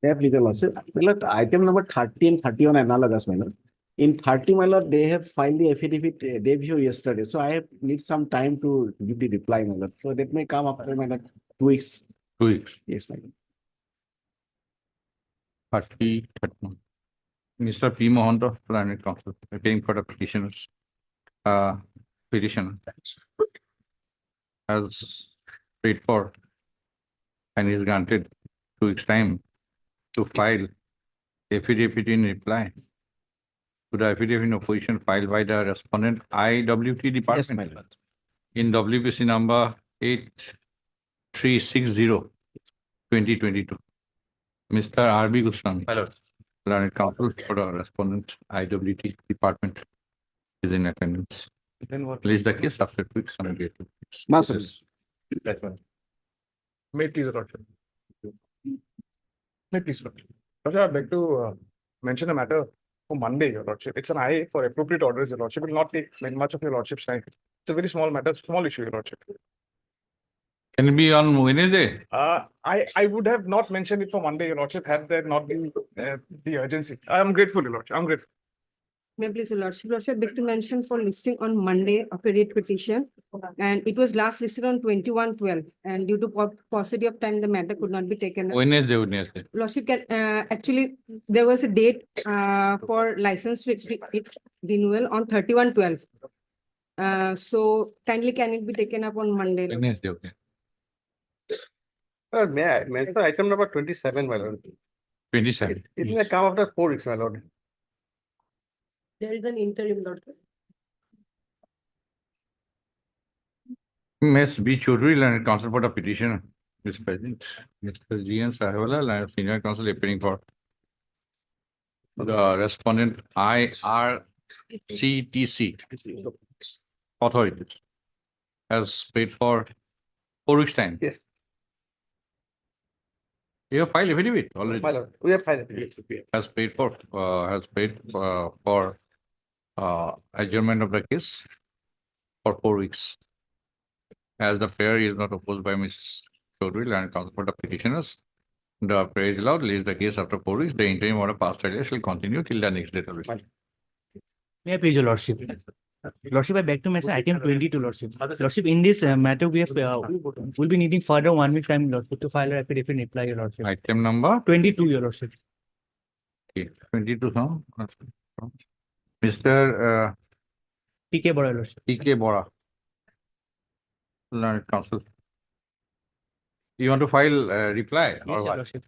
They have little losses. My lord, item number 30 and 31 analogous, my lord. In 30, my lord, they have filed the affidavit day before yesterday. So I have need some time to give the reply, my lord. So that may come after, my lord, 2 weeks. 2 weeks. Yes, my lord. 30, 31. Mr. P. Mohanto, Planning Council, appearing for the petitioners. Petitioner has paid for and is granted 2 weeks time to file affidavit in reply to the affidavit in opposition filed by the respondent IWT Yes, department my lord. in WBC number 8360/2022. Mr. R.B. Goswami, My lord. Learned Counsel for the respondent IWT department is in attendance. Then what? Please the case after 2 weeks on date. Master. That one. May it please, Your Lordship. May it please, Lordship. Lordship, I'd like to mention a matter for Monday, Your Lordship. It's an eye for appropriate orders, Your Lordship. It will not take much of Your Lordship's time. It's a very small matter, small issue, Your Lordship. Can it be on Wednesday? I would have not mentioned it for Monday, Your Lordship, had there not been the urgency. I am grateful, Your Lordship. I'm grateful. May I please, Your Lordship, Lordship, beg to mention for listing on Monday of a writ petition. And it was last listed on 21/12, and due to paucity of time, the matter could not be taken up. Wednesday. Lordship, actually, there was a date for license renewal on 31/12. So kindly can it be taken up on Monday? Wednesday, okay. May I mention item number 27, my lord? 27. It may come after 4 weeks, my lord. There is an interim, Lordship. Ms. B. Chaudhary, Learned Counsel for the petitioner, is present. Mr. G. N. Sahiwala, Learned Senior Counsel, appearing for the respondent IRCTC authorities, has paid for 4 weeks time. Yes, You have filed affidavit already. my lord. We have filed it. Has paid for adjournment of the case for 4 weeks. As the prayer is not opposed by Ms. Chaudhary and counsel for the petitioners, the prayer is allowed, leaves the case after 4 weeks. The interim order passed earlier shall continue till the next date of receipt. May I please, Your Lordship? Lordship, I beg to mention item 22, Lordship. Lordship, in this matter, we have will be needing further 1 week time, Lordship, to file a affidavit in reply, Your Lordship. Item number 22, Your Lordship. 22, huh? Mr. PK Bora, Lordship. P.K. Bora, Learned Counsel. You want to file a reply Yes, or Your what? Lordship.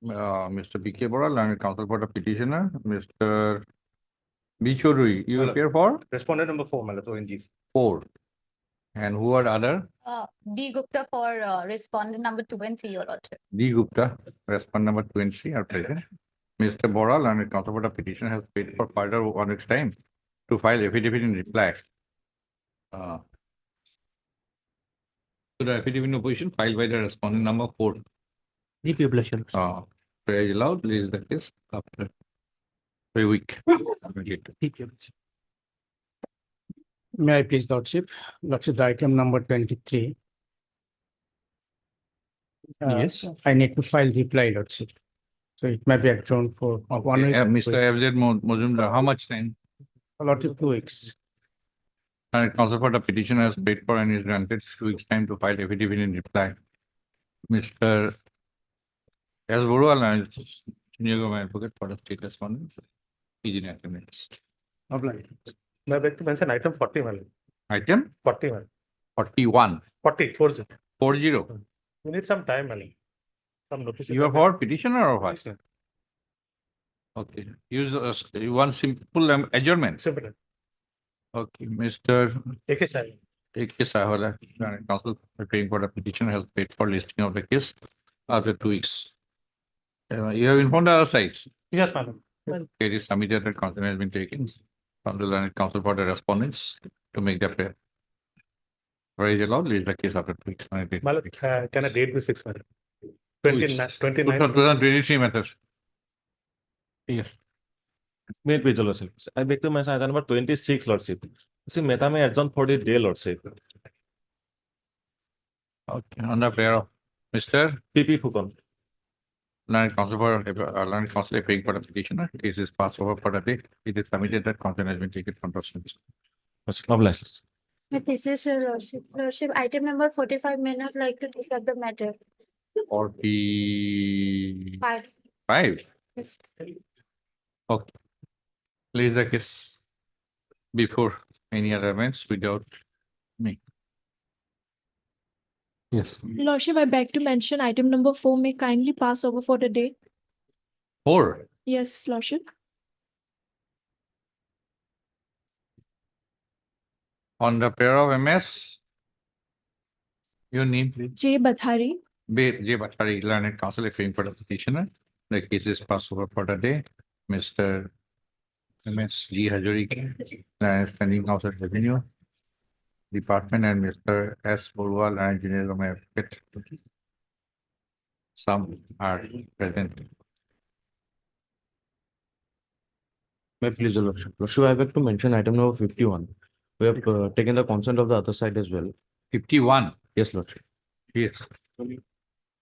Mr. P.K. Bora, Learned Counsel for the petitioner, Mr. B. Chaudhary, you Hello. appear for Respondent number 4, my lord, ONGs. 4. And who are other? D Gupta for respondent number 2 and 3, Your Lordship. D. Gupta, respondent number 2 and 3 are present. Mr. Bora, Learned Counsel for the petitioner, has paid for further 1 week's time to file affidavit in reply. To the affidavit in opposition filed by the respondent number 4. The people, Your Lordship. Prayer is allowed, release the case after a week. Thank you. May I please, Lordship? Lordship, the item number 23. Yes. I need to file reply, Lordship. So it may be adjourned for 1 week. Mr. F.Z. Mozumdar, how much time? Lordship, 2 weeks. And counsel for the petitioner has paid for and is granted 2 weeks time to file affidavit in reply. Mr. S. Burwal, senior government advocate for the state respondent, is in attendance. May I beg to mention item 40, my lord. Item 40, my lord. 41, 40, 40. 40. We need some time, my lord. Some notice. You are for petitioner or what? Yes, sir. Okay, use one simple adjournment. Simple. Okay, Mr. AK sir. A.K. Sahiwala, counsel preparing for the petitioner, has paid for listing of the case after 2 weeks. You have informed the other sides. Yes, madam. It is submitted that consent has been taken from the learned counsel for the respondents to make the prayer. Prayer is allowed, leave the case after 2 weeks. My lord, can a date be fixed, madam? 29. 2023 matters. Yes. May it please, Your Lordship. I beg to mention item number 26, Lordship. See, Meta may adjourn for the day, Lordship. Okay, on the prayer of Mr. PP Fukan. Land Council Land Council appearing for the petitioner. Case is passed over for the day. It is submitted that consent has been taken from the Love license. This is your lordship. Lordship, item number 45 may not like to take up the matter. 45. Five. Yes. Okay. Place the case before any other events without me. Yes. Lordship, I beg to mention item number 4 may kindly pass over for the day. 4. Yes, Lordship. On the pair of MS. Your name, please. J. Bathari. J. Bhattari, Learned Counsel appearing for the petitioner. The case is passed over for the day. Mr. MS G. Hajuri, Standing Counsel Revenue Department, and Mr. S. Burwal, Engineer of Advocate. Some are present. May I please, your lordship. Lordship, I beg to mention item number 51. We have taken the consent of the other side as well. 51. Yes, lordship. Yes.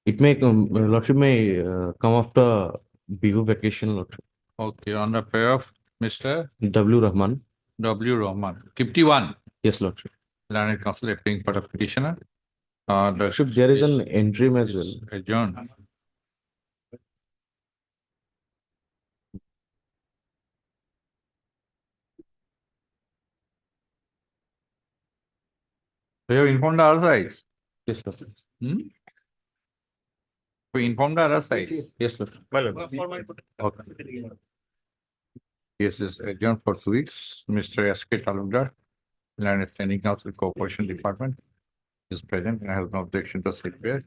It may come, lordship may come after Bihu vacation, lordship. Okay. On the pair of Mr. W. Rahman. W. Rahman. 51. Yes, lordship. Learned Counsel appearing for the petitioner. The Lordship, there is an interim as well. adjourn. So you informed the other sides. Yes, lordship. We informed the other sides. Yes, lordship. Okay. Yes, is adjourned for 2 weeks. Mr. S.K. Talukdar, Land Standing Council Corporation Department, is present and has no objection to sit there.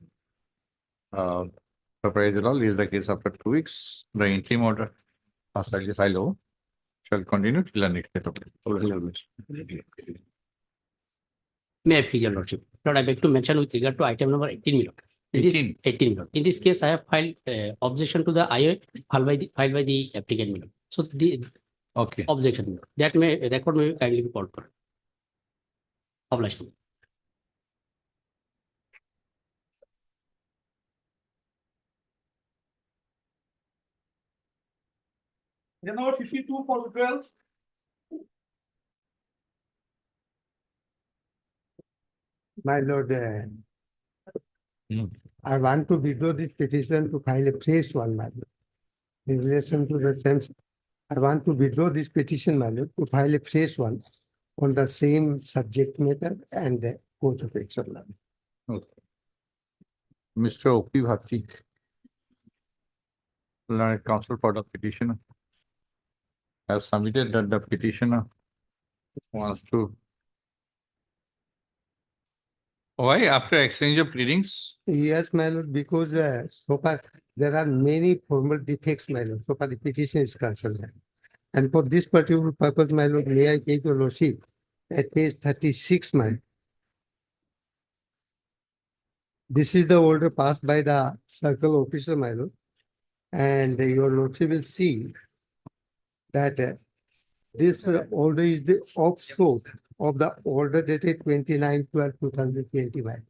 Surprise all is the case after 2 weeks. The interim order slightly low shall continue till the next date of it. May I please, your lordship? Lord, I beg to mention with regard to item number 18 million. 18. 18 million. In this case, I have filed objection to the IA filed by the applicant million. So the Okay. objection that may record may kindly be called for. Obliged. Number 52 for 12. My lord, I want to withdraw this petition to file a fresh one, my lord. In relation to the same, I want to withdraw this petition, my lord, to file a fresh one on the same subject matter and the course of action, my lord. Mr. O.P. Bhatti, Learned Counsel for the petitioner, has submitted that the petitioner wants to. Why after exchange of pleadings? Yes, my lord, because so far there are many formal defects, my lord, so far the petition is concerned. And for this particular purpose, my lord, may I take your lordship at page 36, my lord. This is the order passed by the circle officer, my lord. And your lordship will see that this order is the offshoot of the order dated 29/12/2021.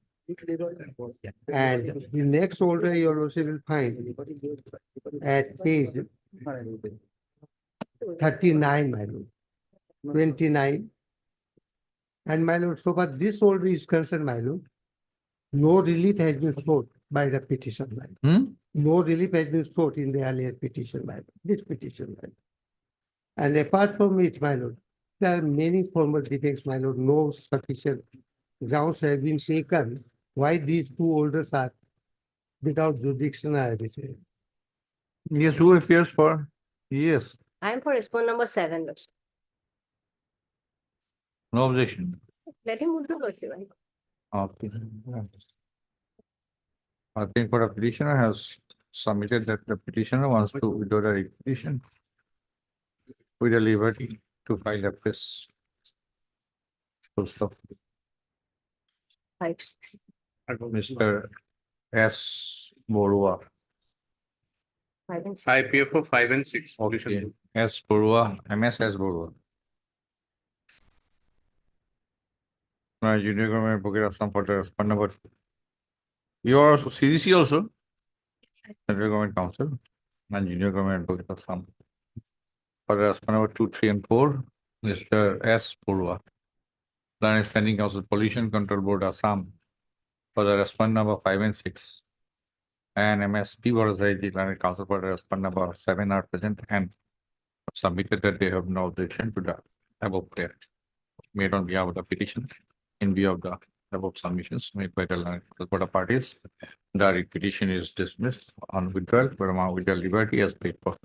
And the next order your lordship will find at page 39, my lord, 29. And my lord, so far this order is concerned, my lord, no relief has been sought by the petition, my lord. No relief has been sought in the earlier petition, my lord, this petition, my lord. And apart from it, my lord, there are many formal defects, my lord. No sufficient grounds have been taken why these two orders are without jurisdiction or arbitration. Yes, who appears for? Yes, I am for respond number 7, lordship. no objection. Let him move to lordship. Okay. I think for the petitioner has submitted that the petitioner wants to withdraw the petition with the liberty to file a press. Full stop. 5. Mr. S. Borua. 5 and 6. I appear for 5 and 6. Okay. S. Borua, MS S. Borua. Junior Government Advocate Assam for the respond number You are also CDC also, Central Government Council, and Junior Government Advocate of Assam. For response number 2, 3, and 4, Mr. S. Purva, Planning Standing Council Pollution Control Board Assam. For the response number 5 and 6, and MSP Varazai, Planning Council for the response number 7 are present and submitted that they have no objection to the above prayer made on behalf of the petition in view of the above submissions made by the land parties. The petition is dismissed on withdrawal, but with the liberty as paid for.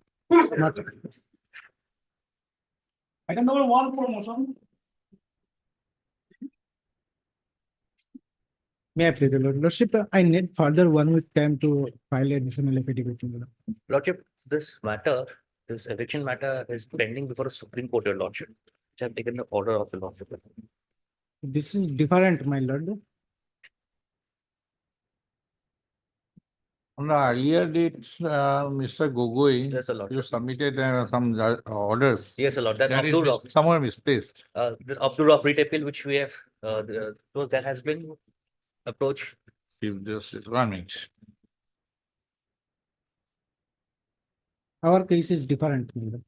Item number 1 for motion. May I please, your lordship, I need further 1 week time to file additional affidavit. Lordship, this matter, this eviction matter is pending before a Supreme Court, your lordship, which have taken the order of the lordship. This is different, my lord. On the earlier date, Mr. Gogoi, Yes, Lord. you submitted some orders. Yes, Lord, that That is Abdul Rock, somewhere misplaced. the Abdul Rock Rate Appeal, which we have, that has been approached. If just 1 minute. Our case is different, my lord.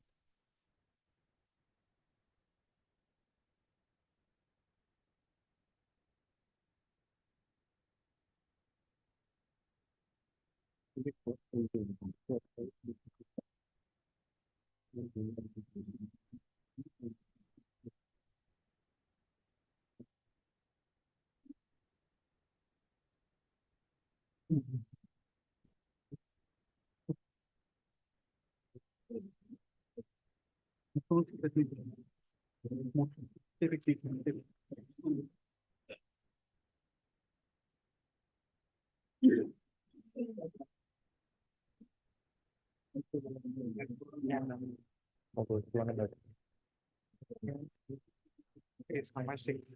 It's my six.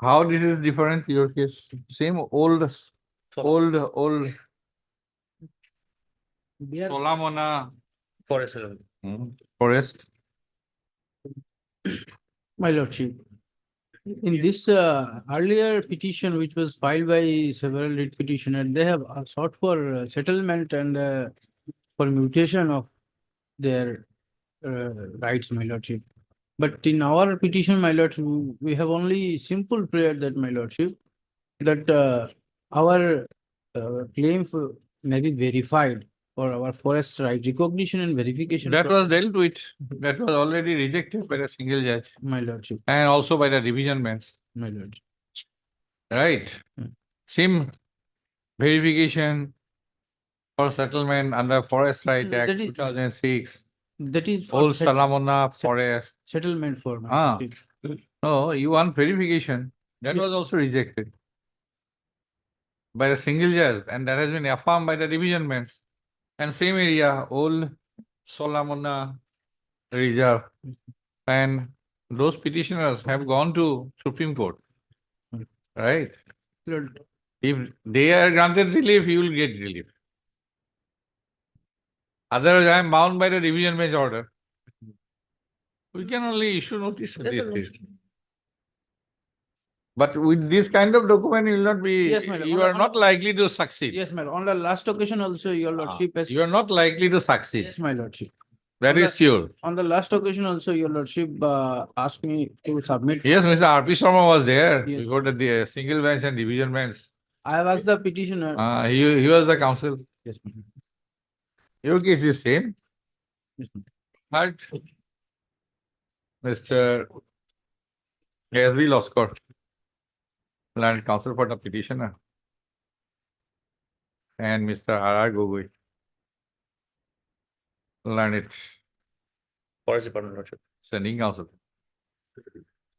How this is different, your case? Same old. Solamona, Forest. Forest. My lordship, in this earlier petition which was filed by several lead petitioners, they have sought for settlement and for mutation of their rights, my lordship. But in our petition, my lordship, we have only simple prayer that, my lordship, that our claim for may be verified for our forest right recognition and verification. That was dealt with. That was already rejected by the single judge My lordship, and also by the division bench. my lordship. Right? Hmm. Same verification for settlement under Forest Right No, Act that is- 2006. That is for Old Salamona Forest. settlement for my Ah. lordship. No, you want verification. That Yes. was also rejected by the single judge, and that has been affirmed by the division bench. And same area, Old Salamona Reserve. And those petitioners have gone to Supreme Court. Right? Lord, If they are granted relief, you will get relief. Otherwise, I am bound by the division bench order. We can only issue notice. in Yes, this Your case. Lordship. But with this kind of document, you will not be, Yes, madam. you are not likely to succeed. Yes, madam. On the last occasion also, your lordship has. You are not likely to succeed. Yes, my lordship. That on is the- sure. On the last occasion also, your lordship asked me to submit. Yes, Mr. R.P. Sharma was there Yes. before the single bench and division bench. I have asked the petitioner. He was the counsel. Yes, madam. Your case is same. Yes, madam. But Mr. S.V. Loskar, land counsel for the petitioner, and Mr. R.R. Gogoi, learned Forest Department, Lordship. sending counsel,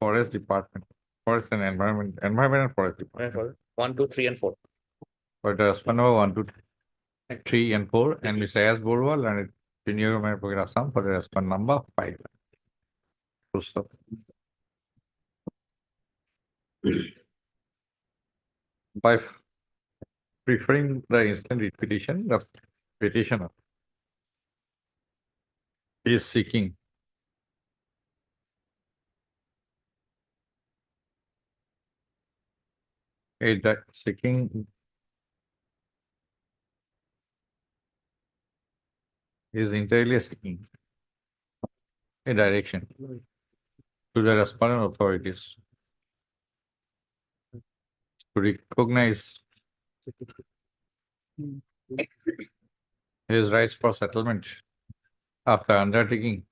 Forest Department, Forest and Environment, Environment and Forest And Department. for 1, 2, 3, and 4. For the response number 1, 2, 3, and 4, and Mr. S. Borwal and Junior Manipur Assam for the response number 5. Full stop. By preferring the instant repetition, the petitioner is seeking seeking is entirely seeking a direction to the respondent authorities to recognize his rights for settlement after undertaking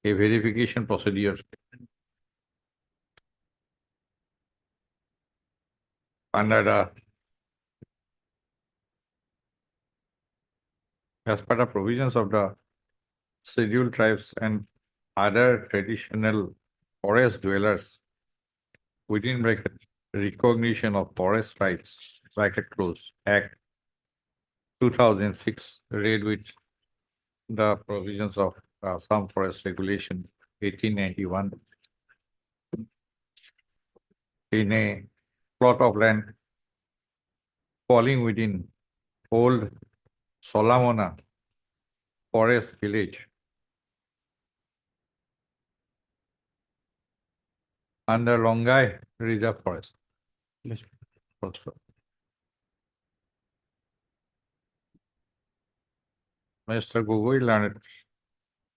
a verification procedure under the as per the provisions of the scheduled tribes and other traditional forest dwellers within bracket recognition of forest rights bracket close Act 2006 read with the provisions of some forest regulation 1891 in a plot of land falling within Old Salamona Forest Village under Longai Reserve Forest. Yes. Also. Mr. Gogoi learned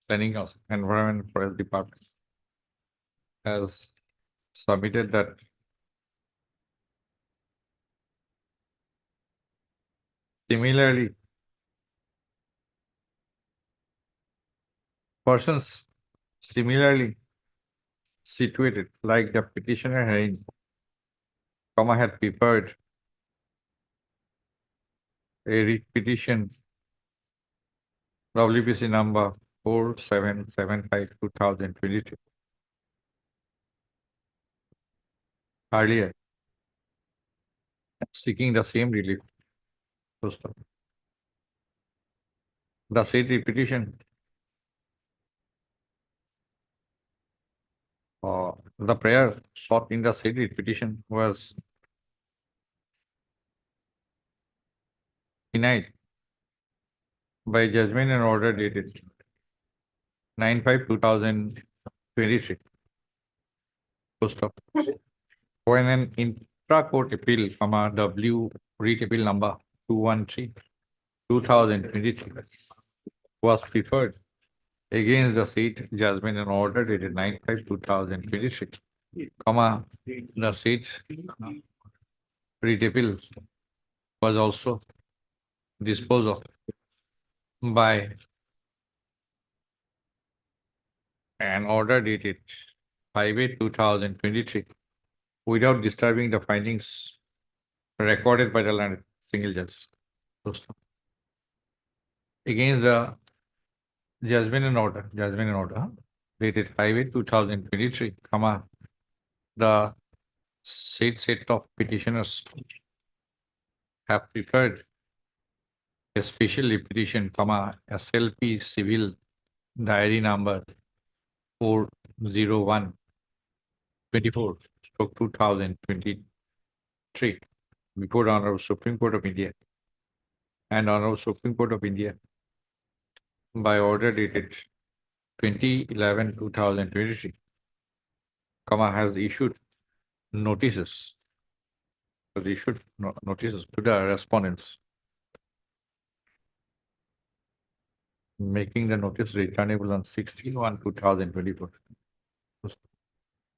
planning of Environment Forest Department has submitted that similarly persons similarly situated like the petitioner had prepared a writ petition WPC number 4775/2022 earlier seeking the same relief. The said petition the prayer sought in the said petition was denied by judgment and order dated 9/5/2023. Full stop. When an intra-court appeal, W read appeal number 213/2023 was preferred against the said judgment and order dated 9/5/2023, the said read appeal was also disposed of by an order dated 5/8/2023 without disturbing the findings recorded by the land single judge. Against the judgment and order dated 5/8/2023, the said set of petitioners have prepared a special petition, SLP civil diary number 401/24/2023 before the Honorable Supreme Court of India and Honorable Supreme Court of India by order dated 20/11/2023, has issued notices to the respondents, making the notice returnable on 16/1/2024.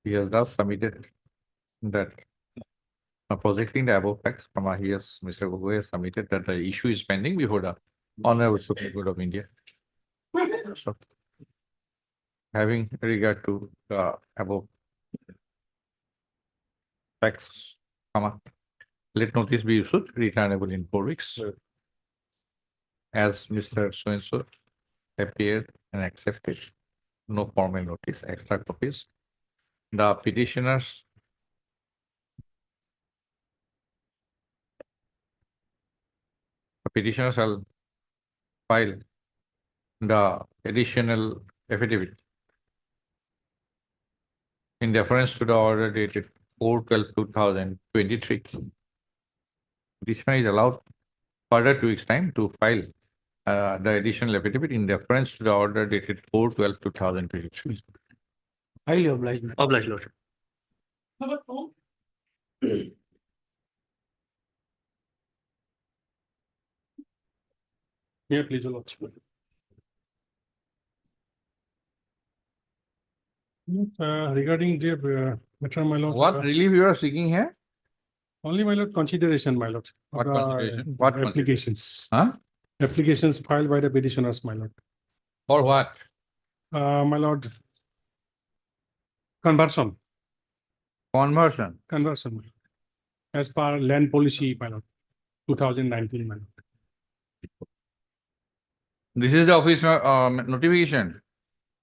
He has thus submitted that projecting the above facts, Mr. Gogoi has submitted that the issue is pending before the Honorable Supreme Court of India. So, having regard to the above facts, let notice be issued returnable in 4 weeks. As Mr. So-and-so appeared and accepted, no formal notice, extra copies. The petitioners shall file the additional affidavit in deference to the order dated 4/12/2023. Petitioner is allowed further 2 weeks' time to file the additional affidavit in deference to the order dated 4/12/2023. Highly obliged. Obliged, Lordship. Number two. Yeah, please, your lordship. Regarding the matter, my lord. What relief you are seeking here? Only, my lord, consideration, my lord. What of the consideration? What applications? Huh? Applications filed by the petitioners, my lord. For what? My lord. Conversion, Conversion. my lord. As per land policy, my lord, 2019, my lord. This is the office notification.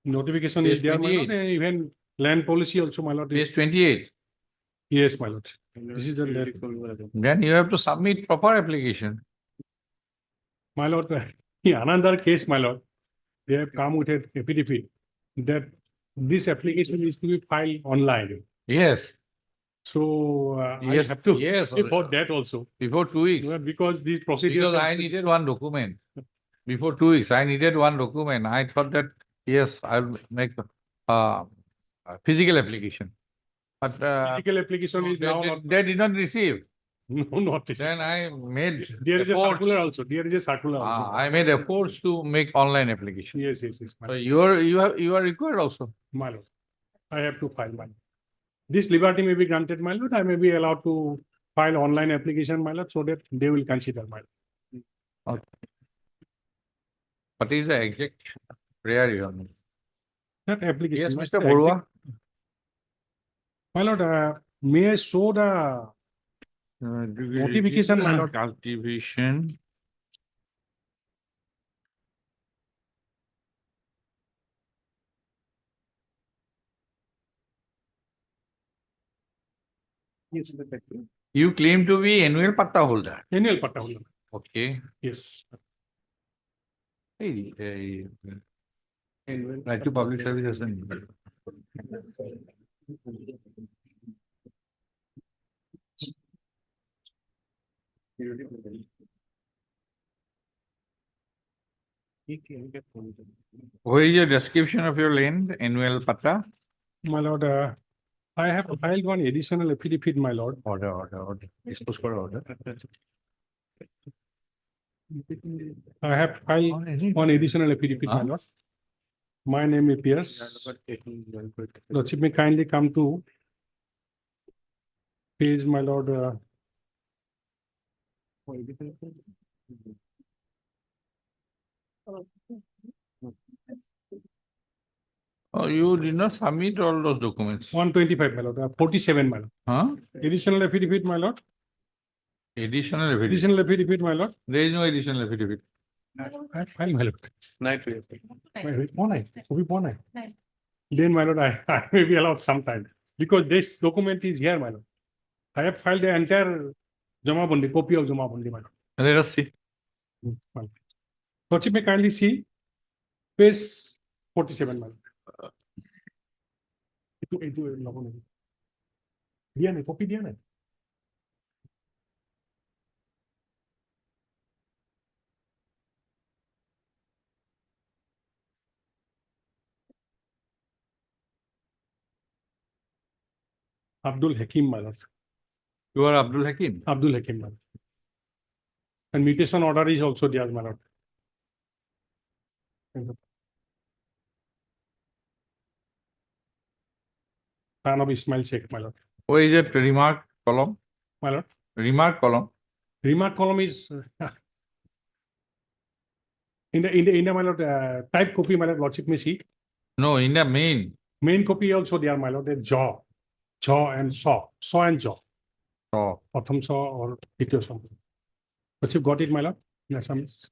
Notification Page is there, my lord, 28. and even land policy also, my lord. Page 28. Yes, my lord. This is the land. Then you have to submit proper application. My lord, another case, my lord, they have come with an affidavit that this application is to be filed online. Yes. So Yes, I have to yes. before that also. Before 2 weeks. Because these procedures. Because I needed one document. Before 2 weeks, I needed one document. I thought that, yes, I'll make a physical application. But Physical application is now not. they did not receive. No, not this. Then I made There is a efforts. circular also. There is a circular also. I made efforts to make online application. Yes. My So lord. you are required also. My lord. I have to file, my lord. This liberty may be granted, my lord. I may be allowed to file online application, my lord, so that they will consider, my lord. What is the exact prayer you have made? That application. Yes, must Mr. be Borua. My lord, may I show the notification, my lord? Cultivation. Yes, You claim to be annual patta holder. Annual patta holder. Okay. Yes. Right to public service. What is your description of your land, annual pata? My lord, I have filed one additional affidavit, my lord. Order. Dispose for order. I have filed one additional affidavit, my Huh? lord. My name appears. Lordship may kindly come to page, my lord. Oh, you did not submit all those documents. 125, my lord, 47, my lord. Huh? Additional affidavit, my lord. Additional affidavit. Additional affidavit, my lord. There is no additional affidavit. I filed, my lord. Wait, one night, so we one night. Then, my lord, I may be allowed some time because this document is here, my lord. I have filed the entire Jamabandi, copy of Jamabandi, my lord. Let us see. Lordship may kindly see page 47, my lord. itu lagu ni. Dia ni, kopi dia ni. Abdul Hakim, my lord. You are Abdul Hakim. Abdul Hakim, my lord. And mutation order is also there, my lord. Son of Ismail Sheikh, my lord. What is that remark column? My lord. Remark column. Remark column is in the my lord, type copy, my lord, lordship may see. No, in the main. Main copy also there, my lord, the jaw and saw and jaw. Oh. Pratham saw or Ditya saw. Lordship got it, my lord? Yes, miss.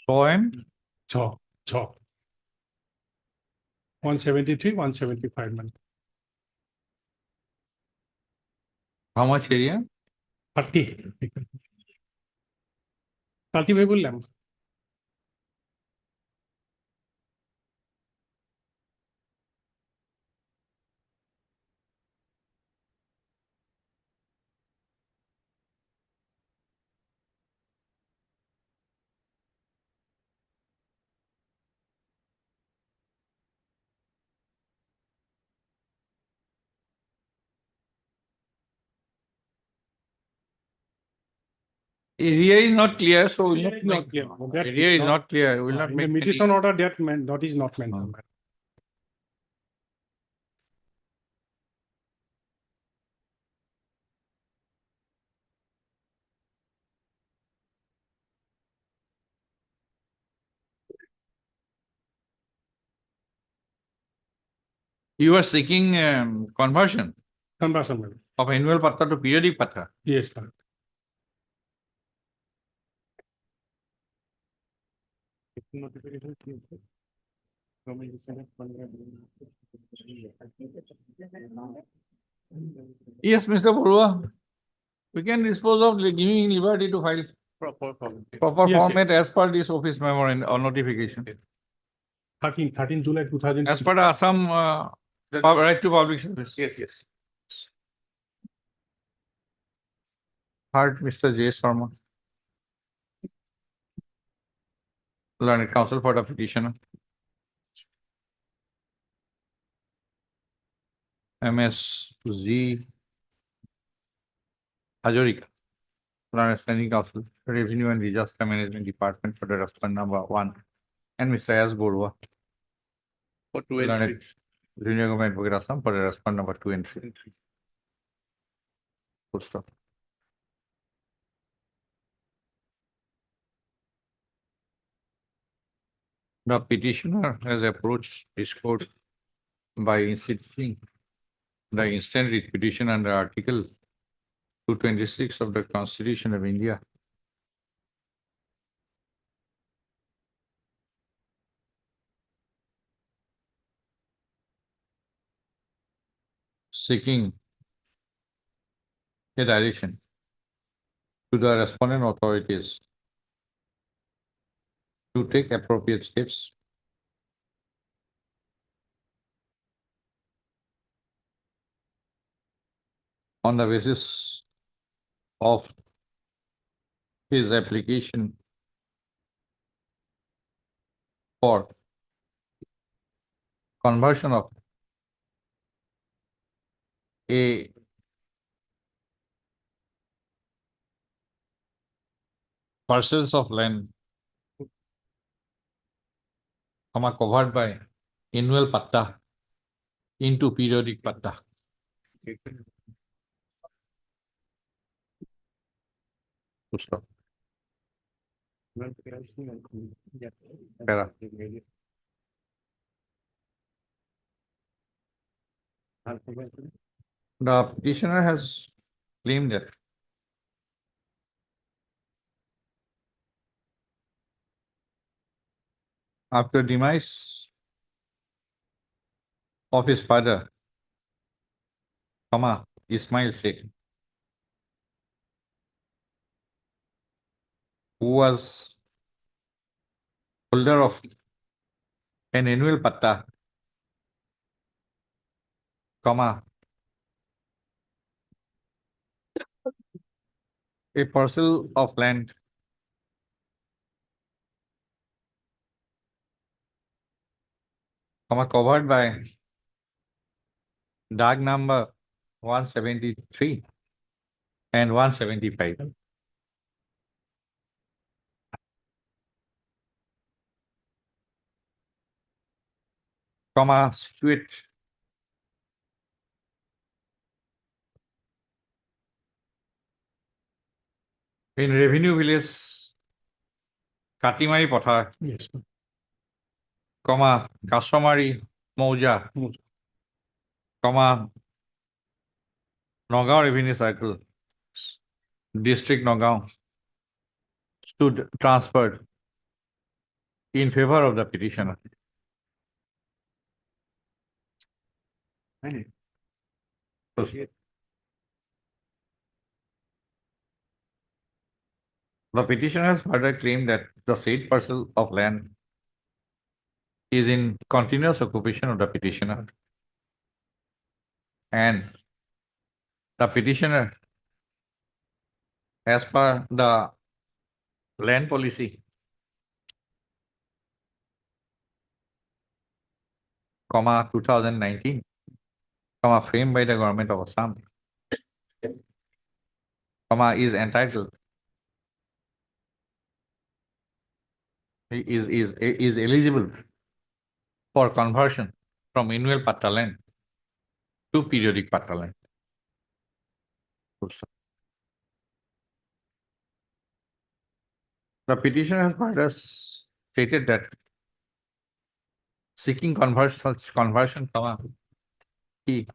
So and Jaw. 173, 175, man. how much area? 30. Cultivable lamp. Area is not clear, so we will not Not make. clear. That Area is not clear. We will not in the make. mutation order that is not mentioned. You are seeking conversion Conversion, madam. of annual pata to periodic pata. Yes, madam. Yes, Mr. Barua. We can dispose of giving liberty to file proper Yes, format as per this office memo and or notification. 13 July 2000. As per the Assam right to public service. Yes. Heard Mr. J. Sharma. Learned counsel for the petitioner. MS Z. Hajorika. Learned standing counsel, Revenue and Disaster Management Department for the respondent number 1. And Mr. S. Borua. For 2 and Learned Junior Government Advocate Assam for the respondent number 2 and 3. Full stop. The petitioner has approached this court by instituting the instant writ petition under Article 226 of the Constitution of India, seeking a direction to the respondent authorities to take appropriate steps on the basis of his application for conversion of a parcels of land covered by annual patta into periodic patta. Full stop. Para. The petitioner has claimed that after demise of his father, Ismail Sheikh, who was holder of an annual patta, a parcel of land covered by DAG number 173 and 175. Situate in revenue village Katimari Pothar, Yes. Kashamari Mauja, Nagaon Revenue Circle, District Nagaon, stood transferred in favor of the petitioner. The petitioner has further claimed that the said parcel of land is in continuous occupation of the petitioner, and the petitioner, as per the land policy, comma 2019, framed by the government of Assam, is entitled, is eligible for conversion from annual patta land to periodic patta land. Full stop. The petitioner has further stated that seeking conversion, he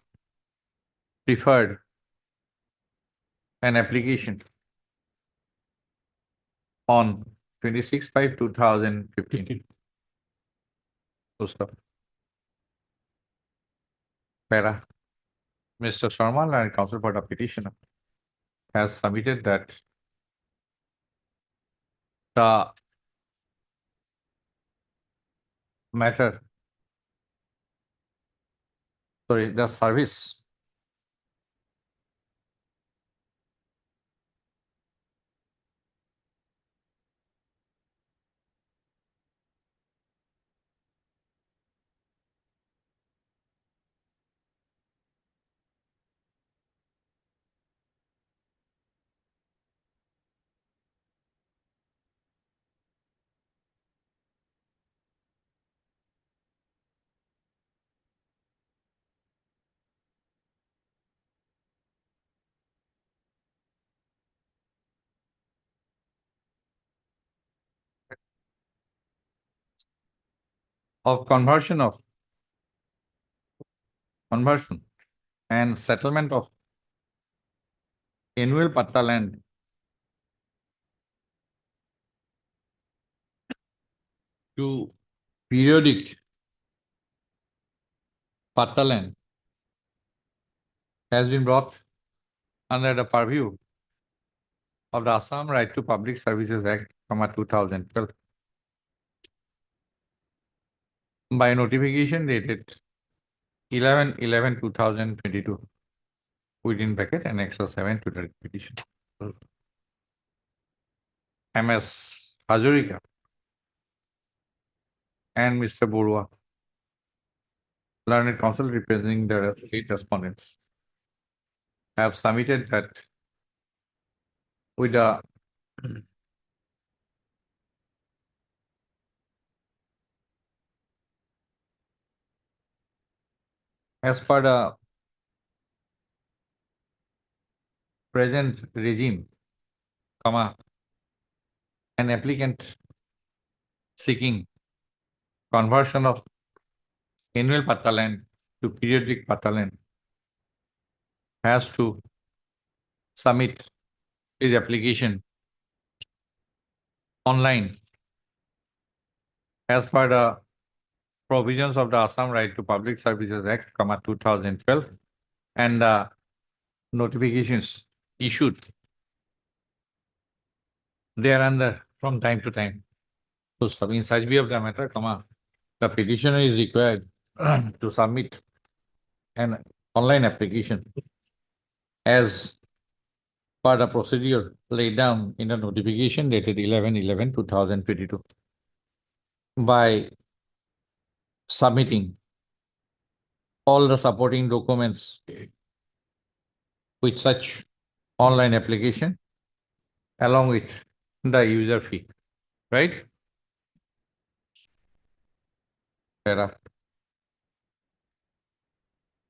preferred an application on 26/5/2015. Full stop. Para. Mr. Sharma and counsel for the petitioner has submitted that the matter, the service of conversion and settlement of annual patta land to periodic patta land has been brought under the purview of the Assam Right to Public Services Act, 2012. By notification dated 11/11/2022, within bracket Annexure 7 to the petition. MS Hazarika and Mr. Borua, learned counsel representing the 8 respondents, have submitted that with the as per the present regime, an applicant seeking conversion of annual patta land to periodic patta land has to submit his application online as per the provisions of the Assam Right to Public Services Act, 2012, and the notifications issued thereunder from time to time. So, in such view of the matter, the petitioner is required to submit an online application as per the procedure laid down in the notification dated 11/11/2022 by submitting all the supporting documents with such online application along with the user fee, right? Para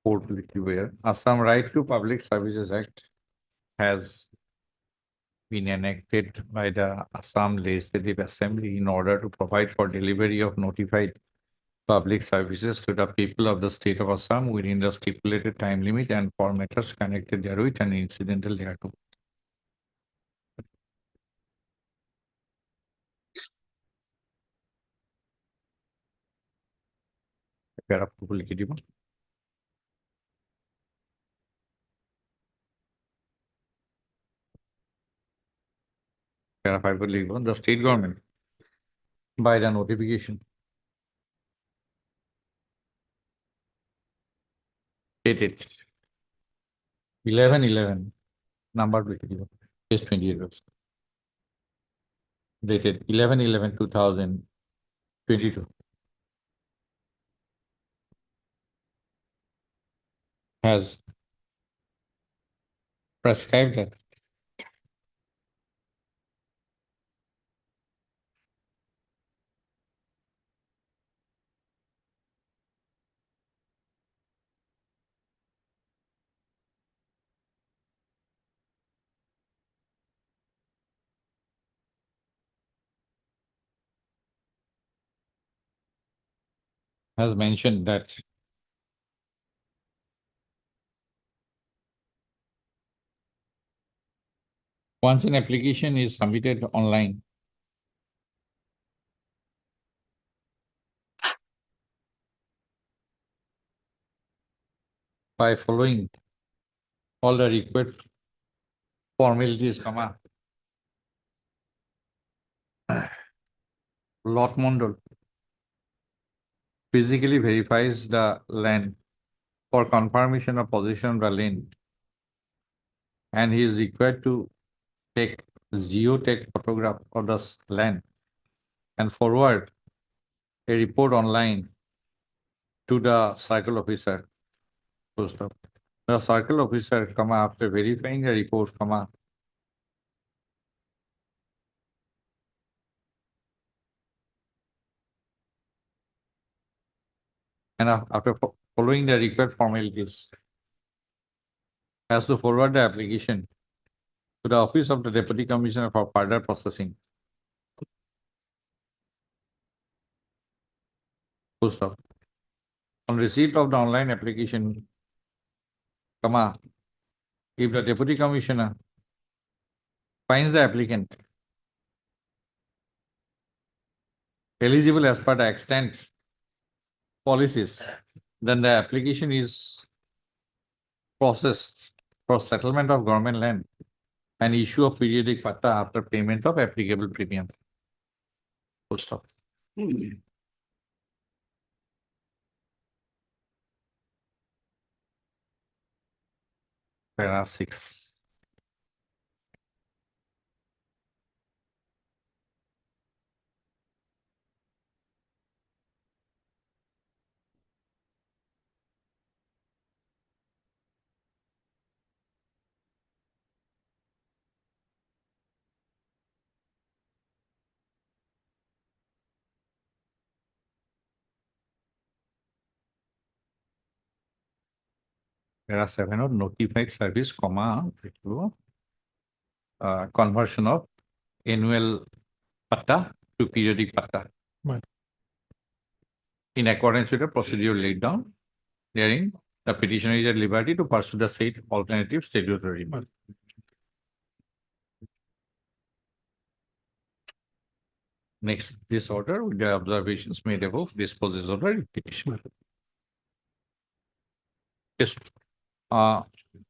4 where Assam Right to Public Services Act has been enacted by the Assam Legislative Assembly in order to provide for delivery of notified public services to the people of the state of Assam within the stipulated time limit and for matters connected therewith and incidental thereto. Para লিখে দিব। Para 5 লিখব, the state government by the notification dated 11/11 number লিখে দিব, page 28 dated 11/11/2022 has prescribed that has mentioned that once an application is submitted online, by following all the required formalities, Lot Mondal physically verifies the land for confirmation of possession of the land, and he is required to take geotech photograph of the land and forward a report online to the circle officer. Post of the circle officer, after verifying the report, and after following the required formalities, has to forward the application to the office of the Deputy Commissioner for further processing. Full stop. On receipt of the online application, if the Deputy Commissioner finds the applicant eligible as per the extent policies, then the application is processed for settlement of government land and issue of periodic patta after payment of applicable premium. Full stop. Para 6. Para 7 or notified service, comma, conversion of annual patta to periodic patta. Right. In accordance with the procedure laid down, therein the petitioner is at liberty to pursue the said alternative statutory. Right. Next, this order with the observations made above disposes of the petition. Yes,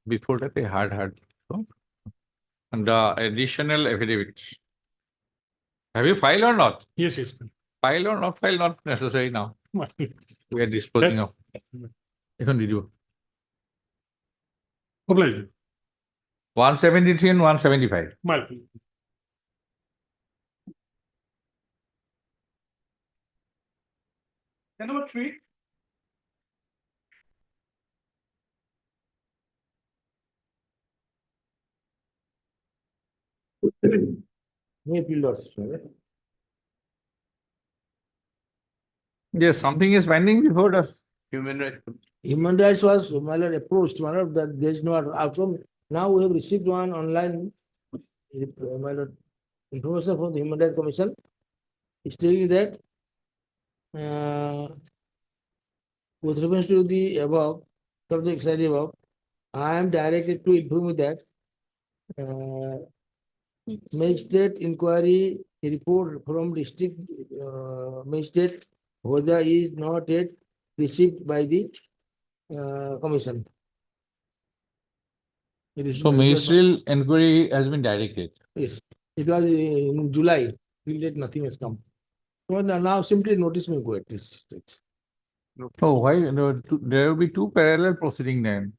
before that, I had and the additional affidavit. Have you filed or not? Yes, yes. File or not file, not necessary now. Well, We are disposing of. এখন video. obliged. 173 and 175. Well, Number 3. Yes, something is pending before the Human rights. Human rights was, my lord, approached, my lord, that there is no outcome. Now we have received one online, my lord, information from the Human Rights Commission. Stating that, with reference to the above, subject said above, I am directed to inform you that, magistrate inquiry report from district, magistrate, whether is not yet received by the commission. It is- so ministerial inquiry has been directed. Yes, it was in July, till date nothing has come. So now simply notice me go at this. Oh, why? No, there will be two parallel proceeding then.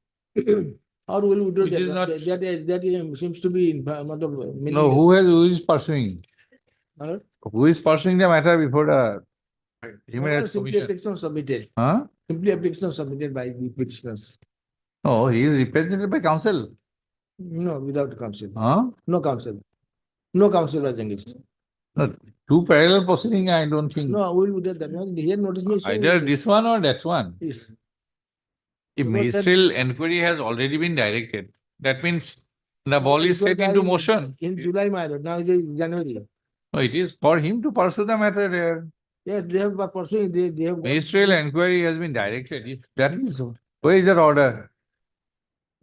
How will we do Which is not- that seems to be in. No, who is pursuing? Huh? Who is pursuing the matter before the Human Rights Simply Commission? application submitted, Huh? simply application submitted by the petitioners. No, he is represented by counsel. No, without counsel, Huh? no counsel. No counsel was engaged. No, two parallel proceeding, I don't think. No, we will do that. No, here notice me. showing Either it. this one or that one. Yes. If Because that- ministerial inquiry has already been directed, that means the ball is Because set into I- motion. In July, my lord, now it is January. No, it is for him to pursue the matter there. Yes, they have pursuing, they have. Ministerial inquiry has been directed. If that is, where is that order?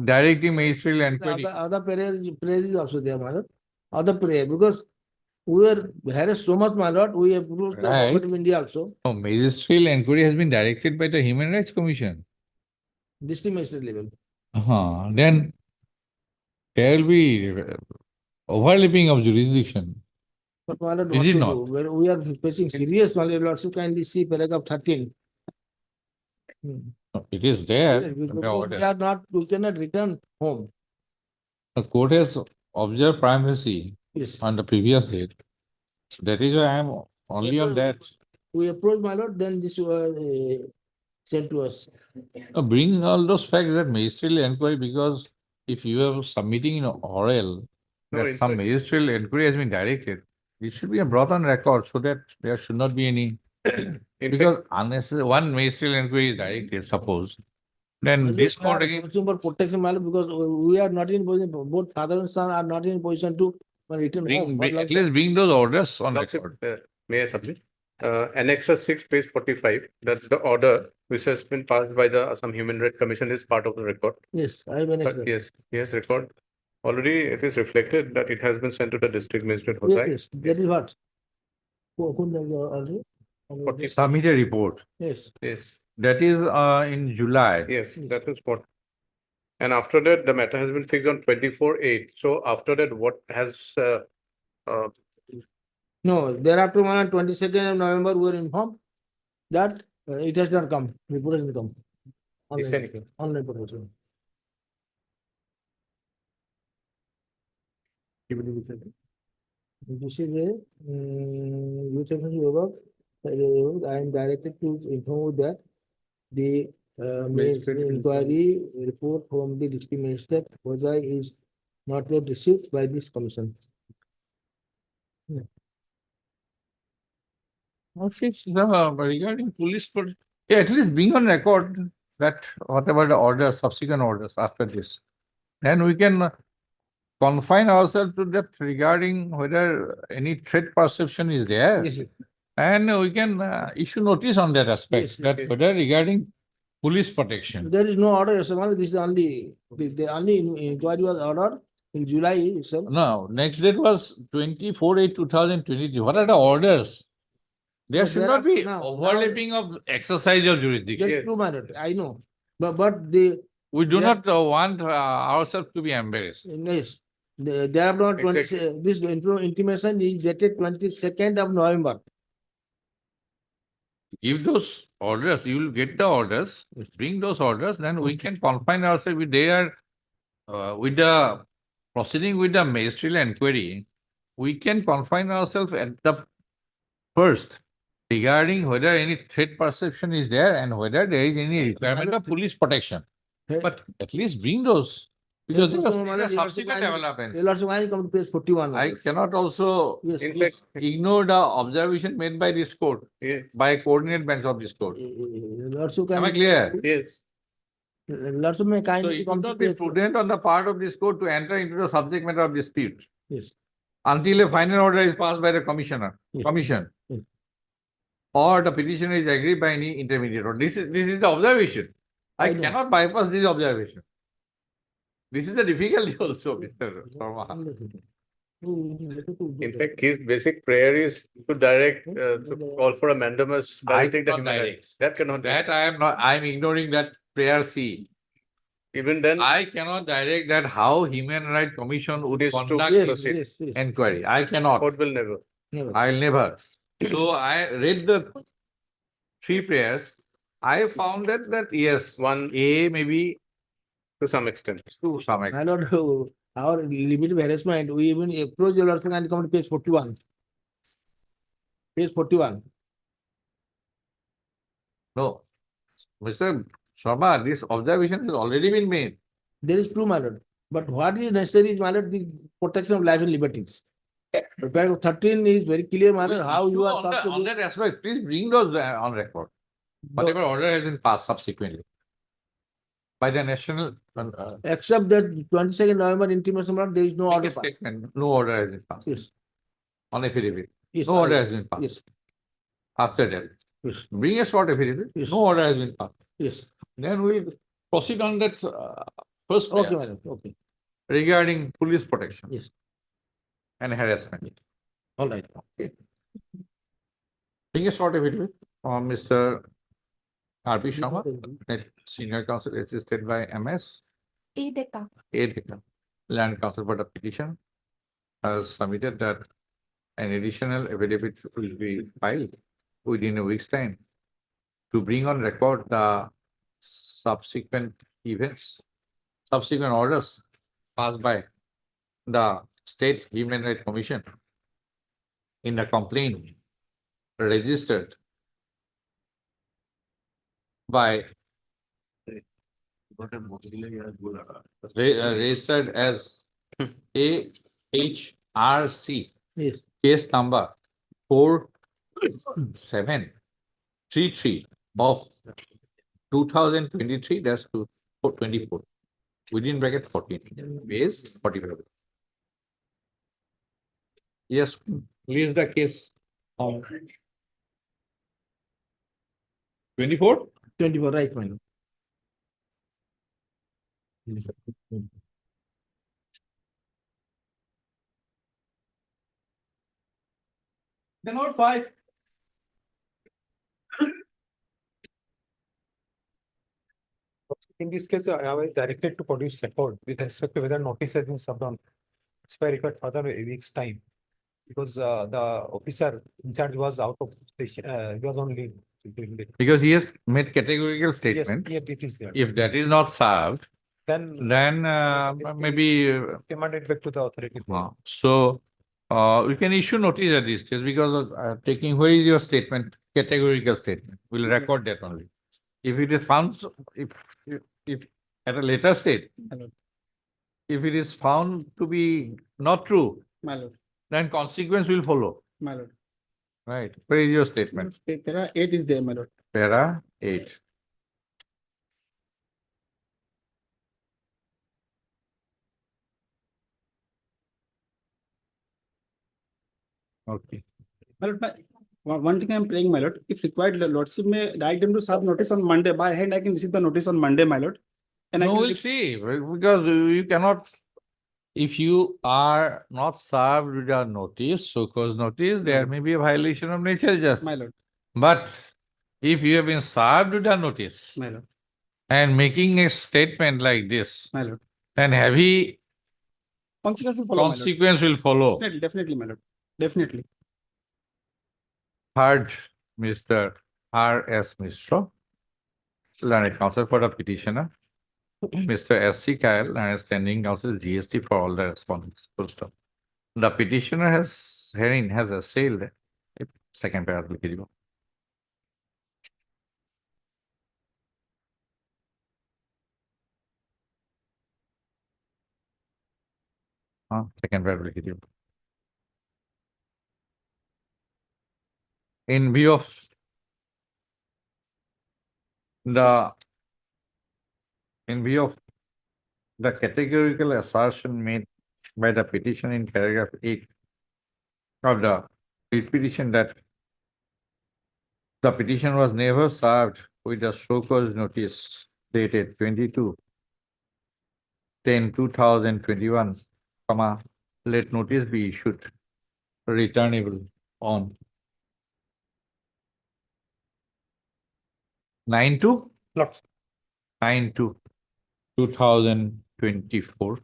Directing ministerial inquiry. Other prayer is also there, my lord. Other prayer, because we are harassed so much, my lord, we have approved the Right. government of India also, No, ministerial inquiry has been directed by the Human Rights Commission. district magistrate level. Then there will be overlapping of jurisdiction. But my lord, Is what it to not? do? Where we are facing serious, my lord, so kindly see paragraph 13. No, it is there. Yes, in because the order. we are not, we cannot return home. The court has observed primacy Yes. on the previous date. That is why I am only on that. We approach, my lord, then this was sent to us. Bring all those facts that ministerial inquiry, because if you are submitting in oral, No, that some ministerial inquiry has been directed, it should be brought on record so that there should not be any, because unnecessary, one ministerial inquiry is directed, suppose, then this We are court again, searching for protection, my lord, because we are not in position, both father and son are not in position to return home. at least bring those orders on record. May I submit? Annexus 6, page 45, that's the order which has been passed by the Assam Human Rights Commission is part of the record. Yes, I have an But extra. yes, record. Already it is reflected that it has been sent to the district magistrate. Yes, Hotai. yes, that is what. Who knows already? Submit a report. Yes. Yes, That is in July. yes, that is what. And after that, the matter has been fixed on 24/8. So after that, what has, No, thereafter on 22nd of November, we were informed that it has not come, report has not come. Is anything? Online proposal. This is a, youth service work, I am directed to inform you that the Magistrate inquiry report from the district magistrate, Hojai is not yet received by this commission. Regarding police, but yeah, at least bring on record that whatever the orders, subsequent orders after this, then we can confine ourselves to that regarding whether any threat perception is there. Yes, And we can issue notice on that aspect, Yes, that yes. whether regarding police protection. there is no order, Yasamal, this is only, the only inquiry was ordered in July itself. No, next date was 24/8/2023. What are the orders? There No, should there not are- be now- overlapping of exercise of jurisdiction. Just 2 minutes, I know, but the, We do there- not want ourselves to be embarrassed. yes, there are not twenty, Exactly. this intimation is dated 22nd of November. Give those orders, you will get the orders, bring those orders, then we can confine ourselves with their, with the proceeding with the ministerial inquiry, we can confine ourselves at the first regarding whether any threat perception is there and whether there is any requirement of police protection. But at least bring those, because Yes, these so, are Madam, subsequent you are- developments. You also want to come to page 41. I cannot also Yes, In yes. fact, ignore the observation made by this court, yes, by coordinate bench of this court. Lots of Am I clear? yes. Lots of may So kindly it come would to not be page. prudent on the part of this court to enter into the subject matter of dispute Yes, until a final order is passed by the commissioner, Yes. commission. Yes. Or the petitioner is agreed by any intermediate. Or this is the observation. I I know. cannot bypass this observation. This is the difficulty also, Mr. Sharma. In fact, his basic prayer is to direct, to call for a mandamus by I the cannot human direct. rights. That cannot be. That I am ignoring that prayer C. Even then, I cannot direct that how Human Rights Commission would Is to conduct Yes, proceed. yes, yes. inquiry. I cannot. court will never. Never. I'll never. So I read the three prayers. I found that yes, One, A maybe to some extent. to some extent. My lord, our limit of harassment, we even approach the Lord's and come to page 41. Page 41. No. Mr. Sharma, this observation has already been made. There is true, my lord. But what is necessary is, my lord, the protection of life and liberties. Paragraph 13 is very clear, my lord, how you are. on, sought to on be- that aspect, please bring those on record. Whatever order has been passed subsequently by the national Except that 22nd November intimation, my lord, there is no make order. a statement. No order has been passed Yes, on affidavit. yes. No order has been passed. Yes, After that, yes, bring a short affidavit. Yes. No order has been passed. yes. Then we'll proceed on that first prayer Okay, madam, okay, regarding police protection. Yes. And harassment. all right. Bring a short affidavit from Mr. R.P. Sharma, Senior Counsel assisted by MS. A Decca. A Land Council for the petition has submitted that an additional affidavit will be filed within a week's time to bring on record the subsequent events, subsequent orders passed by the State Human Rights Commission in the complaint registered by registered as AHRC Yes. case number 4733 of 2023-24 within bracket 14 base 45. Yes, please the case of 24. 24, right, my lord. Then note 5. In this case, I was directed to produce report with respect to whether notice has been served on. It's very required further a week's time. Because the officer in charge was out of station, he was on leave. Because he has made categorical Yes, statement. yet it is there. If that is not served, Then maybe demand it back to the authority. so we can issue notice at this stage because of taking where is your statement, categorical statement. We'll record that only. If it is found, if at a later stage, if it is found to be not true, My lord, then consequence will follow. my lord. Right? Where is your statement? Para 8 is there, my lord. Para 8. Okay. My lord, one thing I'm playing, my lord, if required, lordship may direct them to serve notice on Monday. By hand, I can receive the notice on Monday, my lord. And I No, can we'll see, because you cannot, if you are not served with a notice, so-called notice, there may be a violation of nature justice. My lord, But if you have been served with a notice my lord, and making a statement like this, my lord. then heavy Consequences follow, my lord. consequence will follow. Definitely, my lord. Definitely. Third, Mr. R.S. Mishra, learned counsel for the petitioner. Mr. S.C. Kyle, learned standing counsel GST for all the respondents. Full stop. The petitioner has assailed. Second paragraph. Second paragraph. In view of the categorical assertion made by the petition in paragraph 8 of the petition that the petition was never served with a show cause notice dated 22/10/2021, let notice be issued returnable on 9/2024.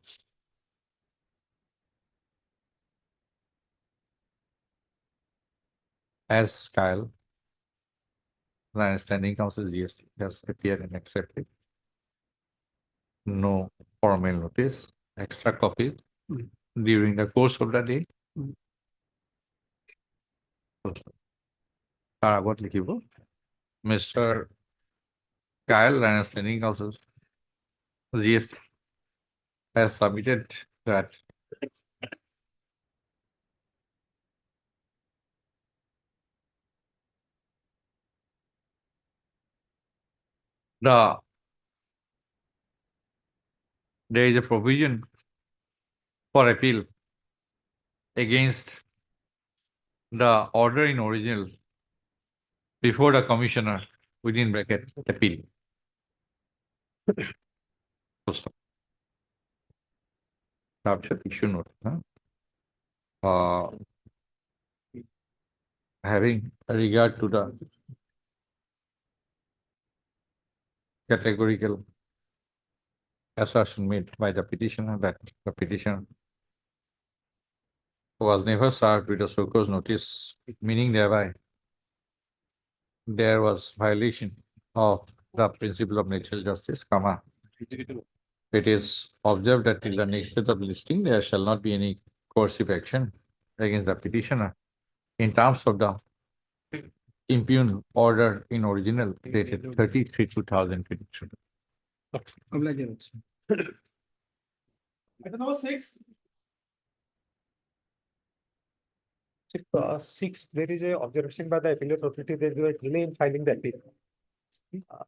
As Kyle, the standing counsel GST has appeared and accepted. No formal notice, extra copy during the course of the day. তার আগত লিখিব Mr. Kyle, and standing counsel GST has submitted that there is a provision for appeal against the order in original before the commissioner within bracket appeal. Issue note. Having regard to the categorical assertion made by the petitioner that the petitioner was never served with a so-called notice, meaning thereby there was violation of the principle of natural justice, it is observed that till the next date of listing, there shall not be any coercive action against the petitioner in terms of the impugned order in original dated 33/2023. Item number 6. 6, there is a observation by the appellate authority that they were delay in filing the appeal.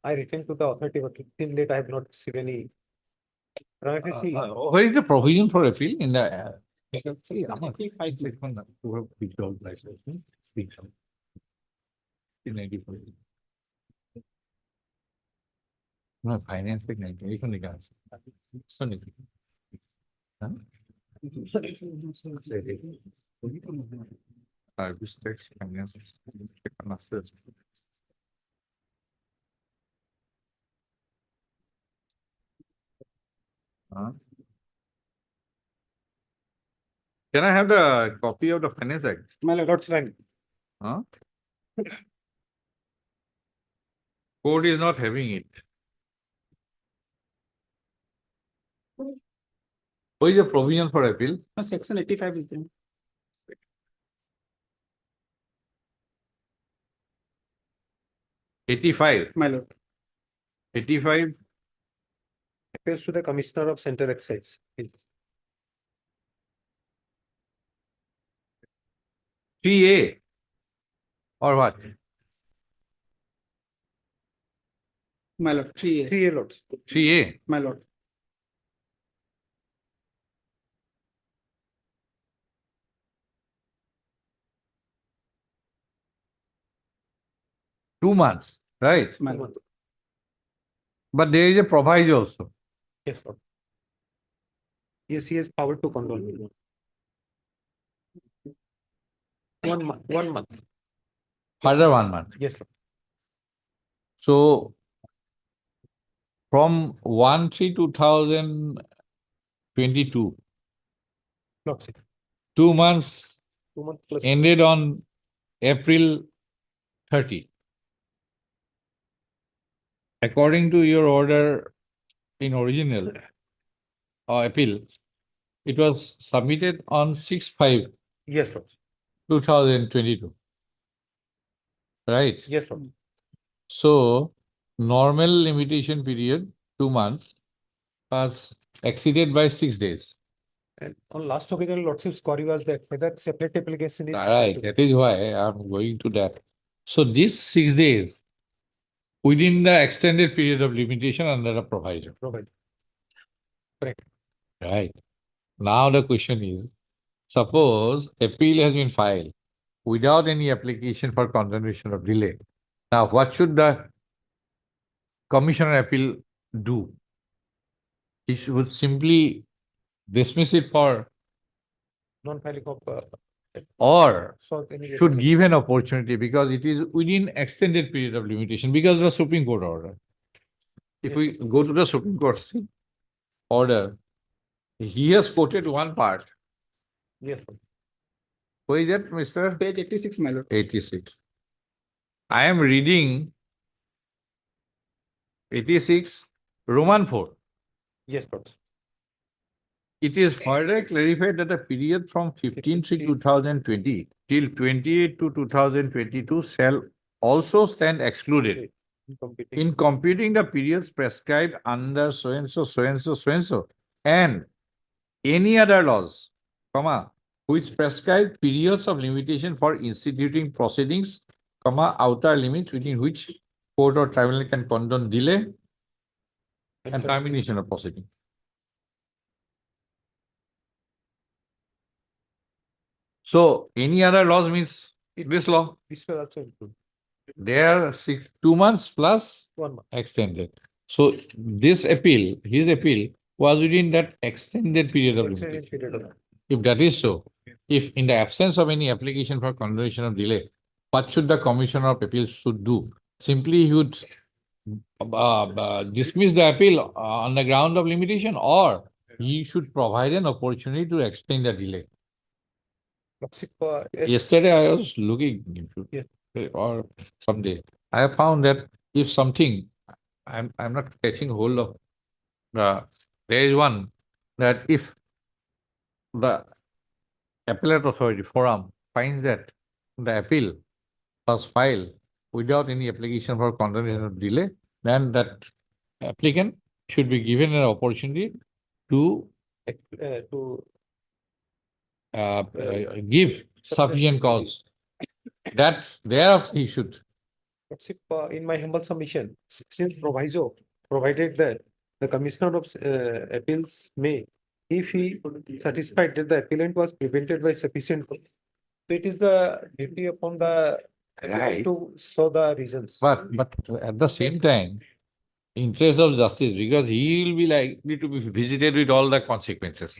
I returned to the authority, but till date I have not received any. Where is the provision for appeal in the No, finance এখানে গাছ service tax finance Huh? Can I have the copy of the Finance Act? My lord's line. Huh? Court is not having it. What is the provision for appeal? Section 85 is there. Eighty-five. My lord. 85. Appeals to the Commissioner of Central Excise. Three A. Or what? My lord, 3A. 3A lords. Three A. My lord. Two months, right? My lord. But there is a proviso also. Yes, lord. Yes, he has power to control. 1 month, 1 month. Further 1 month. Yes, lord. So from 1/3/2022, Lordship. 2 months 2 months plus. ended on April 30. According to your order in original or appeal, it was submitted on 6/5/2022, Yes, lord. right? Yes, lord. So normal limitation period, 2 months, was exceeded by 6 days. And on last occasion, lordship's query was that whether separate application is. Right, that is why I'm going to that. So these 6 days within the extended period of limitation under the proviso. Provided. Correct. Right. Now the question is, suppose appeal has been filed without any application for continuation of delay. Now, what should the Commissioner appeal do? He should simply dismiss it for, Non-filing of. or So any. should give an opportunity because it is within extended period of limitation because of the Supreme Court order. If we go to the Supreme Court order, he has quoted one part. Yes, lord. Who is that, Mr.? Page 86, my lord. 86. I am reading 86, Roman 4. Yes, lord. It is further clarified that the period from 15/3/2020 till 28/2/2022 shall also stand excluded in computing the periods prescribed under so and so, so and so, so and so, and any other laws, comma, which prescribe periods of limitation for instituting proceedings, comma, outer limits within which court or tribunal can condone delay and termination of proceeding. So any other laws means this law. This was also included. There 2 months plus 1 month. extended. So this appeal, his appeal was within that extended period of limitation. Extended period of. If that is so, if in the absence of any application for continuation of delay, what should the Commissioner of Appeals should do? Simply he would dismiss the appeal on the ground of limitation, or he should provide an opportunity to explain the delay. Lordship. Yesterday I was looking into Yeah. or someday. I have found that if something, I'm not catching hold of there is one that if the appellate authority forum finds that the appeal was filed without any application for continuation of delay, then that applicant should be given an opportunity to give sufficient cause. That's thereafter he should. Lordship, in my humble submission, since proviso provided that the Commissioner of Appeals may, if he satisfied that the appellant was prevented by sufficient cause, so it is the duty upon the appellant Right. to show the reasons. But at the same time, interest of justice, because he will be likely to be visited with all the consequences.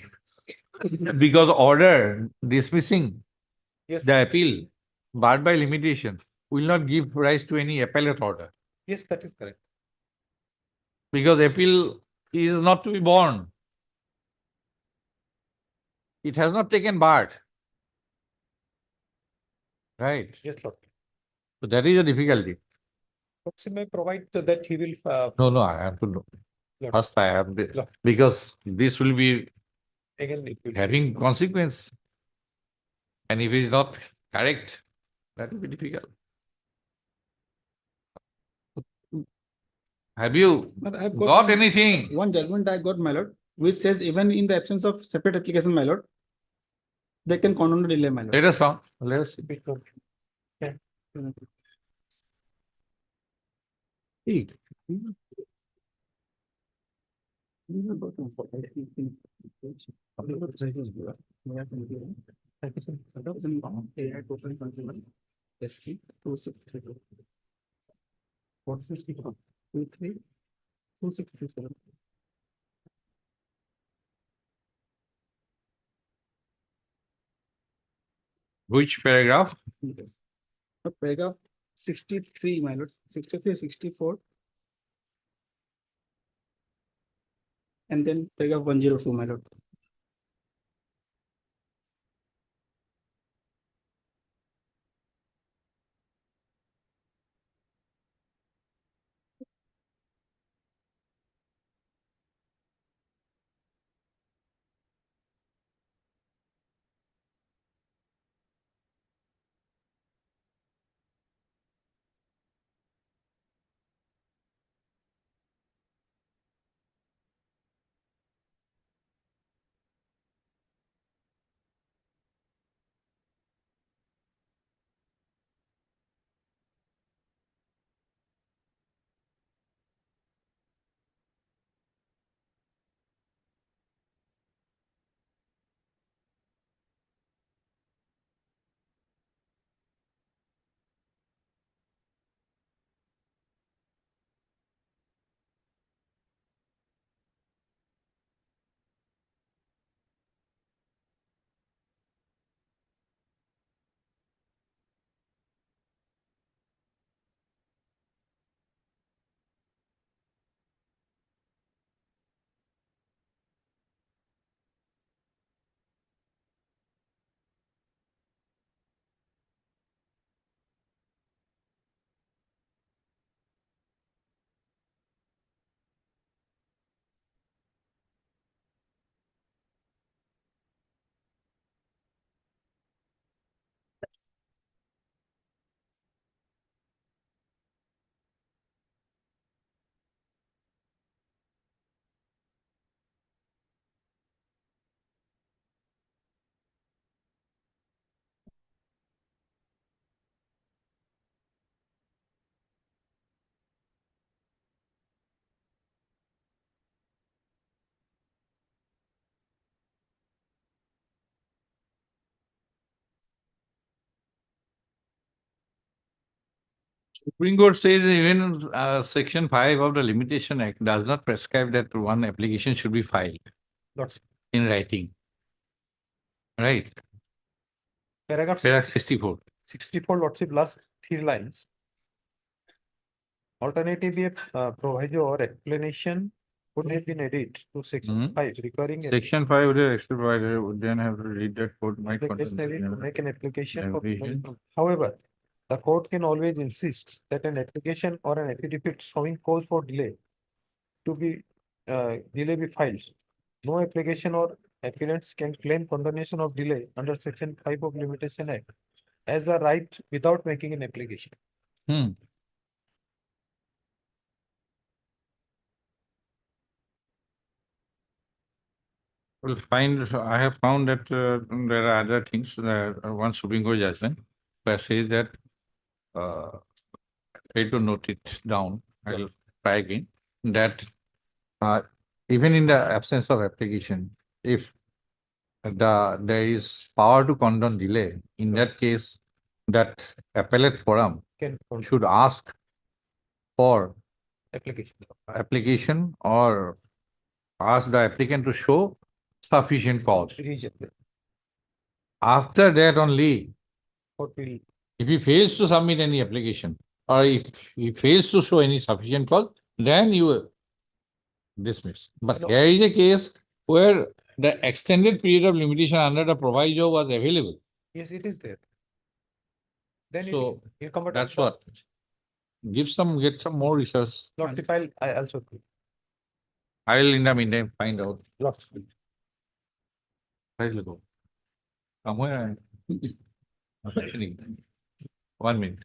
Because order dismissing Yes, the appeal barred by limitation will not give rise to any appellate order. yes, that is correct. Because appeal is not to be borne it has not taken BART. Right, Yes, Lord. so that is a difficulty. Lordship may provide that he will, No, I have to know. Lord. First I have, Lord. because this will be Again, it will. having consequence. And if it is not correct, that will be difficult. Have you But I've got anything? One judgment I got, my lord, which says even in the absence of separate application, my lord, they can condone the delay, my lord. Let us know, let us see. Yeah. See, SC 2632. 23 2637. which paragraph? Yes. Paragraph 63, my lord, 63, 64. And then paragraph 102, my lord. Supreme Court says even section 5 of the Limitation Act does not prescribe that one application should be filed Lordship. in writing. Right, Paragraph paragraph 64. 64, Lordship, last 3 lines. Alternatively, proviso or explanation would have been added to section 5 requiring Section 5 of the expert provider would then have to read that court might the case contain. may be to make an application. Application. However, the court can always insist that an application or an affidavit showing cause for delay to be delay be filed. No application or appearance can claim condonation of delay under section 5 of Limitation Act as a right without making an application. Well, I have found that there are other things, one Supreme Court judgment, where says that, try to note it down, I'll try again, that even in the absence of application, if there is power to condone delay, in that case, that appellate forum Can should ask for application. or ask the applicant to show sufficient cause. Reason. After that only, Court will if he fails to submit any application or if he fails to show any sufficient cause, then you dismiss. But No. here is a case where the extended period of limitation under the proviso was available. Yes, it is there. Then So you come back. that's what. Get some more research. Lordship, I also. I'll in the meantime find out. Lordship. I'll go. Somewhere. 1 minute.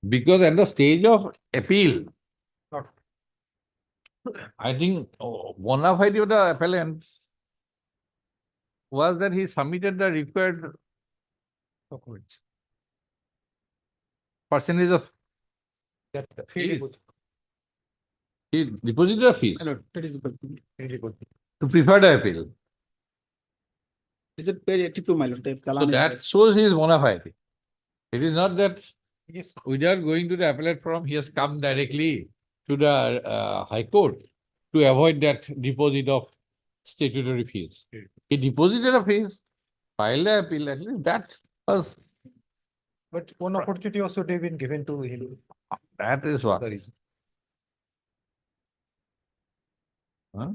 Because at the stage of appeal, I think bona fide of the appellant was that he submitted the required Documents. percentage of That fees. He deposited the fees My lord, that is really good. to prefer the appeal. Is it very typical, my lord? If So Kalam is that there. shows his bona fide. It is not that Yes. without going to the appellate forum, he has come directly to the High Court to avoid that deposit of statutory fees. He deposited the fees, filed the appeal, at least that was, But one opportunity also they've been given to him. that is what. The reason. Huh?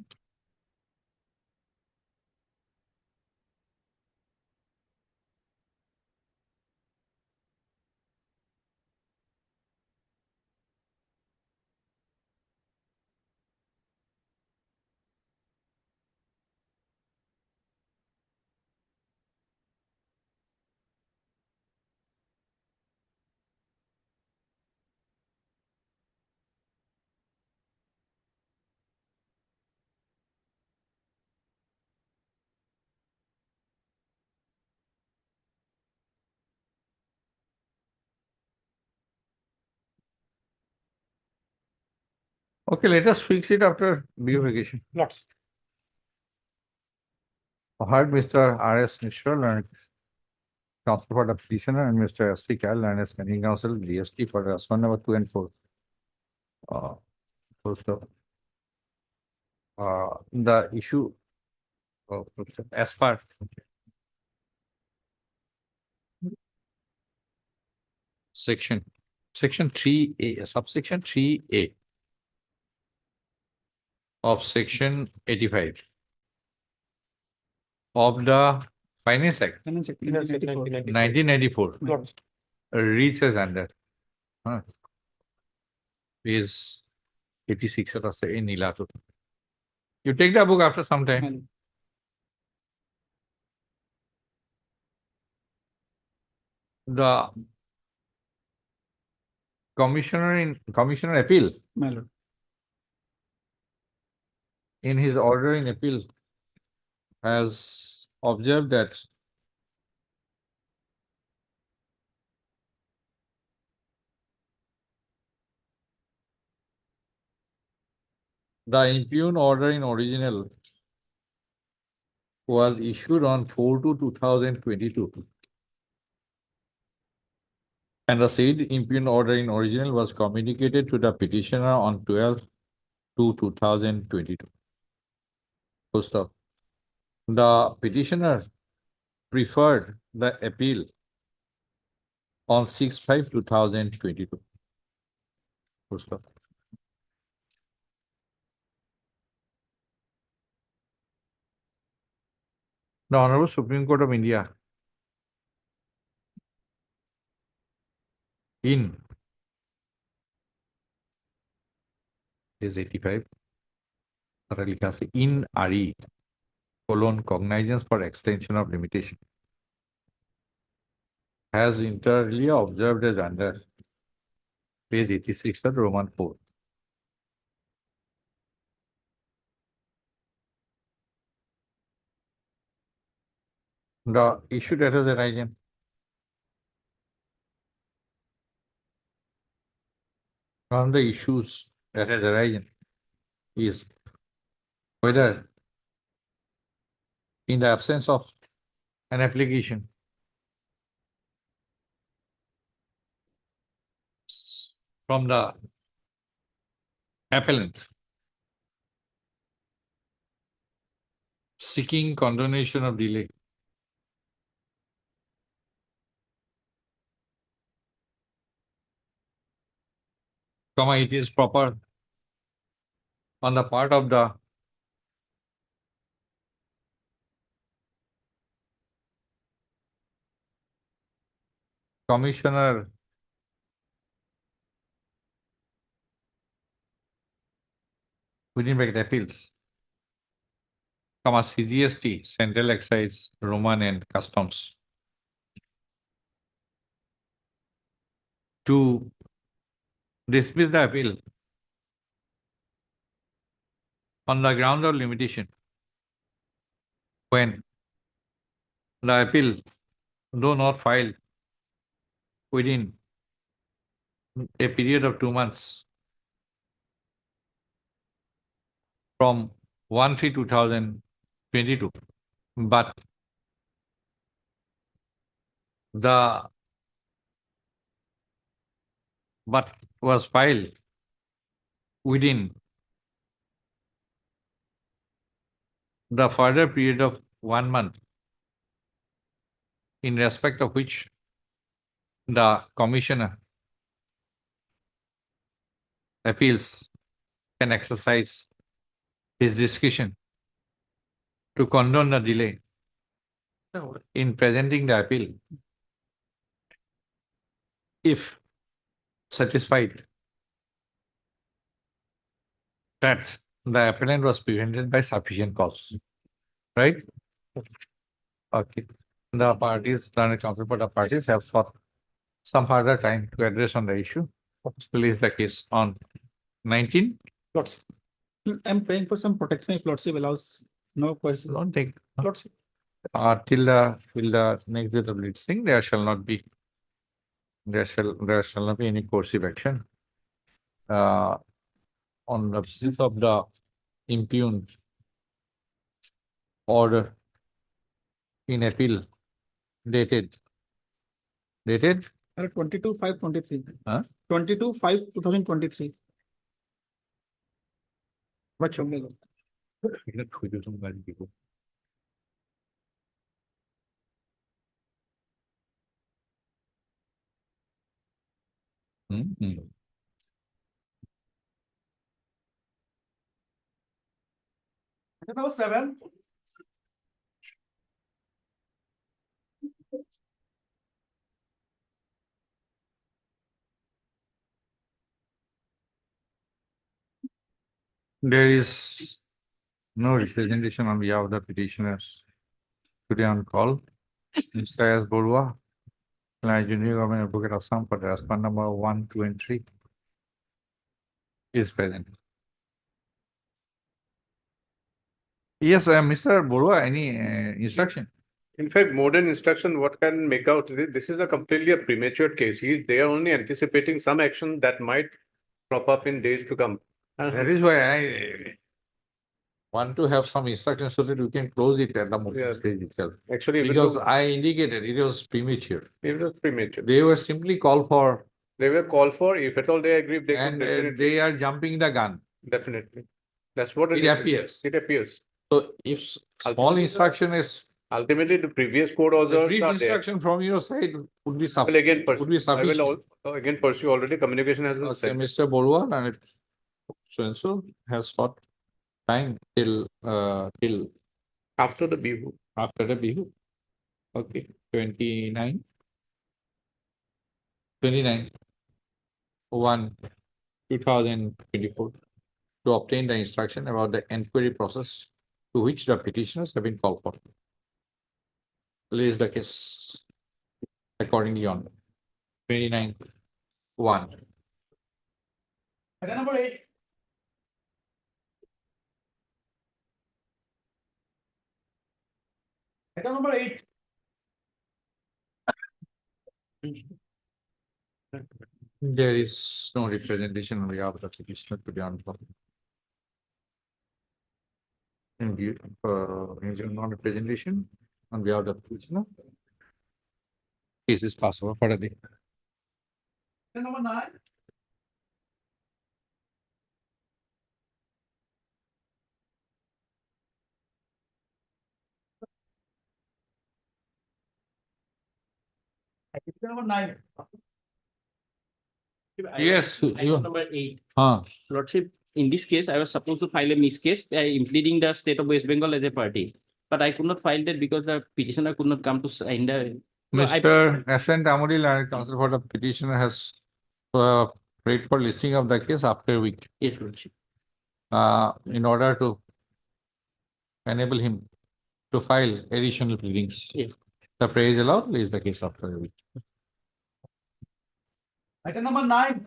Okay, let us fix it after vacation. Lots. I heard Mr. R.S. Mishra, learned counsel for the petitioner, and Mr. S.C. Kal, learned as standing counsel, GST for response number 2 and 4. First of the issue of as part section 3A, subsection 3A of section 85 of the Finance Act Finance Act, Yes, 1994. 1994 Lots. reads as under is 86 or say in Nilato. You take the book after some time. My lord. The Commissioner Appeal My lord. in his order in appeal has observed that the impugned order in original was issued on 4/2/2022. And the said impugned order in original was communicated to the petitioner on 12/2/2022. Full stop. The petitioner preferred the appeal on 6/5/2022. Full stop. The Honorable Supreme Court of India in is 85 in RE cognizance for extension of limitation has entirely observed as under page 86 of Roman 4. The issue that has arisen on the issues that has arisen is whether in the absence of an application from the appellant seeking condonation of delay. Comma, it is proper on the part of the commissioner within bracket appeals, comma, CGST, Central Excise, Roman and Customs, to dismiss the appeal on the ground of limitation when the appeal, though not filed within a period of 2 months from 1/3/2022, but was filed within the further period of 1 month, in respect of which the commissioner appeals can exercise his discretion to condone the delay in presenting the appeal if satisfied that the appellant was prevented by sufficient cause, right? Okay. The parties, the counsel for the parties have sought some further time to address on the issue. Release the case on 19. Lordship. I'm praying for some protection if Lordship allows no person. Don't take. Lordship. Till the next date of listing, there shall not be any coercive action. On the basis of the impugned order in appeal dated 22/5/23. Huh? 22/5/2023. What's your name? Number 7. There is no representation on behalf of the petitioners today on call. Mr. S. Borua, Junior Government Advocate of Assam for the respond number 1, 2, and 3 is present. Yes, Mr. Borua, any instruction? In fact, more than instruction, what can make out, this is a completely a premature case. They are only anticipating some action that might crop up in days to come. That is why I want to have some instructions so that we can close it at the motion stage itself. Actually, Because I indicated it was premature. it was premature. They were simply called for, They were called for, if at all they agree, they could and definitely, they are jumping the gun. definitely. That's what It is. appears. It appears. So if small instruction is, Ultimately, the previous court the orders brief are there. instruction from your side would be Well, again, would be I will sufficient. again pursue, already communication has been Okay, sent. Mr. Borua, and so and so has got time till After the Bihu. after the Bihu. Okay, 29 1 2024 to obtain the instruction about the enquiry process to which the petitioners have been called for. Raise the case accordingly on 29/1. Item number 8. Item number 8. There is no representation on behalf of the petitioner to be on call. In view, non-representation on behalf of the petitioner. Case is passed over for the day. Item number 9. Yes, Item number 8. Huh. Lordship, in this case, I was supposed to file a missed case by impleading the state of West Bengal as a party. But I could not file that because the petitioner could not come to sign the. No, Mr. S.N. Damodi, Land Council for the petitioner has paid for listing of the case after a week. Yes, Lordship. In order to enable him to file additional pleadings. Yes. The prayer is allowed, list the case after a week. Item number 9.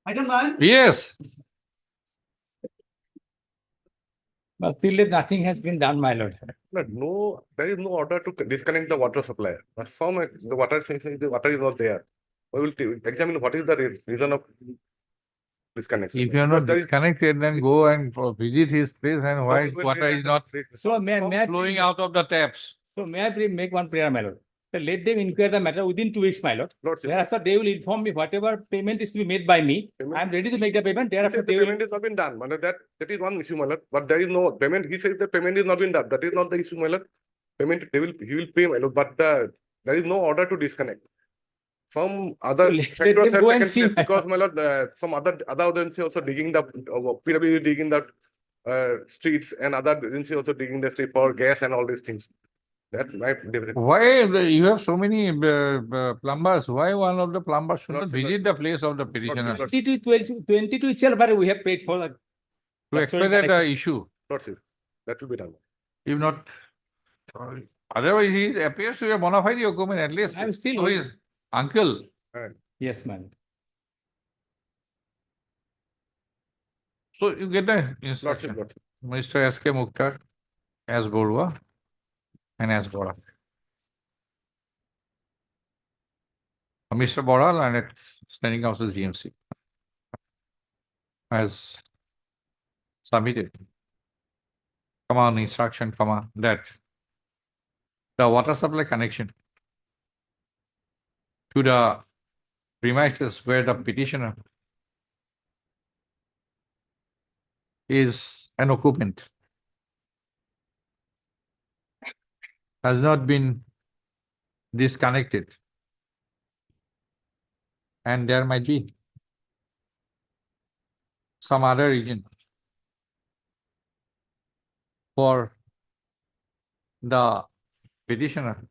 Item 9. Yes. But till yet, nothing has been done, my lord. No, there is no order to disconnect the water supply. Some, the water says the water is not there. We will examine what is the reason of disconnection. If you are not disconnected, then go and visit his place and why water is not So may I flowing out of the taps. So may I please make one prayer, my lord? So let them inquire the matter within 2 weeks, my lord. Lordship. Thereafter, they will inform me whatever payment is to be made by me. I am ready to make the payment. Thereafter, The they will. payment is not been done. My lord, that is one issue, my lord. But there is no payment. He says the payment is not been done. That is not the issue, my lord. Payment he will pay, my lord. But there is no order to disconnect. Some other Let factors them have go and taken see, place because, my lord, some other agency also digging the PWD digging the streets and other agency also digging the street for gas and all these things. That might definitely. Why you have so many plumbers? Why one of the plumbers should not Lordship, visit the place of the petitioner 22 itself, but we have paid for the. to expedite the issue? Lordship, that will be done. If not, otherwise he appears to be a bona fide document at least. I am still to his uncle. Yes, man. So you get the instruction. Lordship. Mr. S.K. Mukhtar, S. Borua, and S. Bora. Mr. Bora, and standing council GMC has submitted command instruction, that the water supply connection to the premises where the petitioner is an occupant has not been disconnected, and there might be some other reason for the petitioner.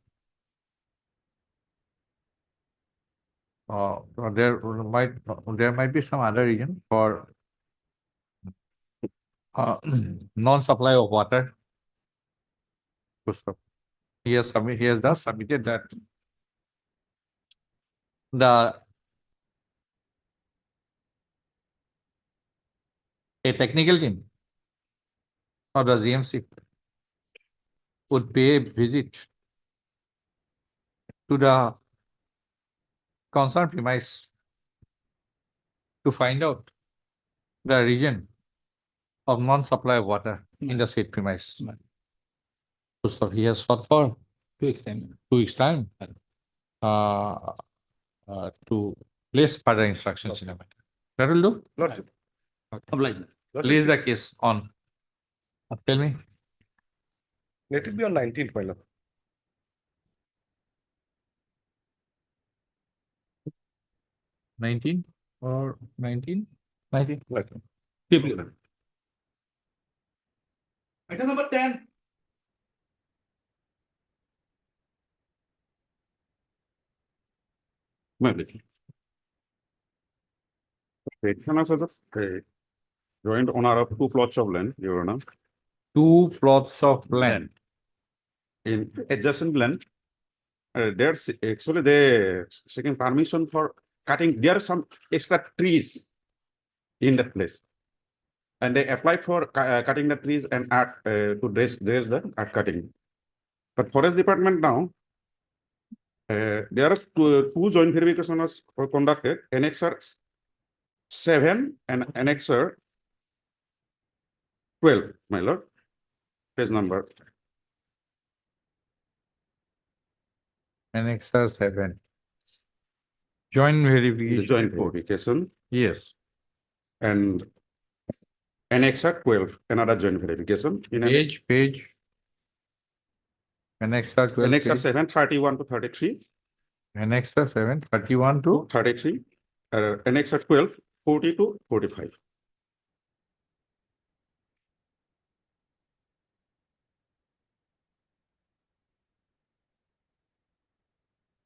There might be some other reason for non-supply of water. He has thus submitted that a technical team or the GMC would pay a visit to the concerned premise to find out the region of non-supply of water in the said premise. So he has sought for 2 weeks time. 2 weeks time to place further instructions in a matter. That will do? Lordship. Obliged. Place the case on. Tell me. Let it be on 19th, my lord. Nineteen or 19? 19. Item number 10. Petitioner is a joint owner of 2 plots of land, Your Honor. 2 plots of land. In adjacent land, there's actually they seeking permission for cutting. There are some extra trees in that place, and they apply for cutting the trees and art to dress the art cutting. But forest department now, there are two joint verifications were conducted. Annexer 7 and Annexer 12, my lord. Page number. Annexer 7. Joint The verification. joint report. verification, Yes. and Annexer 12, another joint verification. In Page. Annexer 12. Annexer page. 7, 31 to 33, Annexer 7, 31 to 33, Annexer 12, 40 to 45.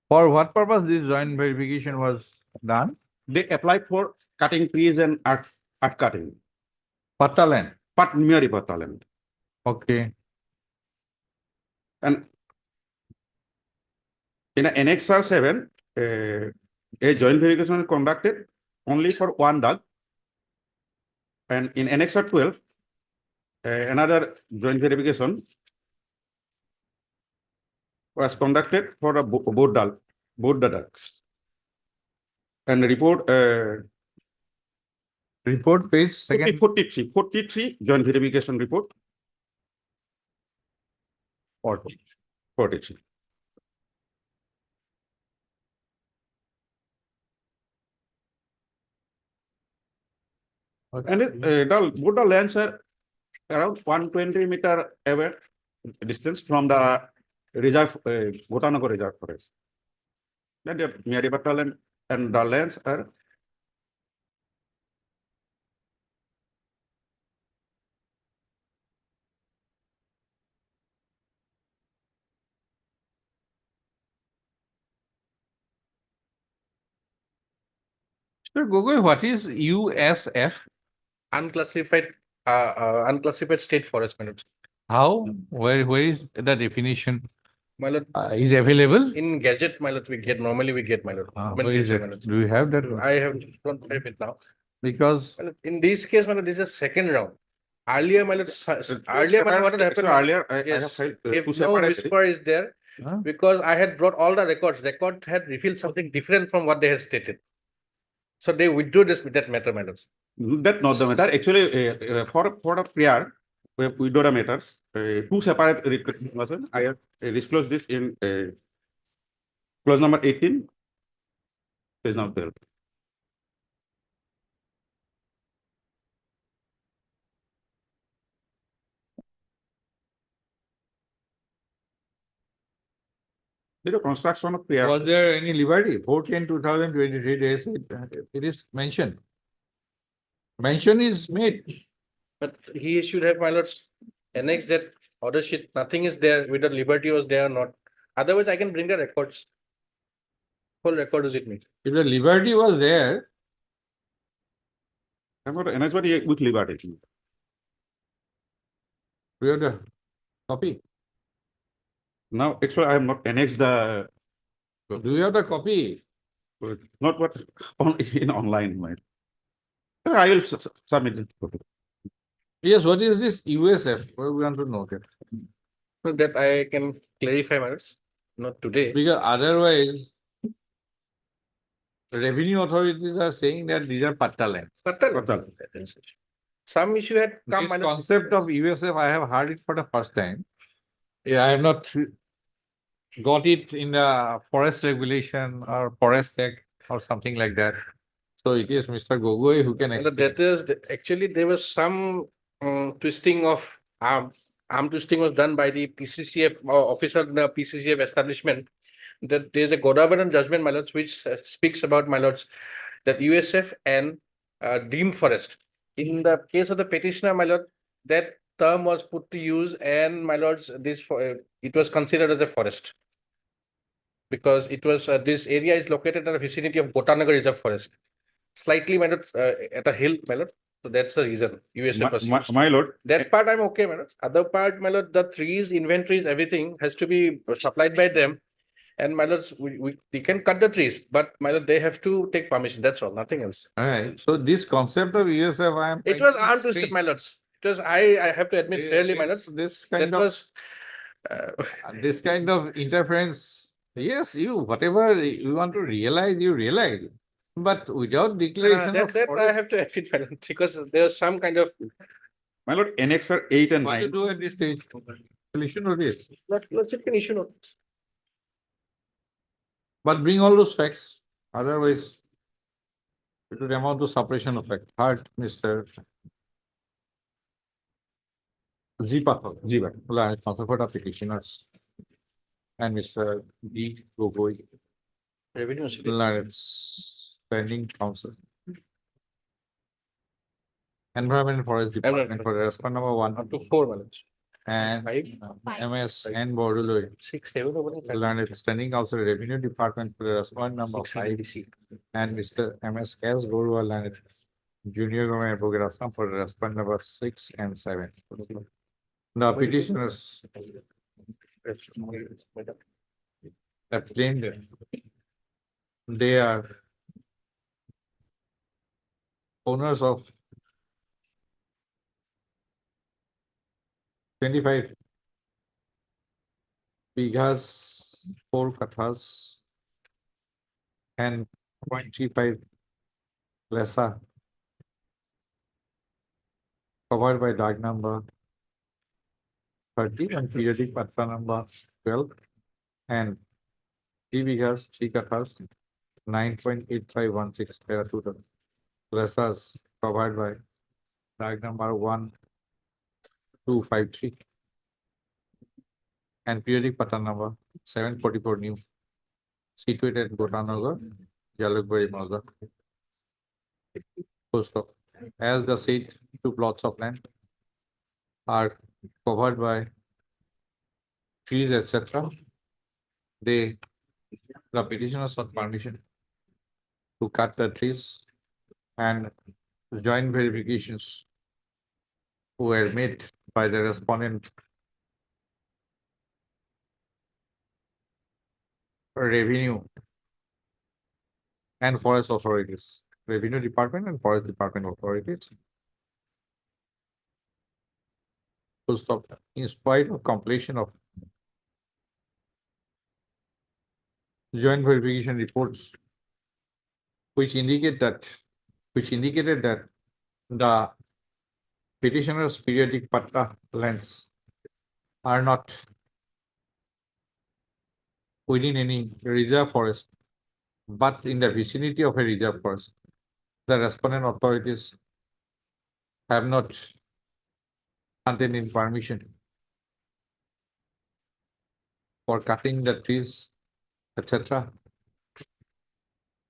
For what purpose this joint verification was done? They applied for cutting trees and art cutting, Patta land. Mere patta land. Okay. And in Annexer 7, a joint verification is conducted only for one dug. And in Annexer 12, another joint verification was conducted for both the ducks. And report, Report page second. 43 joint verification report. 43. And both the lands are around 120-meter away distance from the reserve, Bhutanagar Reserve Forest. Then the Myaripatta land and the lands are Sir Gogoi, what is USF? Unclassified, unclassified state forest minutes. How? Where is the definition? My lord, Is available? in Gazette, my lord, normally we get, my lord. Where is it? Do you have that? I don't have it now. Because My lord, in this case, my lord, this is a second round. Earlier, my lord, earlier, my lord, what had happened? earlier, I have Yes, filed if two no separate. whisper is there, Huh? because I had brought all the records, record had revealed something different from what they had stated. So they withdrew that matter, my lords. That's not the matter. Actually, for the prior, we do the matters. Two separate requests. I have disclosed this in clause number 18, page number 12. The construction of prior. was there any liberty? 4/10/2023 days, it is mentioned. Mention is made. But he should have, my lords, annexed that order sheet. Nothing is there, whether liberty was there or not. Otherwise, I can bring the records. Whole record is with me. If the liberty was there, I'm going to annex with liberty. we have the copy. Now, actually, I have not annexed the, Do you have the copy? not what in online. I will submit it. Yes, what is this USF? We want to know that. So that I can clarify, my lords, not today. Because otherwise, revenue authorities are saying that these are patta lands. Some issue had come, This my lord. concept of USF, I have heard it for the first time. Yeah, I have not got it in the forest regulation or forest act or something like that. So it is Mr. Gogoi who can And explain. that is, actually, there was some twisting of arm. Arm twisting was done by the PCCF officer in the PCCF establishment. That there is a Godavan judgment, my lords, which speaks about, my lords, that USF and deemed forest. In the case of the petitioner, my lord, that term was put to use, and my lords, it was considered as a forest. Because it was this area is located in the vicinity of Bhutanagar Reserve Forest. Slightly, my lord, at a hill, my lord. So that's the reason USF was used. My lord, That part I'm okay, my lord. Other part, my lord, the trees, inventories, everything has to be supplied by them. And my lords, we can cut the trees, but my lord, they have to take permission. That's all, nothing else. Alright, so this concept of USF, I am. It was arm twisted, my lords. It was, I have to admit fairly, my lords. This That kind of, was, this kind of interference, yes, whatever you want to realize, you realize. But without declaration of that I forest, have to admit, my lord, because there was some kind of, my lord, annexer 8 and what to 9. do at this stage? Issue notice. lordship can issue notice. But bring all those facts, otherwise it would amount to suppression effect. Third, Mr. G. Pathak, G. Pathak, for the petitioners. And Mr. D. Gogoi, Revenue. Lawrence, Standing Council. Environment and Forest Department for response number 1 Up to 4, my lords. and MS N. Bordoloi, 6, 7 over there. Learned Standing Council Revenue Department for response number 5 and Mr. MS S. Gorua, Learned Junior Government Advocate Assam for response number 6 and 7. The petitioners have claimed that they are owners of 25 bighas, 4 kathas, and 0.35 lesa covered by DAG number 30 and periodic patra number 12 and 3 bighas, 3 kathas, 9.8516 teratuta lesas covered by DAG number 1253 and periodic patra number 744 new situated at Gotanagar, Jalukbari, Malda. Post of, as the said 2 plots of land are covered by trees, etc. The petitioners sought permission to cut the trees and joint verifications were made by the respondent revenue and forest authorities, revenue department and forest department authorities. Full stop. In spite of completion of joint verification reports, which indicated that the petitioner's periodic patra lands are not within any reserve forest, but in the vicinity of a reserve forest. The respondent authorities have not granted in permission for cutting the trees, etc.,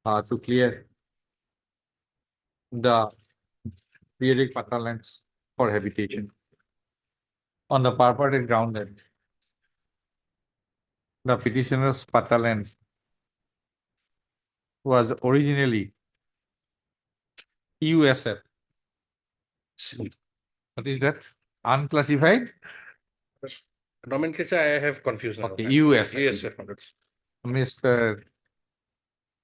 to clear the periodic patra lands for habitation on the purported ground that the petitioner's patra land was originally USF. What is that? Unclassified? Nomenclature, I have confusion. Okay, USF. USF, my lords. Mr.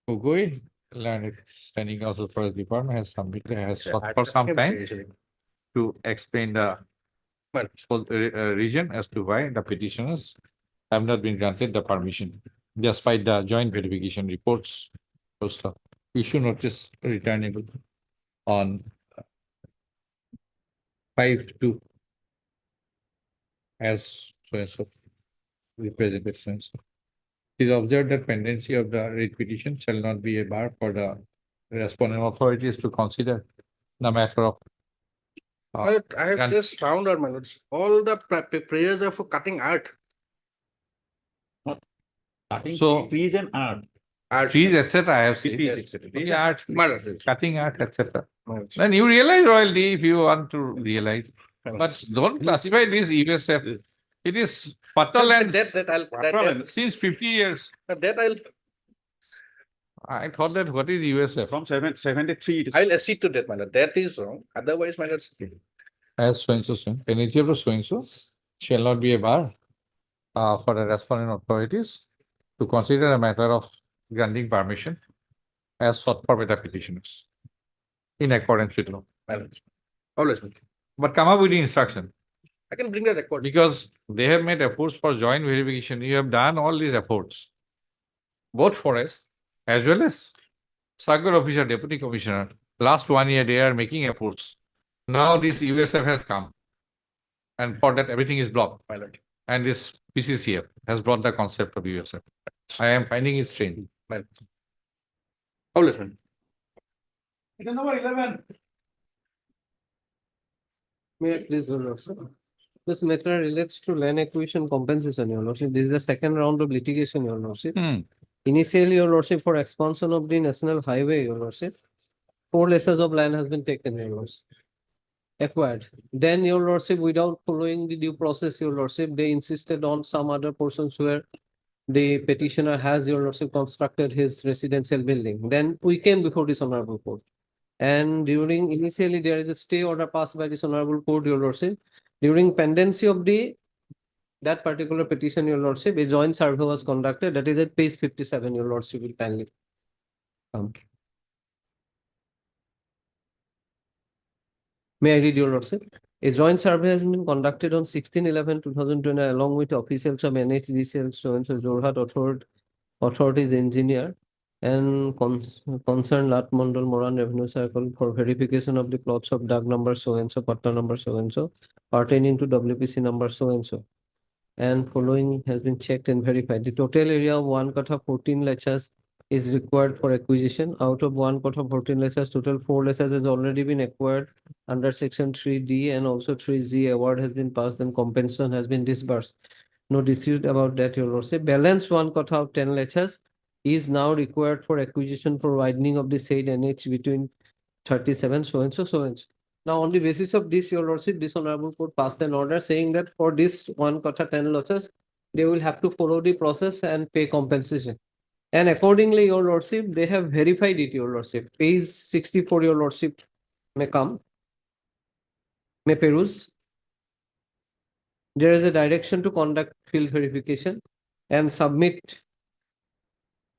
Ugoi, Learned Standing Council for the Department has submitted, has sought for some time to explain the whole, reason as to why the petitioners have not been granted the permission, despite the joint verification reports. Issue notice returnable on 5/2 as so and so represented so and so. It is observed that pendency of the writ petition shall not be a bar for the respondent authorities to consider the matter of. I have just found out, my lords, all the prayers are for cutting earth. Cutting So- trees and art. Trees, etc. I have seen. Trees, etc. Okay, art, My lords. cutting art, etc. Then you realize royalty if you want to realize. But don't classify this USF. It is patra lands since 50 years. That I'll I thought that what is USF? From 73. it is- I'll accede to that, my lord. That is wrong. Otherwise, my lords. As so and so, penalty of so and so shall not be a bar for the respondent authorities to consider a matter of granting permission as sought for by the petitioners in accordance with law. My lords. Always. But come up with the instruction I can bring the record. because they have made efforts for joint verification. You have done all these efforts, both forest as well as circle officer, deputy commissioner. Last 1 year, they are making efforts. Now this USF has come. And for that, everything is blocked. My lord. And this PCCF has brought the concept of USF. I am finding it strange. Acknowledgement. Item number 11. May I please, Your Lordship? This matter relates to land acquisition compensation, Your Lordship. This is the second round of litigation, Your Lordship. Initially, Your Lordship, for expansion of the national highway, Your Lordship, 4 acres of land has been taken, Your Lordship. Acquired. Then, Your Lordship, without following the due process, Your Lordship, they insisted on some other portions where the petitioner has, Your Lordship, constructed his residential building. Then we came before this honorable court. And initially, there is a stay order passed by this honorable court, Your Lordship. During pendency of that particular petition, Your Lordship, a joint survey was conducted. That is at page 57, Your Lordship will kindly come. May I read, Your Lordship? A joint survey has been conducted on 16/11/2020 along with officials of NHGCL, so-and-so Jorhat Authorities Engineer and concerned Lat Mondal Moran Revenue Circle for verification of the plots of Doug number so-and-so, Patta number so-and-so, pertaining to WPC number so-and-so. And following has been checked and verified. The total area of 1 kotha 14 lechas is required for acquisition. Out of 1 kotha 14 lechas, total 4 lechas has already been acquired under section 3D and also 3Z. Award has been passed and compensation has been disbursed. No dispute about that, Your Lordship. Balance 1 kotha of 10 lechas is now required for acquisition for widening of the said NH between 37 so-and-so, so-and-so. Now, on the basis of this, Your Lordship, this honorable court passed an order saying that for this 1 kotha 10 losses, they will have to follow the process and pay compensation. And accordingly, Your Lordship, they have verified it, Your Lordship. Page 64, Your Lordship, may come, may peruse. There is a direction to conduct field verification and submit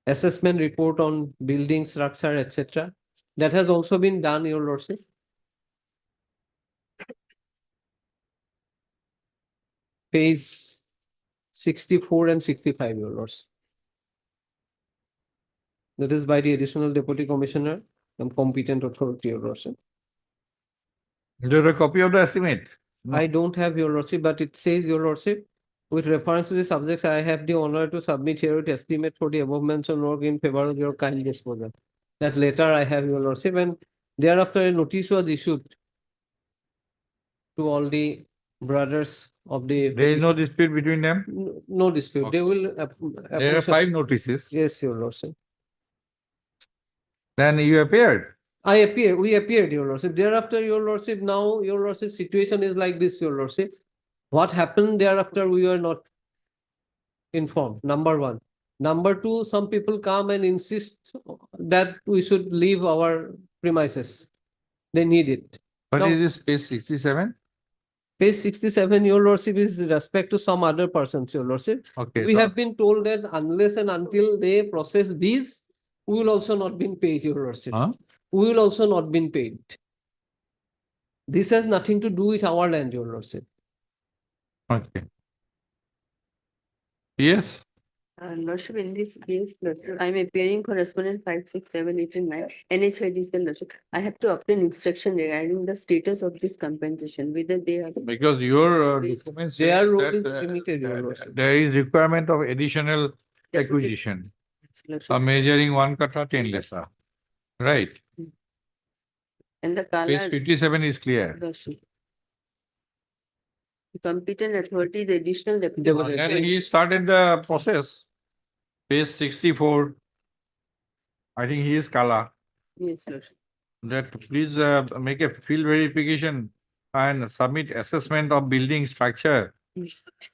assessment report on building structure, etc. That has also been done, Your Lordship. Page 64 and 65, Your Lordship. That is by the additional deputy commissioner and competent authority, Your Lordship. Is there a copy of the estimate? I don't have, Your Lordship, but it says, Your Lordship, with reference to the subjects, I have the honor to submit here with estimate for the above mentioned work in favor of your kind disposal. That letter I have, Your Lordship, and thereafter a notice was issued to all the brothers of the. There is no dispute between them? No dispute. They will. There are 5 notices. Yes, Your Lordship. Then you appeared. We appeared, Your Lordship. Thereafter, Your Lordship, now, Your Lordship, situation is like this, Your Lordship. What happened thereafter, we were not informed, number 1. Number 2, some people come and insist that we should leave our premises. They need it. What Now, is this, page 67? Page 67, Your Lordship, is respect to some other persons, Your Lordship. Okay. We so- have been told that unless and until they process these, we will also not be paid, Your Lordship. Huh? We will also not be paid. This has nothing to do with our land, Your Lordship. Okay. Yes. Lordship, in this case, Lordship, I am appearing for respondent 5, 6, 7, 8, and 9. NHIDCL, Lordship. I have to obtain instruction regarding the status of this compensation, whether they are. Because your Wait. documents They are says role is that, limited, Your Lordship. there is requirement of additional acquisition, Lordship. measuring 1 kata 10 lesa. Right. And the Page color. 57 is clear. Lordship. The competent authority, the additional deputy. Then he started the process. Page 64. I think he is Kala. Yes, Lordship. That please make a field verification and submit assessment of building structure.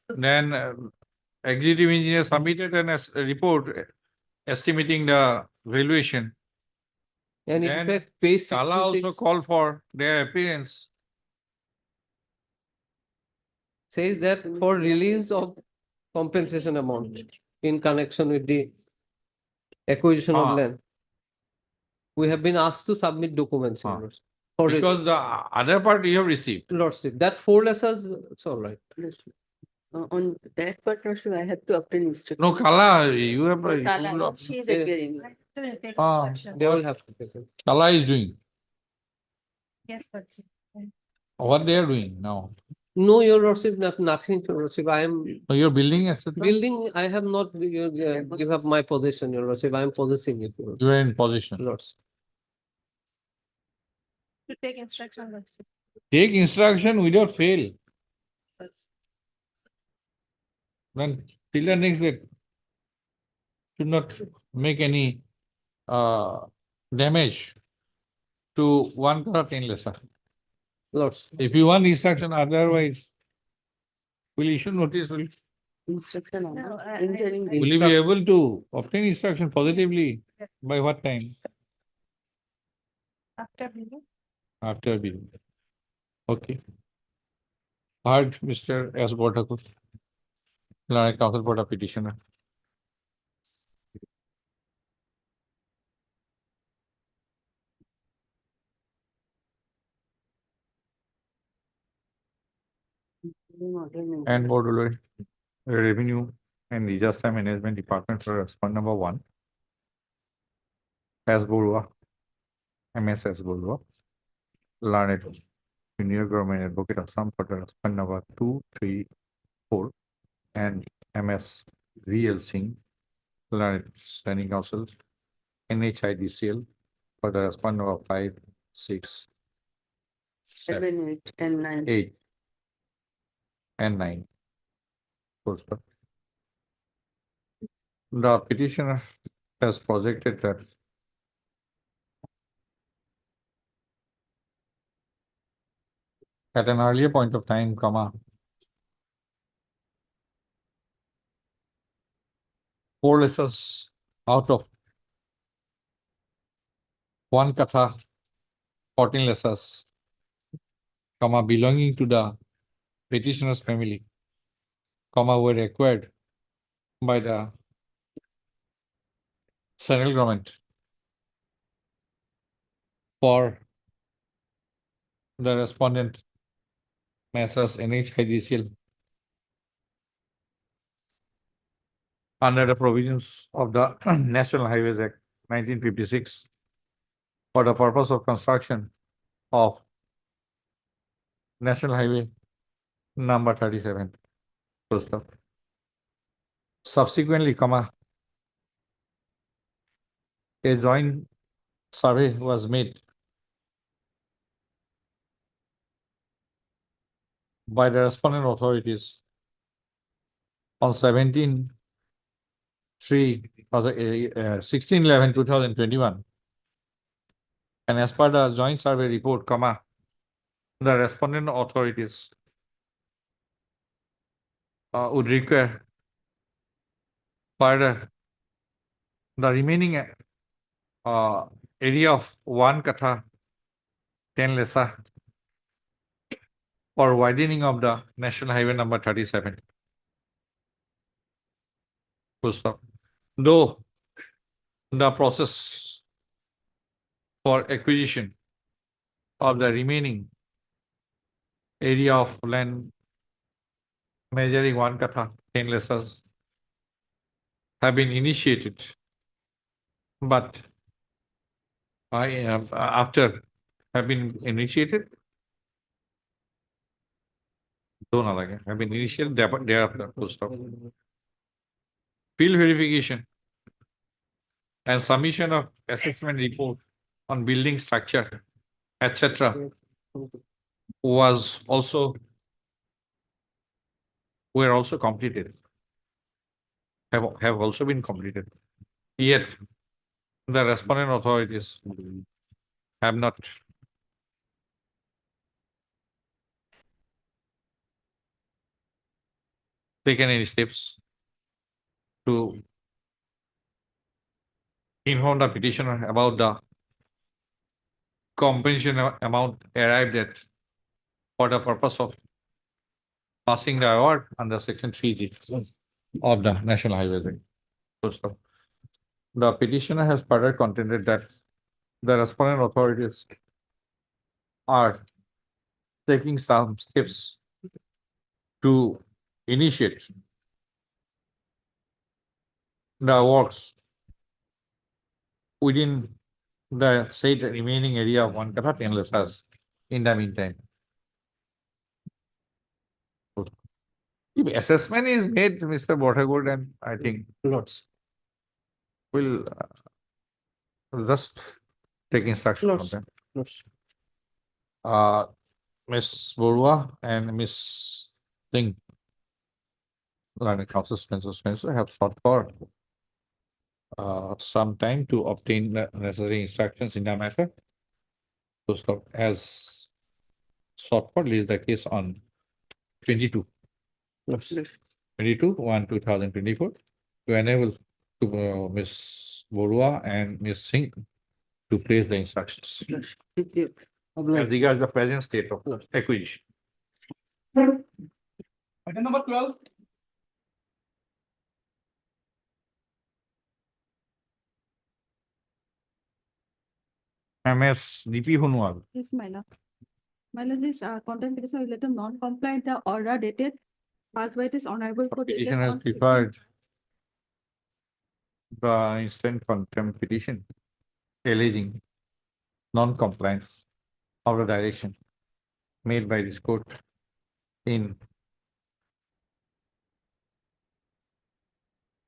Then executive engineer submitted a report estimating the valuation. And in Then fact, page Kala also 66 called for their appearance. says that for release of compensation amount in connection with the acquisition of land. We have been asked to submit documents, Your Lordship. For it. Because the other part you have received. Lordship, that 4 lessons, it's all right. Lordship. On that part, Lordship, I have to obtain instruction. No, Kala, you have. Kala, she is appearing. They will have to take it. Kala is doing. Yes, Lordship. What they are doing now? No, your lordship, nothing, your lordship. I am So you're building, etc. building, I have not give up my possession, your lordship. I am possessing it, your You are in possession. lordship. To take instruction, lordship. Take instruction without fail. Then till the next day, should not make any damage to 1 kara 10 lesser. Lords. If you want instruction, otherwise, will issue notice, will Instruction on No, entering. will you be able to obtain instruction positively by what time? After building. After bidding. Okay. Heard Mr. S. Botakur, Lanai Council for the petitioner. And Board Revenue and Disaster Management Department for response number 1. S. Borua, MSS Borua, Learned Junior Government Advocate Assam for the response number 2, 3, 4, and MS VL Singh, Learned Standing Council, NHIDCL for the response number 5, 6, 7, 8, and 9. 8, and 9. Full stop. The petitioner has projected that at an earlier point of time, comma, 4 lessons out of 1 katha, 14 lessons, comma, belonging to the petitioner's family, comma, were acquired by the central government for the respondent Messrs NHIDCL under the provisions of the National Highways Act 1956 for the purpose of construction of National Highway number 37. Full stop. Subsequently, comma, a joint survey was made by the respondent authorities on 16/11/2021, and as per the joint survey report, comma, the respondent authorities would require further the remaining area of 1 katha 10 lessa for widening of the National Highway number 37. Full stop. Though the process for acquisition of the remaining area of land measuring 1 katha 10 lessas have been initiated, but after have been initiated, have been initiated thereafter. Full stop. Field verification and submission of assessment report on building structure, etc. were also completed, have also been completed. Yet the respondent authorities have not taken any steps to inform the petitioner about the compensation amount arrived at for the purpose of passing the award under Section 3G of the National Highways Act. Full stop. The petitioner has further contended that the respondent authorities are taking some steps to initiate the works within the said remaining area of 1 katha 10 lessas in the meantime. If assessment is made, Mr. Bothagood, and I think Lots. will just take instruction from Lots. them. Lots. Ms. Borua and Ms. Singh, Learning Council Spencer have sought for some time to obtain the necessary instructions in the matter. So stop as sought for, leaves the case on 22. Lots. 22/1/2024 to enable to Ms. Borua and Ms. Singh to place the instructions. As regards the present state of acquisition. Item number 12. MS DP Hunwal. Yes, my lord. My lord, this content petition related non-compliant order dated passed by this honorable court. dated Petition has on preferred the instant contempt petition alleging non-compliance of the direction made by this court in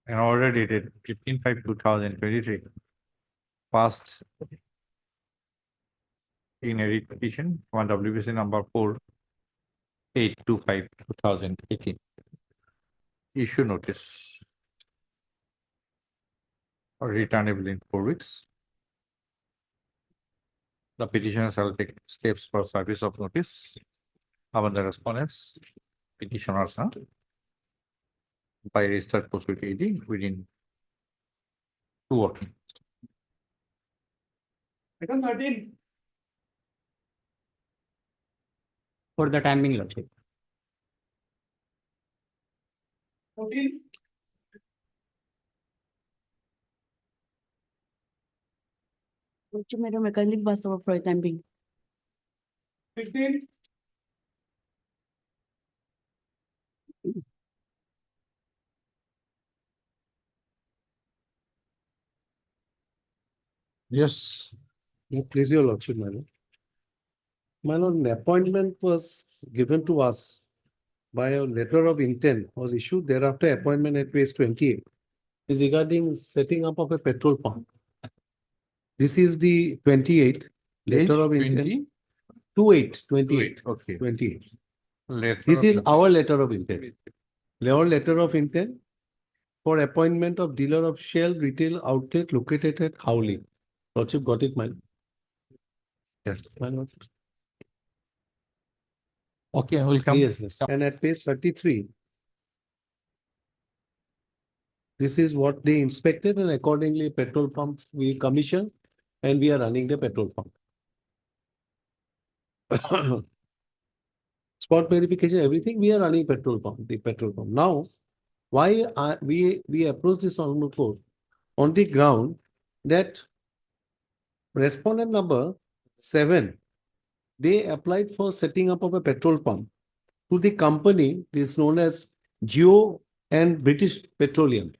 an order dated 15/5/2023 passed in a writ petition 1 WBC number 4825/2018. Issue notice returnable in 4 weeks. The petitioner shall take steps for service of notice among the respondents, petitioners, by registered post with AD within 2 working days. Item 13. For the time being, Lordship. 14. Madam, I kindly pass over for the time being. 15. Yes, please, your lordship, my lord. My lord, an appointment was given to us by a letter of intent was issued thereafter. Appointment at page 28 is regarding setting up of a petrol pump. This is the 28 letter of intent. 28. Okay. 28. Letter This of is intent. our letter of intent. Our letter of intent for appointment of dealer of Shell retail outlet located at Howley. Lordship got it, my lord. Yes. My lord. Okay, we'll come. Yes, yes. And at page 33, this is what they inspected, and accordingly petrol pump we commissioned and we are running the petrol pump. Spot verification, everything, we are running the petrol pump. Now, why we approach this honorable court on the ground that respondent number 7, they applied for setting up of a petrol pump to the company is known as Geo and British Petroleum.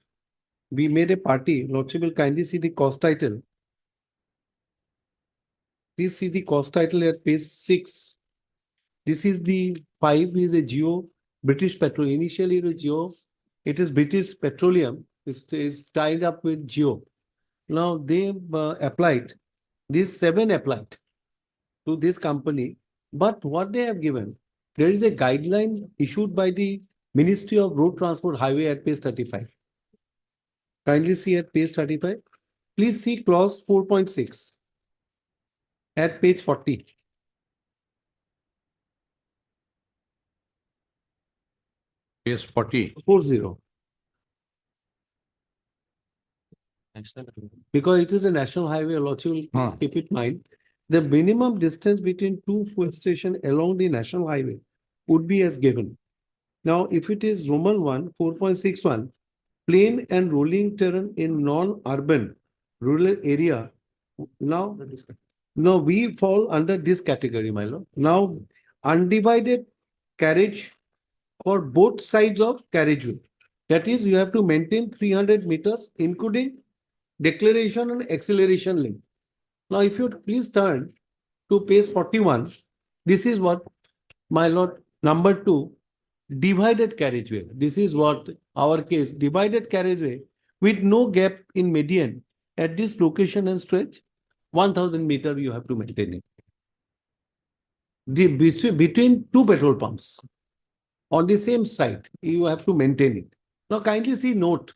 We made a party. Lordship will kindly see the cost title. Please see the cost title at page 6. This is the 5 is a Geo British Petroleum. Initially it was Geo. It is British Petroleum. It is tied up with Geo. Now they applied. These 7 applied to this company. But what they have given, there is a guideline issued by the Ministry of Road Transport Highway at page 35. Kindly see at page 35. Please see clause 4.6 at page 40. Page 40. 40. Because it is a national highway, Lordship will please keep it in mind. The minimum distance between 2 fuel stations along the national highway would be as given. Now, if it is Roman 1, 4.61, plain and rolling terrain in non-urban rural area. Now, we fall under this category, my lord. Now, undivided carriage for both sides of carriageway. That is, you have to maintain 300 meters, including declaration and acceleration link. Now, if you please turn to page 41, this is what, my lord, number 2, divided carriageway. This is what our case, divided carriageway with no gap in median at this location and stretch, 1000 meter you have to maintain it. Between two petrol pumps on the same site, you have to maintain it. Now kindly see note,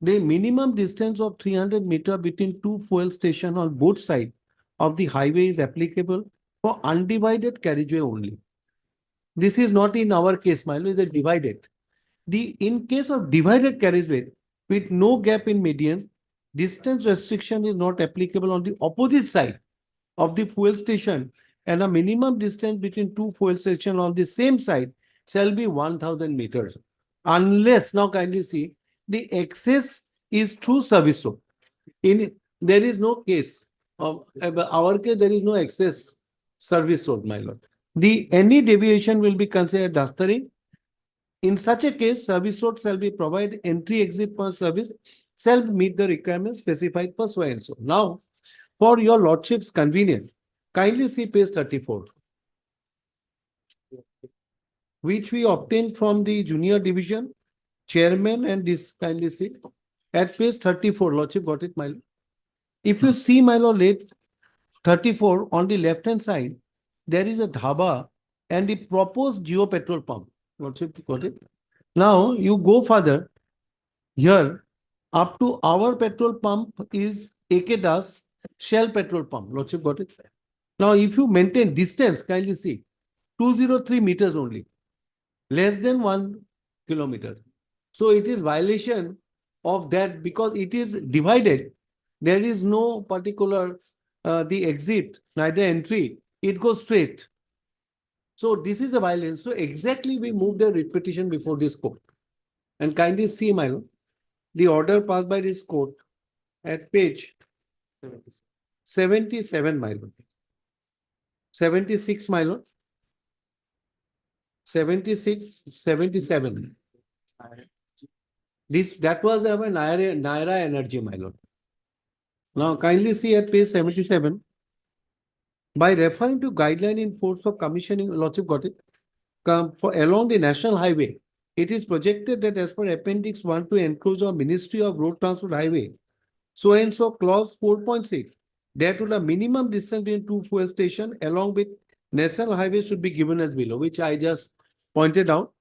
the minimum distance of 300 meter between two fuel stations on both sides of the highway is applicable for undivided carriageway only. This is not in our case, my lord, is divided. In case of divided carriageway with no gap in medians, distance restriction is not applicable on the opposite side of the fuel station, and a minimum distance between two fuel stations on the same side shall be 1000 meters. Unless, now kindly see, the access is through service road. There is no case of our case, there is no access service road, my lord. Any deviation will be considered dustering. In such a case, service road shall be provided entry exit for service shall meet the requirements specified for so and so. Now, for your lordship's convenience, kindly see page 34, which we obtained from the junior division chairman, and this kindly see at page 34. Lordship got it, my lord. If you see, my lord, late 34 on the left hand side, there is a dhaba and the proposed geo petrol pump. Lordship got it. Now you go further here up to our petrol pump is AK Das Shell petrol pump. Lordship got it. Now if you maintain distance, kindly see 203 meters only, less than 1 kilometer. So it is violation of that because it is divided. There is no particular the exit, neither entry. It goes straight. So this is a violation. So exactly we moved a repetition before this court. And kindly see, my lord, the order passed by this court at page 77, my lord. 76, my lord. 76, 77. That was our Naira Energy, my lord. Now kindly see at page 77. By referring to guideline in force for commissioning, lordship got it, for along the national highway, it is projected that as per appendix 1 to enclosure of Ministry of Road Transport Highway, so and so clause 4.6, that to the minimum distance between two fuel stations along with national highway should be given as below, which I just pointed out.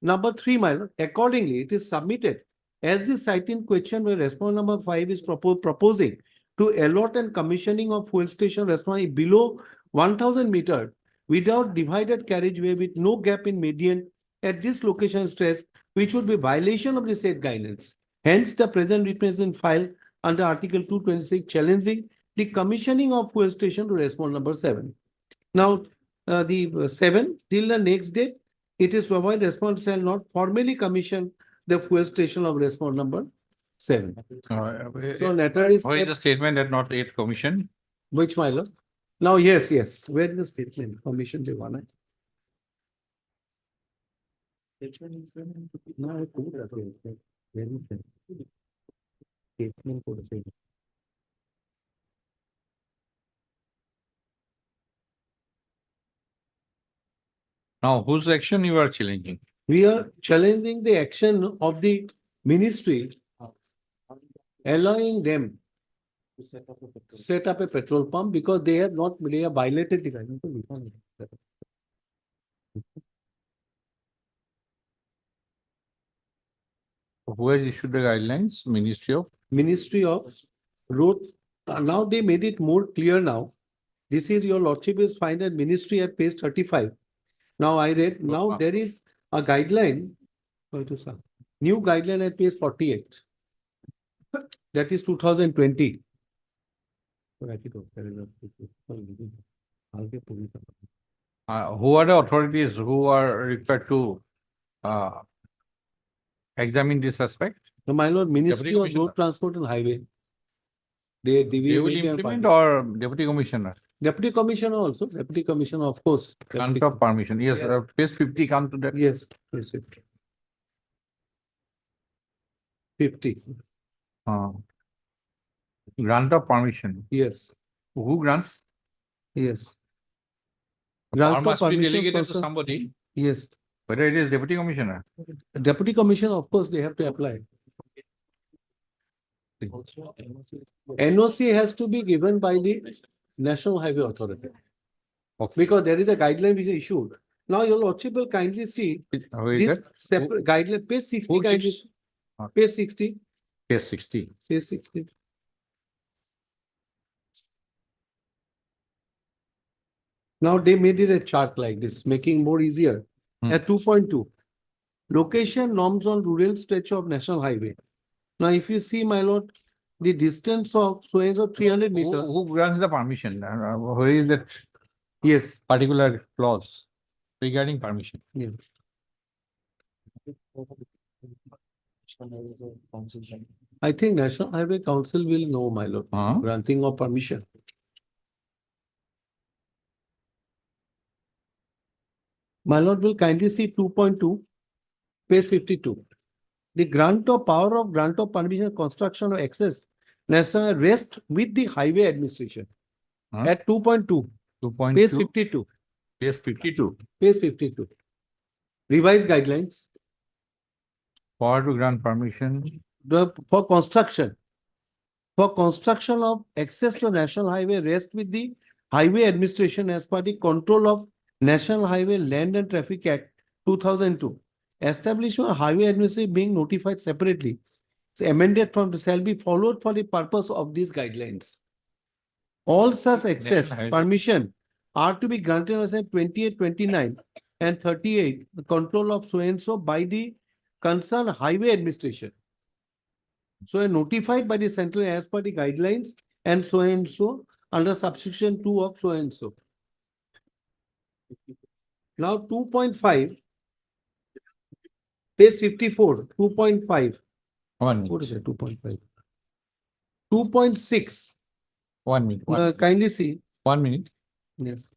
Number 3, my lord, accordingly, it is submitted as the citing question where response number 5 is proposing to allot and commissioning of fuel station restaurant below 1000 meters without divided carriageway with no gap in median at this location stress, which would be violation of the said guidelines. Hence, the present represent file under Article 226 challenging the commissioning of fuel station to response number 7. Now, the 7 till the next date, it is provided response shall not formally commission the fuel station of response number 7. So letter is. Why is the statement that not yet commissioned? Which, my lord? Now, yes. Where is the statement? Commission Devana. No, where is that? Statement for the same. Now, whose action you are challenging? We are challenging the action of the ministry, allowing them to set up a petrol pump because they have violated the guidelines. Who has issued the guidelines? Ministry of Road. Now they made it more clear now. This is your lordship is find at ministry at page 35. Now I read, now there is a guideline, new guideline at page 48. That is 2020. Who are the authorities who are required to examine this aspect? No, my lord, Ministry of Road Transport and Highway. They will implement or Deputy Commissioner? Deputy Commissioner also. Deputy Commissioner, of course. Grant of permission. Yes, page 50 come to that. Yes, 50. Grant of permission. Yes. Who grants? Yes. Or must be delegated to somebody. Yes. Whether it is deputy commissioner. Deputy commissioner, of course, they have to apply. NOC has to be given by the National Highway Authority. Because there is a guideline which is issued. Now your lordship will kindly see Who is this that? separate guideline, page 60 Who kindly, keeps- page 60, Case 60. page 60. Now they made it a chart like this, making more easier. At 2.2, location norms on rural stretch of national highway. Now, if you see, my lord, the distance of so and so 300 meter. Who grants the permission? Where is that Yes. particular clause regarding permission? Yes. I think National Highway Council will know, my lord, granting of permission. My lord will kindly see 2.2, page 52. The grant of power of grant of permission construction or access national rest with the highway administration. At 2.2, 2.2. page 52, Case 52. page 52. Revised guidelines Power to grant permission. for construction. For construction of access to national highway rest with the highway administration as per the control of National Highway Land and Traffic Act 2002. Establishment of highway administration being notified separately. So amended from shall be followed for the purpose of these guidelines. All such access Highway- permission are to be granted as at 28, 29 and 38, the control of so and so by the concerned highway administration. So notified by the central as per the guidelines and so under subsection 2 of so and so. Now 2.5, page 54, 2.5. What is it, 2.5? 2.6. 1 minute. Kindly see. 1 minute. Yes.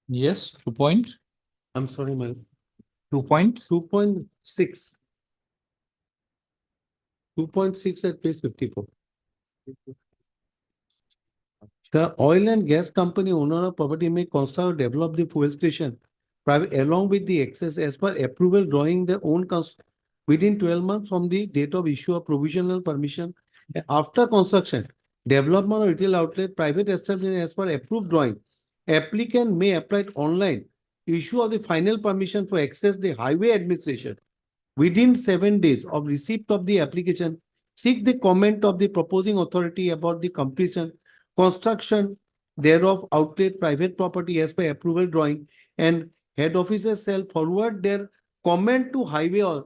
Yes, 2 point. I'm sorry, my 2 point. 2.6. 2.6 at page 54. The oil and gas company owner of property may construct or develop the fuel station private along with the access as per approval drawing their own within 12 months from the date of issue of provisional permission. After construction, development of retail outlet, private establishment as per approved drawing. Applicant may apply online, issue of the final permission for access the highway administration. Within 7 days of receipt of the application, seek the comment of the proposing authority about the completion, construction thereof outlet private property as per approval drawing, and head officers shall forward their comment to highway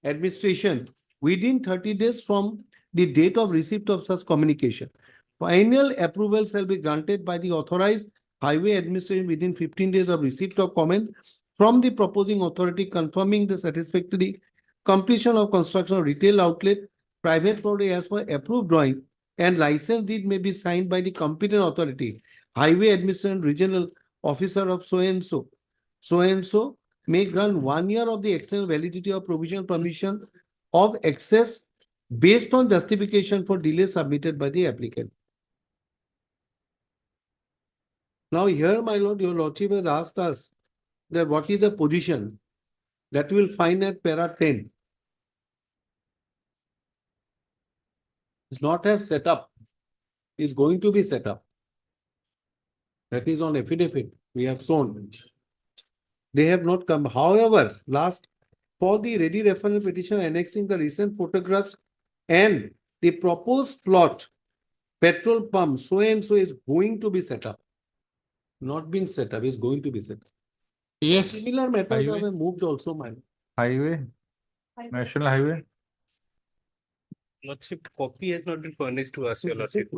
administration within 30 days from the date of receipt of such communication. Final approval shall be granted by the authorized highway administration within 15 days of receipt of comment from the proposing authority confirming the satisfactory completion of construction of retail outlet, private property as per approved drawing, and license deed may be signed by the competent authority, highway administration regional officer of so and so. So and so may grant 1 year of the external validity of provisional permission of access based on justification for delay submitted by the applicant. Now here, my lord, your lordship has asked us that what is the position that we will find at para 10. Is not have set up, is going to be set up. That is on affidavit, we have shown. They have not come. However, last, for the ready referral petition annexing the recent photographs and the proposed plot, petrol pump, so and so is going to be set up. Not been set up, is going to be set up. Yes. Similar matters Highway. have been moved also, man. Highway, National Highway. Lordship, copy has not been furnished to us, your lordship.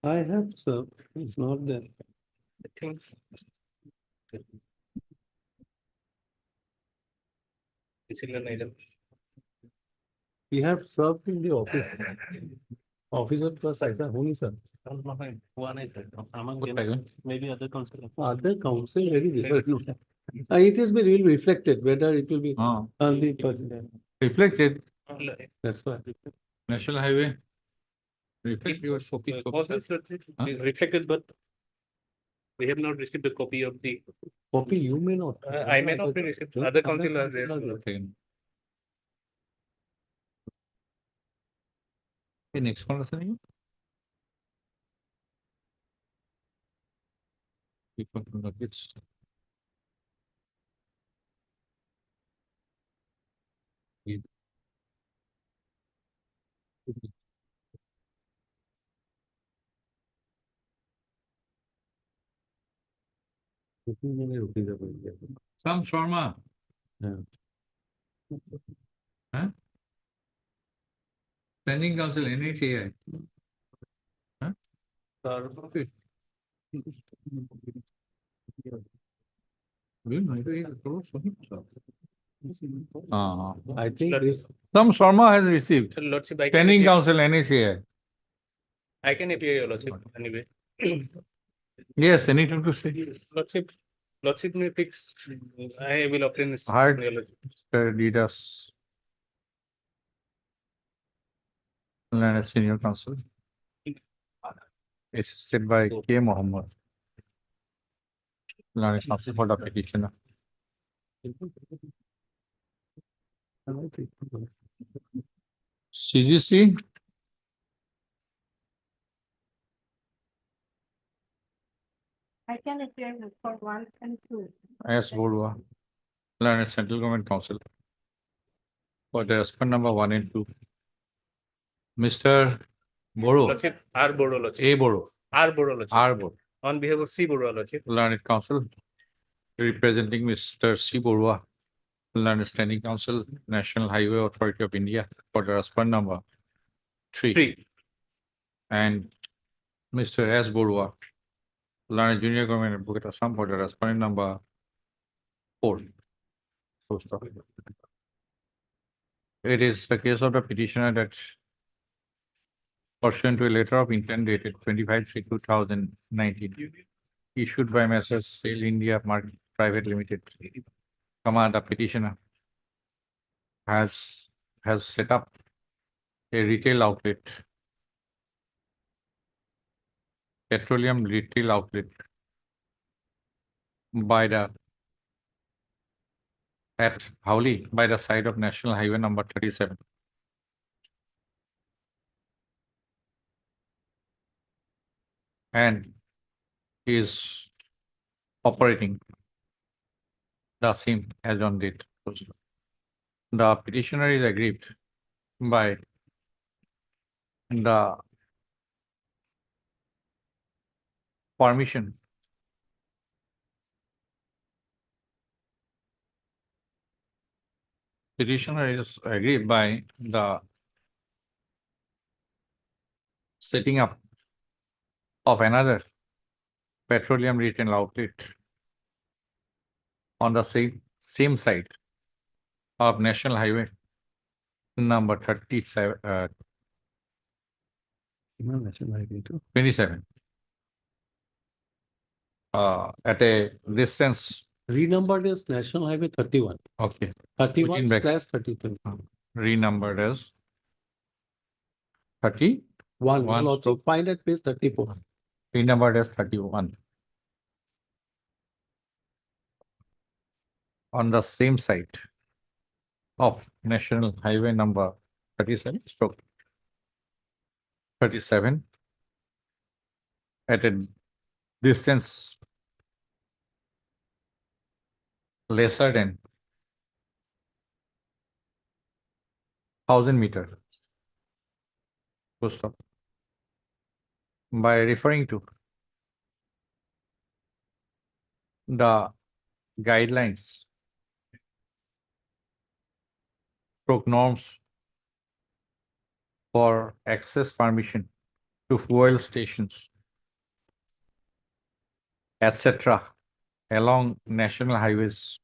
I have, sir, it's not there. I think. Decision item. We have served in the office. Officer plus I only sir. Maybe other council. Other council very different. It is be really reflected whether it will be on the person. Reflected, That's why. National Highway. Reflect your copy. Reflected, but we have not received a copy of the. Copy you may not. I may not be received. Other council are there. Okay. Okay, next one, listening. People from the kids. Sam Sharma. Yeah. Huh? Standing Council, NHAI. Huh? Okay. I think this. Some Sharma has received. Lordship, I can Standing appear- Council, NHAI. I can appear, your lordship, anyway. Yes, anything to say? Lordship may fix, I will obtain this. Hard. your lordship. Didas. Land Senior Council. Assisted by K. Mohammed. Land Council for the petitioner. CGC. I can appear for 1 and 2. S. Bodua. Land Central Government Council. For the respondent number 1 and 2. Mr. Boro. Lordship, R. Bodo, lordship. A. Boro. R. Bodo, lordship. R. Boro. On behalf of C. Bodo, lordship. Learned Council. Representing Mr. C. Borua. Learned Standing Council, National Highway Authority of India for the respondent number 3. And Mr. S. Borua. Learned Junior Government Advocate Assam for the respondent number 4. Full stop. It is the case of the petitioner that pursuant to a letter of intent dated 25/3/2019 issued by Messrs. Sail India Market Private Limited. The petitioner has set up a retail outlet, petroleum retail outlet at Howli by the side of National Highway number 37. And is operating the same as on date. The petitioner is aggrieved by the permission petitioner is aggrieved by the setting up of another petroleum retail outlet on the same site of National Highway number 37, National Highway too. 27. At a distance, Renumbered as National Highway 31. okay, 31 back. slash 32. renumbered as 30, One, One you'll also stroke. find at page 34. renumbered as 31. On the same site of National Highway number 37 stroke 37 at a distance lesser than 1,000 meter. Full stop. By referring to the guidelines, stroke norms for access permission to fuel stations, etc., along national highways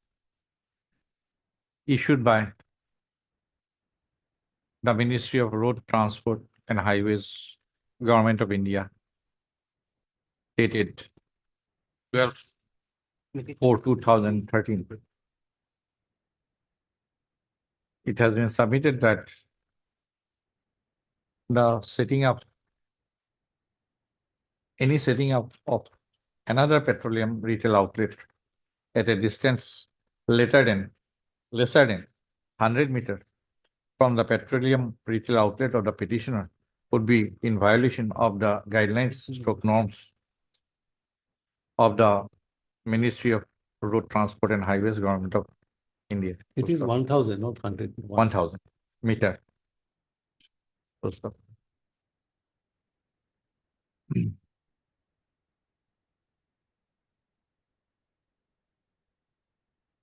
issued by the Ministry of Road Transport and Highways, Government of India, dated 12/4/2013. It has been submitted that the setting up of another petroleum retail outlet at a distance lesser than 100 meter from the petroleum retail outlet of the petitioner would be in violation of the guidelines stroke norms of the Ministry of Road Transport and Highways, Government of India. It is 1,000, not 100. 1,000 meter. Full stop.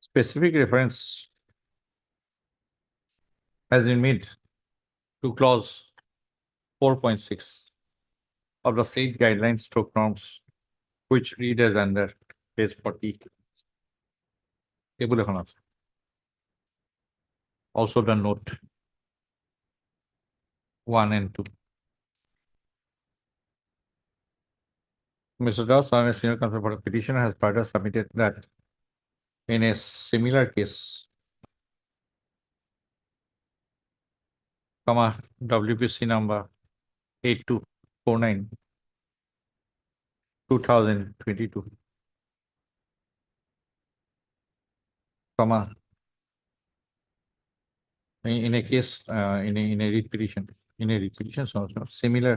Specific reference has been made to clause 4.6 of the said guidelines stroke norms, which read as under page 40. Table এখন আছে। Also the note 1 and 2. Mr. Das, I'm a senior counsel for the petitioner, has further submitted that in a similar case, WPC number 8249 2022, in a case in a read petition, so similar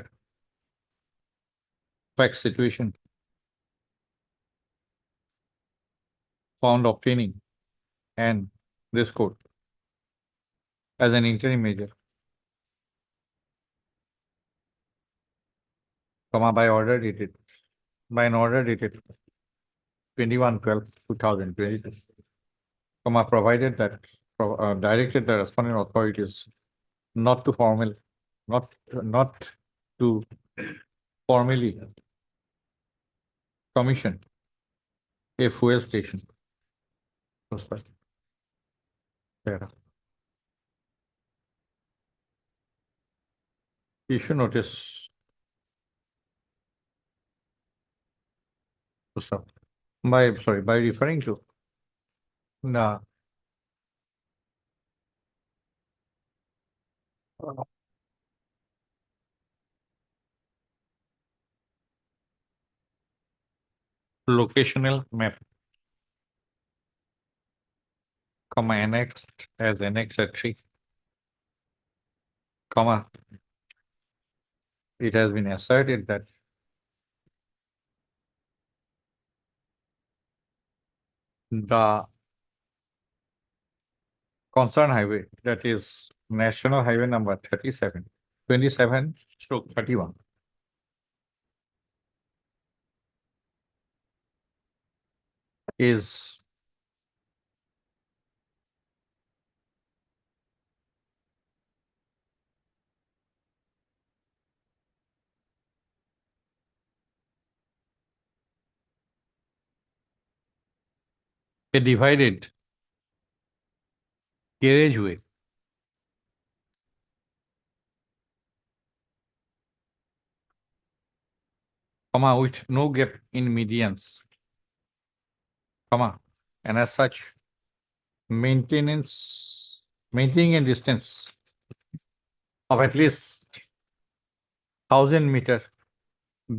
fact situation found obtaining and this court as an interim measure, by an order dated 21/12/2022, provided that directed the responding authorities not to formally commission a fuel station. Issue notice. By referring to the locational map, annexed as annex at 3, it has been asserted that the concerned highway, that is National Highway number 27/31, is a divided carriageway comma, with no gap in medians, comma, and as such, maintaining a distance of at least 1,000 meters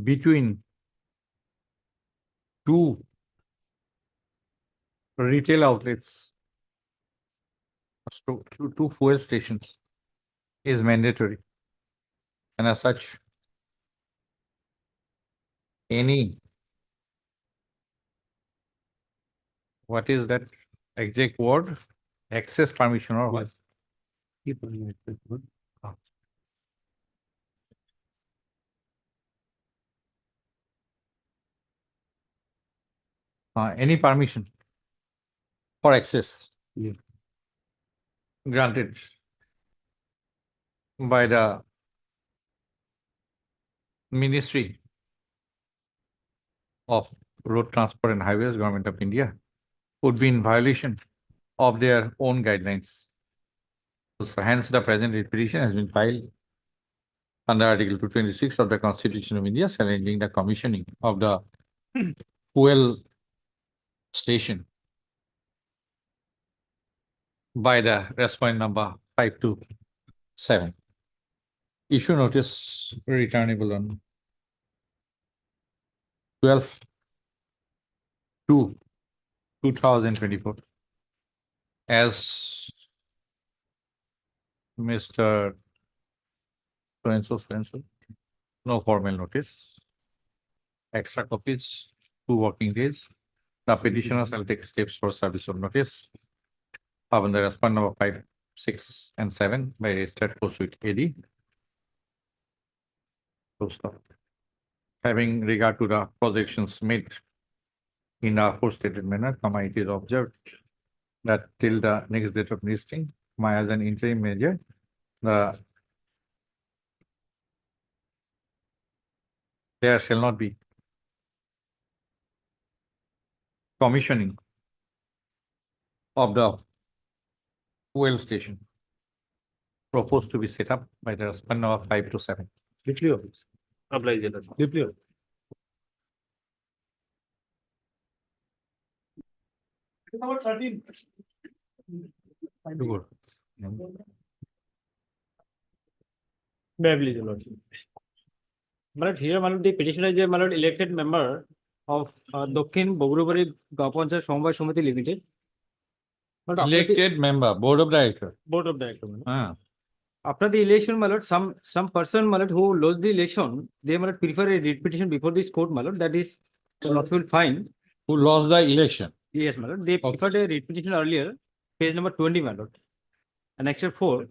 between two retail outlets, so two fuel stations is mandatory. And as such, any, what is that exact word? Access permission or what? Any permission for access granted by the Ministry of Road Transport and Highways, Government of India, would be in violation of their own guidelines. So hence the present writ petition has been filed under Article 226 of the Constitution of India, challenging the commissioning of the fuel station by the respondent number 527. Issue notice returnable on 12/2/2024. As Mr. So-and-so, no formal notice. Extra copies, 2 working days. The petitioner shall take steps for service of notice. Upon the respondent number 5, 6, and 7 by registered post with AD. Full stop. Having regard to the projections made in the aforestated manner, comma, it is observed that till the next date of listing, as an interim measure, there shall not be commissioning of the fuel station proposed to be set up by the respondent number 5 to 7. Number 13. May I please, your lordship? But here, my lord, the petitioner is a my lord, elected member of Dokhin Bogrubari Gaon Panchayat Samabay Samiti Limited. But after the Elected member, board of director. board of directors, my lord. Ah, After the election, my lord, some person, my lord, who lost the election, they my lord prefer a writ petition before this court, my lord, that is the lordship will find. who lost the election? Yes, my lord, they preferred a writ petition earlier, page number 20, my lord. Annexure 4.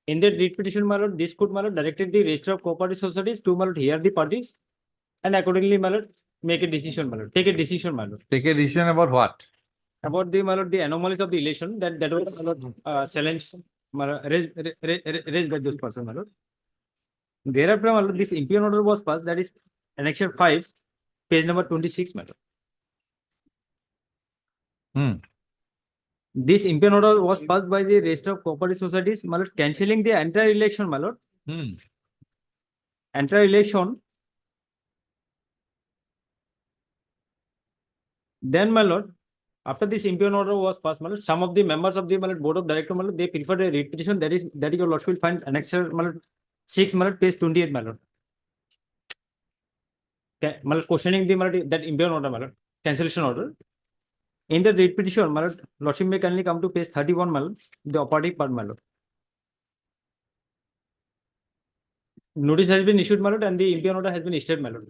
In that writ petition, my lord, this court, my lord, directed the register of cooperative societies to, my lord, hear the parties and accordingly, my lord, make a decision, my lord, take a decision, my lord. Take a decision about what? About the, my lord, the anomalies of the election that was, my lord, challenged, my lord, raised by those persons, my lord. Thereafter, my lord, this imperial order was passed, that is annexure 5, page number 26, my lord. This imperial order was passed by the register of cooperative societies, my lord, cancelling the entire election, my lord. Entire election. Then, my lord, after this imperial order was passed, my lord, some of the members of the my lord, board of directors, my lord, they preferred a writ petition, that is your lordship will find annexure, my lord, 6, my lord, page 28, my lord. My lord, questioning the my lord, that imperial order, my lord, cancellation order. In the writ petition, my lord, lordship may kindly come to page 31, my lord, the operative part, my lord. Notice has been issued, my lord, and the imperial order has been issued, my lord.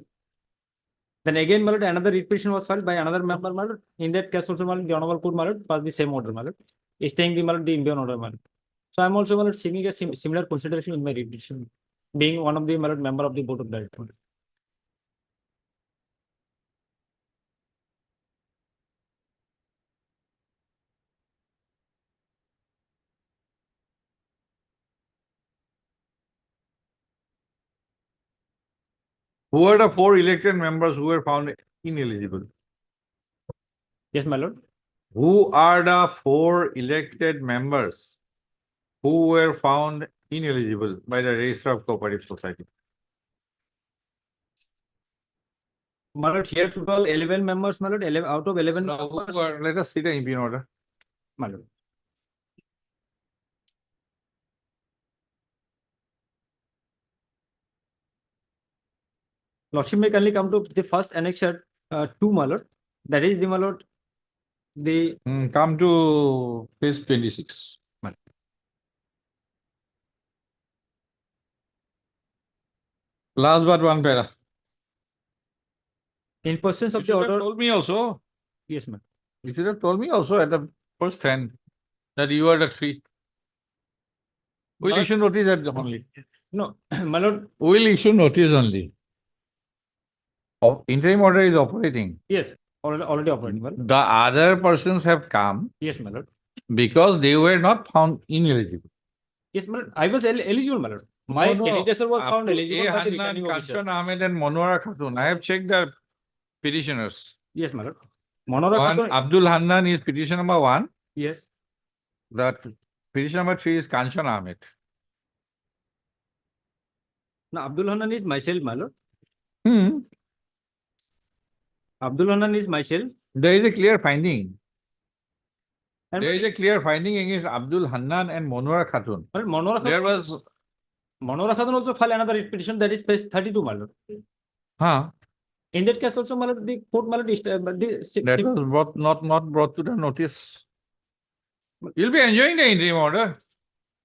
Then again, my lord, another writ petition was filed by another member, my lord. In that case also, my lord, the honorable court, my lord, passed the same order, my lord, staying the my lord, the imperial order, my lord. So I'm also, my lord, seeking a similar consideration in my writ petition, being one of the my lord, member of the board of directors. Who are the 4 elected members who were found ineligible? Yes, my lord. Who are the 4 elected members who were found ineligible by the register of cooperative society? my lord, here total 11 members, my lord, 11 out of 11 Now, members, let us see the impeachment order. my lord. Lordship may kindly come to the first annexure 2, my lord. That is the, my lord, the Come to page 26. Last but one para. in pursuance You of the should have order. told me also. Yes, ma'am. You should have told me also at the first hand that you are the three. We'll But- issue notice at the only. No, my lord, We'll issue notice only. Interim order is operating. yes, already operating, well. The other persons have come Yes, my lord. because they were not found ineligible. Yes, my lord. I was eligible, my lord. My candidature was Up found to eligible A. by the Hannan, returning officer. Kanchan Ahmed and Monwara Khatun. I have checked the petitioners. Yes, my lord. Monora One, Khatun, Abdul Hannan is petition number 1. yes. That petition number 3 is Kanchan Ahmed. Now, Abdul Hanan is myself, my lord. Hmm. Abdul Hanan is myself. There is a clear finding. And There is a clear finding against Abdul Hannan and Monwara Khatun. But Monora There Khatun, was, Monora Khatun also filed another writ petition, that is page 32, my lord. huh? In that case also, my lord, the court, my lord, That was not brought to the notice. You'll be enjoying the interim order.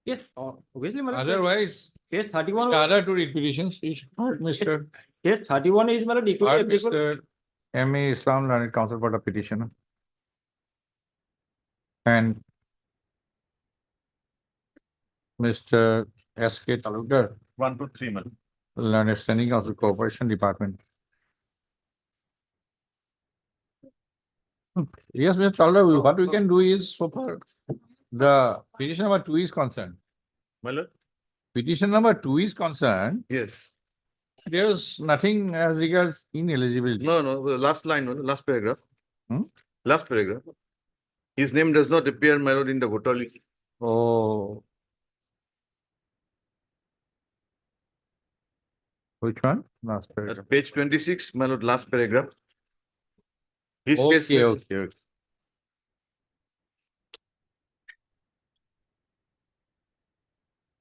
yes, obviously, my lord. Otherwise, Case 31, the other two petitions is heard, Mr. case 31 is, my lord, equally Heard, applicable. Mr. M.A. Islam Learned Council for the petitioner. And Mr. S.K. Talukdar, 1 to 3 months. Learned Standing Council Corporation Department. Yes, Mr. Talukdar, what we can do is, so far, the petition number 2 is concerned. My lord? Petition number 2 is concerned, Yes. there is nothing as regards ineligibility. No, the last line, last paragraph. Hmm? Last paragraph. His name does not appear, my lord, in the voter list. Oh. Which one? Last paragraph. Page 26, my lord, last paragraph. His Okay, case. okay.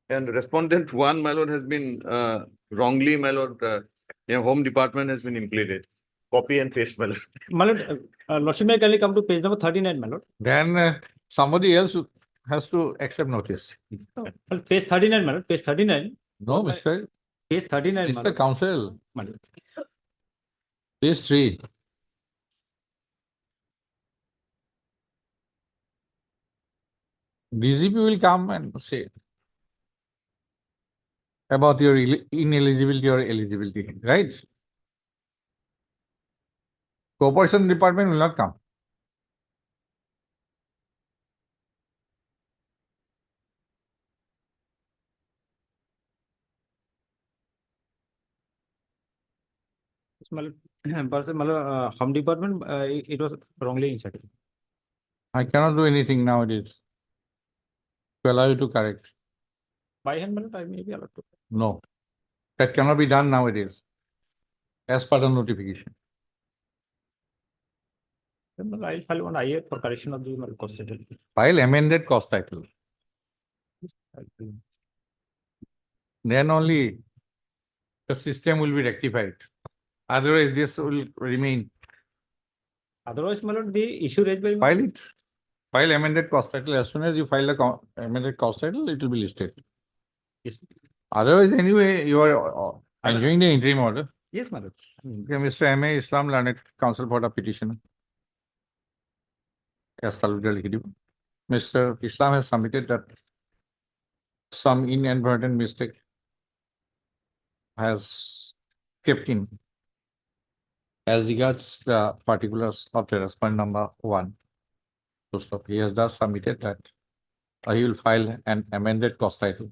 And respondent 1, my lord, has been wrongly, my lord, home department has been implicated. Copy and paste, my lord. My lord, Lordship may kindly come to page number 39, my lord. Then somebody else has to accept notice. Page 39, my lord, page 39. No, Mr. Page 39, my Mr. lord. Counsel, My lord. page 3. DGP will come and say about your ineligibility or eligibility, right? Corporation department will not come. My lord, person, my lord, home department, it was wrongly inserted. I cannot do anything nowadays to allow you to correct. By hand, my lord, I may be allowed to. No, that cannot be done nowadays as per the notification. Then, my lord, I'll file one IA for correction of the my lord, cost settle. File amended cost title. Then only the system will be rectified. Otherwise, this will remain. Otherwise, my lord, the issue raised by. File it. File amended cost title. As soon as you file the amended cost title, it will be listed. Yes. Otherwise, anyway, you are enjoying the interim order. Yes, my lord. Okay, Mr. M.A. Islam Learned Council for the petitioner. Yes, Mr. Islam has submitted that some inadvertent mistake has kept in as regards the particulars of the respondent number 1. So he has thus submitted that he will file an amended cost title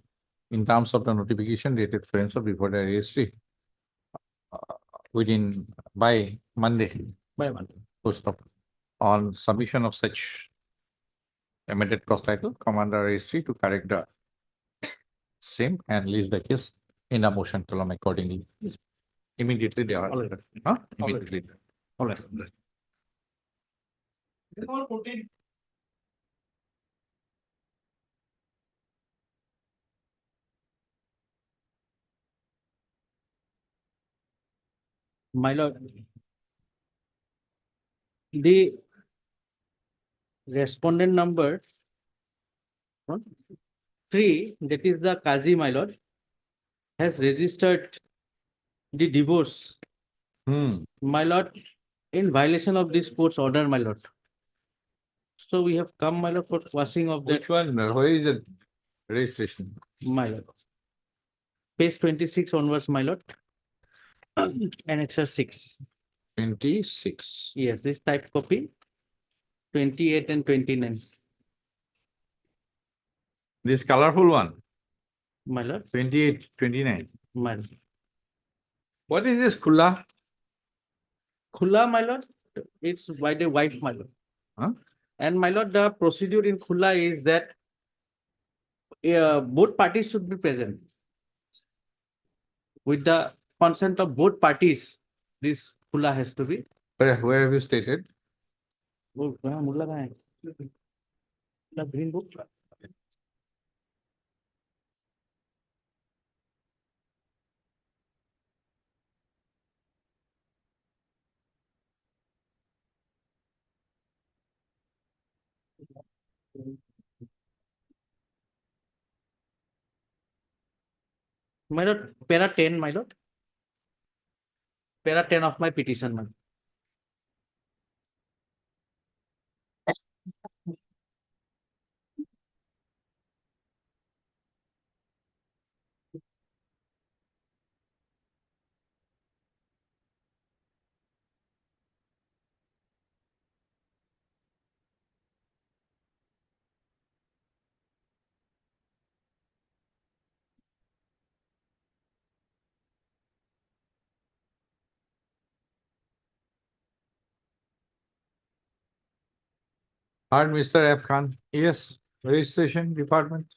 in terms of the notification dated friends of before the registry by Monday. By Monday. Full stop. On submission of such amended cost title, Commander Registry to correct the same and list the case in a motion column accordingly. Yes. Immediately they are. All right. Huh? All right. Immediately. All right. My lord. The respondent number 3, that is the Kazi, my lord, has registered the divorce, my lord, in violation of this court's order, my lord. So we have come, my lord, for quashing of that. Which one? Where is the registration? My lord. Page 26 onwards, my lord. Annexure 6. 26. Yes, this type copy, 28 and 29. This colorful one, My lord, 28, 29. my lord. What is this Kula? Khula, my lord, it's by the wife, my lord. Huh? And my lord, the procedure in Khula is that both parties should be present. With the consent of both parties, this Khula has to be. Where have you stated? Oh, कहाँ मुल्ला कहाँ है? The green book. My lord, para 10, my lord. Para 10 of my petition, my lord. Hard Mr. F. Khan. Yes. Registration department.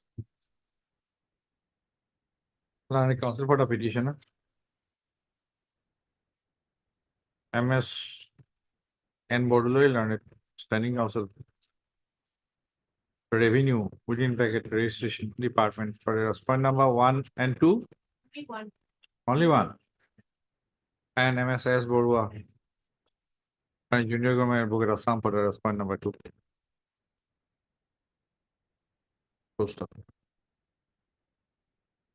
Planning Council for the petitioner. MS N. Boduloi learned standing council. Revenue within bracket registration department for respondent number 1 and 2. Only one. And MSS Borua. And Junior Government Book Assam for the respondent number 2. Post up.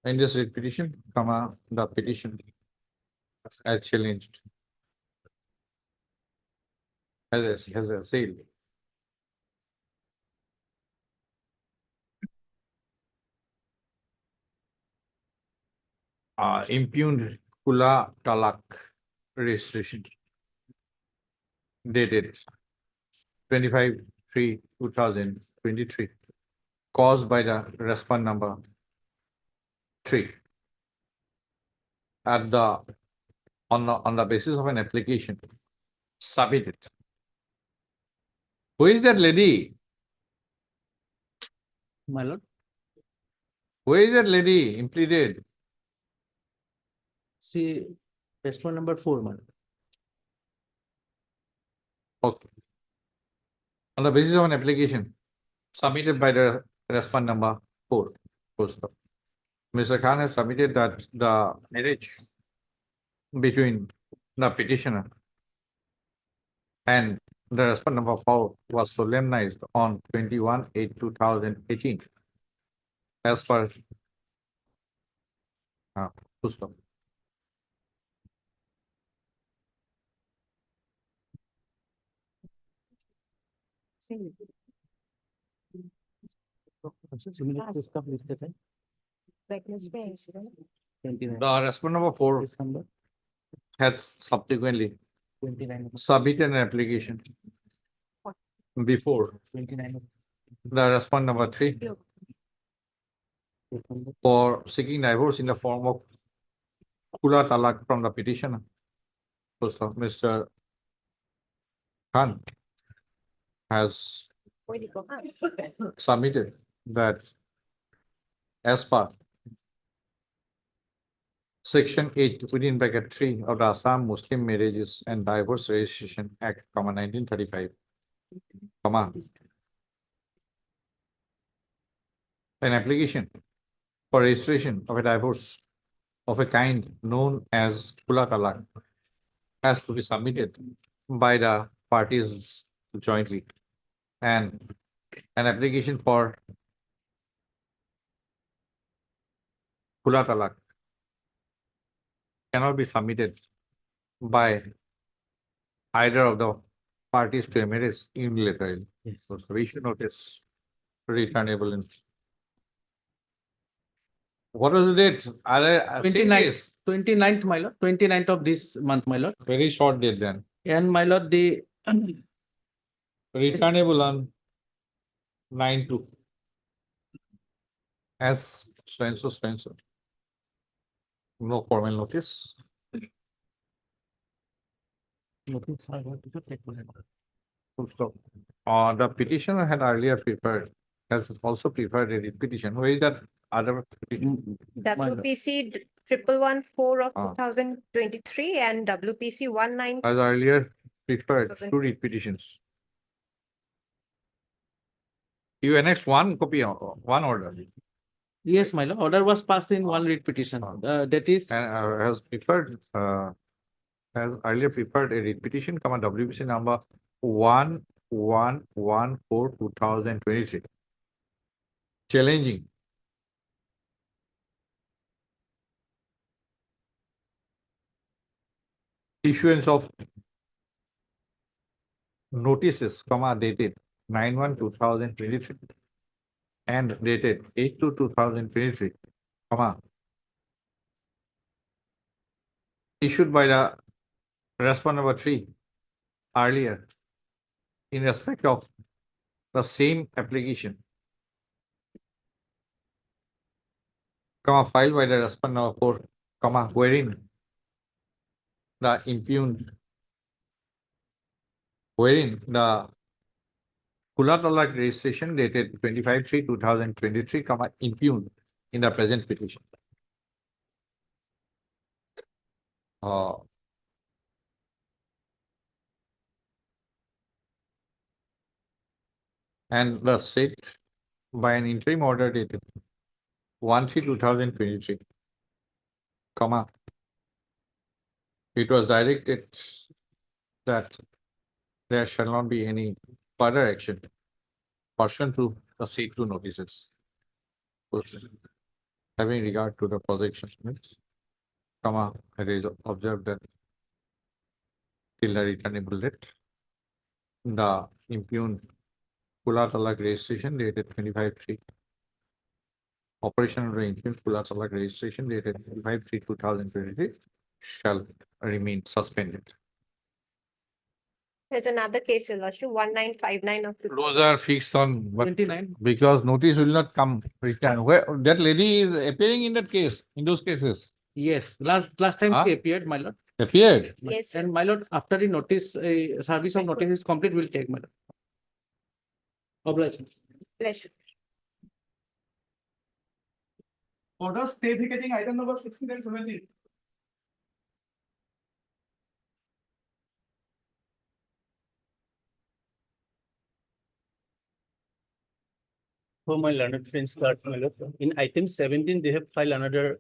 In this petition, comma, the petition as challenged. Has a sale. Impugned Kula Talak registration dated 25/3/2023 caused by the respondent number 3 at the on the basis of an application submitted. Who is that lady? My lord, Who is that lady impleaded? see, respondent number 4, my lord. Okay. On the basis of an application submitted by the respondent number 4. Full stop. Mr. Khan has submitted that the marriage between the petitioner and the respondent number 4 was solemnized on 21/8/2018 as per full stop. The respondent number 4 has subsequently submitted an application before the respondent number 3 for seeking divorce in the form of Kula Talak from the petitioner. First of Mr. Khan has submitted that as per Section 8 within bracket 3 of the Assam Muslim Marriages and Divorce Registration Act, 1935, an application for registration of a divorce of a kind known as Kula Talak has to be submitted by the parties jointly, and an application for Kula Talak cannot be submitted by either of the parties to a marriage unilaterally. So we should notice returnable in. What was the date? Are there same 29th, days? 29th, my lord, 29th of this month, my lord. Very short date then. And my lord, the Returnable on 9/2. As so and so, so and so. No formal notice. Full stop. The petitioner had earlier prepared, has also prepared a petition. Where is that other petition? WPC 1114 of Ah. 2023 and WPC 19. As earlier prepared two read petitions. You annexed one copy of one order. yes, my lord, order was passed in one read petition. That is And has prepared, has earlier prepared a read petition, WPC number 1114/2023, challenging issuance of notices, dated 9/1/2023 and dated 8/2/2023, issued by the respondent number 3 earlier in respect of the same application, filed by the respondent number 4, wherein the impugned, wherein the Kula Talak registration dated 25/3/2023, impugned in the present petition. And the said by an interim order dated 1/3/2023, it was directed that there shall not be any further action pursuant to the said two notices. Having regard to the projection, it is observed that till the returnable date, the impugned Kula Talak registration dated 25/3. Operation of the impugned Kula Talak registration dated 25/3/2023 shall remain suspended. There's another case, Your Lordship, 1959 of. Those are fixed on what? 29. Because notice will not come return. Where that lady is appearing in that case, in those cases. yes, last time Huh? she appeared, my lord. Appeared. Yes, And my lord, after the notice, service of notice is complete, will take, my lord. Obliged. pleasure. Order stay vacating item number 16 and 17. For my learned friends, my lord, in item 17, they have filed another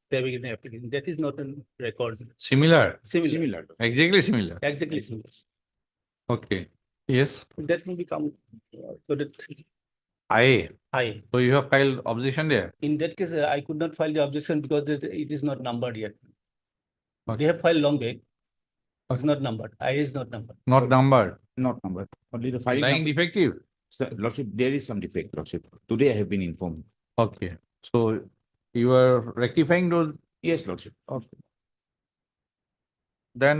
stay application. That is not a record. Similar. Similar. Exactly similar. Exactly similar. Okay. Yes. That will become, so that I. I, So you have filed objection there. in that case, I could not file the objection because it is not numbered yet. They have filed long back. It's not numbered. I is not numbered. Not numbered. Not numbered. Only the filing. Lying defective. Sir, Lordship, there is some defect, Lordship. Today I have been informed. Okay. So you are rectifying those. Yes, Lordship. Okay. Then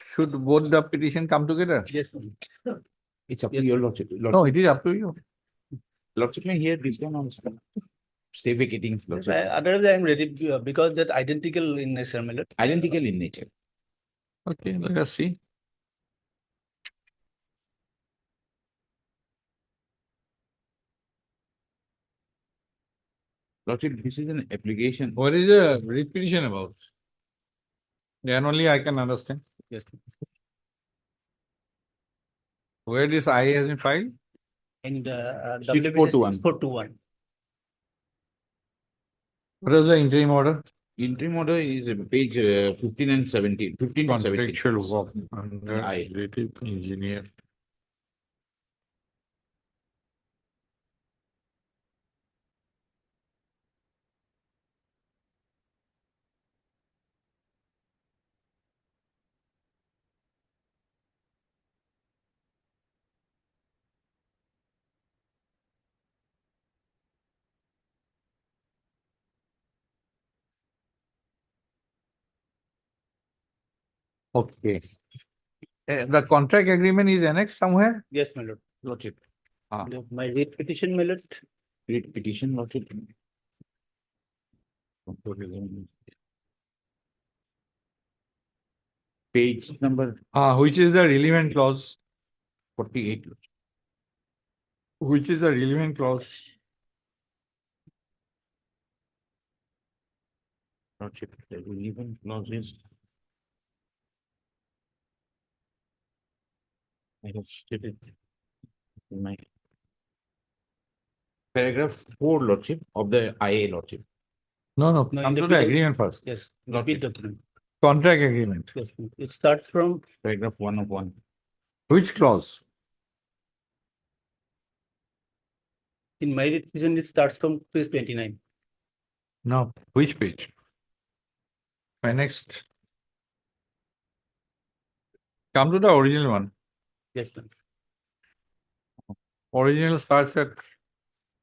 should both the petition come together? Yes. It's up to your Lordship. No, it is up to you. Lordship may hear this one also. Stay vacating, Lordship. Otherwise, I am ready because that identical in nature, my lord. Identical in nature. Okay, let us see. Lordship, this is an application. What is the repetition about? Then only I can understand. Yes. Where this I has been filed? And WBS 6421. What is the interim order? Interim order is page 15 and 17, 15 and 17. Contractual work under I. relative engineer. Okay. The contract agreement is annexed somewhere? Yes, my lord. Lordship. My rate petition, my lord. Read petition, Lordship. Page number Which is the relevant clause? 48. Lordship. Which is the relevant clause? Lordship, the relevant clause is. I have stated in my paragraph 4, Lordship, of the IA, Lordship. No, No, come in to the the bid- agreement first. Yes, the Lordship. bid document. Contract agreement. Yes, it starts from Paragraph 1 of 1. Which clause? in my rate petition, it starts from page 29. No, which page? My next. Come to the original one. Yes, ma'am. Original starts at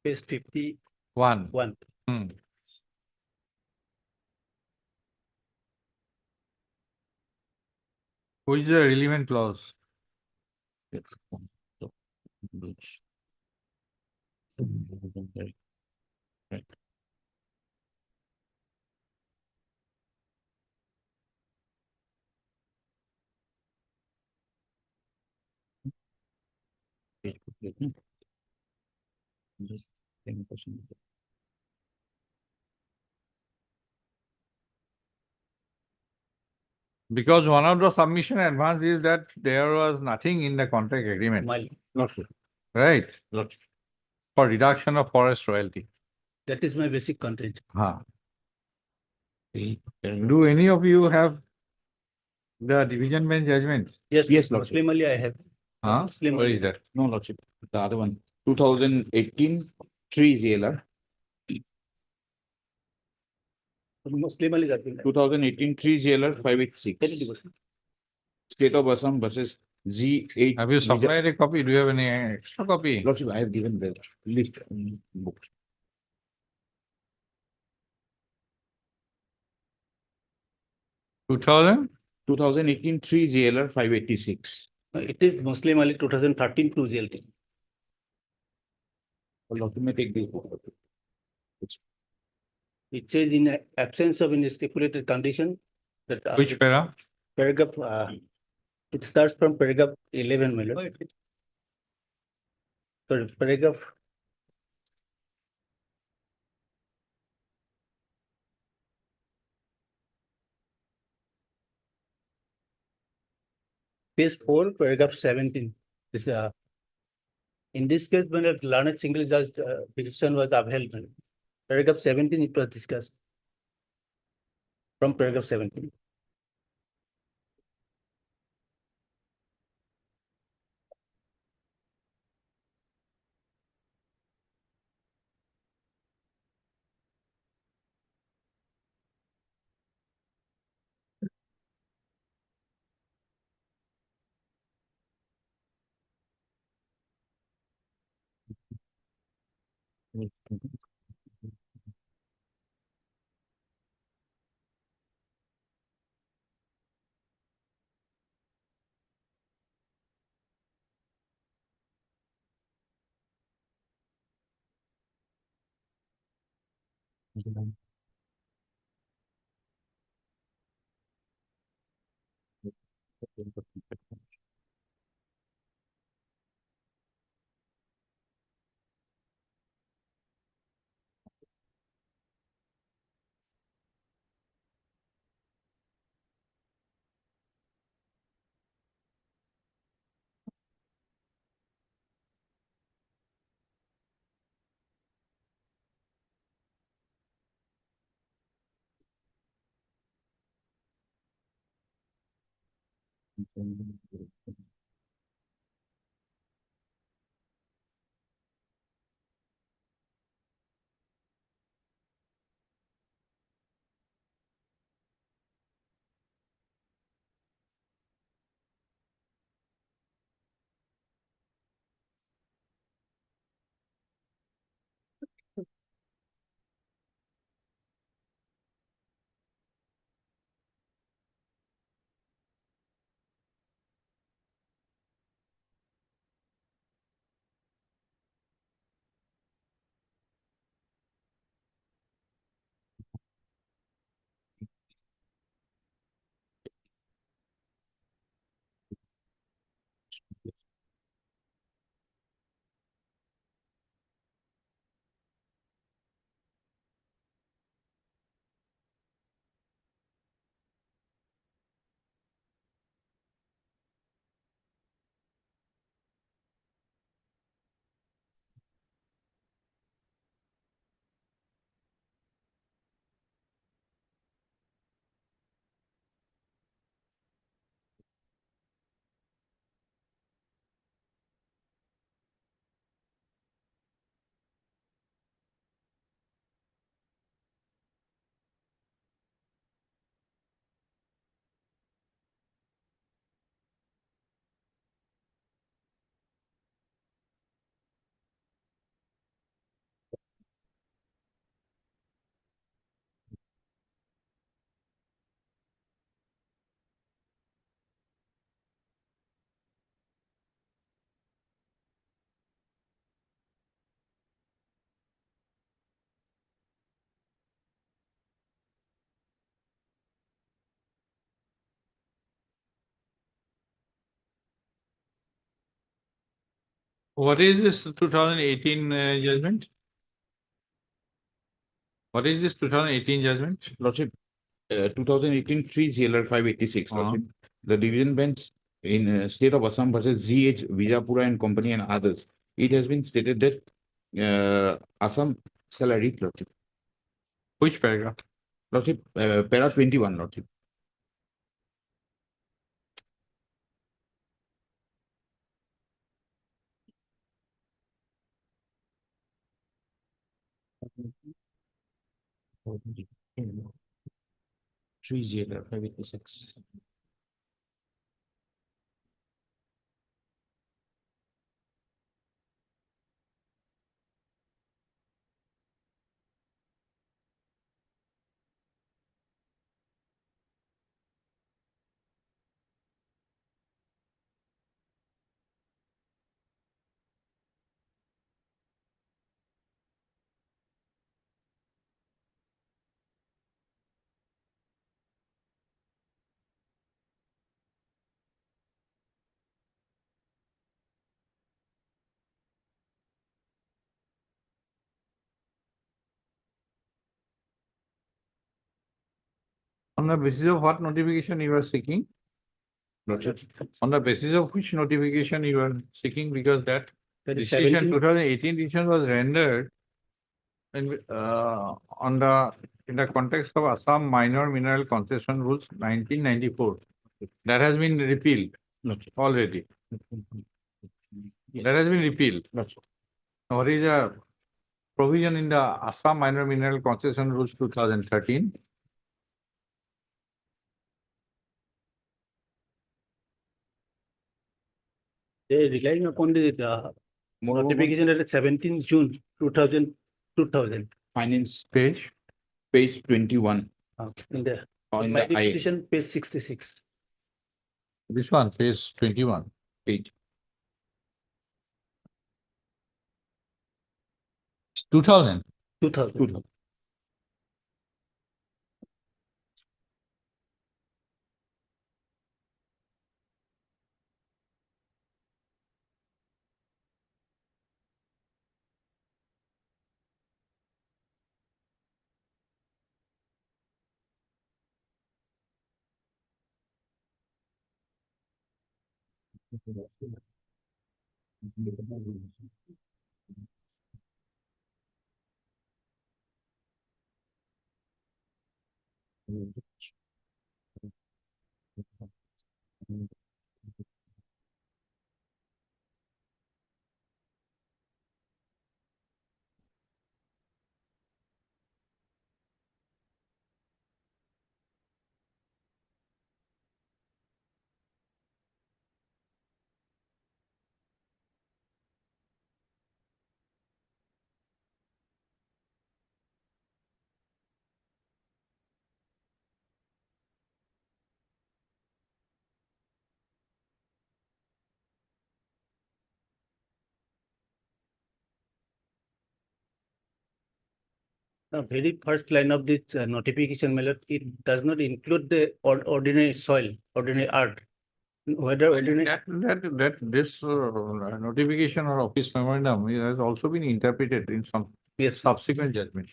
Page 51. one. Which is the relevant clause? Because one of the submission advance is that there was nothing in the contract agreement, Lordship. right? Lordship. For reduction of forest royalty. That is my basic content. Do any of you have the division bench judgment? Yes, Yes, Muslim Lordship. Ali I have. Muslim Where Ali. is that? No, Lordship. The other one, 2018 3 ZLR, Muslim Ali. 2018 3 ZLR 586. State of Assam versus Z8. Have you supplied a copy? Do you have any extra copy? Lordship, I have given the list books. Two thousand? 2018 3 ZLR 586. It is Muslim Ali 2013 2 ZLT. Lordship may take this book. It says in absence of any stipulated condition that. Which para? Paragraph, it starts from paragraph 11, my lord. Sorry, paragraph. Page 4, paragraph 17. This, in this case, when a learned single judge petition was upheld, my lord. Paragraph 17, it was discussed. From paragraph 17. What is this 2018 judgment? What is this 2018 judgment? Lordship, 2018 3 GLR 586. Lordship. The division bench in state of Assam versus ZH Vijapura and Company and others. It has been stated that Assam salary, Lordship. Which paragraph? Lordship, para 21, Lordship. Three GLR 586. On the basis of what notification you are seeking? Lordship. On the basis of which notification you are seeking, because that That is decision, 17. 2018 decision was rendered in, on the, in the context of Assam Minor Mineral Concession Rules 1994. That has been repealed already. That has been repealed. What is a provision in the Assam Minor Mineral Concession Rules 2013? They relying upon the notification at 17 June 2000. Finance page 21. In the In my the I- petition, page 66. This one, page 21. Page. 2000. 2000. The very first line of this notification, my lord, it does not include the ordinary soil, ordinary earth. Whether ordinary. That this notification or office memorandum has also been interpreted in some subsequent judgment.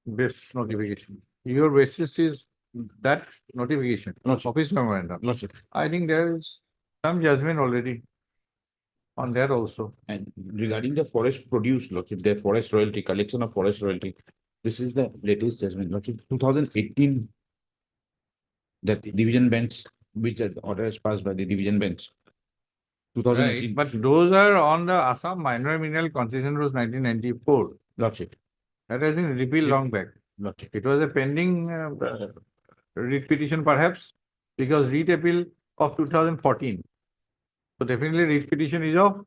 This notification. Your basis is that notification, office memorandum. I think there is some judgment already on that also. And regarding the forest produce, Lordship, the forest royalty, collection of forest royalty, this is the latest judgment, Lordship, 2018. That division bench, which order is passed by the division bench. 2018. Right, but those are on the Assam Minor Mineral Concession Rules 1994. Lordship. That has been repealed long back. Lordship. It was a pending writ petition perhaps, because writ appeal of 2014. So definitely writ petition is of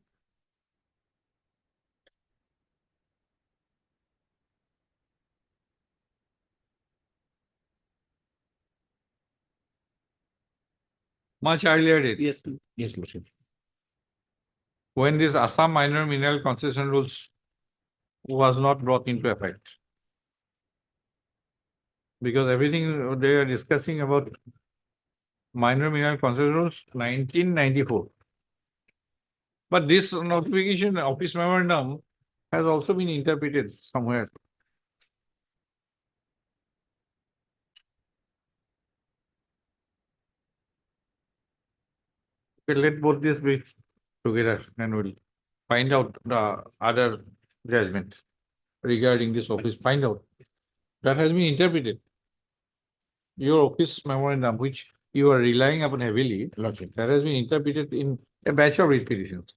much earlier date. Yes, yes, Lordship. When this Assam Minor Mineral Concession Rules was not brought into effect. Because everything they are discussing about Minor Mineral Concession Rules 1994. But this notification, office memorandum, has also been interpreted somewhere. Okay, let both this be together and we'll find out the other judgments regarding this office. Find out. That has been interpreted. Your office memorandum, which you are relying upon heavily, that has been interpreted in a batch of writ petitions.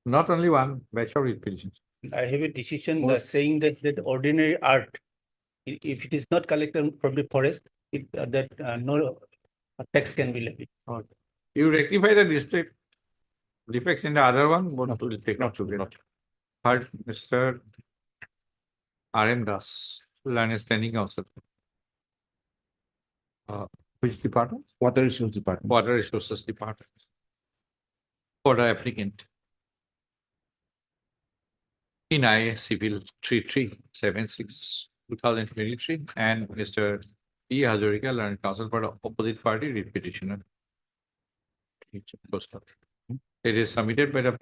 Not only one batch of writ petitions. I have a decision saying that ordinary earth, if it is not collected from the forest, no tax can be levied. You rectify the district defects in the other one, but will take up together. Third, Mr. R.M. Das, Learned Standing Council. Which department? Water Resources Department. Water Resources Department. For the applicant. In I Civil 3376 2023 and Mr. P. Hazarika, Learned Counsel for the opposite party, writ petitioner. It is submitted by the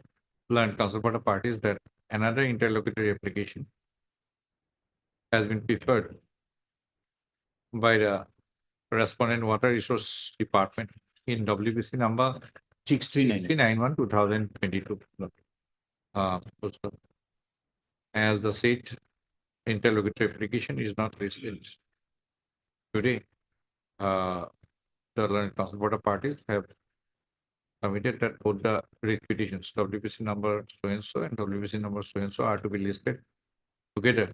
Learned Counsel for the parties that another interlocutory application has been preferred by the respondent Water Resource Department in WBC number 6391 2022. As the said interlocutory application is not listed today, the Learned Counsel for the parties have submitted that both the writ petitions, WBC number so and WBC number so are to be listed together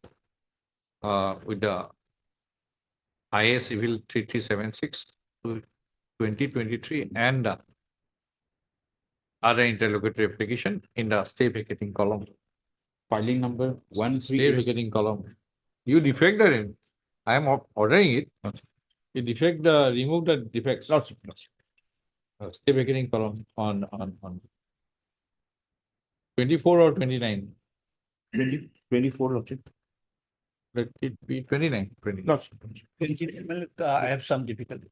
with the IA Civil 3376 to 2023 and the other interlocutory application in the stay vacating column. Filing number 1. Stay vacating column. You defect the, I am ordering it. You defect the, remove the defects. Stay vacating column on 24 or 29. 24 of it. Let it be 29. 29. I have some difficulty.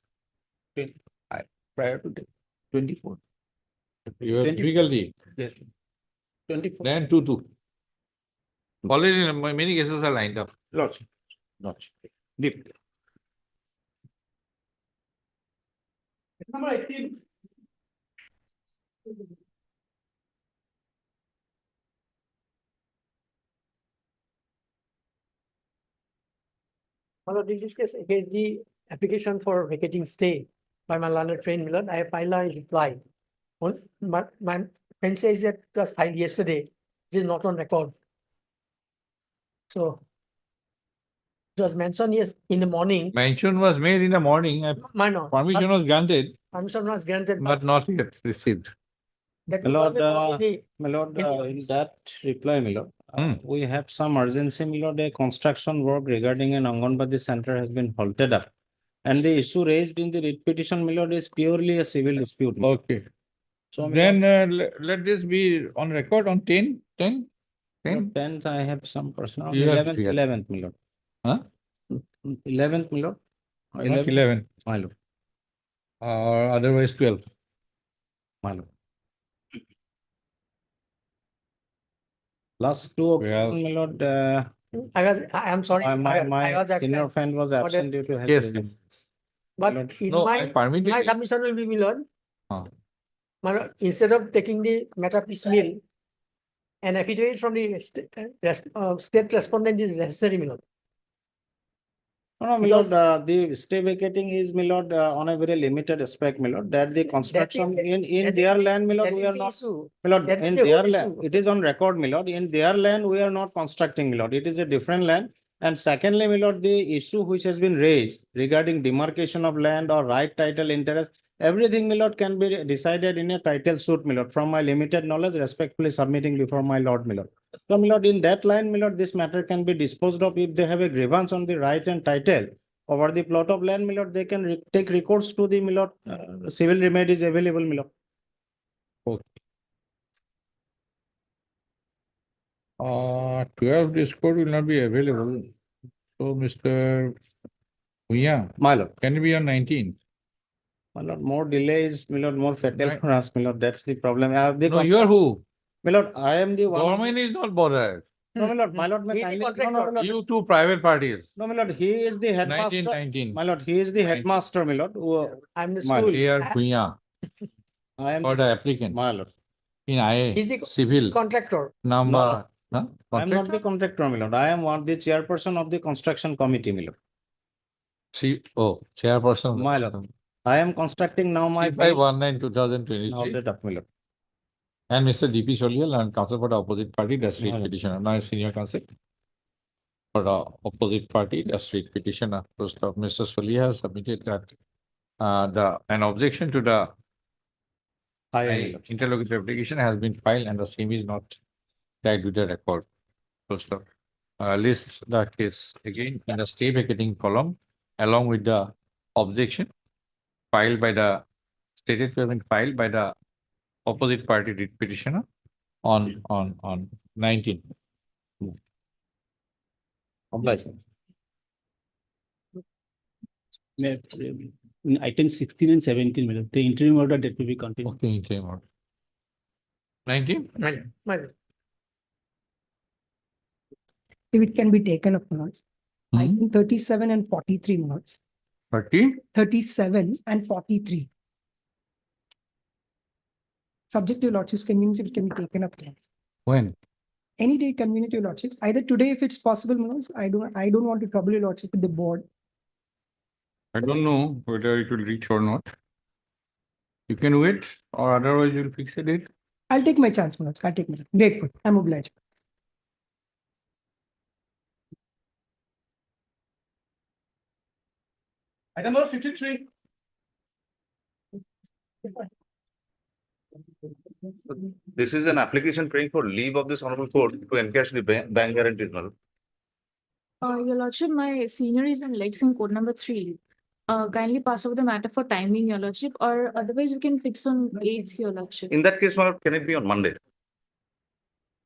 Prior to that. 24. You have difficulty. Yes. 24. Then 2-2. Already many cases are lined up. Lots. Deep. Number 18. Although this is case against the application for vacating stay by my learned friend Milan, I have filed a reply. My friend says that it was filed yesterday. This is not on record. So it was mentioned yes in the morning. Mention was made in the morning. Permission was granted. Permission was granted. But not yet received. My Lord, in that reply, my lord, we have some urgency, my lord. A construction work regarding an Anganwadi center has been halted up. And the issue raised in the writ petition, my lord, is purely a civil dispute. Okay. So then let this be on record on 10. 10? Tenth, I have some personal, You have 11th, three. 11th, my lord. Huh? 11th, my lord. Not 11. My lord, Or otherwise 12. my lord. Last two occasion, my lord, I am sorry. my I was senior absent. friend was For that. absent due to health Yes. reasons. But Lord. in No, I my, permitted my it. submission will be, my lord. Huh. My lord, instead of taking the matter piecemeal, an affidavit from the state respondent is necessary, my lord. No, no, my lord, the stay vacating is, my lord, on a very limited aspect, my lord, that the construction in that their is the- land, my lord, that we is are the not. issue. My lord, That is in the whole their land, issue. it is on record, my lord, in their land, we are not constructing, my lord, it is a different land. And secondly, my lord, the issue which has been raised regarding demarcation of land or right title interest, everything, my lord, can be decided in a title suit, my lord, from my limited knowledge, respectfully submitting before my lord, my lord. So, my lord, in that line, my lord, this matter can be disposed of if they have a grievance on the right and title over the plot of land, my lord, they can take recourse to the, my lord, civil remedies available, my lord. Okay. 12 discord will not be available. So, Mr. Bhuiyan, My lord. can it be on 19th? My lord, more delays, my lord, more fatal Right. for us, my lord, that's the problem. No, you are who? My lord, I am the one. Government is not bothered. No, my lord, may He is the kindly, no, contractor. no, my lord. You two private parties. No, my lord, he is the headmaster. 19. My lord, he is the headmaster, my lord. I'm the My school. lord. A.R. Bhuiyan I am or the applicant my lord. in IA, He's the civil contractor. number. Huh? I am not the Contractor? contractor, my lord. I am one, the chairperson of the construction committee, my lord. Chairperson. My lord. I am constructing now my. C519/2023. Noted up, my lord. And Mr. D.P. Solial and counsel for the opposite party, the street Right. petitioner, now senior counsel for the opposite party, the street petitioner. First of Mr. Solial has submitted that an objection to the interlocutory application has been filed and the same is not tagged with the record. First of lists the case again in the stay vacating column along with the objection filed by the stated to have been filed by the opposite party writ petitioner on 19. In item 16 and 17, madam, the interim order that will be continued. Okay, interim order. 19? My lord. If it can be taken up, minutes. Item 37 and 43 minutes. 30? 37 and 43. Subject to your lordship's convenience, it can be taken up. When? Any day convenient to your lordship. Either today, if it's possible, minutes. I don't want to trouble your lordship with the board. I don't know whether it will reach or not. You can wait or otherwise you'll fix a date. I'll take my chance, minutes. I'll take my chance. Grateful. I'm obliged. Item number 53. This is an application praying for leave of this honorable court to encash the bank guarantees. Your lordship, my senior is on legs in code number 3. Kindly pass over the matter for timing, your lordship, or otherwise we can fix on 8th, your lordship. In that case, my lord, can it be on Monday?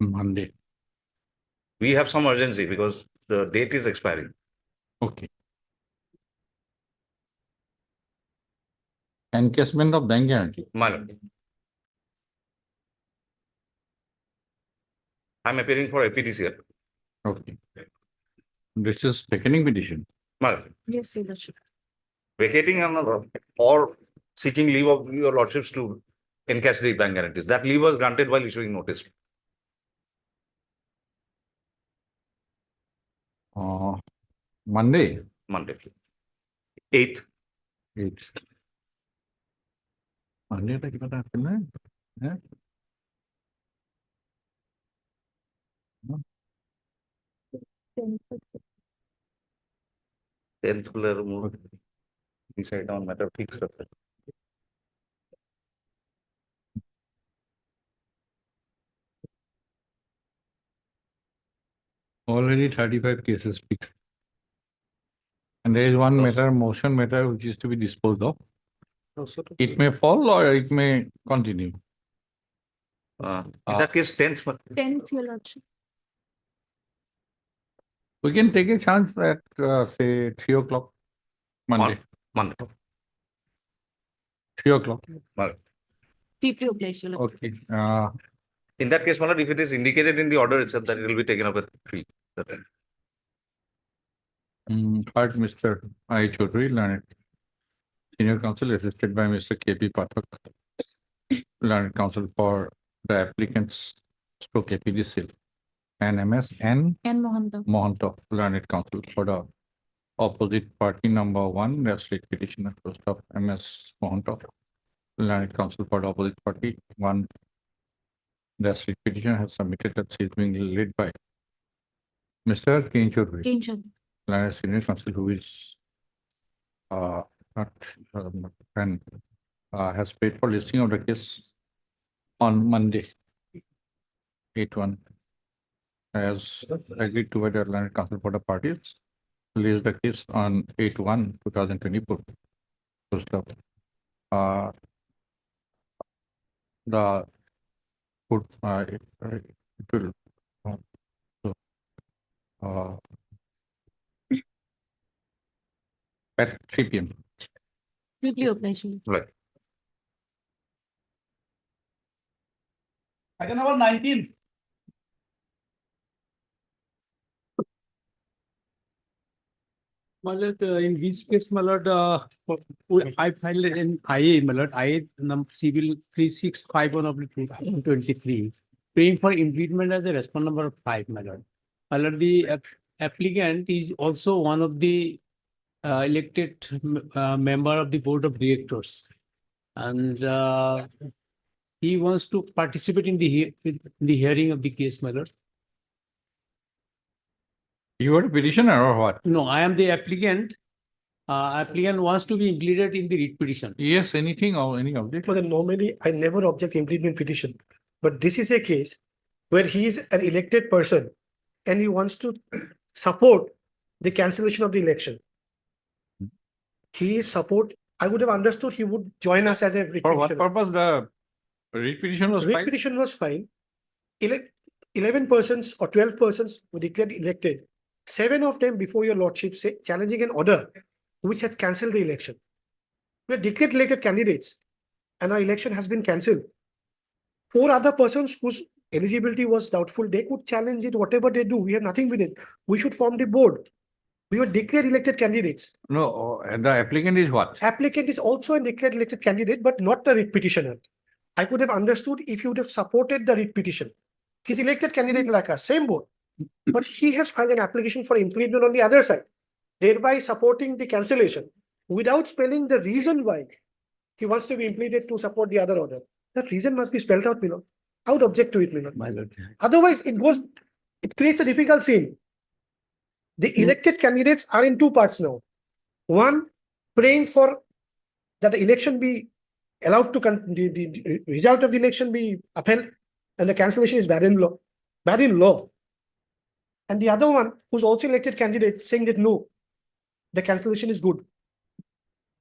Monday. We have some urgency because the date is expiring. Okay. Encashment of bank guarantee. My lord. I'm appearing for APTCL. Okay. This is vacating petition. My lord. Yes, your lordship. Vacating another or seeking leave of your lordships to encash the bank guarantees. That leave was granted while issuing notice. Monday. Monday. 8th. 8th. Monday ta kiba happened? Yeah. Tenth will remove. Decide on matter fixed. Already 35 cases picked. And there is one matter, motion matter, which is to be disposed of. It may fall or it may continue. In that case, 10th. 10th, your lordship. We can take a chance at, say, 3 o'clock Monday. Monday. 3 o'clock. Deeply obliged, Your Lordship. Okay. In that case, my lord, if it is indicated in the order itself that it will be taken up at 3. Third, Mr. I. Chaudhary, learned senior counsel, assisted by Mr. K.P. Pathak, learned counsel for the applicants, stroke APDCL, and MS N. And Mohanta. Mohanto, learned counsel for the opposite party number 1, the state petitioner, post of MS Mohanto, learned counsel for the opposite party 1. The state petitioner has submitted that she is being led by Mr. K. Chaudhary, Danger. learned senior counsel, who is not and has paid for listing of the case on Monday, 8/1, as agreed to by the learned counsel for the parties, list the case on 8/1/2024. So stop. The court, it will at 3 p.m. Deeply obliged. Right. Item number 19. My lord, in this case, my lord, I filed an IA, my lord, IA number civil 3651 of 2023, praying for implement as a response number 5, my lord. My lord, the applicant is also one of the elected member of the board of directors, and he wants to participate in the hearing of the case, my lord. You are a petitioner or what? No, I am the applicant. Applicant wants to be included in the writ petition. Yes, anything or any object? But normally I never object implement petition, but this is a case where he is an elected person and he wants to support the cancellation of the election. He is support. I would have understood he would join us as a writ For what petitioner. purpose the writ petition was Writ filed? petition was fine. 11 persons or 12 persons were declared elected. 7 of them, before your lordship, say challenging an order which has cancelled the election. We are declared elected candidates and our election has been cancelled. 4 other persons whose eligibility was doubtful, they could challenge it, whatever they do. We have nothing with it. We should form the board. We were declared elected candidates. No, and the applicant is what? Applicant is also a declared elected candidate, but not the writ petitioner. I could have understood if you would have supported the writ petition. He's elected candidate like us, same board. But he has filed an application for implement on the other side, thereby supporting the cancellation without spelling the reason why he wants to be implemented to support the other order. That reason must be spelled out, Milord. I would object to it, Milord. My lord. Otherwise, it creates a difficult scene. The elected candidates are in 2 parts now. One, praying for that the election be allowed to, the result of the election be upheld, and the cancellation is bad in law. And the other one, who's also elected candidate, saying that no, the cancellation is good.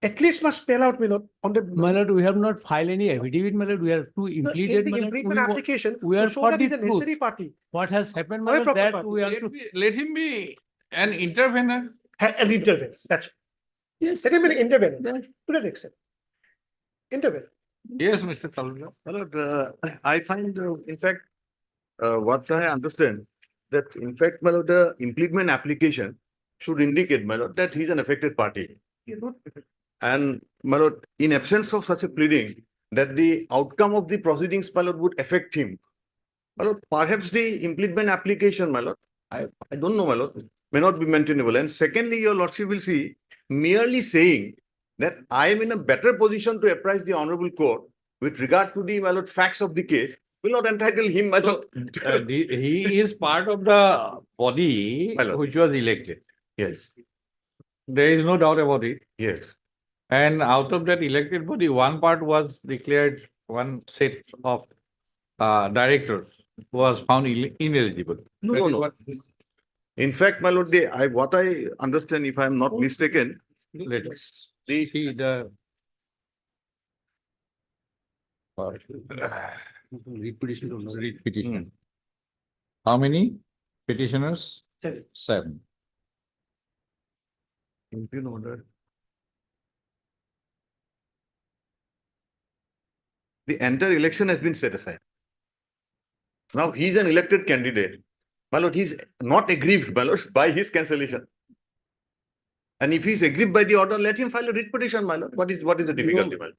At least must spell out, Milord, on the. My lord, we have not filed any affidavit, my lord. We have to In implement. the my lord. impleement application, we to are show for that the he's a truth. necessary party. What has happened, Not my a lord, proper that party. we have to. Let him be an intervener. An intervene. That's it. Yes. Let him be an intervene. To that extent. Intervene. Yes, Mr. Talula. I find, in fact, what I understand, that in fact, my lord, the implement application should indicate, my lord, that he's an affected party. And, my lord, in absence of such a pleading, that the outcome of the proceedings, my lord, would affect him. My lord, perhaps the implement application, my lord, I don't know, my lord, may not be maintainable. And secondly, your lordship will see, merely saying that I am in a better position to apprise the honorable court with regard to the, my lord, facts of the case, will not entitle him, my lord. He is part of the body which was elected. Yes. There is no doubt about it. Yes. And out of that elected body, one part was declared, one set of directors was found ineligible. No. In fact, my lord, what I understand, if I am not mistaken, let us see the Writ petition. writ petition. How many petitioners? 7. Impugn order. The entire election has been set aside. Now he's an elected candidate. My lord, he's not aggrieved, my lord, by his cancellation. And if he's aggrieved by the order, let him file a writ petition, my lord. What is the difficulty, my lord?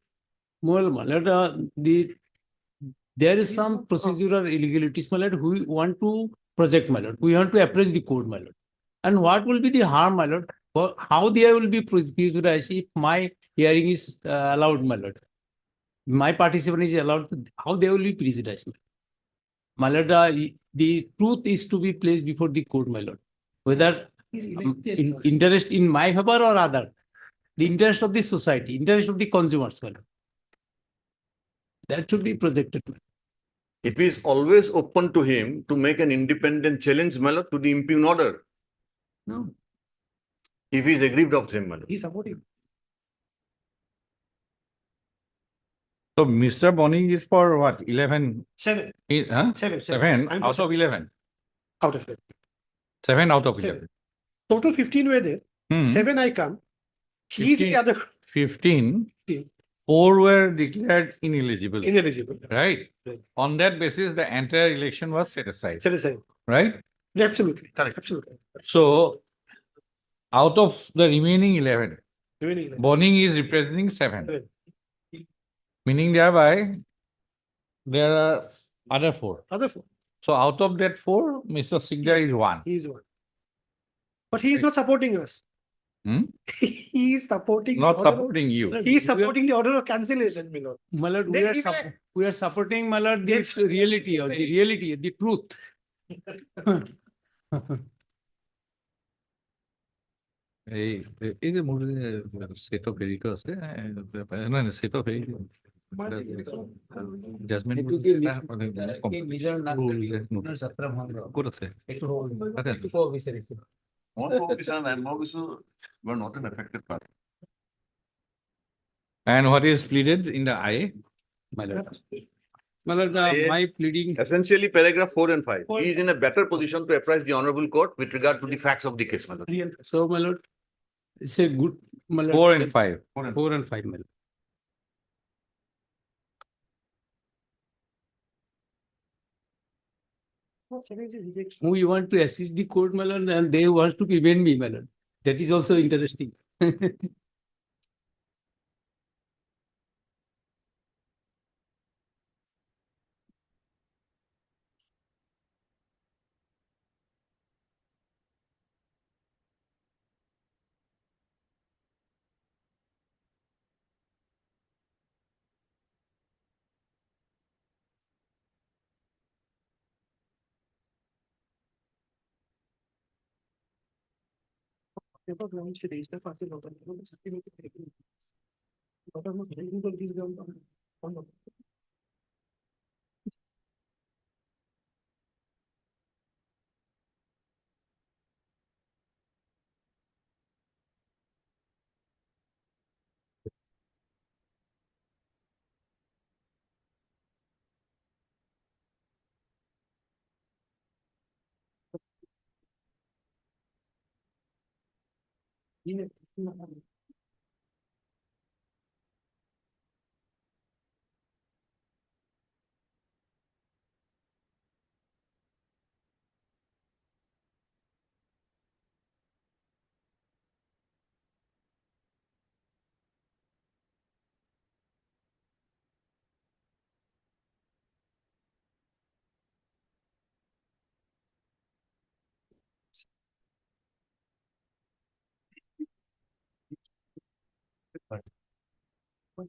Well, my lord, there is some procedural illegalities, my lord, we want to project, my lord. We want to approach the court, my lord. And what will be the harm, my lord? How there will be prejudiced if my hearing is allowed, my lord? My participation is allowed, how they will be prejudiced? My lord, the truth is to be placed before the court, my lord. Whether interest in my favor or other, the interest of the society, interest of the consumers, my lord. That should be projected. It is always open to him to make an independent challenge, my lord, to the impugn order. No. If he is aggrieved of him, my lord. He's supporting. So Mr. Boni is for what, 11? Seven. Huh? Seven. Seven I'm for out of 11. Out of it. 7 out of Seven. 11. Total 15 were there. Hmm. 7 I come. He's the 15. other 15. 4 were declared ineligible. ineligible. Right? Right. On that basis, the entire election was set aside. Set aside. Right? Absolutely. Correct. Absolutely. So, out of the remaining 11, Remaining 11. Boning is representing 7. Seven. Meaning thereby, there are other 4. Other 4. So, out of that 4, Mr. Sigda is 1. He is one. But he is not supporting us. Hmm? He is supporting. Not the order of- supporting you. He is supporting the order of cancellation, my lord. My lord, Then even- we are supporting, my lord, the reality, or the reality, the truth. এই যে মোৰ set of হেৰিটো আছে নহয় set of হেৰি judgement ক'ত আছে তাতে আছে। Were not an affected party. And what is pleaded in the IA? My lord. My lord, my pleading. Essentially, paragraph 4 and 5. He is in a better position to apprise the honorable court with regard to the facts of the case, my lord. So, my lord, it's a good. My lord, 4 and 5. 4 and 5, my lord. We want to assist the court, my lord, and they want to prevent me, my lord. That is also interesting.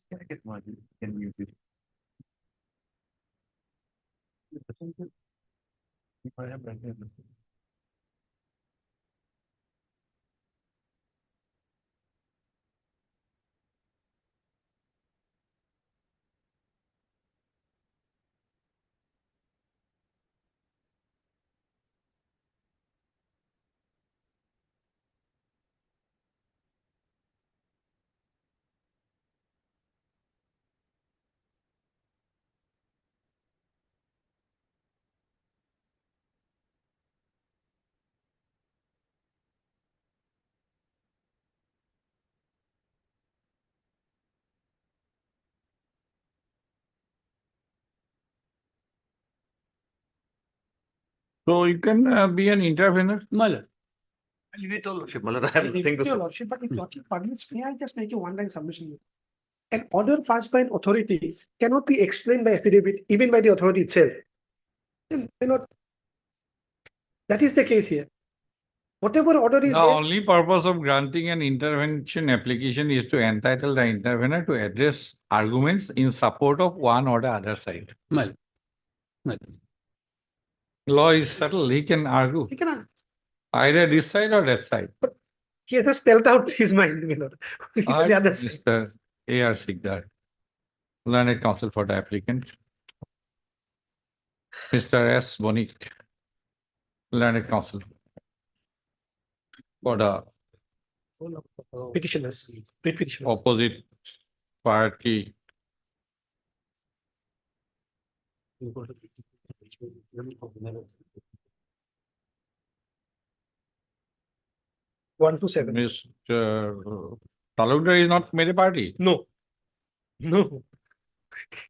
Can I get my, can you do? If I have that, So you can be an intervener. My lord. I leave it to Lordship, my lord. I have nothing to Your say. Lordship, but if Lordship permits, may I just make a one-line submission? An order passed by an authority cannot be explained by affidavit, even by the authority itself. Then why not? That is the case here. Whatever order is The there, only purpose of granting an intervention application is to entitle the intervener to address arguments in support of one or the other side. My lord. My lord. Law is subtle, he can argue he cannot. either this side or that side. He has just spelled out his mind, you know. He's on the other side. Mr. A.R. Sikdar, learned counsel for the applicant. Mr. S. Bonik, learned counsel for the Petitioners, writ petitioners. opposite party. One to seven. Mr. Talukdar is not made a party. No. No.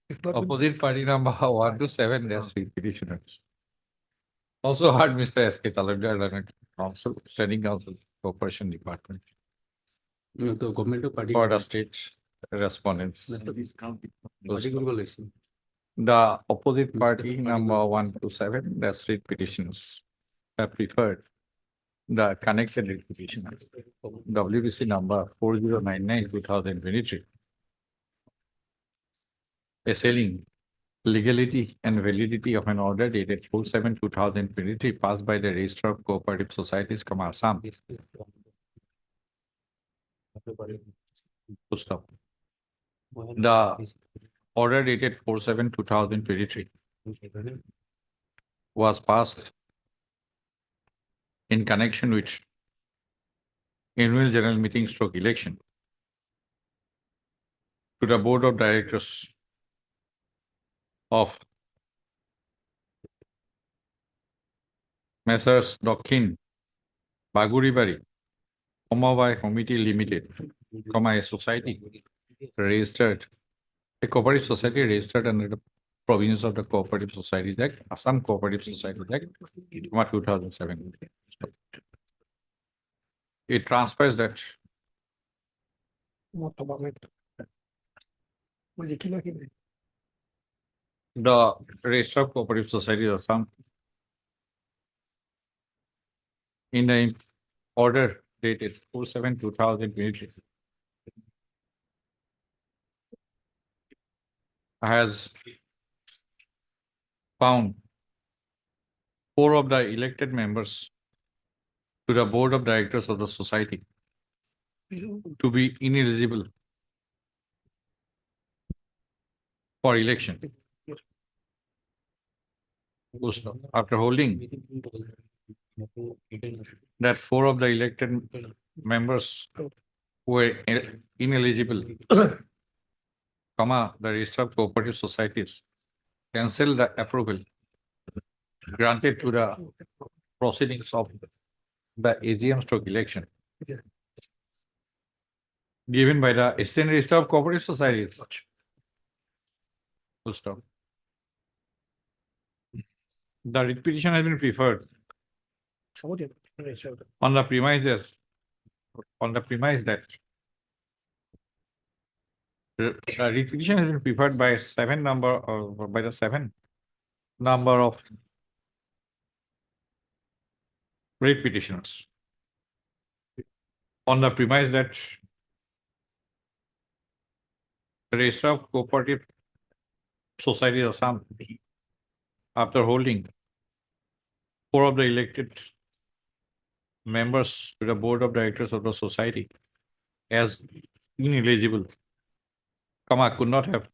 It's not- Opposite party number 1 to 7, there are 3 petitioners. Also heard Mr. S.K. Talukdar, learned counsel, standing counsel, corporation department No, the government of party. for the state respondents. Those- The opposite party number 1 to 7, the state petitioners have preferred the connected writ petitioner, WBC number 4099/2023. Assailing legality and validity of an order dated 4/7/2023 passed by the Registrar of Cooperative Societies, Assam. Full stop. The order dated 4/7/2023 was passed in connection with annual general meeting stroke election to the board of directors of Messrs. Dokin Baguribari Omabai Committee Limited, a society registered, a cooperative society registered under the provisions of the Cooperative Societies Act, Assam Cooperative Societies Act, 2007. It transpires that the Registrar of Cooperative Societies Assam in the order dated 4/7/2023 has found 4 of the elected members to the board of directors of the society to be ineligible for election. After holding that 4 of the elected members were ineligible, the Registrar of Cooperative Societies cancelled the approval granted to the proceedings of the AGM stroke election given by the Assistant Registrar of Cooperative Societies. Full stop. The writ petition has been preferred on the premise that the writ petition has been preferred by 7 number or by the 7 number of writ petitioners on the premise that the Registrar of Cooperative Society Assam, after holding 4 of the elected members to the board of directors of the society as ineligible, could not have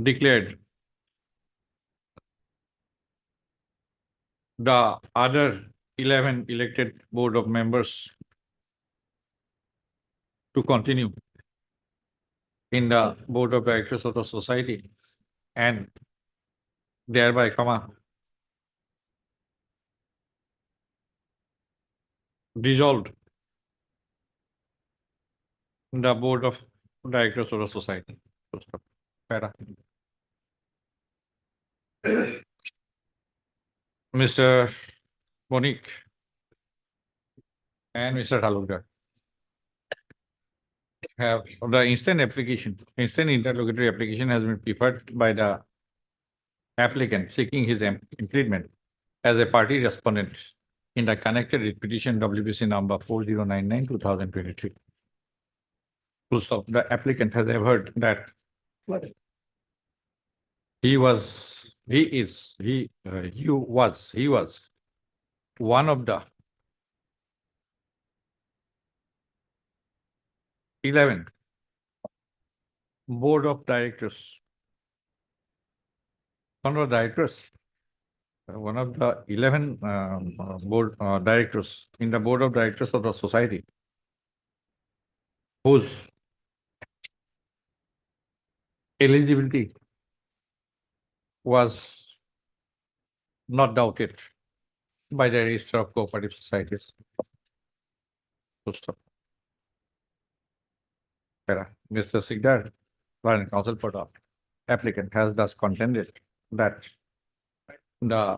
declared the other 11 elected board of members to continue in the board of directors of the society and thereby, dissolved the board of directors of the society. Para. Mr. Monique and Mr. Talukdar have the instant interlocutory application has been preferred by the applicant seeking his impleadment as a party respondent in the connected writ petition WPC number 4099/2023. Full stop. The applicant has averred that he was one of the 11 board of directors. One of the directors, one of the 11 board directors in the board of directors of the society, whose eligibility was not doubted by the Register of Cooperative Societies. Full stop. Mr. Sigdar, Learned Counsel for the applicant, has thus contended that the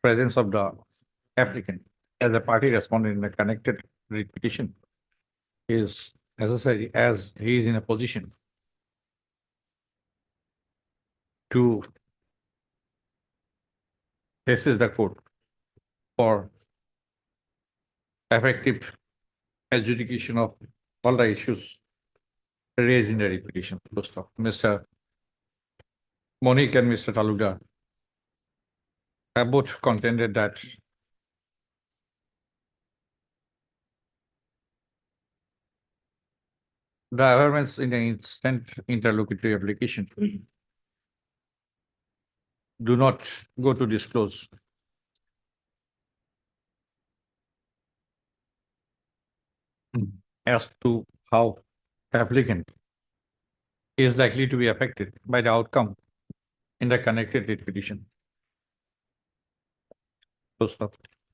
presence of the applicant as a party respondent in the connected writ petition is necessary as he is in a position to assist the court for effective adjudication of all the issues raised in the writ petition. Mr. Monique and Mr. Talukdar have both contended that the averments in the instant interlocutory application do not go to disclose as to how the applicant is likely to be affected by the outcome in the connected writ petition.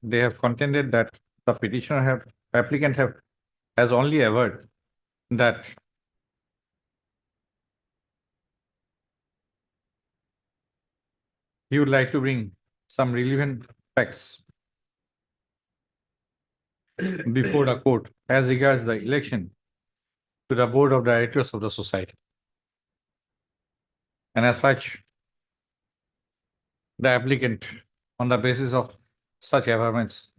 They have contended that the applicant has only averred that he would like to bring some relevant facts before the court as regards the election to the board of directors of the society. And as such, the applicant, on the basis of such averments,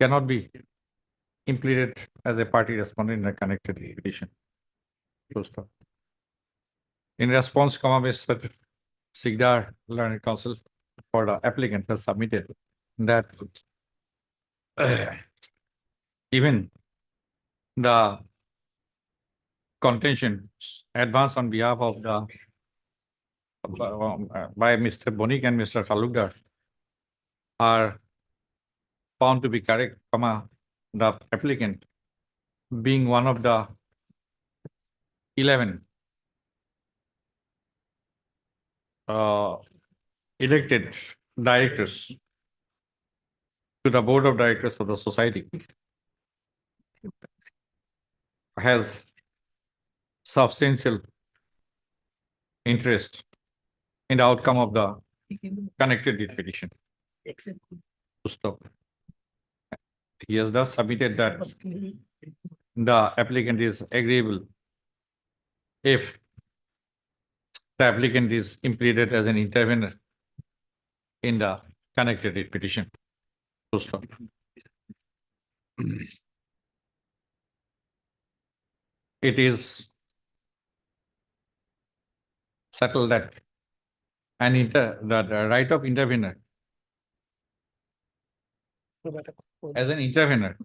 cannot be impleaded as a party respondent in the connected petition. In response, Mr. Sigdar, Learned Counsel for the applicant, has submitted that even the contention advanced on behalf of the by Mr. Monique and Mr. Talukdar are found to be correct, the applicant being one of the 11 elected directors to the board of directors of the society, has substantial interest in the outcome of the connected writ petition. He has thus submitted that the applicant is agreeable if the applicant is impleaded as an intervener in the connected writ petition. It is settled that the right of intervener as an intervener,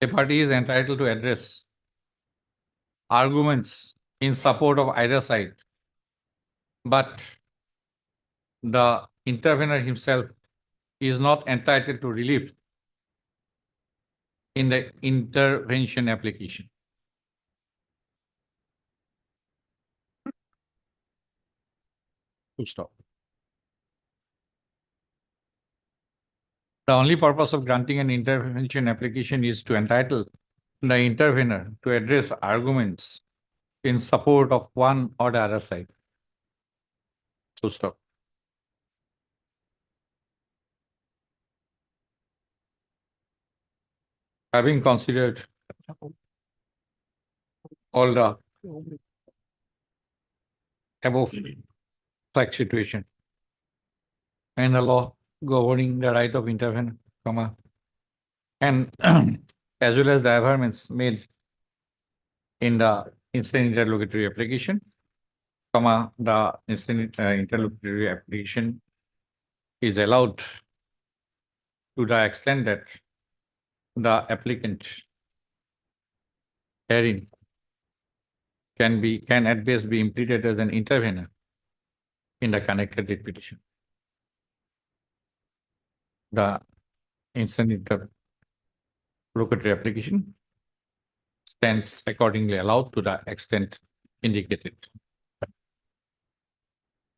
a party is entitled to address arguments in support of either side, but the intervener himself is not entitled to relief in the intervention application. Full stop. The only purpose of granting an intervention application is to entitle the intervener to address arguments in support of one or the other side. Full stop. Having considered all the above such situation and the law governing the right of intervener, comma, and as well as the averments made in the instant interlocutory application, comma, the instant interlocutory application is allowed to the extent that the applicant herein can at best be implemented as an intervener in the connected writ petition. The instant interlocutory application stands accordingly allowed to the extent indicated.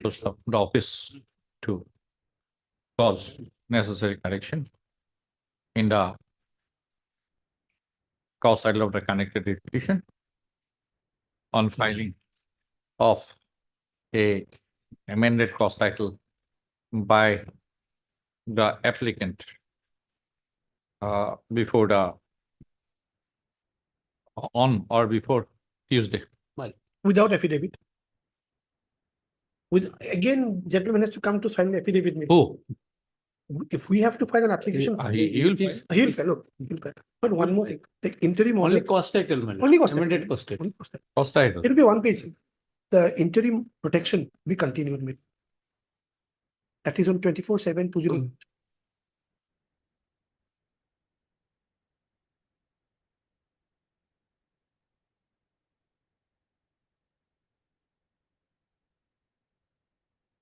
To stop the office to cause necessary correction in the cause title of the connected writ petition on filing of a amended cause title by the applicant before the on or before Tuesday. Without affidavit. With, again, gentleman has to come to sign an affidavit. with me. Who? If we have to file an application. He will be. He'll file, look, he'll file. But one more thing, the interim order. Only cost title, my lord. Only cost title. Amended cost title. Only cost title. Cost title. It'll be one page. The interim protection we continued with. That is on 24/7/20.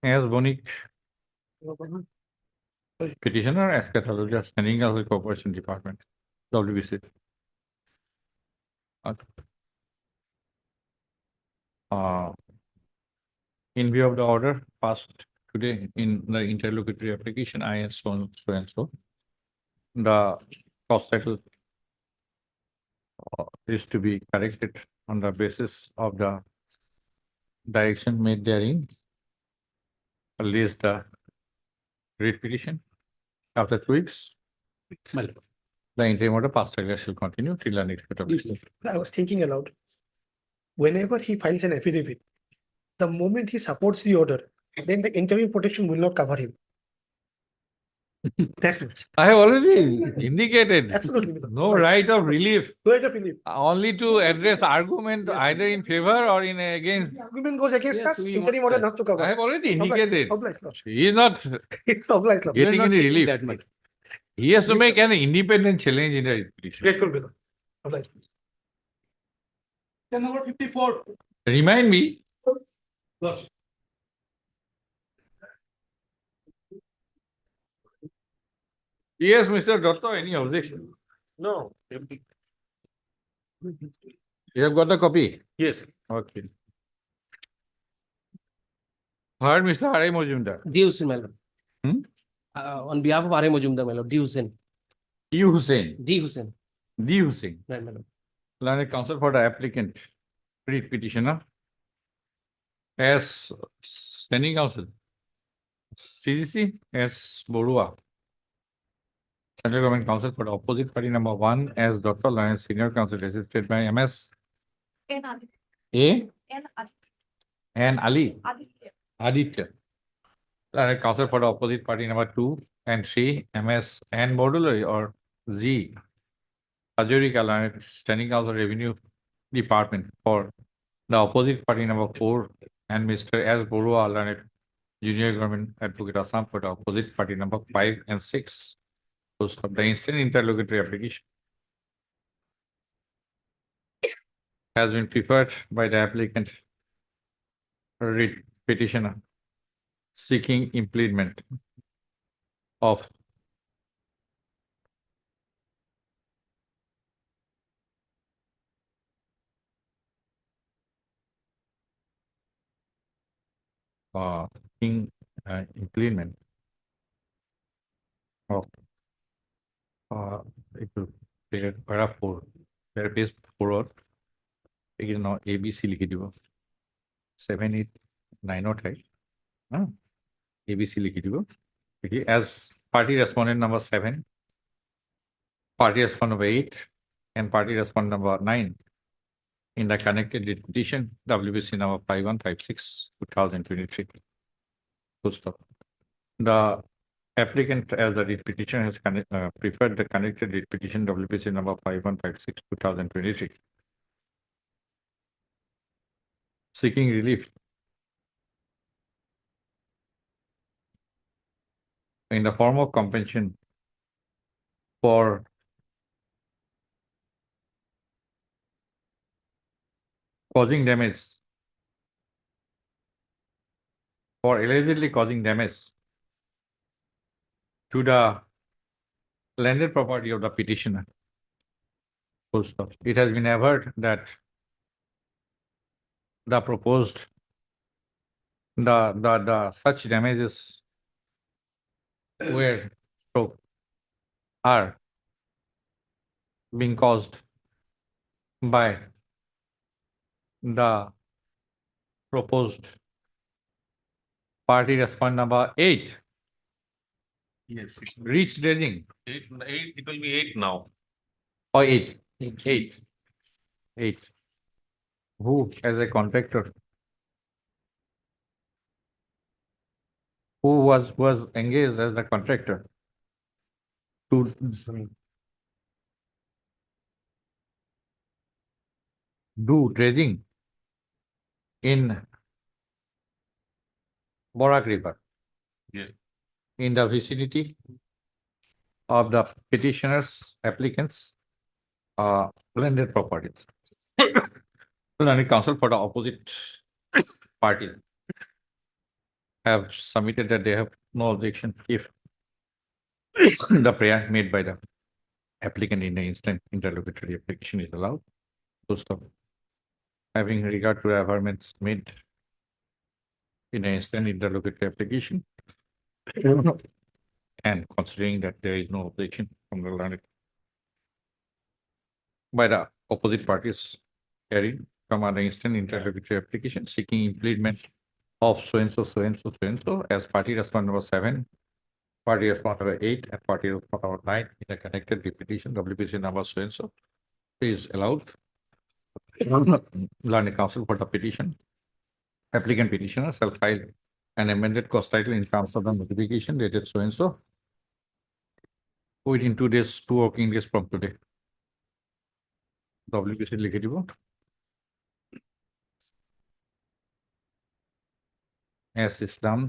As Bonik petitioner as Catalonia standing as a corporation department, WBC. In view of the order passed today in the interlocutory application, I and so and so, the cost title is to be corrected on the basis of the direction made therein. At least the writ petition after 2 weeks. The interim order past shall continue till the next bit of business. I was thinking aloud. Whenever he files an affidavit, the moment he supports the order, then the interim protection will not cover him. That much. I have already indicated. Absolutely. No right of relief. Right of relief. Only to address argument either in favor or in against. The argument goes against Yes, us, we interim want order that. not to cover. I have already indicated. Obliged, Lordship. He is not It's obliged, Lordship. getting any relief. He has to make an independent challenge in the petition. Grateful, Lord. Obliged. Number 54. Remind me. Yes, Mr. Dotto, any objection? No. You have got the copy? Yes. Okay. Heard Mr. Aray Mojumdar. D. Hussain, my lord. Hmm? On behalf of Aray Majumdar, my lord, D. Hussain. U. Hussain. D. Hussain. D. Hussain. Right, my lord. Learned counsel for the applicant, writ petitioner. As standing counsel, CGC S. Borua. Central Government Counsel for the opposite party number 1 as Dr. Lawrence Senior Counsel assisted by MS A. and Ali Aditya. Learned counsel for the opposite party number 2 and 3 MS and Modulary or Z. Ajurika Learned Standing Counsel Revenue Department for the opposite party number 4 and Mr. S. Borua Learned Junior Government Advocate Assam for the opposite party number 5 and 6. The instant interlocutory application has been prepared by the applicant writ petitioner seeking implement of implement of it will be para 4 There is forward. You know, ABC লিখি দিব 789 right? ABC লিখি দিব okay, as party respondent number 7, party respondent number 8, and party respondent number 9 in the connected lead petition WBC number 5156 2023. Full stop. The applicant as the lead petition has preferred the connected lead petition WBC number 5156 2023. Seeking relief in the form of compensation for causing damage, for allegedly causing damage to the landed property of the petitioner. Full stop. It has been averred that the proposed the such damages were so are being caused by the proposed party respondent number 8. Yes. Reach dredging. Eight, it will be 8 now. Or 8. 8. Who as a contractor? Who was engaged as the contractor to do dredging in Borak River. Yes. In the vicinity of the petitioners, applicants, landed properties. Landed council for the opposite party have submitted that they have no objection if the prayer made by the applicant in the instant interlocutory application is allowed. Full stop. Having regard to the averments made in the instant interlocutory application and considering that there is no objection from the learned by the opposite parties hearing from an instant interlocutory application seeking implement of so and so as party respondent number 7, party respondent number 8, and party respondent number 9 in a connected petition WPC number so and so is allowed. Learned counsel for the petition. Applicant petitioner shall file an amended cost title in terms of the notification dated so and so within 2 days, 2 working days from today. WPC লিখে দিব S Islam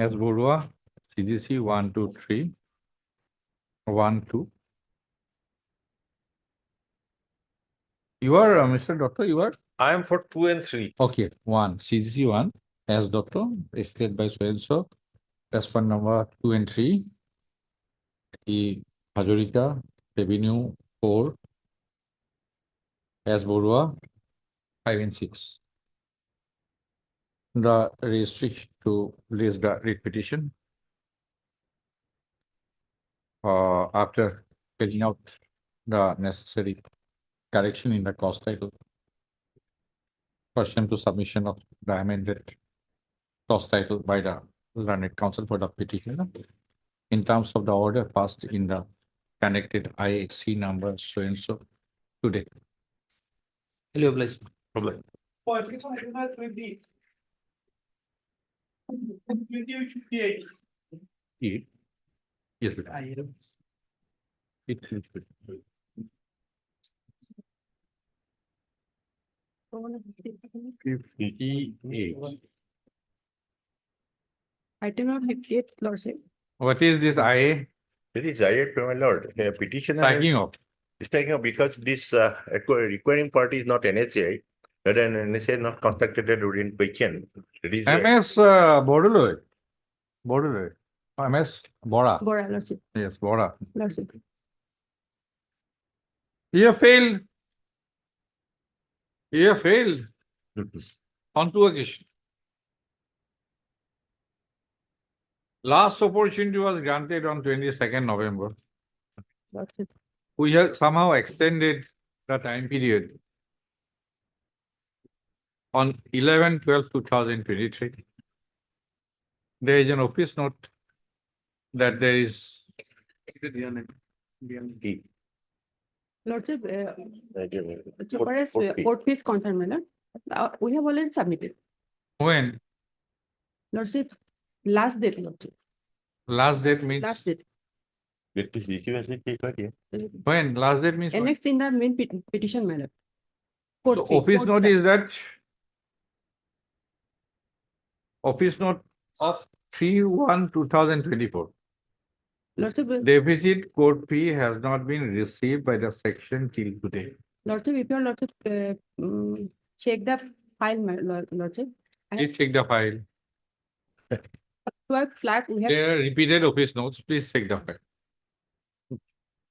S Borua CGC 123 12. You are Mr. Doctor, you are? I am for 2 and 3. Okay, 1 CGC 1 as doctor stated by so and so. Respond number 2 and 3. E Hajorika Avenue 4 as Borua 5 and 6. The registry to raise the writ petition after filling out the necessary correction in the cost title. Question to submission of the amended cost title by the learned counsel for the petitioner in terms of the order passed in the connected IC number so and so today. Hello, please. Problem. Yes. It is. Item number 58, Lordship. What is this IA? It is my lord, petitioner. Striking off. Striking off because this requiring party is not NHA, rather than NHA not constructed within question. It is MS Bordeloi. MS Bora. Bora, Lordship. Yes, Bora. Lordship. You have failed. You have failed on 2 occasions. Last opportunity was granted on 22nd November. Lordship. we have somehow extended the time period on 11/12/2023. There is an office note that there is Lordship, so far as court fees concerned, my lord, we have already submitted. when Lordship, last date, lordship, last date means last date. when last date means when? Next in the main petition, my lord. So Court fee, office court note staff. is that office note of 3/1/2024. Lordship, Deficit court fee has not been received by the section till today. lordship, if your lordship, check the file, my lordship. Please check the file. 12 flat, we have. There are repeated office notes. Please check the file.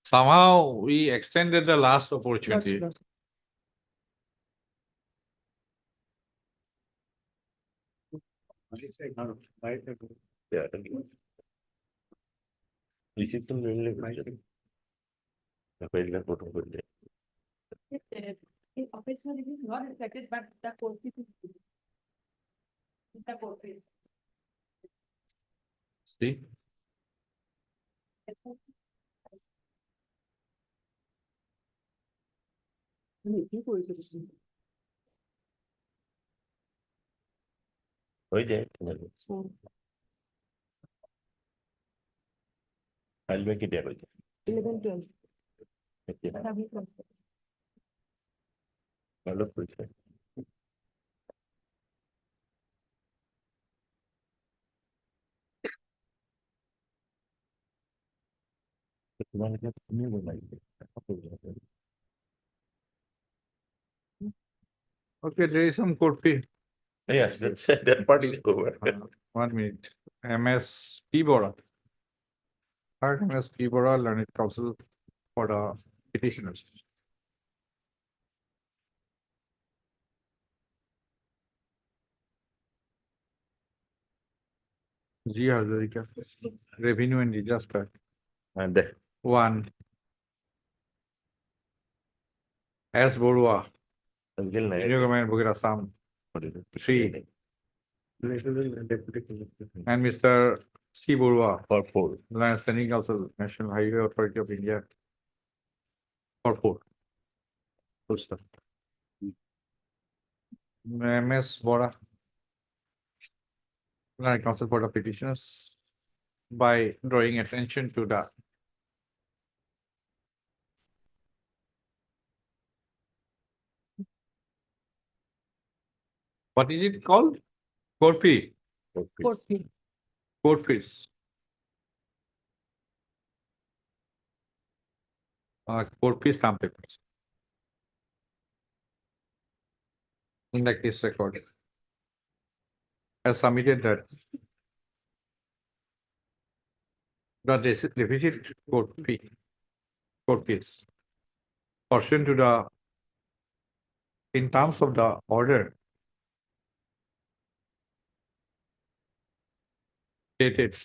Somehow we extended the last opportunity. Lordship. Yeah. Receipt to mail. Operational is not reflected, but the court fee is. The court fees. See? हो जाए file में किती आहे 11/12. मला पुढचं तुम्हाला काय तुम्ही बोलायचं Okay, there is some court fee. Yes, that part is over. 1 minute. MS P. Bora. Third MS P. Bora, Learned Counsel for the petitioners. G. Hazarika. Revenue and Disaster. And 1. S. Borua. Government Bukit Assam. 3. And Mr. C. Borua. For 4. Standing Council, National Highway Authority of India. For 4. Full stop. MS Bora. Learned Counsel for the petitioners by drawing attention to the what is it called? Court fee. Court fee. Court fees. Court fee stamp papers. In the case record. Has submitted that the deficit court fees pursuant to the in terms of the order dated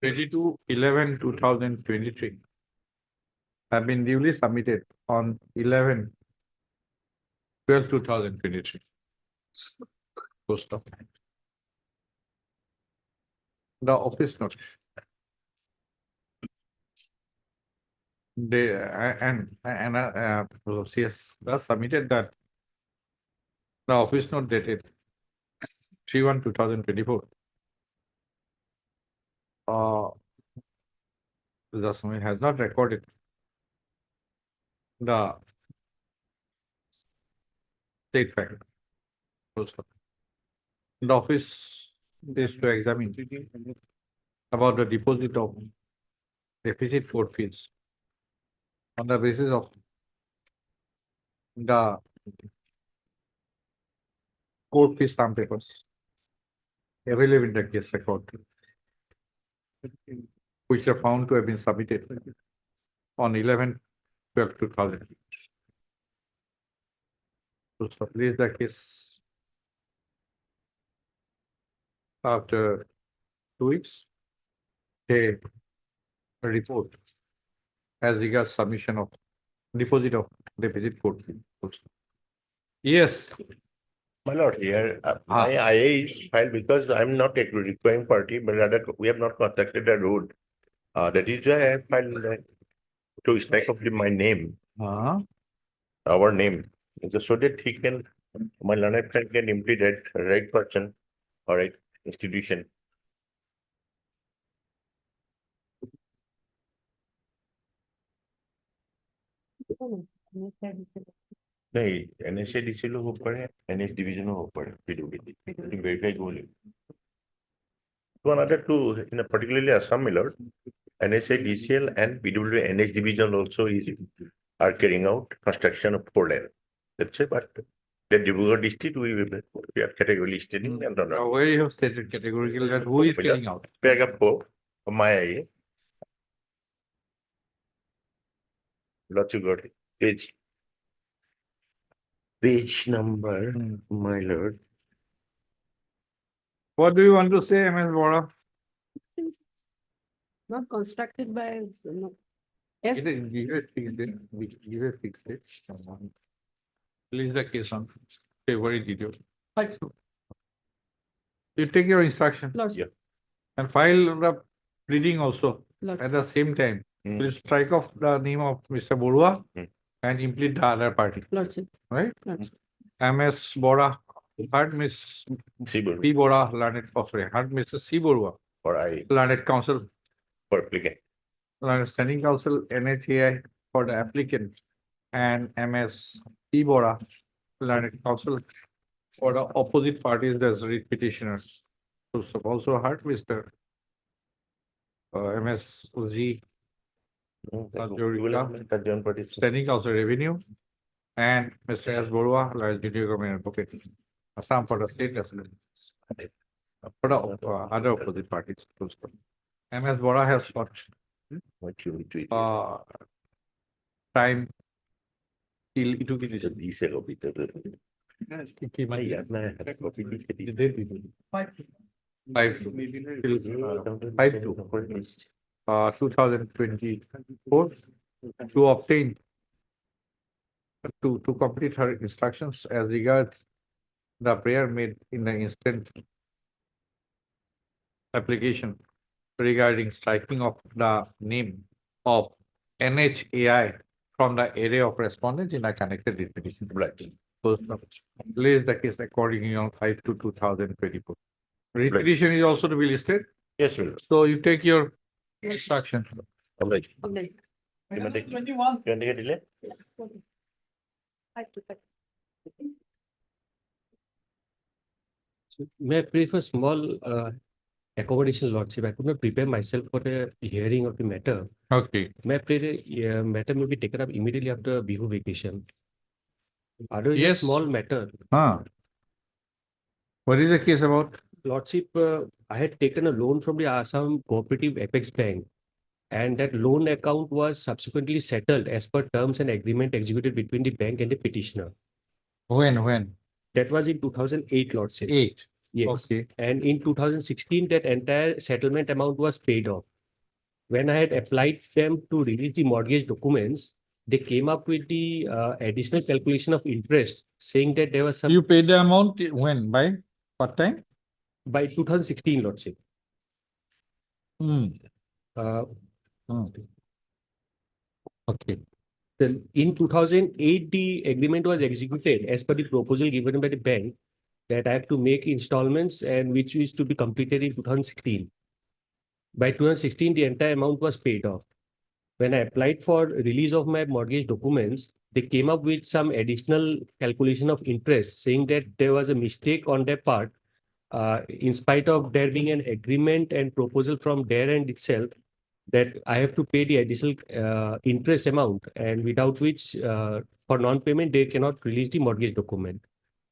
22/11/2023 have been duly submitted on 11/12/2023. Full stop. The office notice. They CS has submitted that the office note dated 3/1/2024. The summary has not recorded the state fact. Full stop. The office is to examine about the deposit of deficit court fees on the basis of the court fee stamp papers available in the case record, which are found to have been submitted on 11/12/2000. So please the case after 2 weeks. Okay. report as regards submission of deposit of deficit code. Yes. My lord, here, my IA is filed because I'm not a requiring party, but rather we have not constructed a road. That is why I have filed to strike off my name, our name, just so that he can, my learned friend can implement right person or right institution. नहीं NSA DCL हो पड़े NS division हो पड़े PWD verify goal. One other two in a particularly Assam Miller, NSA DCL and PWD NS division also is are carrying out construction of 4 lane. That's it, but the Dibrugarh district we are categorically stating and Where you have stated categorically that who is carrying out? Paragraph 4 of my IA. Lots of got it. Page number, my lord. What do you want to say, MS Bora? Not constructed by, no. Give a fixed date. Give a fixed date. Release the case on February detail. You take your instruction. Lordship. And file the pleading also Lordship. at the same time. Please strike off the name of Mr. Borua and implement the other party. Lordship. Right? Lordship. MS Bora, heard Miss P. Bora, Learned Counsel, heard Mr. C. Borua, or I, Learned Counsel, for applicant. Learned Standing Counsel, NHAI for the applicant, and MS P. Bora, Learned Counsel for the opposite parties, the writ petitioners. So also heard Mr. MS Z. Standing Counsel Revenue, and Mr. S. Borua, large junior government advocate, Assam for the state residents, for the other opposite parties. MS Bora has sought time till it will be five 2024 to obtain to complete her instructions as regards the prayer made in the instant application regarding striking of the name of NHAI from the array of respondents in a connected writ petition. So, place the case accordingly on 5/2/2024. Writ petition is also to be listed. Yes, sir. So you take your instruction. All right. You want to take a delay? May I pray for small accommodation, Lordship? I could not prepare myself for the hearing of the matter. Okay. May I pray the matter may be taken up immediately after Bihu vacation? Otherwise, Yes. small matter. What is the case about? Lordship, I had taken a loan from the Assam Cooperative Apex Bank, and that loan account was subsequently settled as per terms and agreement executed between the bank and the petitioner. When? That was in 2008, Lordship. 8. Yes. Okay. And in 2016, that entire settlement amount was paid off. When I had applied them to release the mortgage documents, they came up with the additional calculation of interest, saying that there was some. You paid the amount when? By what time? By 2016, Lordship. Okay. Then in 2008, the agreement was executed as per the proposal given by the bank that I have to make installments and which is to be completed in 2016. By 2016, the entire amount was paid off. When I applied for release of my mortgage documents, they came up with some additional calculation of interest, saying that there was a mistake on their part. In spite of there being an agreement and proposal from their end itself, that I have to pay the additional interest amount, and without which for non-payment, they cannot release the mortgage document.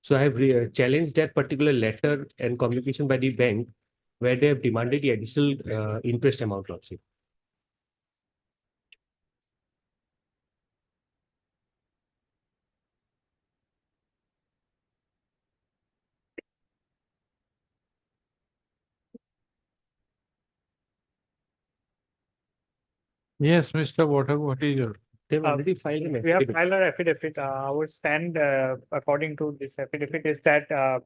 So I have challenged that particular letter and communication by the bank where they have demanded the additional interest amount also. Yes, Mr. Water, what is your? They've already filed an We have affidavit. filed our affidavit. Our stand, according to this affidavit, is that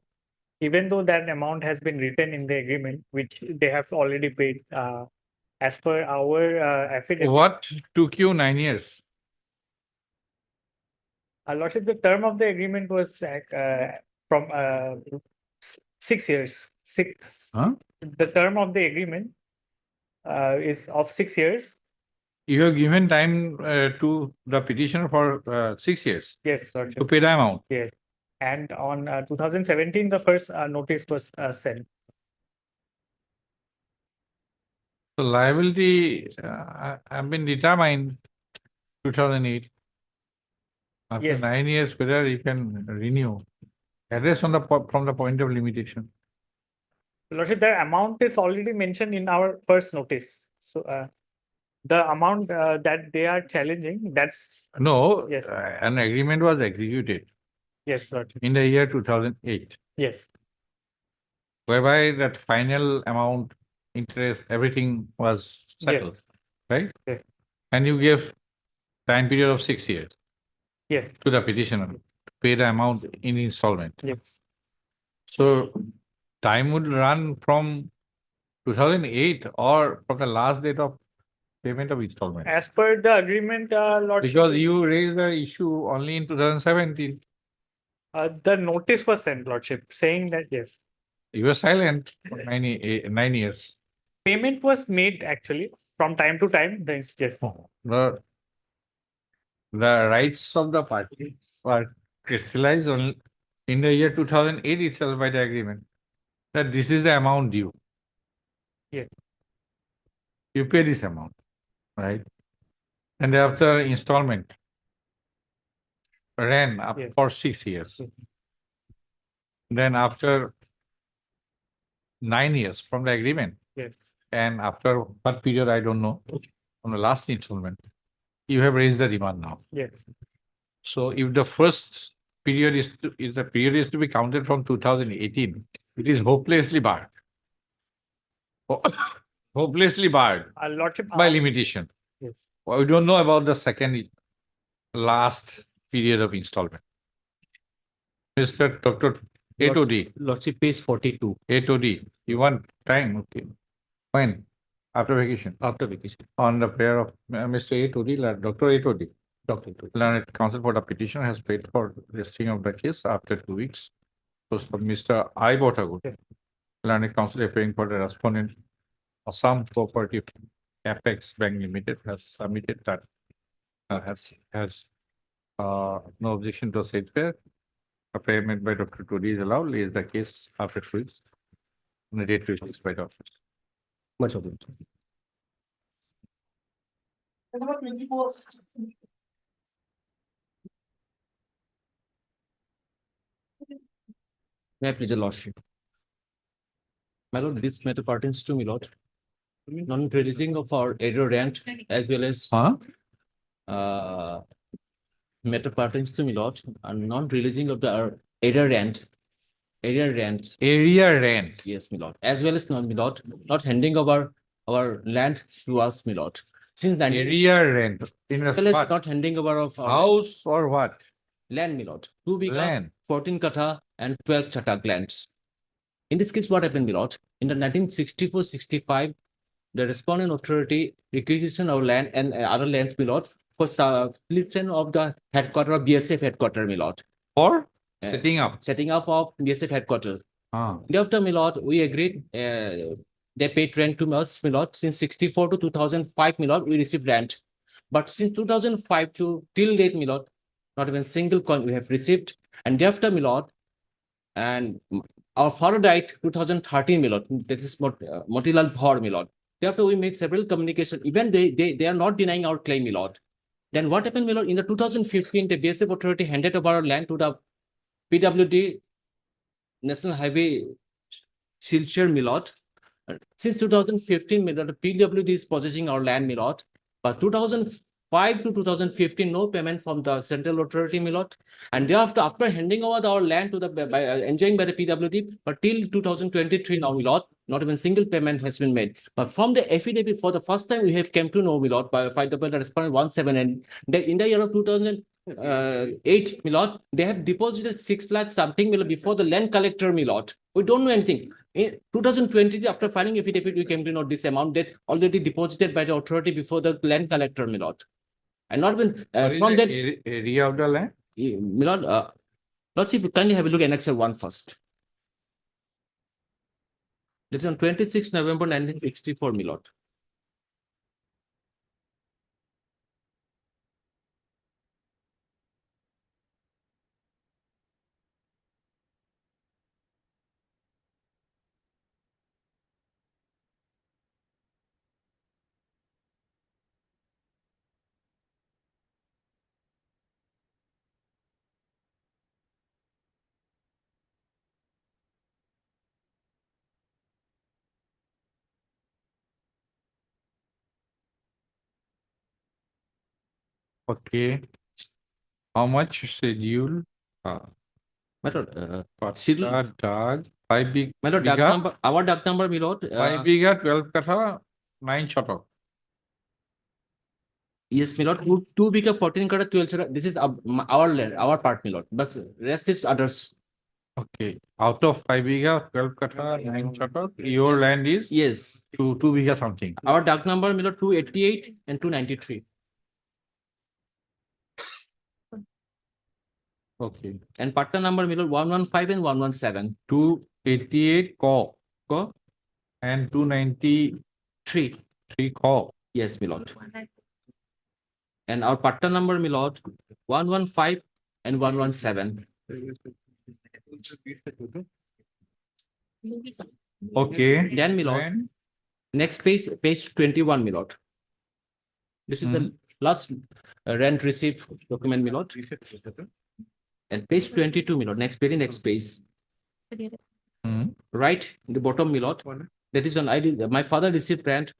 even though that amount has been written in the agreement, which they have already paid, as per our affidavit. What took you 9 years? Lordship, the term of the agreement was from 6 years. Huh? The term of the agreement is of 6 years. You have given time to the petitioner for 6 years Yes, Lordship. to pay the amount. Yes. And on 2017, the first notice was sent. So liability have been determined 2008. After Yes. 9 years, whether you can renew. Address on the from the point of limitation. Lordship, the amount is already mentioned in our first notice. So the amount that they are challenging, that's No, Yes. An agreement was executed yes, Lordship. in the year 2008, Yes, whereby that final amount, interest, everything was settled, yes, right? Yes. And you gave time period of 6 years yes, to the petitioner to pay the amount in installment. yes. So time would run from 2008 or from the last date of payment of installment. As per the agreement, Lordship. Because you raised the issue only in 2017. The notice was sent, Lordship, saying that yes, You were silent for 9 years. payment was made actually from time to time. Yes, The rights of the parties were crystallized on in the year 2008 itself by the agreement that this is the amount due. Yeah. You pay this amount, right? And after installment ran up Yes. for 6 years. Yes. Then after 9 years from the agreement, yes, and after what period, I don't know, on the last installment, you have raised the demand now. yes, So if the first period is the period is to be counted from 2018, it is hopelessly barred. Hopelessly barred Lordship. by limitation. Yes, We don't know about the second last period of installment. Mr. Dr. 8OD, Lordship, page 42 8OD, you want time? Okay. When? After vacation? after vacation. On the prayer of Mr. 8OD, Dr. 8OD. Dr. Learned Counsel for the petitioner has paid for listing of the case after 2 weeks. So Mr. I. Botagut, Yes. Learned Counsel appearing for the respondent, Assam Cooperative Apex Bank Limited has submitted that has no objection to said fair. A payment by Dr. Todi is allowed, lays the case after 2 weeks. On the date fixed by the office. Much obliged. May I please your lordship? My lord, this matter pertains to me, lord. Non-releasing of our area rent as well as matter pertains to me, lord, and non-releasing of the area rent. Area rent. Area rent. Yes, my lord. As well as non, my lord, not handing over our land to us, my lord. Since that Area rent in a as well as what? not handing over of our House or what? land, my lord. 2 bigha, Land. 14 katha and 12 chatak lands. In this case, what happened, my lord? In the 1964-65, the respondent authority requisitioned our land and other lands, my lord, for selection of the headquarter of BSF headquarter, my lord. Or Uh, setting up. Setting up of BSF headquarters. Ah. Thereafter, my lord, we agreed, they paid rent to us, my lord, since 64 to 2005, my lord, we received rent. But since 2005 to till date, my lord, not even single coin we have received. And thereafter, my lord, and our father died 2013, my lord, that is Motilal Bhaur, my lord. Thereafter, we made several communication, even they are not denying our claim, my lord. Then what happened, my lord, in the 2015, the BSF authority handed over our land to the PWD, National Highway Silchar, my lord. Since 2015, my lord, the PWD is possessing our land, my lord. But 2005 to 2015, no payment from the central authority, my lord. And thereafter, after handing over our land to the enjoying by the PWD, but till 2023 now, my lord, not even single payment has been made. But from the affidavit, for the first time, we have came to know, my lord, by the respondent 17, and that in the year of 2008, my lord, they have deposited 6 lakh something, my lord, before the land collector, my lord. We don't know anything. In 2020, after filing affidavit, we came to know this amount that already deposited by the authority before the land collector, my lord. And not even from that Area of the land? my lord, Lordship, kindly have a look at Annexure 1 first. That's on 26 November 1964, my lord. Okay. How much schedule? My lord, Pata, Dag, 5 big. my lord, duck number, our duck number, my lord. 5 biga, 12 katha, 9 chotok. Yes, my lord, 2 bigger 14 kata 12 kata. This is our land, our part, my lord. But rest is others. Okay. Out of 5 biga, 12 katha, 9 chotok, your land is? Yes. 2 biga something. Our duck number, my lord, 288 and 293. Okay. And partner number, my lord, 115 and 117. 288 call. Ko? And 293. 3 call. Yes, my lord. And our partner number, my lord, 115 and 117. Okay. Then, my lord, next page 21, my lord. This is the last rent receipt document, my lord. And page 22, my lord, next page. Right in the bottom, my lord, that is on ID. My father received rent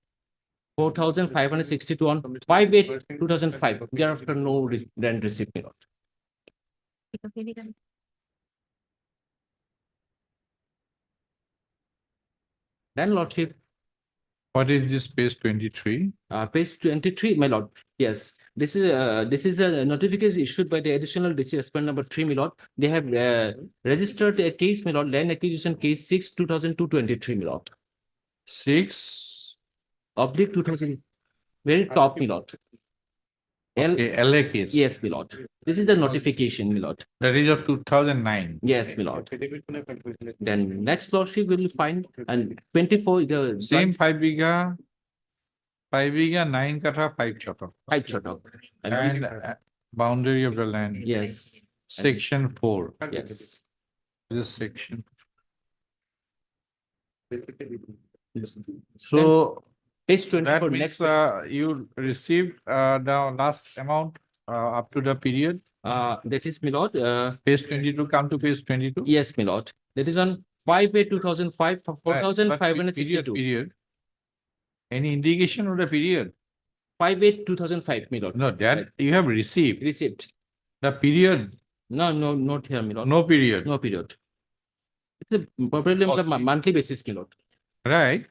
4,562 on 5/8/2005. Thereafter, no rent receipt, my lord. Then, lordship. What is this page 23? Page 23, my lord. Yes, this is a notification issued by the additional DC respondent number 3, my lord. They have registered a case, my lord, land acquisition case 6/2023, my lord. 6/2000. Very top, my lord. Okay, LA case. Yes, my lord. This is the notification, my lord. That is of 2009. Yes, my lord. Then next lordship we will find and 24 the Same 5 biga, 9 katha, 5 chotok. 5 chotok. And boundary of the land. Yes. Section 4. Yes. This section. So page 24 that means next page. you received the last amount up to the period. That is, my lord. Page 22, come to page 22. Yes, my lord. That is on 5/8/2005 for 4,562. Period. Any indication of the period? 5/8/2005, my lord. No, that you have received. Received. The period. No, not here, my lord. No period. No period. It's a probably monthly basis, my lord. Right.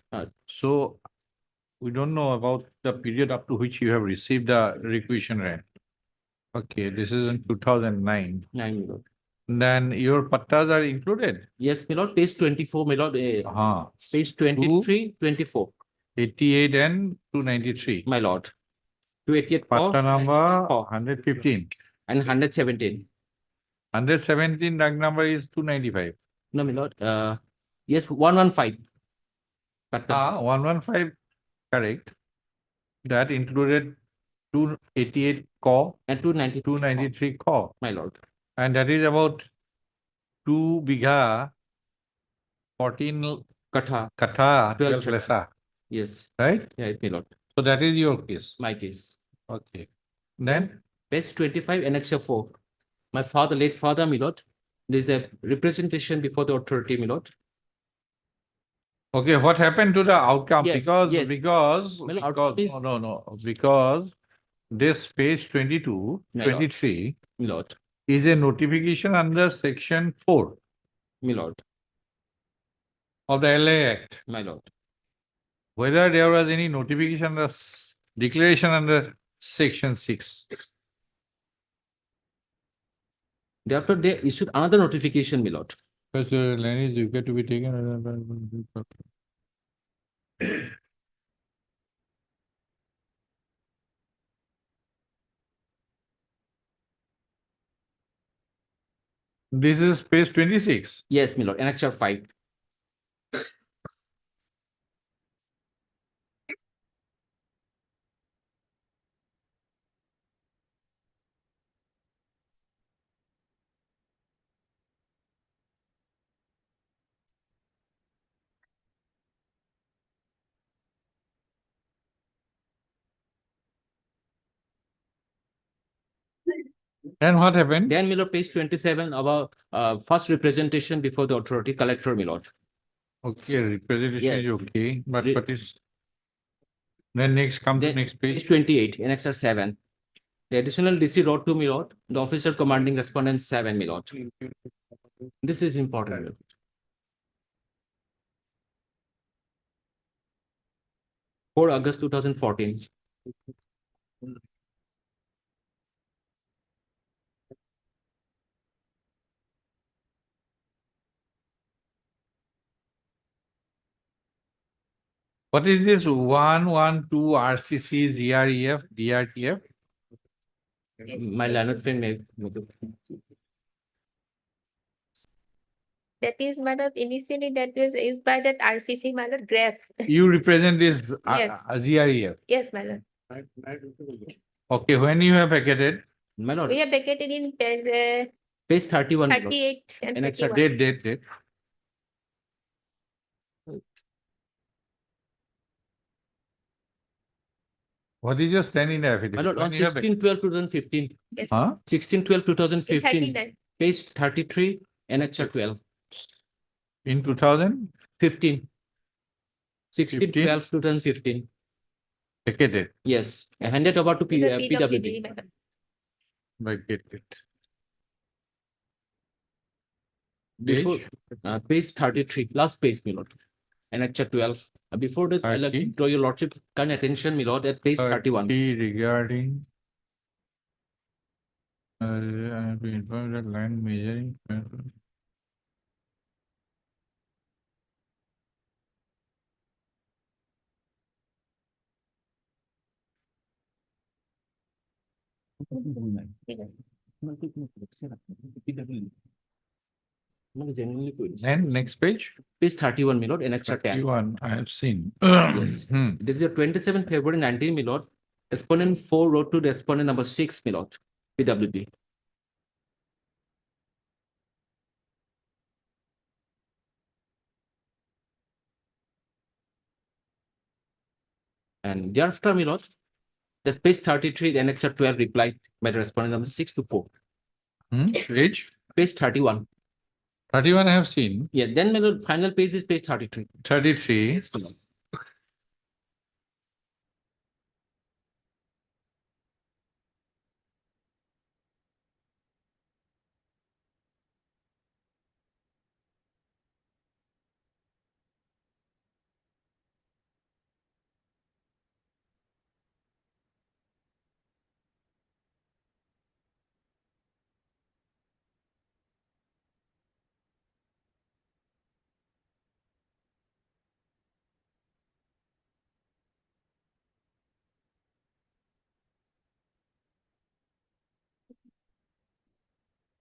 So we don't know about the period up to which you have received the requisition rent. Okay, this is in 2009. 9, my lord. Then your pattas are included? Yes, my lord. Page 24, my lord. Page 23, 24. 88 and 293. My lord. 288 Patta number 115. and 117. 117 rag number is 295. No, my lord. Yes, 115. 115, correct. That included 288 core and 293 core. My lord. And that is about 2 biga 14 katha 12 lesa. Yes. Right? Yeah, my lord. So that is your case. My case. Okay. Then page 25, annexure 4. My father, late father, my lord. There is a representation before the authority, my lord. Okay, what happened to the outcome? Yes, Because yes. because this page 22, My 23 my lord. is a notification under section 4. My lord. of the LA Act, my lord. whether there was any notification or declaration under section 6. Thereafter, they issued another notification, my lord. Because land is required to be taken. This is page 26. Yes, my lord, Annexure 5. And what happened? Then, my lord, page 27, about first representation before the authority, collector, my lord. Okay, representation is Yes. okay, but Re- what is? Then next, come to Then next page. Page 28, Annexure 7. The additional DC wrote to my lord, the officer commanding respondent 7, my lord. This is important, my lord. For August 2014. What is this 112 RCC ZREF DRTF? My landlord friend may. That is, my lord, initially that was used by that RCC, my lord, graphs. You represent this Yes. ZREF. Yes, my lord. Okay, when you have vacated, My lord, We have vacated in page 31. my lord. 38 and Annexure 31. date. What is your stand in the My affidavit? lord, on When you have 16/12/2015. Yes. Huh? 16/12/2015. 39. Page 33, Annexure 12. In 2000? 15. 16/12/2015. Vacated. Yes, handed over to The PWD. my lord. Vacated. Before, Page? page 33, last page, my lord. Annexure 12. Before that, I like to 30. draw your lordship kind attention, my lord, at page 31. Regarding I have been informed that line measuring. And next page? Page 31, my lord, Annexure 10. 31, I have seen. Yes. Hmm. This is your 27th February 19, my lord. Respondent 4 wrote to respondent number 6, my lord, PWD. And thereafter, my lord, the page 33, the Annexure 12 replied by the respondent number 6 to 4. Page? Page 31. 31 I have seen. Yeah, then my lord, final page is page 33. 33. Yes, my lord.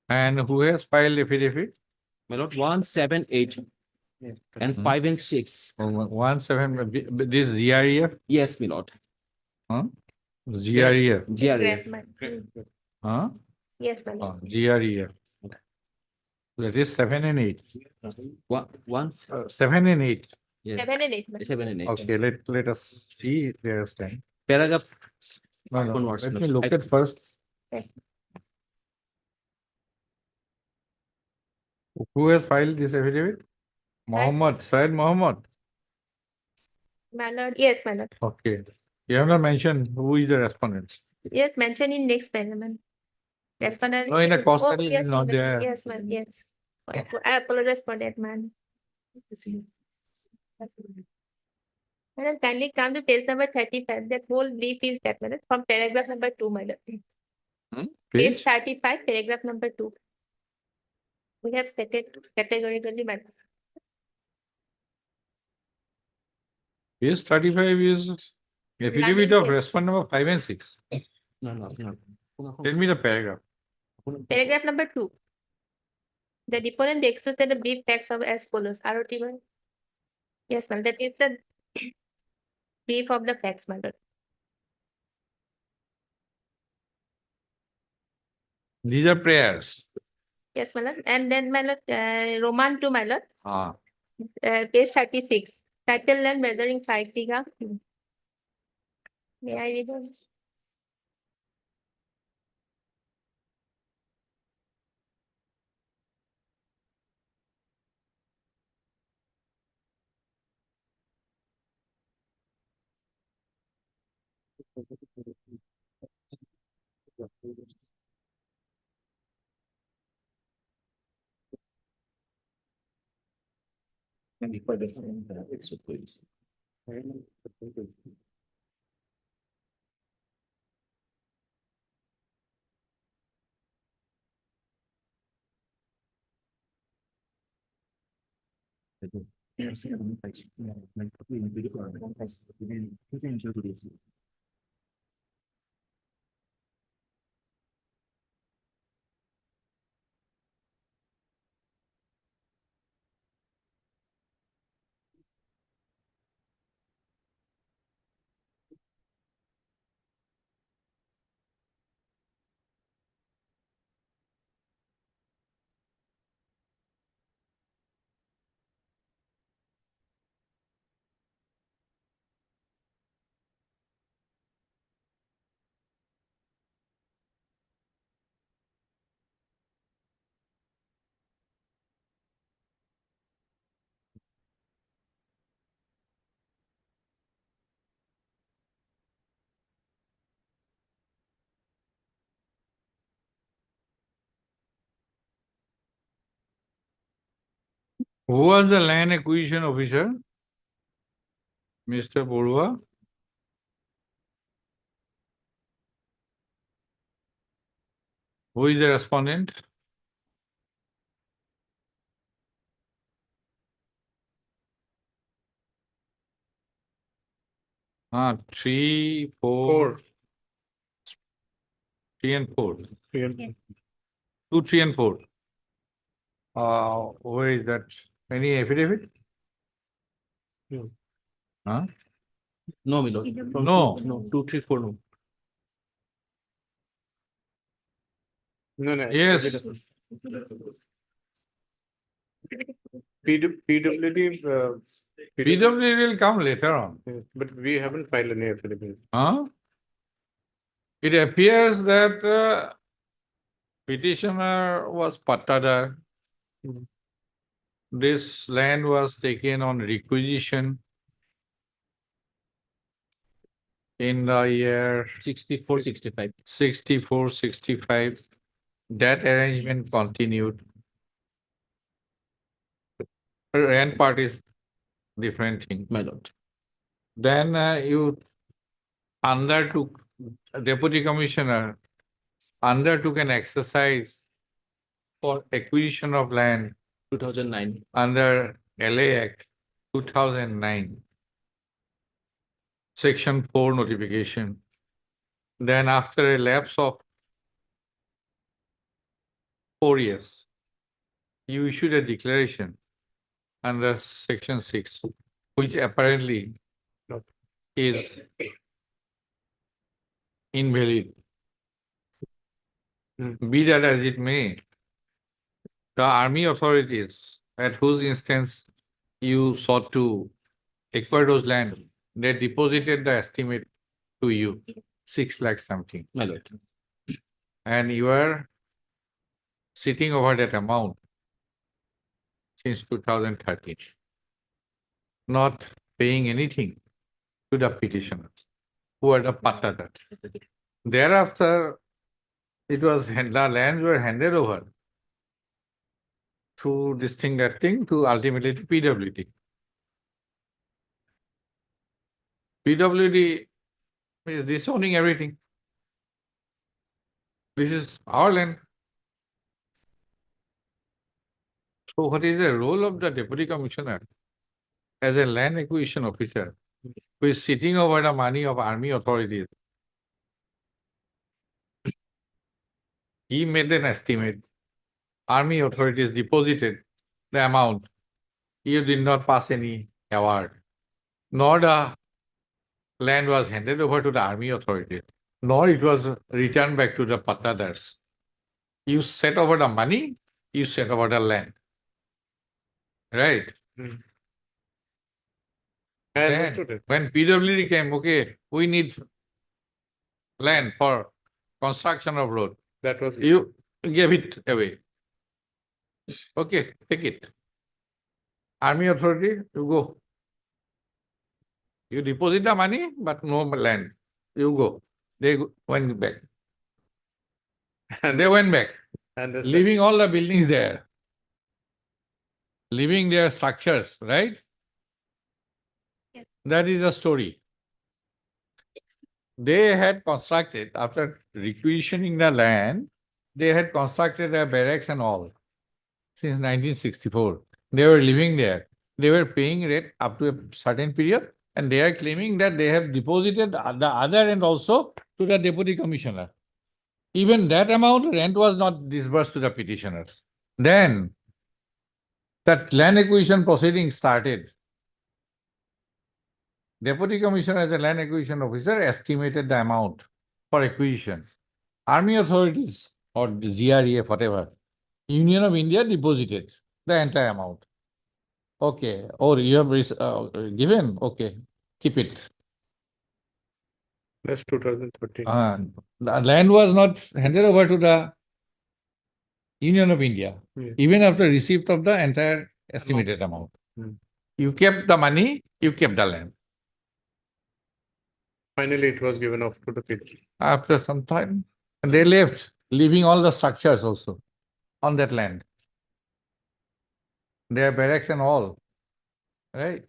And who has filed affidavit? My lord, 178 and 5 and 6. 17, this ZREF? Yes, my lord. Huh? ZREF. GRAF. Huh? Yes, my lord. GREF. That is 7 and 8. Once. 7 and 8. Yes. 7 and 8. my lord. 7 and 8. Okay, let us see their stand. Paragraph. No, no, onwards, let my me lord. look at first. Yes. Who has filed this affidavit? Mohammed, Syed Mohammed. My lord. Yes, my lord. Okay. You have not mentioned who is the respondent. Yes, mentioned in next paragraph. Respondent. No, in the cost Oh, study it yes, is not my lord. there. Yes, ma'am. Yes. I apologize for that, man. Madam, kindly come to page number 35. That whole brief is that, madam, from paragraph number 2, madam. Page Page? 35, paragraph number 2. We have stated categorically, madam. Page 35 is affidavit of page. respondent number 5 and 6. No. Tell me the paragraph. Paragraph number 2. The deponent exhausted the brief facts of as follows. ROT one. Yes, ma'am. That is the brief of the facts, madam. These are prayers. Yes, madam. And then, my lord, Roman 2, my lord, Ah, page 36. Title land measuring 5 biga. May I read on? who was the land acquisition officer? Mr. Borua? Who is the respondent? Ah, 3, 4. 3 and 4. 2, 3 and 4. Where is that? Any affidavit? No. Huh? No, my lord. From No. No, 2, 3, 4, no. No. Yes. PWD, PWD will come later on. but we haven't filed any affidavit. Huh? It appears that petitioner was pattada. This land was taken on requisition in the year 64, 65. 64, 65. That arrangement continued. Rent part is different thing. My lord. Then you undertook, Deputy Commissioner undertook an exercise for acquisition of land 2009. under LA Act 2009. Section 4 notification. Then after a lapse of 4 years, you issued a declaration under Section 6, which apparently is invalid. Be that as it may, the army authorities at whose instance you sought to acquire those land, they deposited the estimate to you, 6 lakh something. My lord. And you are sitting over that amount since 2013, not paying anything to the petitioners who are the pattada. Thereafter, the lands were handed over through this thing, that thing, to ultimately to PWD. PWD is disowning everything. This is our land. So what is the role of the deputy commissioner as a land acquisition officer who is sitting over the money of army authorities? He made an estimate. Army authorities deposited the amount. You did not pass any award, nor the land was handed over to the army authorities, nor it was returned back to the pattadars. You set over the money, you set over the land. Right? I Then understood it. when PWD came, okay, we need land for construction of road. That was. You gave it away. Okay, take it. Army authority, you go. You deposit the money, but no land. You go. Went back. They went back, Understood. leaving all the buildings there, leaving their structures, right? Yes. That is the story. They had constructed, after requisitioning the land, they had constructed a barracks and all since 1964. They were living there. They were paying rent up to a certain period, and they are claiming that they have deposited the other end also to the deputy commissioner. Even that amount rent was not disbursed to the petitioners. Then that land acquisition proceeding started. Deputy commissioner as a land acquisition officer estimated the amount for acquisition. Army authorities or the GREF, whatever, Union of India deposited the entire amount. Okay, or you have given, okay, keep it. That's 2013. The land was not handed over to the Union of India, Yeah. even after receipt of the entire estimated amount. You kept the money, you kept the land. Finally, it was given off to the people. After some time, and they left, leaving all the structures also on that land. Their barracks and all, right?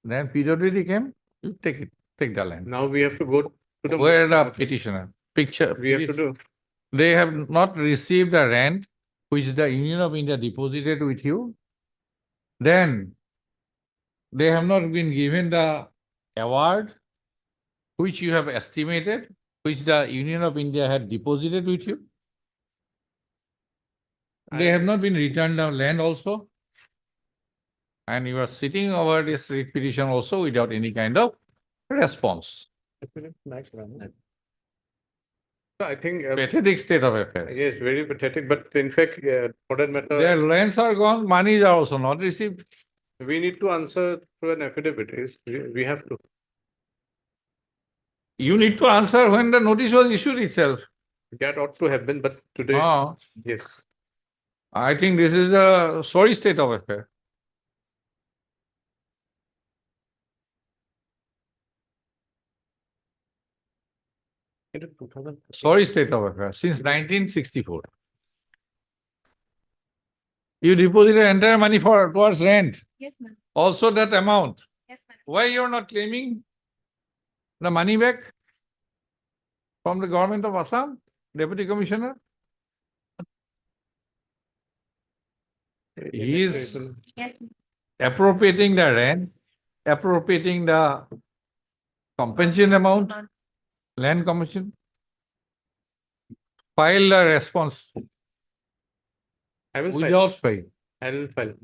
Then PWD came, you take it, take the land. Now we have to go to the. Where the petitioner? Picture. We have to please. do. They have not received the rent which the Union of India deposited with you. Then they have not been given the award which you have estimated, which the Union of India had deposited with you. They have not been returned the land also. And you are sitting over this writ petition also without any kind of response. I think. Pathetic state of affairs. Yes, very pathetic, but in fact, for that matter. Their lands are gone, monies are also not received. We need to answer through an affidavit. We have to. You need to answer when the notice was issued itself. That ought to have been, but today. Yes. I think this is the sorry state of affairs. Sorry state of affairs since 1964. You deposited entire money towards rent. Yes, ma'am. Also that amount. Yes, ma'am. Why you are not claiming the money back from the government of Assam, Deputy Commissioner? He is Yes, ma'am. appropriating the rent, appropriating the compensation amount, land commission. File the response I will without fail. I will file.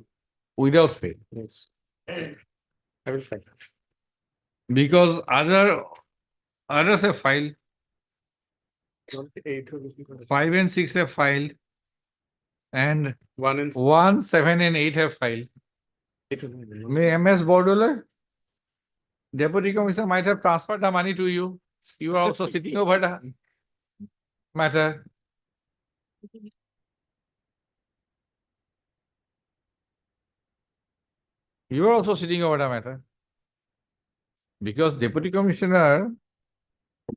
Without fail. Yes. I will file. Because others have filed, 5 and 6 have filed, and 1, 7 and 8 have filed. May MS Bordola, Deputy Commissioner might have transferred the money to you. You are also sitting over the matter. You are also sitting over the matter. Because Deputy Commissioner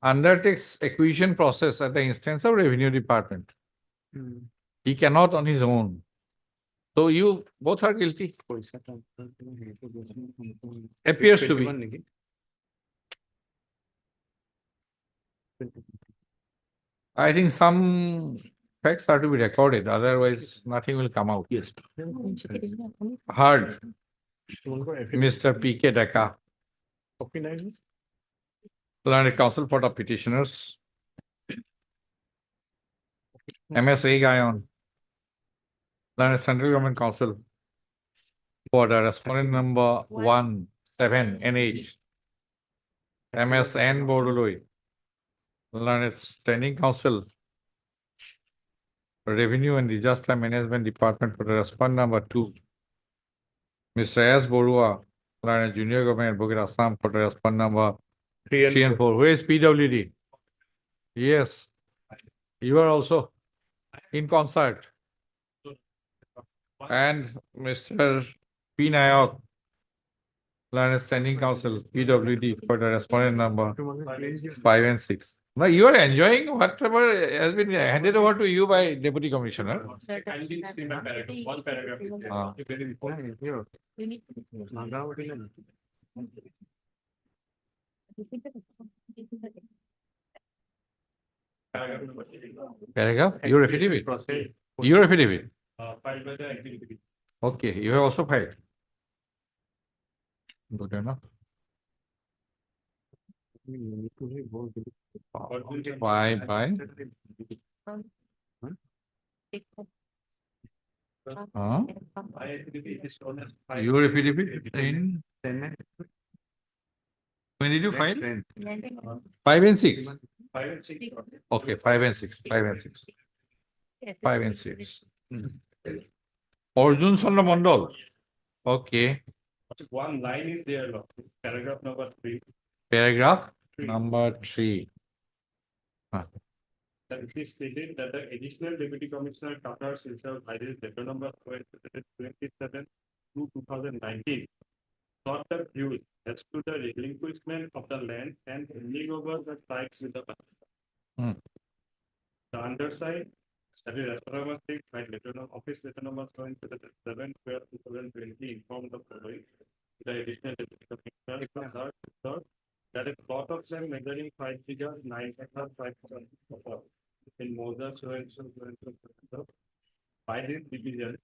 undertakes acquisition process at the instance of Revenue Department. He cannot on his own. So you both are guilty. Appears to be. I think some facts are to be recorded, otherwise nothing will come out. Yes. Heard, Mr. P.K. Deka, Learned Counsel for the Petitioners. MSA Gayon, Learned Central Government Council for the respondent number 17 NH. MSN Bordoloi, Learned Standing Council, Revenue and Disaster Management Department for the respondent number 2. Mr. S. Borua, Learned Junior Government Advocate Assam for the respondent number 3 and 4. Where is PWD? Yes, you are also in concert. And Mr. P. Nayak, Learned Standing Council, PWD for the respondent number 5 and 6. Now you are enjoying whatever has been handed over to you by Deputy Commissioner. One paragraph. Ah. Paragraph, your affidavit. Your affidavit. Filed by the activity. Okay, you have also filed. Good enough. Five by. Your affidavit in. When did you file? 5 and 6. 5 and 6. Okay, 5 and 6. 5 and 6. 5 and 6. Arjun Chandra Mandal. Okay. One line is there, Lord. Paragraph number 3. Paragraph number 3. That it is stated that the additional Deputy Commissioner Qatar himself by his letter number 27/2/2019 sought the views as to the relinquishment of the land and handing over the sites with the the underside, that is Asparama State by letter number office letter number 7/12/2020 informed the following: the additional Deputy Commissioner concerned that a plot of land measuring 5 figures 9 hectares 5 in Moza by this division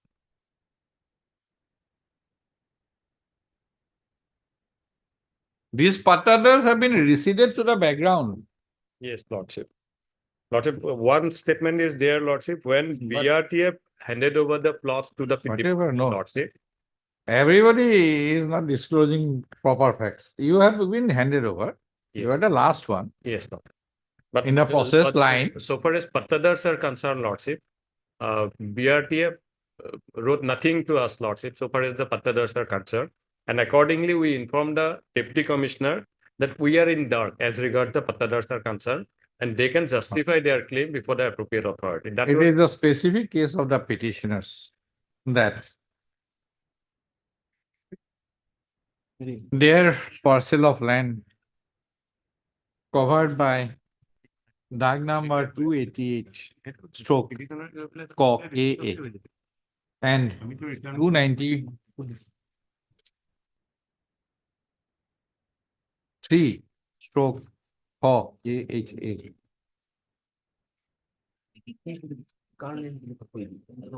These patadars have been receded to the background. Yes, Lordship. Lordship, one statement is there, Lordship, when BRTF handed over the plots to the Whatever, no. Lordship. Everybody is not disclosing proper facts. You have been handed over. You are the last one. Yes, Lord. But In the process but line. So far as patadars are concerned, Lordship, BRTF wrote nothing to us, Lordship, so far as the patadars are concerned. And accordingly, we informed the Deputy Commissioner that we are in dark as regards the patadars are concerned, and they can justify their claim before the appropriate authority. That It was- is the specific case of the petitioners that their parcel of land covered by DAG number 288 stroke COC AA and 293 stroke COC AHA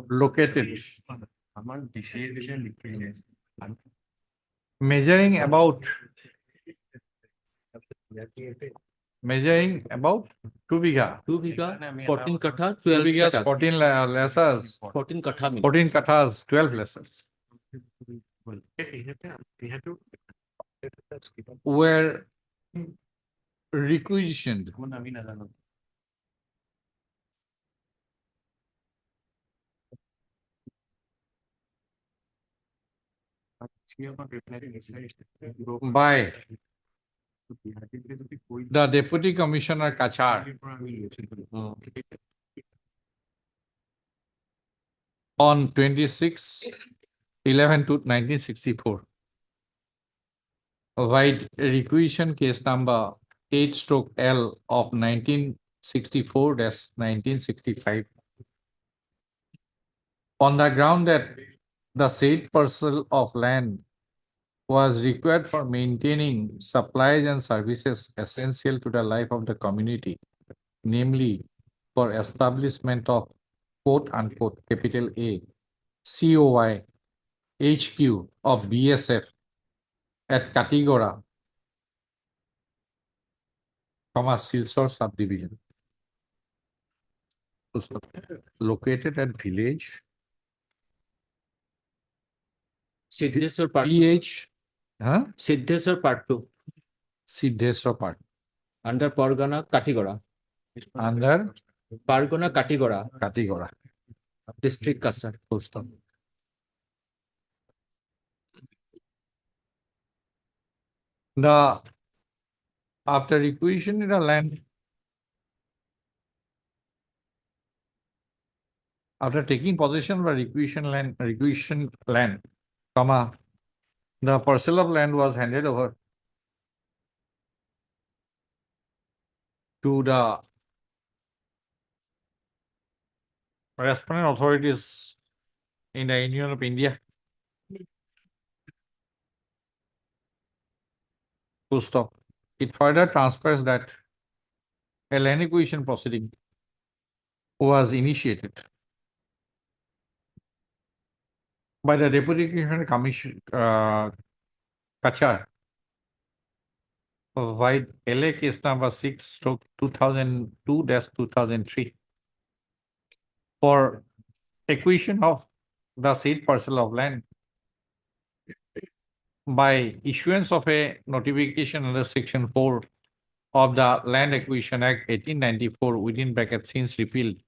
located measuring about 2 bighas. 2 bighas, 14 kathas, 2 12 bighas, kathas. 14 lessers. 14 katha means. 14 kathas, 12 lessers. Were requisitioned by the Deputy Commissioner Kachar on 26/11/1964. White requisition case number 8/L of 1964-1965 on the ground that the said parcel of land was required for maintaining supplies and services essential to the life of the community, namely for establishment of quote unquote capital A, COI, HQ of BSF at Katigora, Silsor subdivision. Located at village Siddheswar Part PH, Siddheswar Part 2 Siddheswar part under Pargana Katigora. under Pargana Katigora, Katigora. district Kasar. Full stop. The after acquisition in the land, after taking possession of the requisition land, comma, the parcel of land was handed over to the respondent authorities in the Union of India. Full stop. It further transfers that a land acquisition proceeding was initiated by the Deputy Commissioner Kachar by LA case number 6/2002-2003 for acquisition of the said parcel of land by issuance of a notification under section 4 of the Land Acquisition Act 1894 within bracket since repealed.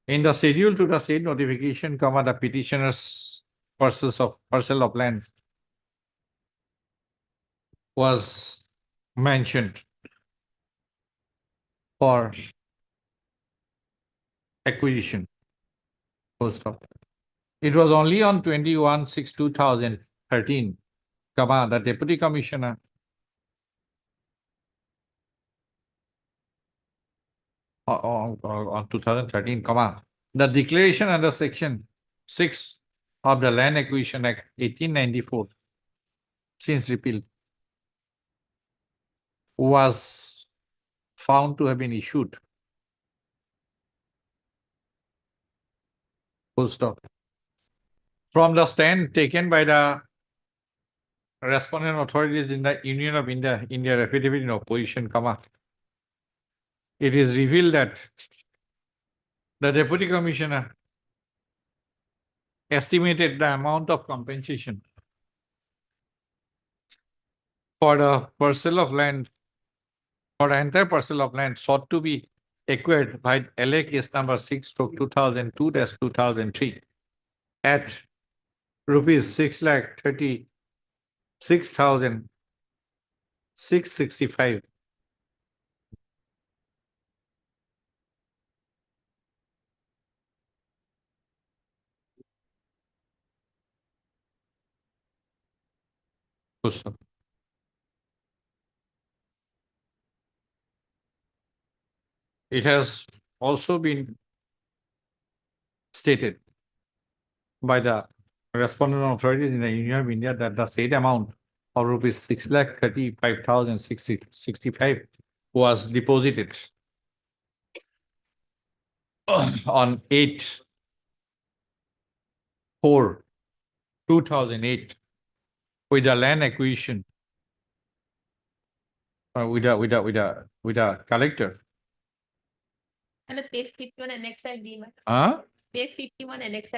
In the schedule to the said notification, comma, the petitioner's parcel of land was mentioned for acquisition. Full stop. It was only on 21/6/2013, comma, the Deputy Commissioner on 2013, comma, the declaration under section 6 of the Land Acquisition Act 1894 since repealed was found to have been issued. Full stop. From the stand taken by the respondent authorities in the Union of India, affidavit in opposition, comma, it is revealed that the Deputy Commissioner estimated the amount of compensation for the parcel of land, for the entire parcel of land sought to be acquired by LA case number 6/2002-2003 at rupees 6,36,665. It has also been stated by the respondent authorities in the Union of India that the said amount of rupees 6,35,065 was deposited on 8/4/2008 with the land acquisition with a collector. And page 51 annexed D. Page 51 annexed.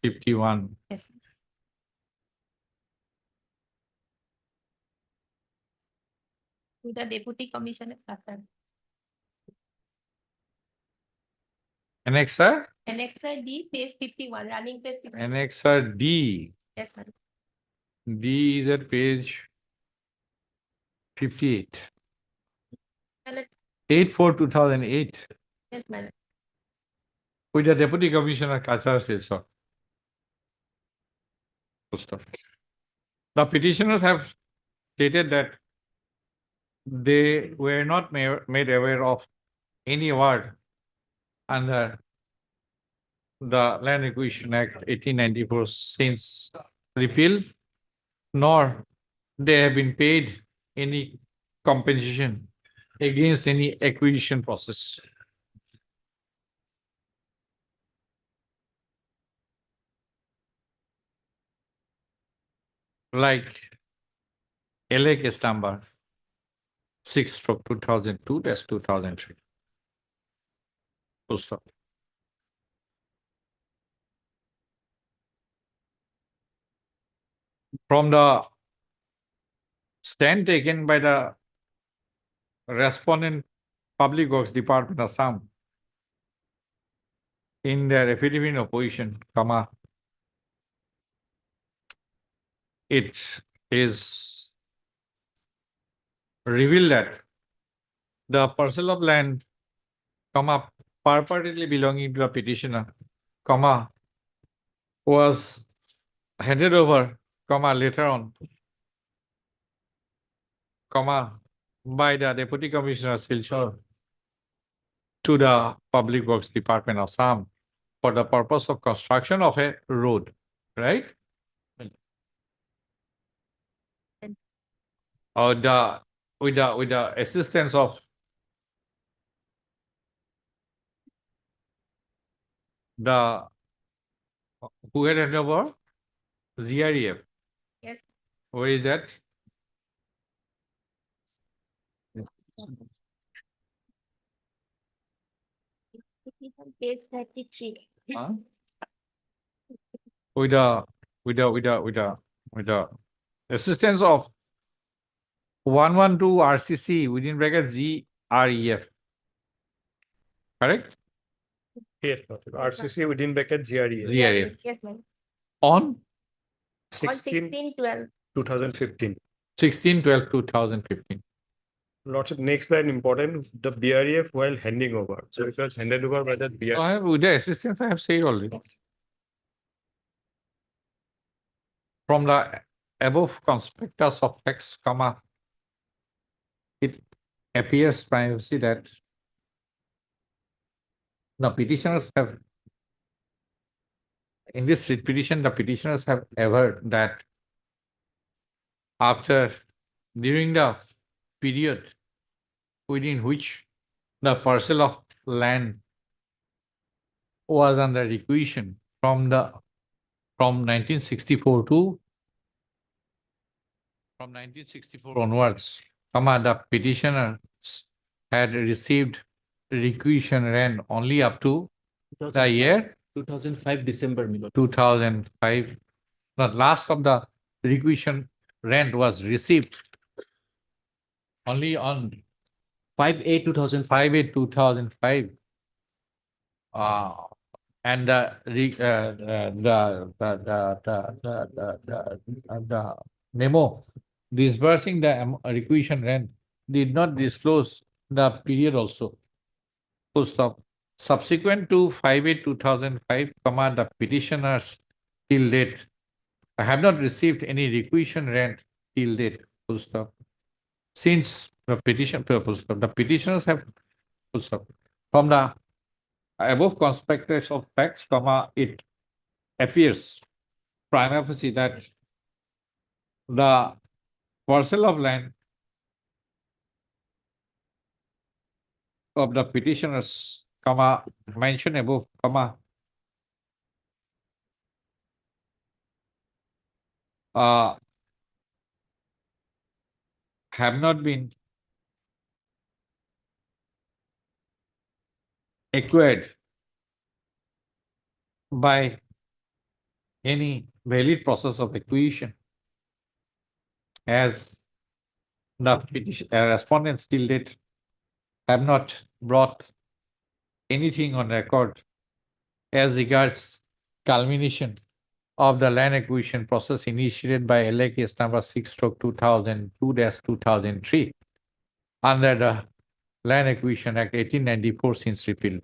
51. Yes. With the Deputy Commissioner Kasar. Annexer? Annexed D, page 51, running page 51. Annexer D. Yes, madam. D is at page 58. 8/4/2008 Yes, madam. with the Deputy Commissioner Kachar says so. The petitioners have stated that they were not made aware of any award under the Land Acquisition Act 1894 since repeal, nor they have been paid any compensation against any acquisition process. Like LA case number 6/2002-2003. Full stop. From the stand taken by the respondent Public Works Department Assam in their affidavit in opposition, it is revealed that the parcel of land, purportedly belonging to the petitioner, was handed over, later on, by the Deputy Commissioner Silchar to the Public Works Department Assam for the purpose of construction of a road, right? Or with the assistance of the who had handed over? GREF. Yes. Where is that? Page 33. Huh? With the assistance of 112 RCC within bracket GREF. Correct? Yes, RCC within bracket GREF. GREF. Yes, ma'am. On On 16/12. 2015. 16/12/2015. Lordship, next line important, the BREF while handing over. So it was handed over by the BREF. I have with the assistance I have said already. Yes. From the above conspectus of facts, it appears privacy that the petitioners have, in this writ petition, the petitioners have averred that during the period within which the parcel of land was under requisition from 1964 onwards, the petitioners had received requisition rent only up to the year 2005 December, my lord. 2005. The last of the requisition rent was received only on 5/8/2005. And the memo disbursing the requisition rent did not disclose the period also. Full stop. Subsequent to 5/8/2005, the petitioners till date have not received any requisition rent till date. Full stop. Since the petitioners have, full stop, from the above conspectus of facts, it appears prima facie that the parcel of land of the petitioners, mentioned above, have not been acquired by any valid process of acquisition, as the respondents till date have not brought anything on record as regards culmination of the land acquisition process initiated by LA case number 6/2002-2003 under the Land Acquisition Act 1894 since repeal.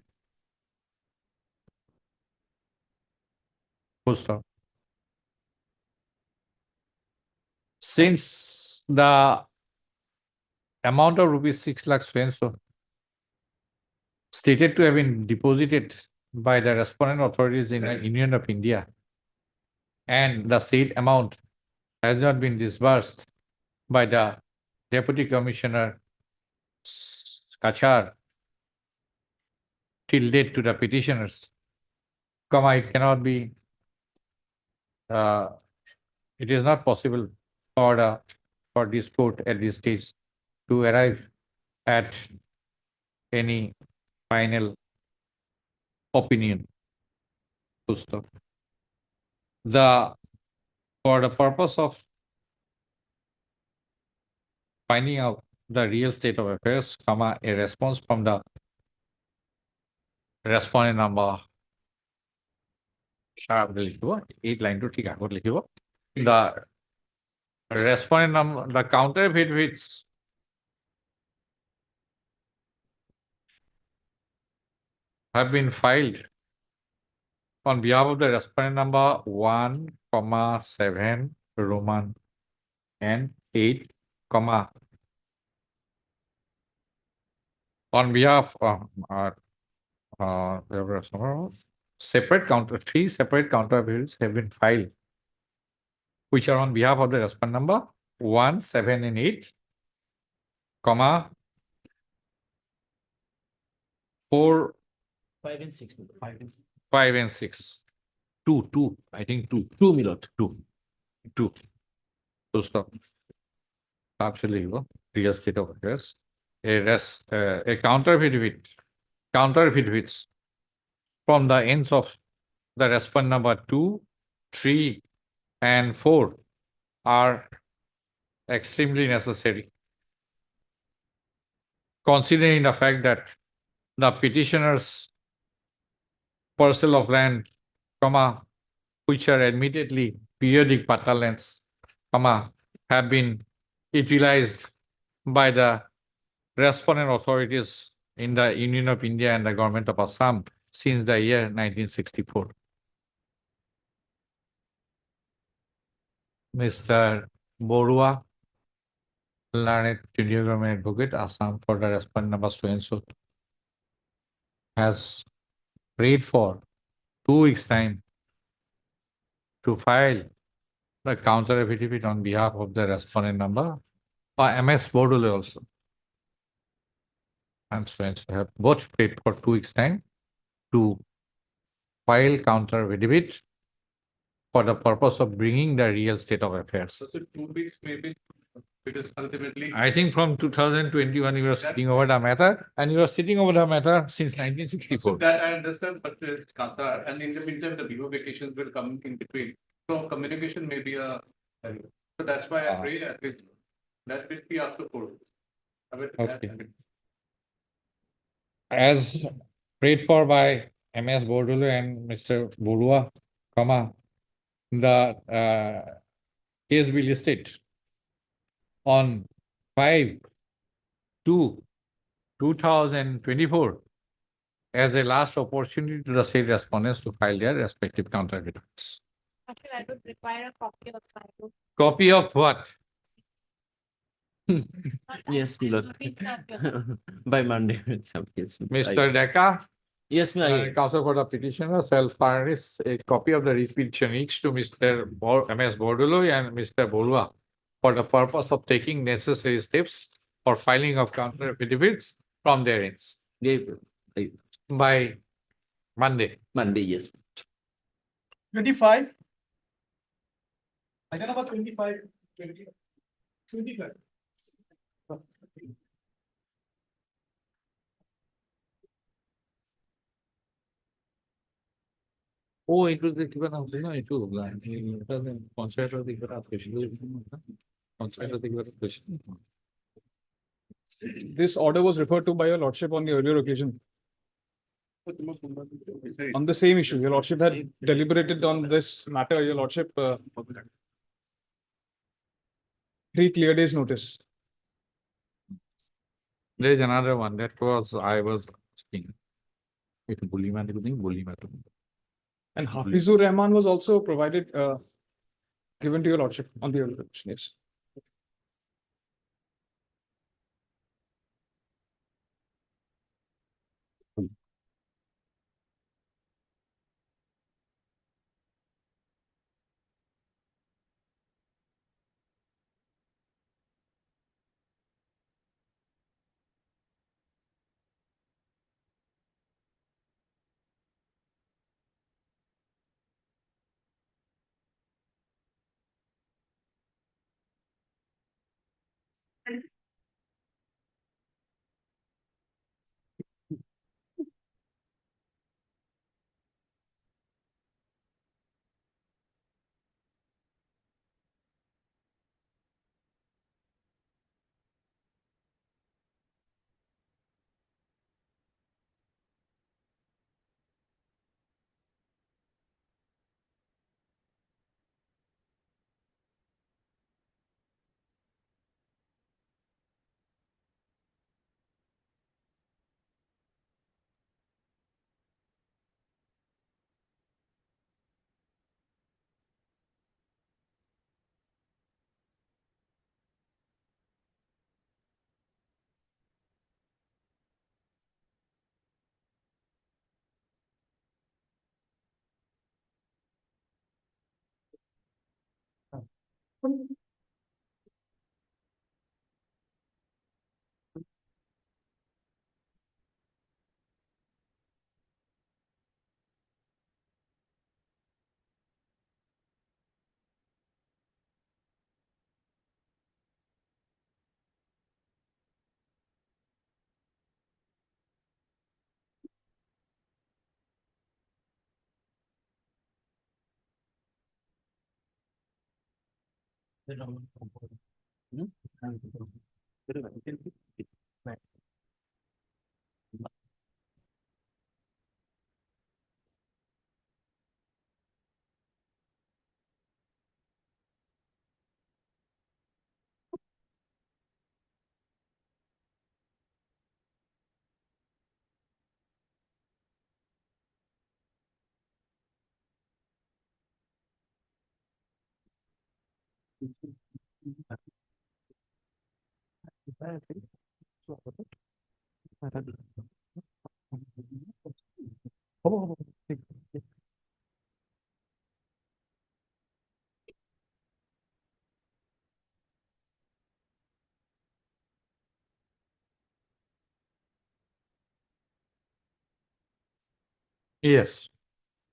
Full stop. Since the amount of rupees 6 lakhs so stated to have been deposited by the respondent authorities in the Union of India, and the said amount has not been disbursed by the Deputy Commissioner Kachar till date to the petitioners, it cannot be, it is not possible for this court at this stage to arrive at any final opinion. Full stop. For the purpose of finding out the real state of affairs, a response from the respondent number 8 line to the respondent number, the counter affidavits have been filed on behalf of the respondent number 1, 7 and 8, on behalf of three separate counter affidavits have been filed, which are on behalf of the respondent number 1, 7 and 8, 4, 5 and 6. 5 and 6. Two, I think two. 2 Milord. Two. So stop. Absolutely, real state of affairs. A counter affidavits from the ends of the respondent number 2, 3, and 4 are extremely necessary, considering the fact that the petitioner's parcel of land, which are admittedly periodic pata lands, have been utilized by the respondent authorities in the Union of India and the Government of Assam since the year 1964. Mr. Borua, learned junior government advocate, Assam, for the respondent number so and so, has prayed for 2 weeks' time to file the counter affidavit on behalf of the respondent number, or MS Bodole also. And so have both prayed for 2 weeks' time to file counter affidavit for the purpose of bringing the real state of affairs. So 2 weeks maybe, because ultimately. I think from 2021 you were sitting over the matter, and you were sitting over the matter since 1964. So that I understand, but it's Qatar, and in the meantime, the Bihu vacations will come in between. So communication may be a, so that's why I pray at least that will be asked for. Okay. As prayed for by MS Bodole and Mr. Borua, the case will be listed on 5/2/2024 as a last opportunity to the said respondents to file their respective counter affidavits. Actually, I would require a copy of my book. Copy of what? Yes, Milord. By Monday itself, yes. Mr. Deka? Yes, Counsel for the petitioner shall furnish a copy of the repetition each to Mr. MS Bodolo and Mr. Borua for the purpose of taking necessary steps for filing of counter affidavits from their ends. By Monday. Monday, yes. 25. Item number 25, 25. Oh, it was the given answer, no, it was consider the given consider the given question. This order was referred to by your lordship on the earlier occasion. On the same issue, your lordship had deliberated on this matter, your lordship. 3 clear days notice. There is another one that was I was asking. And Hafizur Rahman was also provided, given to your lordship on the earlier occasion, yes. Yes.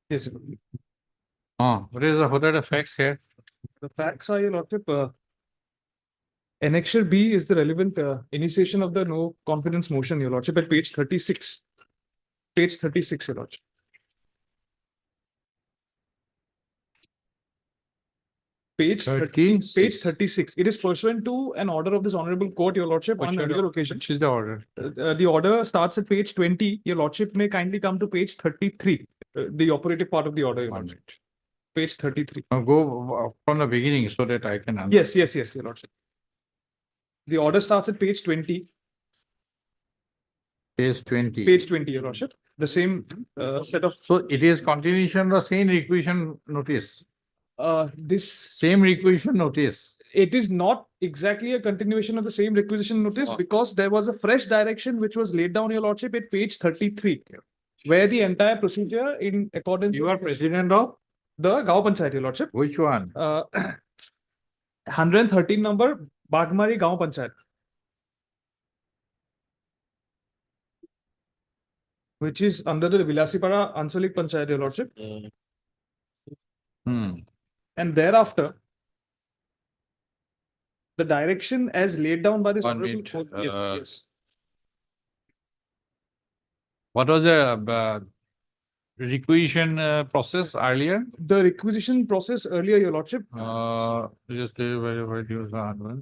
Yes. What are the facts here? The facts are, Your Lordship, Annexure B is the relevant initiation of the no confidence motion, Your Lordship, at page 36. Page 36, Your Lordship. Page 36. 36. It is pursuant to an order of this honorable court, Your Lordship, on an earlier occasion. Which is the order? The order starts at page 20. Your Lordship may kindly come to page 33, the operative part of the order, Your Lordship. Page 33. Now go from the beginning so that I can understand. Yes, Your Lordship. The order starts at page 20. Page 20. Page 20, Your Lordship. The same set of. So it is continuation of the same requisition notice. This Same requisition notice. it is not exactly a continuation of the same requisition notice because there was a fresh direction which was laid down, Your Lordship, at page 33, where the entire procedure in accordance. You are president of the Gao Panchayat, Your Lordship. which one? 113 number Bagmari Gao Panchayat, which is under the Vilasipara Ansolik Panchayat, Your Lordship. And thereafter, the direction as laid down by this One honorable minute, court. Yes. What was the requisition process earlier? The requisition process earlier, Your Lordship. Just verified use hardware.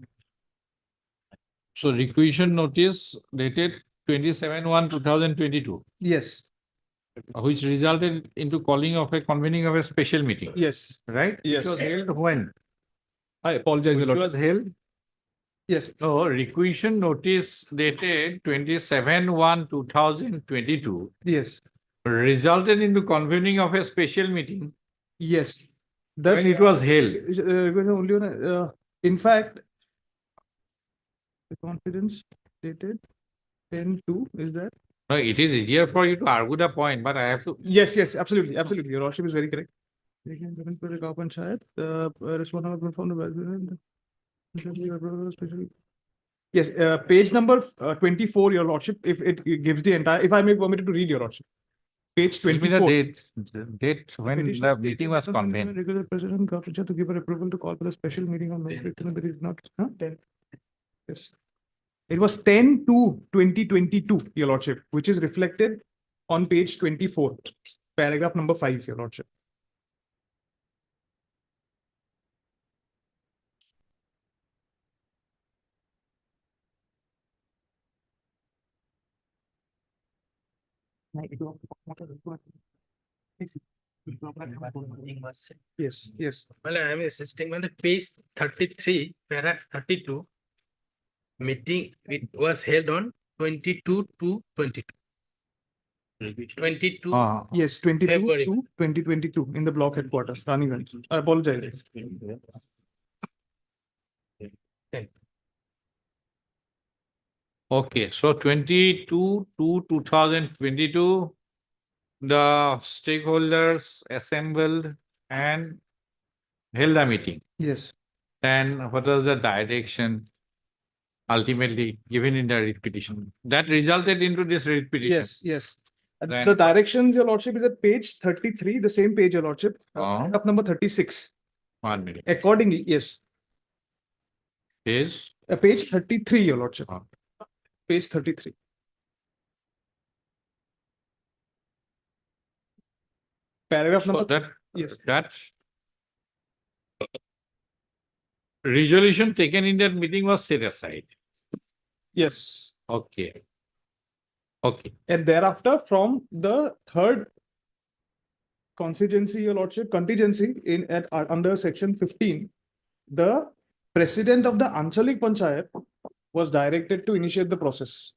So requisition notice dated 27/1/2022, Yes. which resulted into calling of a convening of a special meeting, Yes. right? Yes. Which was held when? I apologize, Your Which Lordship. was held? Yes. No, requisition notice dated 27/1/2022 Yes. resulted into convening of a special meeting Yes. when it was held. In fact, the confidence dated 10/2 is that? No, it is easier for you to argue the point, but I have to. Yes, absolutely. Your Lordship is very correct. Yes, page number 24, Your Lordship, if it gives the entire, if I may permit to read, Your Lordship. Page Give me the 24. date when the meeting was convened. Regular President Gaupanja to give her approval to call for a special meeting on May 5th, but it is not, 10. Yes. It was 10/2/2022, Your Lordship, which is reflected on page 24, paragraph number 5, Your Lordship. Yes. Well, I am assisting on the page 33, paragraph 32. Meeting, it was held on 22/2/22. 22. Yes, 22 February. to 2022 in the block headquarters, Raniganj. I apologize. Okay, so 22/2/2022, the stakeholders assembled and held a meeting. Yes. And what was the direction ultimately given in the writ petition? That resulted into this writ petition. Yes, yes. Then- The directions, your lordship, is at page 33, the same page, your lordship, paragraph number 36. 1 minute. Accordingly, yes, Is page 33, your lordship. Page 33. Paragraph so number, that yes, that's resolution taken in that meeting was set aside. yes. Okay. Okay. And thereafter, from the third contingency, your lordship, contingency in under section 15, the president of the Anchalik Panchayat was directed to initiate the process.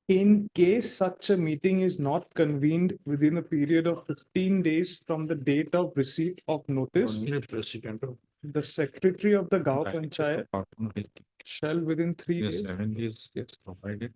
In case such a meeting is not convened within a period of 15 days from the date of receipt of notice, Only president of the secretary of the Gao Director Panchayat Department will- shall within 3 the days 7 days gets provided.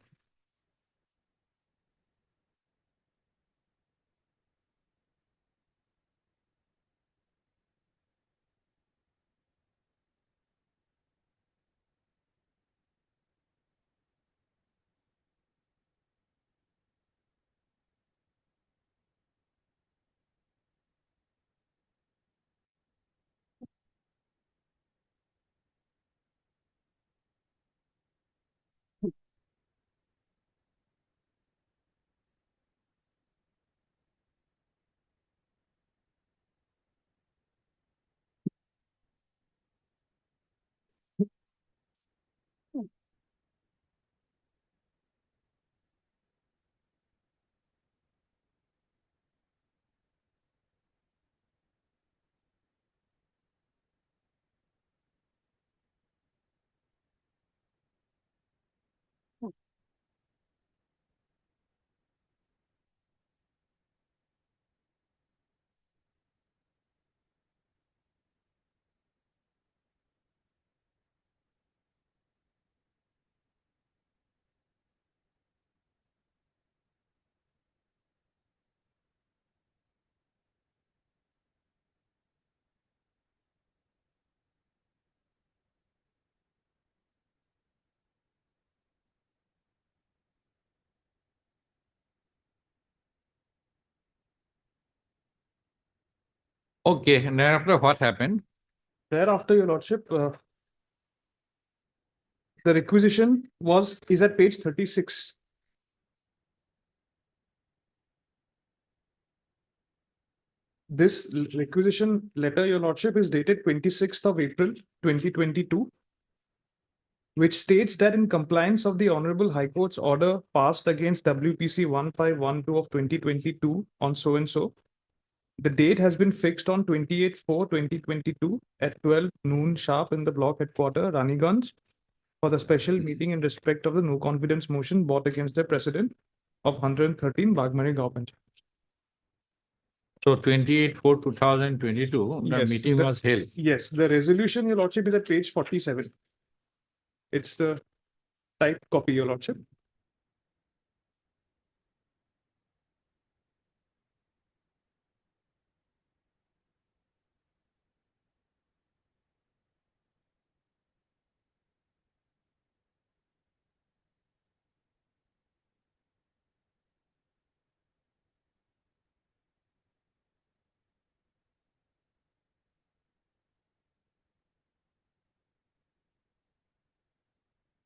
Okay, and thereafter what happened? thereafter, your lordship, the requisition is at page 36. This requisition letter, your lordship, is dated 26th of April 2022, which states that in compliance of the Honorable High Court's order passed against WPC 1512 of 2022 on so and so, the date has been fixed on 28/4/2022 at 12 noon sharp in the block headquarters, Raniganj, for the special meeting in respect of the no confidence motion brought against the president of 113 Bagmari Gao Panchayat. So 28/4/2022, the Yes, meeting was held. Yes, the resolution, your lordship, is at page 47. It's the typed copy, your lordship.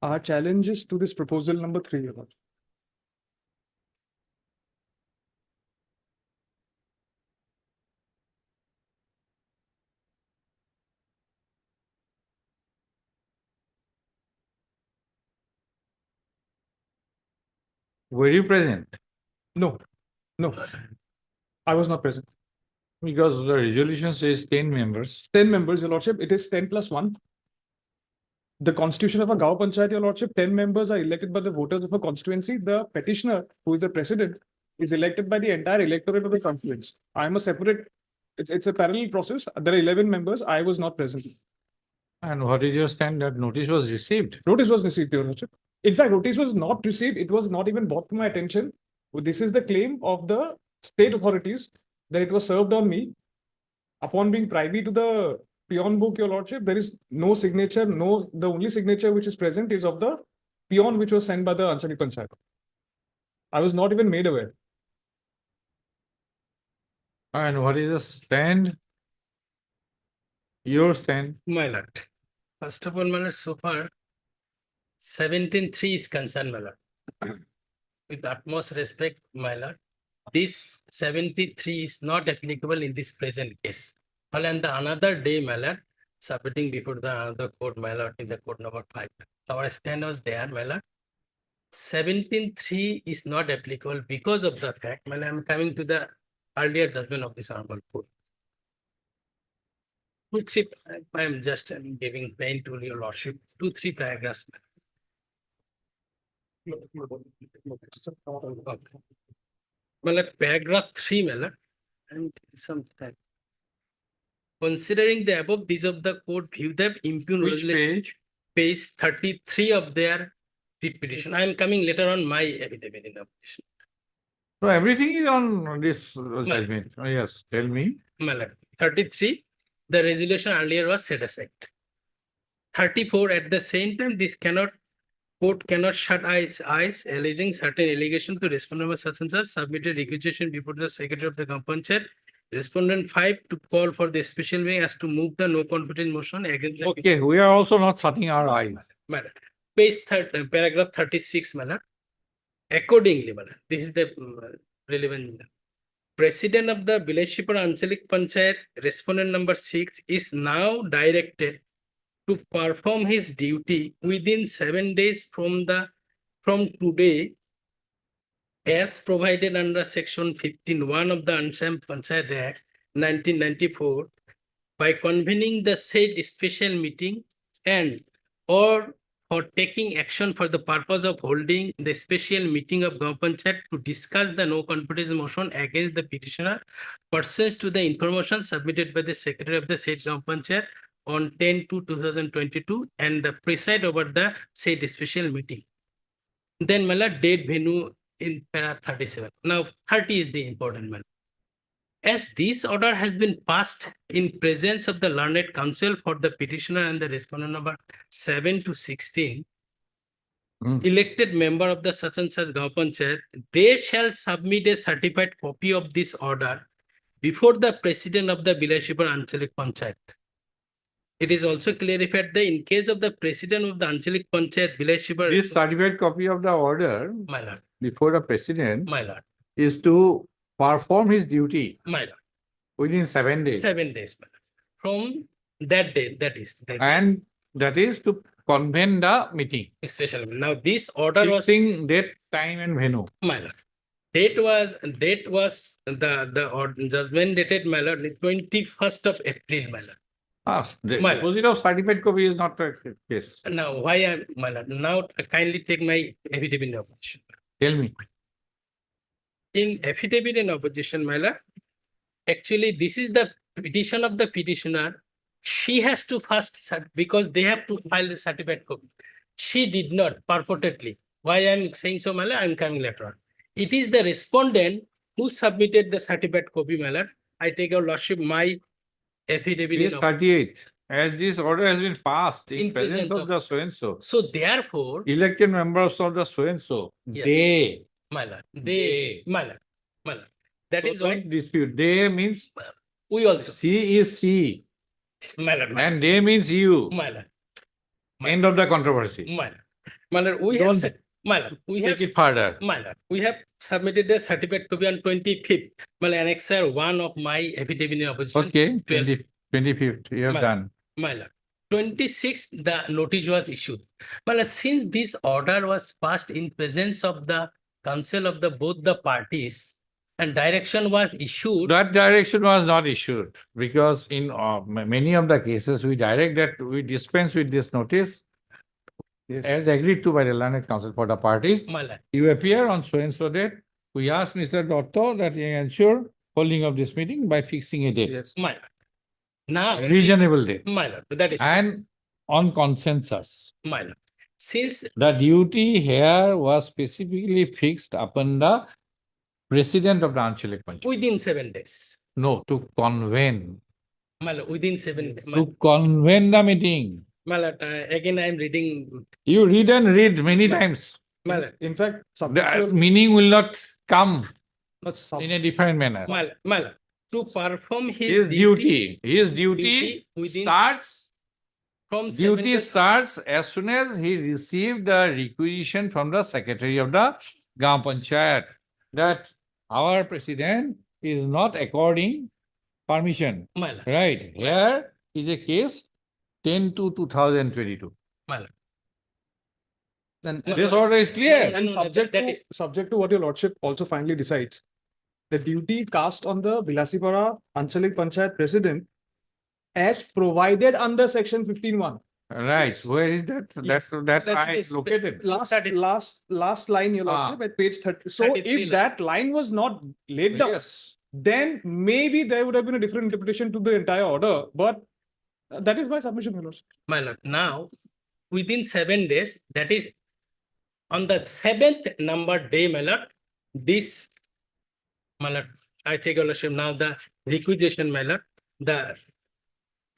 Our challenges to this proposal number 3, your lordship. Were you present? No, no, I was not present. Because the resolution says 10 members. 10 members, your lordship, it is 10 plus 1. The constitution of a Gao Panchayat, your lordship, 10 members are elected by the voters of a constituency. The petitioner, who is the president, is elected by the entire electorate of the conference. I'm a separate, it's a parallel process. There are 11 members. I was not present. And what is your stand that notice was received? Notice was received, Your Lordship. In fact, notice was not received. It was not even brought to my attention. This is the claim of the state authorities that it was served on me. Upon being privy to the peon book, Your Lordship, there is no signature, the only signature which is present is of the peon which was sent by the Anchalik Panchayat. I was not even made aware. And what is the stand? Your stand? My lord, first of all, my lord, so far 17.3 is concerned, my lord. With utmost respect, my lord, this 73 is not applicable in this present case. Well, and the another day, my lord, submitting before the another court, my lord, in the court number 5. Our stand was there, my lord. 17.3 is not applicable because of the fact, my lord, I'm coming to the earlier judgment of this honorable court. Which I am just giving pain to your lordship, 2-3 paragraphs. Well, paragraph 3, Mela, and some time. Considering the above, these of the court view that impugn Which resolution. page? Page 33 of their writ petition. I am coming later on my affidavit in opposition. So everything is on this judgment. Oh, yes, tell me. Mela, 33, the resolution earlier was set aside. 34, at the same time, court cannot shut eyes alleging certain allegation to respondent of such and such submitted requisition before the secretary of the Panchayat. Respondent 5 to call for the special meeting as to move the no confidence motion against the. Okay, we are also not shutting our eyes. Madam, page paragraph 36, madam. Accordingly, madam, this is the relevant. President of the Bileshipur Anchalik Panchayat, respondent number 6, is now directed to perform his duty within 7 days from today, as provided under section 15(1) of the Ansham Panchayat Act 1994, by convening the said special meeting and or for taking action for the purpose of holding the special meeting of Gaon Panchayat to discuss the no confidence motion against the petitioner pursuant to the information submitted by the secretary of the said Gaon Panchayat on 10/2/2022 and the preside over the said special meeting. Then Mala date venue in para 37. Now 30 is the important one. As this order has been passed in presence of the learned counsel for the petitioner and the respondent number 7 to 16, elected member of the such and such Gaon Panchayat, they shall submit a certified copy of this order before the president of the Bileshipur Anchalik Panchayat. It is also clarified that in case of the president of the Anchalik Panchayat, Bileshipur. This certified copy of the order My lord. before the president My lord. is to perform his duty My lord. within 7 days. 7 days, my lord. From that day, that is. That is to convene the meeting. Especially now, this order was. Fixing date, time, and venue. My lord. Date was the judgment dated, my lord, the 21st of April, my lord. The My lord. deposit of certified copy is not a case. Now, why am my lord? Now, kindly take my affidavit in opposition. Tell me. In affidavit in opposition, my lord, actually, this is the petition of the petitioner. She has to first, because they have to file the certified copy. She did not purportedly. Why I am saying so, my lord? I am coming later on. It is the respondent who submitted the certified copy, my lord. I take your lordship my affidavit. Page 38. As this order has been passed in presence of the so-and-so. So therefore. Elected members of the so-and-so. Yes. They. My lord. My lord. My lord. That is why. Dispute. They means. We also. C is C. My lord. And they means you. My lord. End of the controversy. My lord. My lord, we have said. My lord, we have. Take it further. My lord, we have submitted the certificate copy on 25th. My lord, annexure 1 of my affidavit in opposition. Okay, 25th, you have done. My lord, 26th, the notice was issued. My lord, since this order was passed in presence of the council of both the parties and direction was issued. That direction was not issued because in many of the cases we direct that we dispense with this notice. Yes. As agreed to by the learned council for the parties, you appear on so and so date we asked Mr. Dotto that he ensure holding of this meeting by fixing a date. Yes. My lord. Now. Reasonable date. My lord, that is. And on consensus. My lord. Since The duty here was specifically fixed upon the president of the Anchalik Panchayat. within 7 days. No, to convene, My lord, within 7 days. to convene the meeting. My lord, again, I am reading. You read and read many times. My lord. In fact, The meaning will not come not sub- in a different manner. My lord, to perform his His duty duty within- starts, from duty 7 starts as soon as he received the requisition from the secretary of the Gram Panchayat that our president is not according permission. My lord. Right, here is a case 10/2/2022. My lord. And This order is clear. And No, subject to what your lordship also finally decides, the duty cast on the Bilasipara Anchalik Panchayat president as provided under section 15(1). Right, where is that? That That I is- located. Last line, your Ah. lordship, at page 30. So 33 if that line was not laid down, Yes. then maybe there would have been a different interpretation to the entire order, but that is my submission, my lordship. My lord, now, within 7 days, that is on the 7th number day, my lord, this, my lord, I take your lordship now, the requisition, my lord,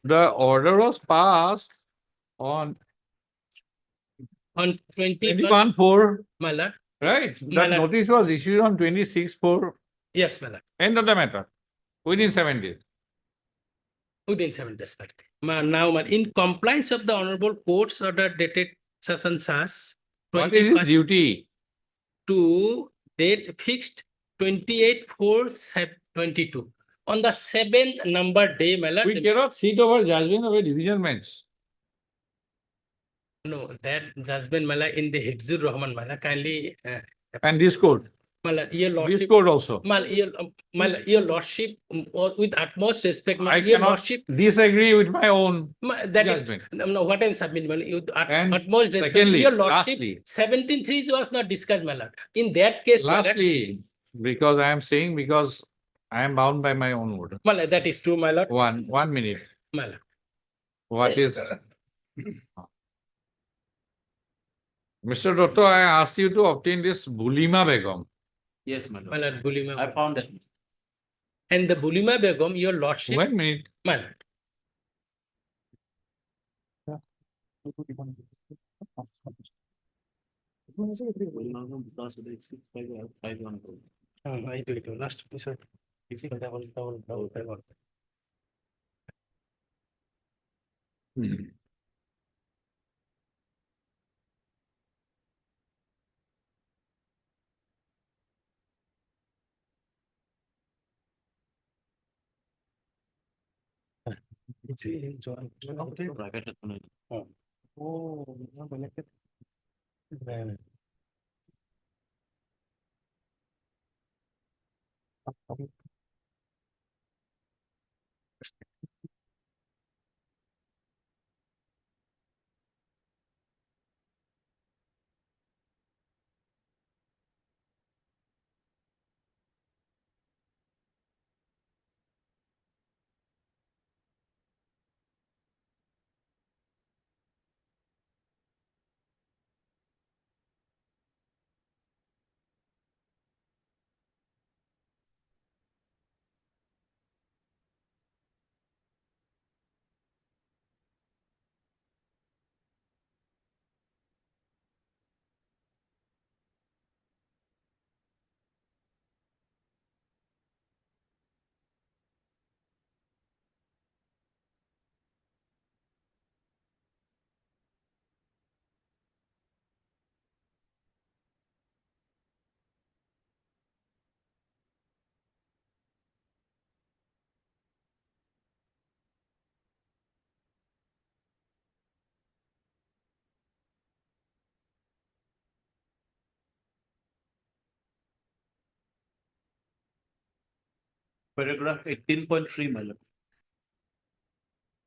The order was passed on on 21st, 21/4, my lord, right? My That lord. notice was issued on 26/4, yes, my lord, end of the matter, within 7 days. within 7 days, my lord. Now, my lord, in compliance of the honorable court's order dated such and such, What is his 21st duty? to date fixed 28/4/22. On the 7th number day, my lord, We cannot sit over judgment of a division bench. no, that judgment, my lord, in the Hibzur Rahman, my lord, kindly, And this court, my lord, your this lordship, court also. my lord, your lordship, with utmost respect, my I lord, your cannot lordship, disagree with my own that is, judgment. no, what I'm submitting, my lord, with And utmost respect, secondly, your lordship, lastly, 17(3) was not discussed, my lord. In that case, my lord, lastly, because I am saying, because I am bound by my own order. my lord, that is true, my lord, 1 minute. my lord. What is? Mr. Dotto, I asked you to obtain this Bulima Begum. Yes, my lord, Bulima. I found it. And the Bulima Begum, your lordship, 1 minute. my lord. I do it last episode. Oh, Paragraph 18.3, my lord.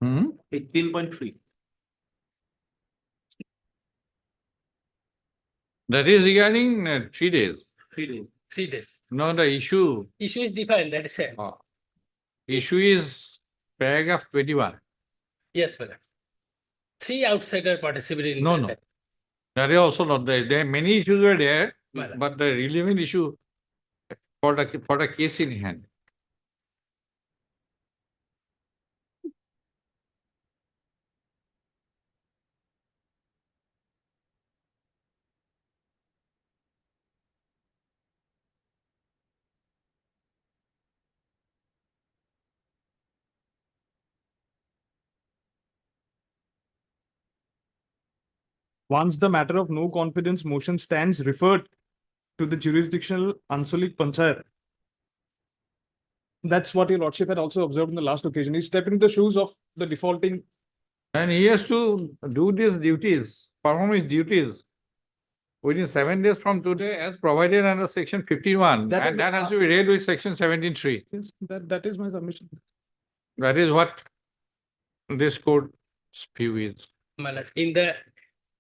Hmm? 18.3. That is regarding 3 days. 3 days. 3 days. No, the issue, Issue is different, that is it. issue is paragraph 21. Yes, madam. 3 outsider participated in No, that. no. That is also not there. There are many issues were there, Madam. but the relevant issue for the case in hand. Once the matter of no confidence motion stands referred to the jurisdictional Ansolik Panchayat. That's what your lordship had also observed in the last occasion. He stepped into the shoes of the defaulting. And he has to do these duties, perform his duties within 7 days from today as provided under section 51. That is And that the- has to be read with section 17(3). Yes, that is my submission. That is what this court's view is. Madam, in the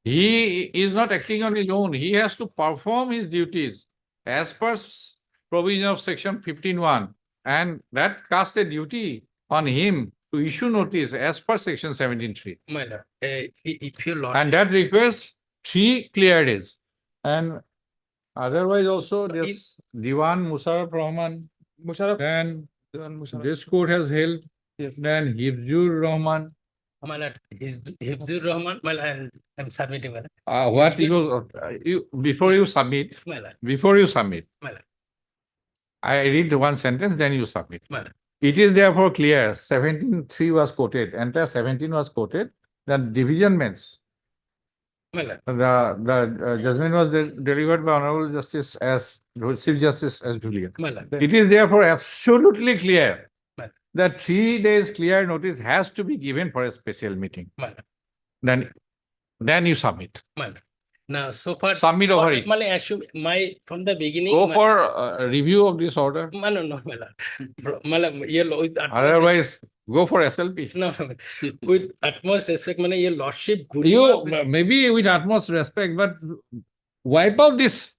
He is not acting on his own. He has to perform his duties as per provision of section 15(1). And that casts a duty on him to issue notice as per section 17(3). madam, if your lord. And that requires 3 clear days. And otherwise also this Diwan Musharraf Rahman, Musharraf. then Musharraf. this court has held, then Hibzur Rahman. Malad, Hibzur Rahman, Malad, I'm submitting, Malad. What you before you submit, Malad, Malad. I read one sentence, then you submit. Malad. It is therefore clear, 17(3) was quoted, entire 17 was quoted, that division means Malad. the judgment was delivered by Honorable Justice as Chief Justice as Julian. Malad. It is therefore absolutely clear Malad. that 3 days clear notice has to be given for a special meeting. Malad. Then you submit. Malad. Now, so far. Submit over it. Malad, assume from the beginning. Go for a review of this order. Malad, no, Malad. Malad, your lord. Otherwise, go for SLP. No, with utmost respect, Malad, your lordship. You maybe with utmost respect, but wipe out this.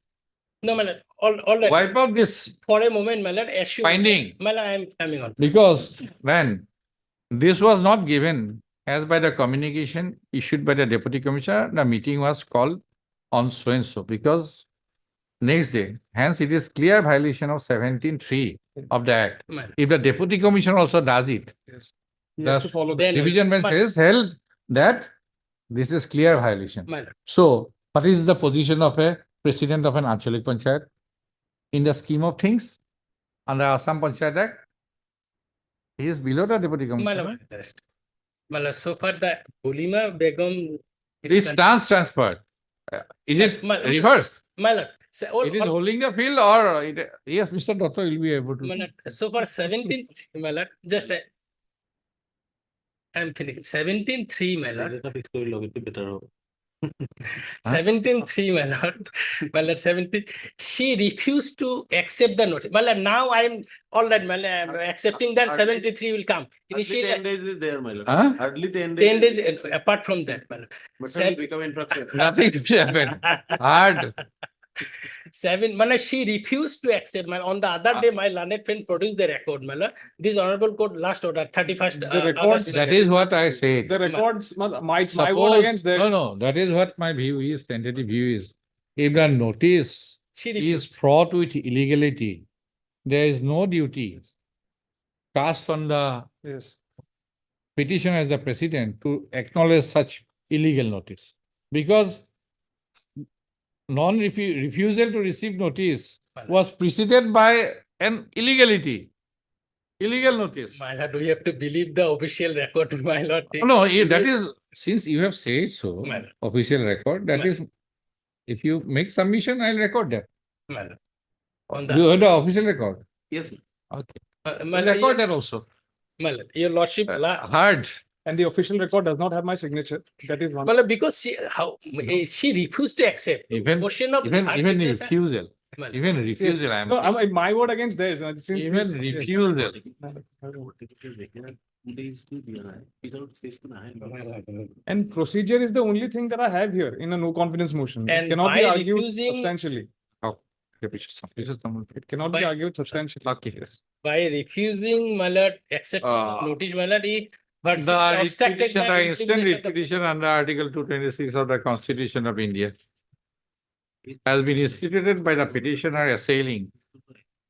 No, Malad, all right. Wipe out this For a moment, Malad, assume. finding. Malad, I am coming on. Because when this was not given as by the communication issued by the Deputy Commissioner, the meeting was called on so and so because next day, hence it is clear violation of 17(3) of the Act. Madam. If the Deputy Commissioner also does it, He has to the follow Then- division bench Madam. has held that this is clear violation. Madam. So, what is the position of a president of an Anchalik Panchayat in the scheme of things under Assam Panchayat Act? He is below the Deputy Commissioner. Malad, Malad, so far the Bulima Begum is. It stands transferred. Is it Malad. reversed? Malad, so, It is holding the field or yes, Mr. Dotto will be able to. Malad, so far 17th, Malad, just I'm finishing. 17(3), Malad. 17(3), Malad. Malad, 17. She refused to accept the notice. Malad, now I'm all right, Malad. I'm accepting that 73 will come. Initially, 10 days is there, my lord. Huh? Hardly 10 days. 10 days apart from that, Malad. But it will become infraction. Nothing to happen. Hard. 7, Malad, she refused to accept. Malad. On the other day, my learned friend produced the record, Malad. This honorable court last order, 31st. The records- August. That is what I said. The records, my word Suppose, against theirs. no, that is what my view is, tentative view is. If the notice She is refused. fraught with illegality, there is no duty cast on the Yes. petitioner as the president to acknowledge such illegal notice. Because refusal to receive notice was preceded by an illegality. Illegal notice. My lord, we have to believe the official record, my lord. No, that is, since you have said so, My lord. official record, that My is, if you make submission, I'll record that. My lord. On Do you have the official record? Yes. Okay. my I'll lord, record that also. my lord, your lordship, Hard. And the official record does not have my signature. That is one. my lord, because she refused to accept. Even, Question of even her signature- refusal. My lord. Even refusal, I am No, saying. my word against theirs. Since Even this- refusal. And procedure is the only thing that I have here in a no confidence motion. It And cannot be by argued refusing- substantially. It cannot be argued substantially. By refusing, my lord, accepting notice, my lord, he obstructed the implementation of the- Petition under Article 226 of the Constitution of India has been instituted by the petitioner assailing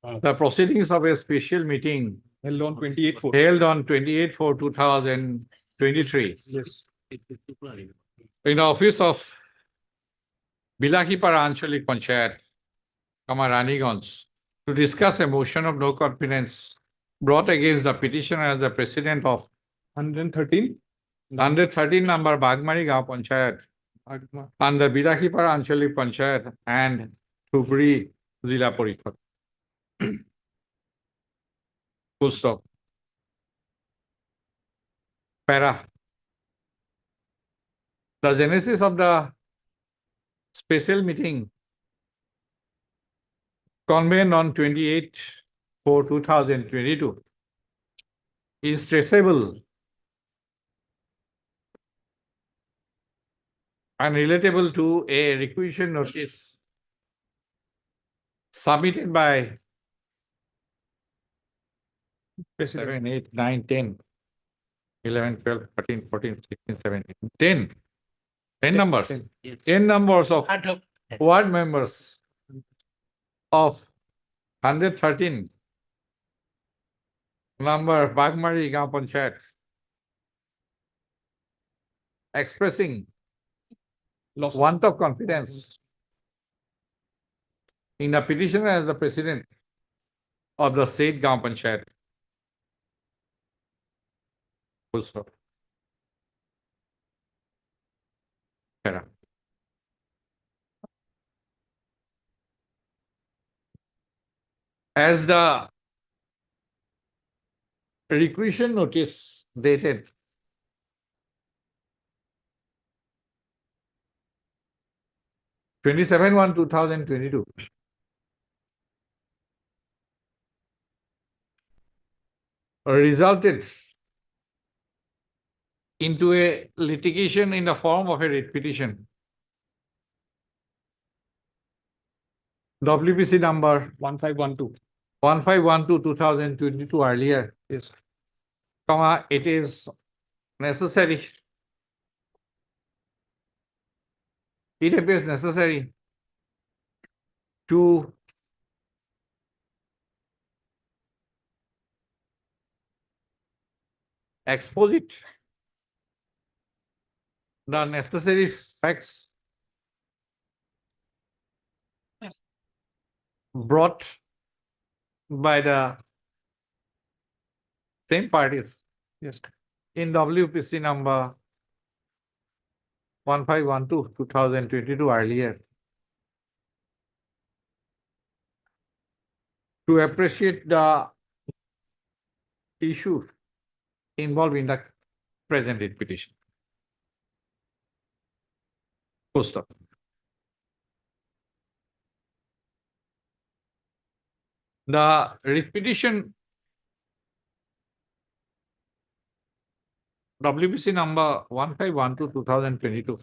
the proceedings of a special meeting Held on 28/4. held on 28/4/2023 Yes. in the office of Bilakipara Anchalik Panchayat, Raniganj, to discuss a motion of no confidence brought against the petitioner as the president of 113. 113 number Bagmari Gaon Panchayat and the Bilakipara Anchalik Panchayat and Thupri Zila Parishad. Full stop. Para. The genesis of the special meeting convened on 28/4/2022 is traceable and relatable to a requisition notice submitted by 7, 8, 9, 10, 11, 12, 13, 14, 16, 17, 10. 10 numbers. 10 numbers of Ad hoc. ward members of 113 number Bagmari Gaon Panchayat expressing want of confidence in the petitioner as the president of the said Gaon Panchayat. Full stop. Para. As the requisition notice dated 27/1/2022 resulted into a litigation in the form of a writ petition. WBC number 1512. 1512/2022 earlier is, it is necessary. It appears necessary to exposit the necessary facts brought by the same parties. Yes. In WPC number 1512/2022 earlier to appreciate the issue involved in the present writ petition. Full stop. The writ petition WBC number 1512/2022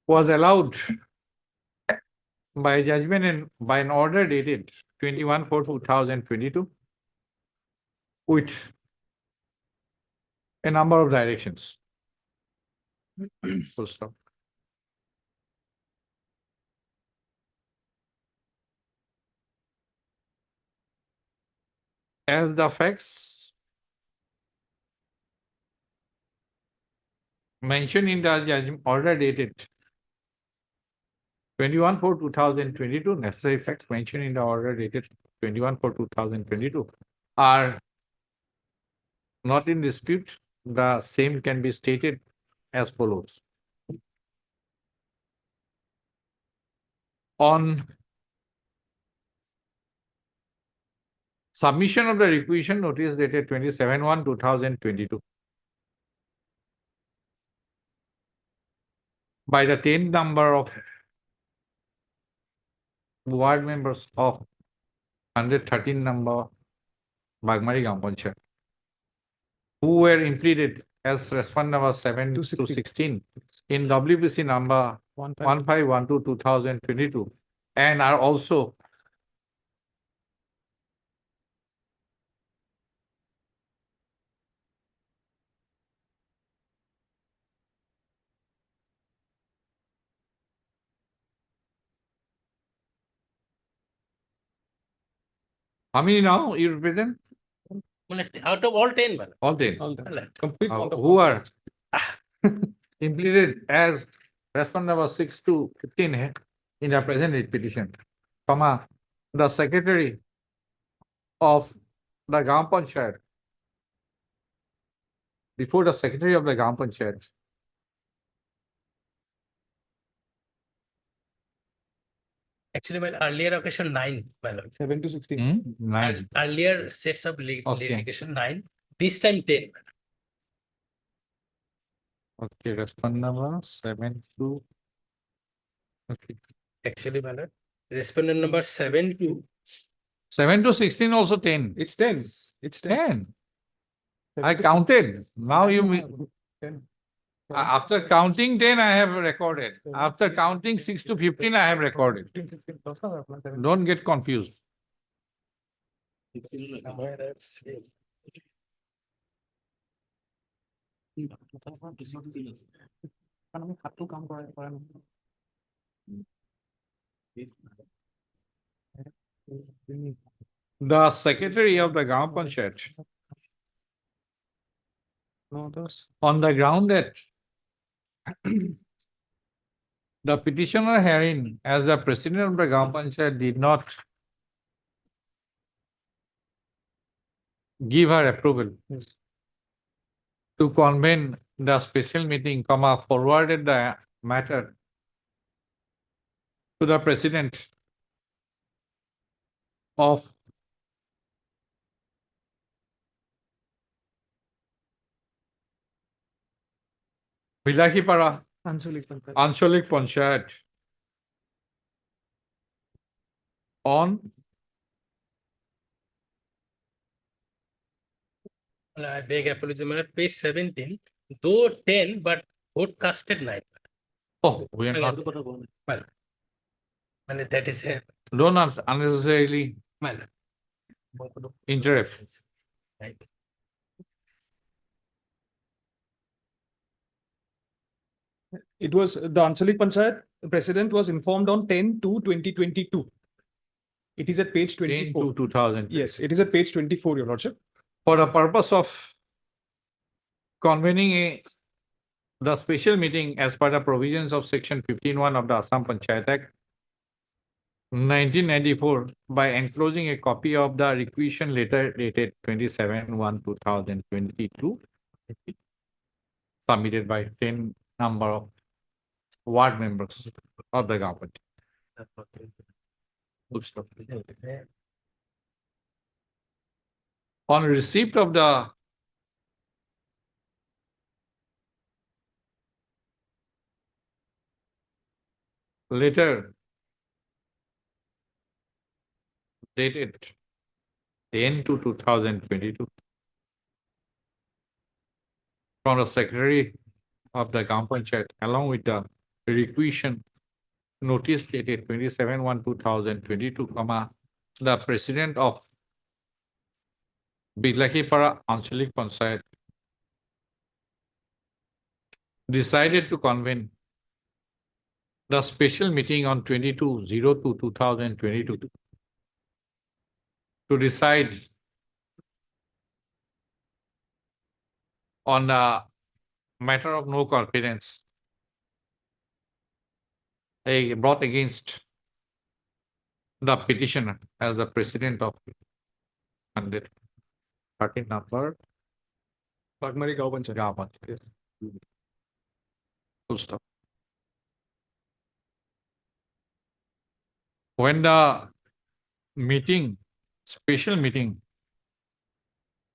was allowed by judgment and by an order dated 21/4/2022 with a number of directions. Full stop. As the facts mentioned in the judgment order dated 21/4/2022, necessary facts mentioned in the order dated 21/4/2022 are not in dispute. The same can be stated as follows. On submission of the requisition notice dated 27/1/2022 by the 10th number of ward members of 113 number Bagmari Gaon Panchayat, who were implemented as respondent number 7 to 16 in WBC number 1512-2022 and are also how many now you represent? Out of all 10, madam. All 10. Complete. Who are implemented as respondent number 6 to 15 in the present petition, comma, the secretary of the Gram Panchayat, before the secretary of the Gram Panchayat, Actually, my earlier occasion 9, my lord. 7 to 16. 9. Earlier sets of Okay. litigation 9, this time 10. Okay, respondent number 7 to. Okay. Actually, my lord, respondent number 7 to 7 to 16 also 10. It's 10. It's 10. 10. I counted. Now you 10. after counting 10, I have recorded. After counting 6 to 15, I have recorded. Don't get confused. somewhere else. The secretary of the Gram Panchayat, on the ground that the petitioner herein, as the president of the Gram Panchayat, did not give her approval to convene the special meeting, comma, forwarded the matter to the president of Bilakipara Ancholik Panchayat on I beg apology, my lord, page 17, though 10, but vote casted 9. oh, we are not, Well, that is a don't unnecessarily well. interrupt. Right. It was the Anchalik Panchayat president was informed on 10/2/2022. It is at page 10 24. to 2000. Yes, it is at page 24, Your Lordship. For the purpose of convening the special meeting as per the provisions of section 15(1) of the Assam Panchayat Act 1994 by enclosing a copy of the requisition letter dated 27/1/2022 submitted by 10 number of ward members of the government. Full stop. On receipt of the letter dated 10 to 2022 from the secretary of the Gram Panchayat along with the requisition notice dated 27/1/2022, comma, the president of Bilakipara Anchalik Panchayat decided to convene the special meeting on 22/02/2022 to decide on the matter of no confidence brought against the petitioner as the president of 113 number Bagmari Gaon Panchayat. Gram Panchayat. Full stop. When the meeting, special meeting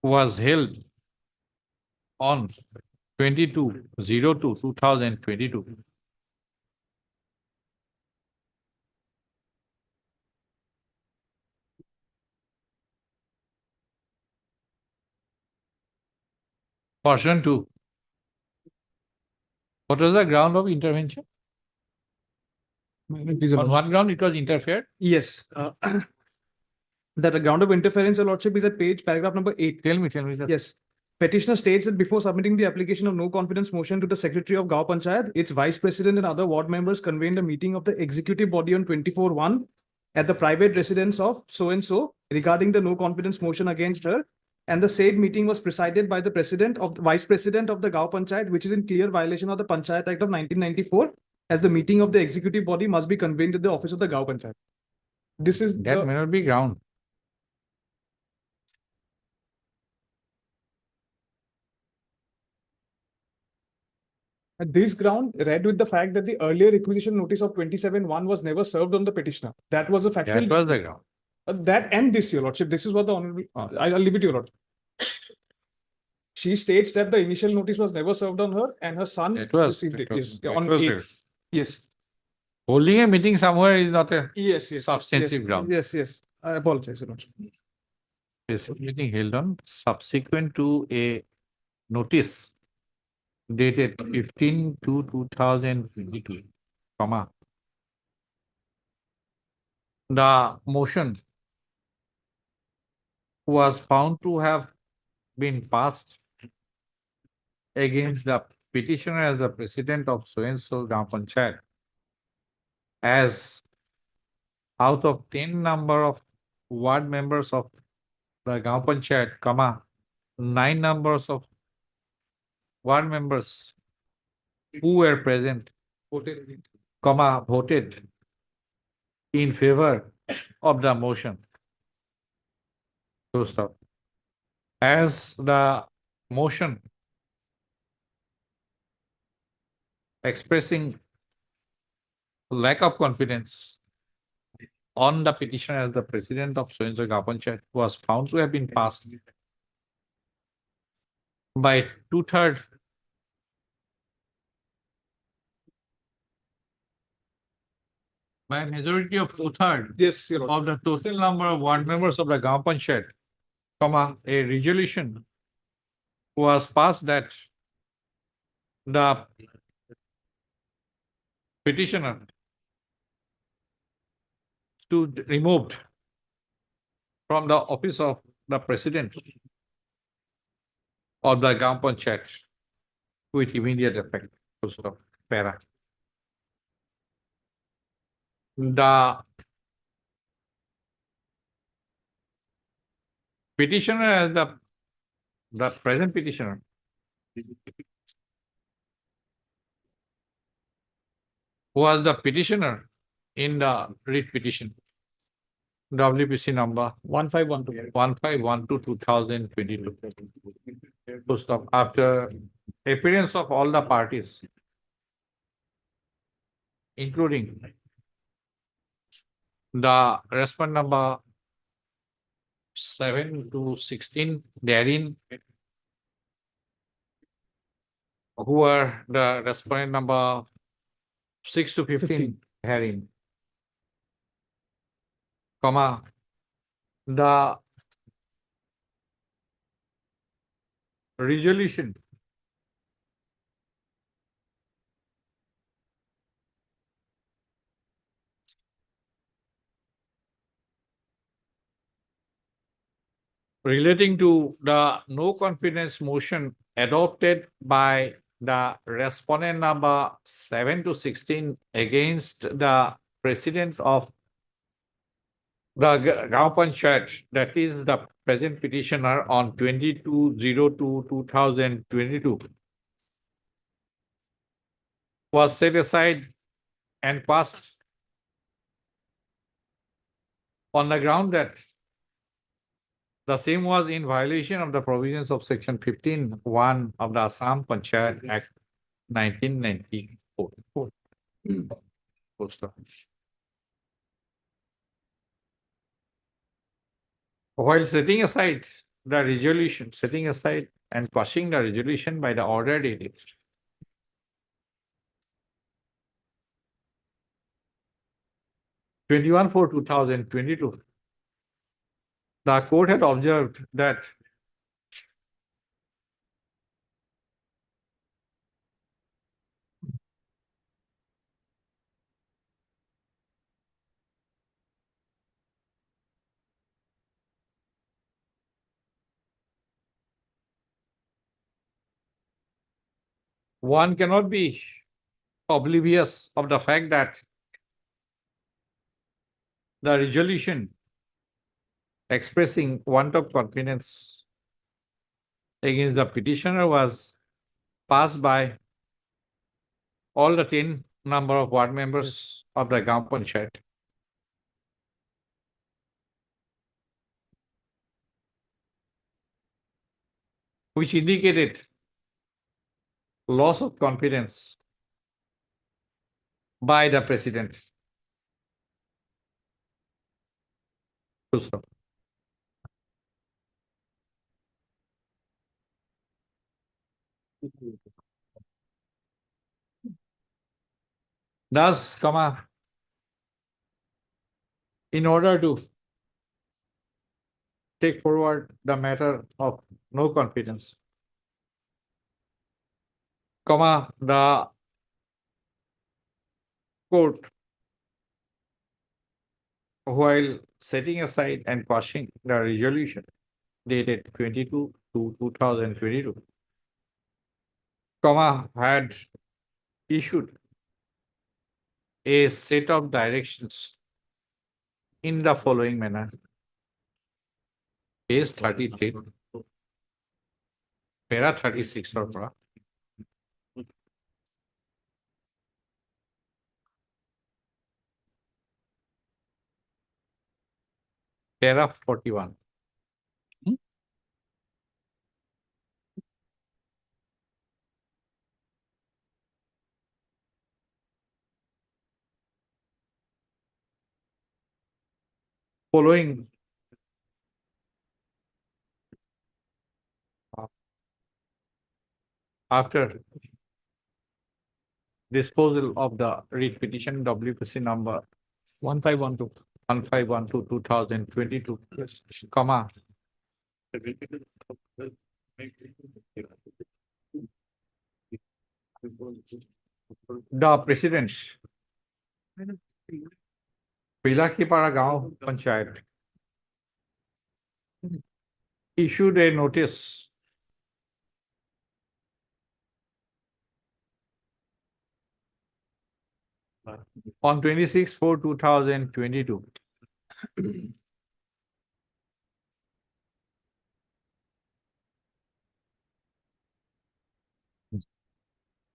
was held on 22/02/2022, pursuant to what was the ground of intervention? Please, Your On Lordship. what ground it was interfered? Yes. That the ground of interference, Your Lordship, is at paragraph number 8. Tell me, sir. Yes. Petitioner states that before submitting the application of no confidence motion to the Secretary of Gao Panchayat, its Vice President and other ward members convened a meeting of the executive body on 24/1 at the private residence of so-and-so regarding the no confidence motion against her. And the said meeting was presided by the Vice President of the Gao Panchayat, which is in clear violation of the Panchayat Act of 1994, as the meeting of the executive body must be convened at the office of the Gao Panchayat. This is That may not be ground. this ground read with the fact that the earlier requisition notice of 27/1 was never served on the petitioner. That was a factual. That was the ground. That and this, Your Lordship. This is what the honorable. I'll leave it to Your Lordship. She states that the initial notice was never served on her and her son It was. received it. It was- Yes, it on was 8th. there. Yes. Holding a meeting somewhere is not a Yes. substantive yes, ground. Yes. I apologize, Your Lordship. This meeting held on subsequent to a notice dated 15/2/2022, comma. The motion was found to have been passed against the petitioner as the president of so-and-so Gram Panchayat, as out of 10 number of ward members of the Gram Panchayat, comma, 9 numbers of ward members who were present, comma, voted in favor of the motion. So stop. As the motion expressing lack of confidence on the petitioner as the president of so-and-so Gram Panchayat was found to have been passed by 2/3 by a majority of 2/3 Yes, Your Lordship. of the total number of ward members of the Gram Panchayat, comma, a resolution was passed that the petitioner to removed from the office of the president of the Gram Panchayat with immediate effect. Full stop. Para. The petitioner as the present petitioner was the petitioner in the writ petition, WPC number 1512/2022. Full stop. After appearance of all the parties, including the respondent number 7 to 16 therein, who are the respondent number 6 to 15 herein, comma, the resolution relating to the no confidence motion adopted by the respondent number 7 to 16 against the president of the Gram Panchayat, that is the present petitioner, on 22/02/2022, was set aside and passed on the ground that the same was in violation of the provisions of section 15(1) of the Assam Panchayat Act 1994. Full stop. While setting aside and quashing the resolution by the order dated 21/4/2022, the court had observed that one cannot be oblivious of the fact that the resolution expressing want of confidence against the petitioner was passed by all the 10 number of ward members of the Gram Panchayat. Which indicated loss of confidence by the president. Full stop. Thus, in order to take forward the matter of no confidence, the court, while setting aside and quashing the resolution dated 22/2/2022, had issued a set of directions in the following manner. Page 33, para 36 or para. Para 41. Following after disposal of the writ petition WPC number 1512/2022, the president Bilakhipara Gaon Panchayat issued a notice on 26/4/2022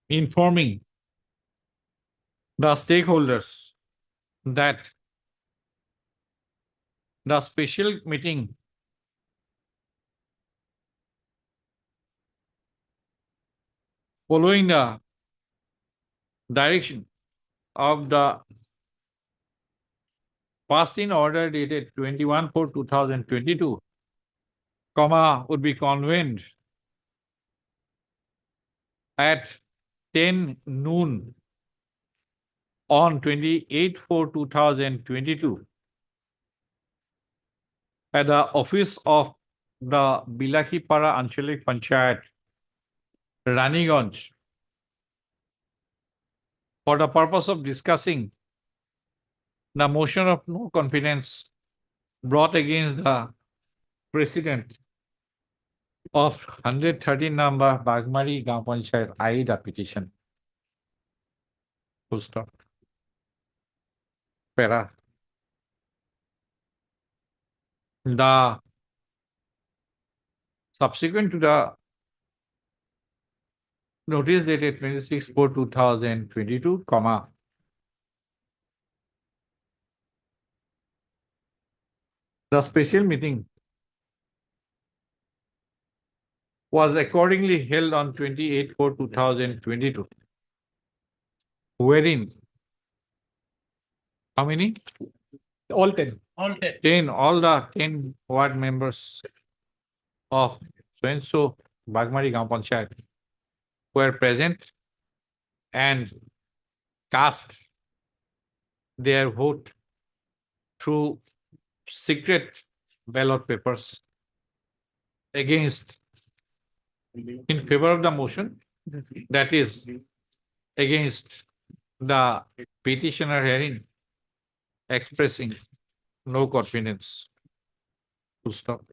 informing the stakeholders that the special meeting following the direction of the passed in order dated 21/4/2022, would be convened at 10 noon on 28/4/2022 at the office of the Bilakhipara Anchalik Panchayat, Raniganj, for the purpose of discussing the motion of no confidence brought against the president of 113 number Bagmari Gram Panchayat, i.e. the petition. Full stop. Para. The subsequent to the notice dated 26/4/2022, the special meeting was accordingly held on 28/4/2022, wherein how many? All 10. All 10. 10, all the 10 ward members of so-and-so Bagmari Gram Panchayat were present and cast their vote through secret ballot papers against, in favor of the motion, that is against the petitioner hearing expressing no confidence. Full stop.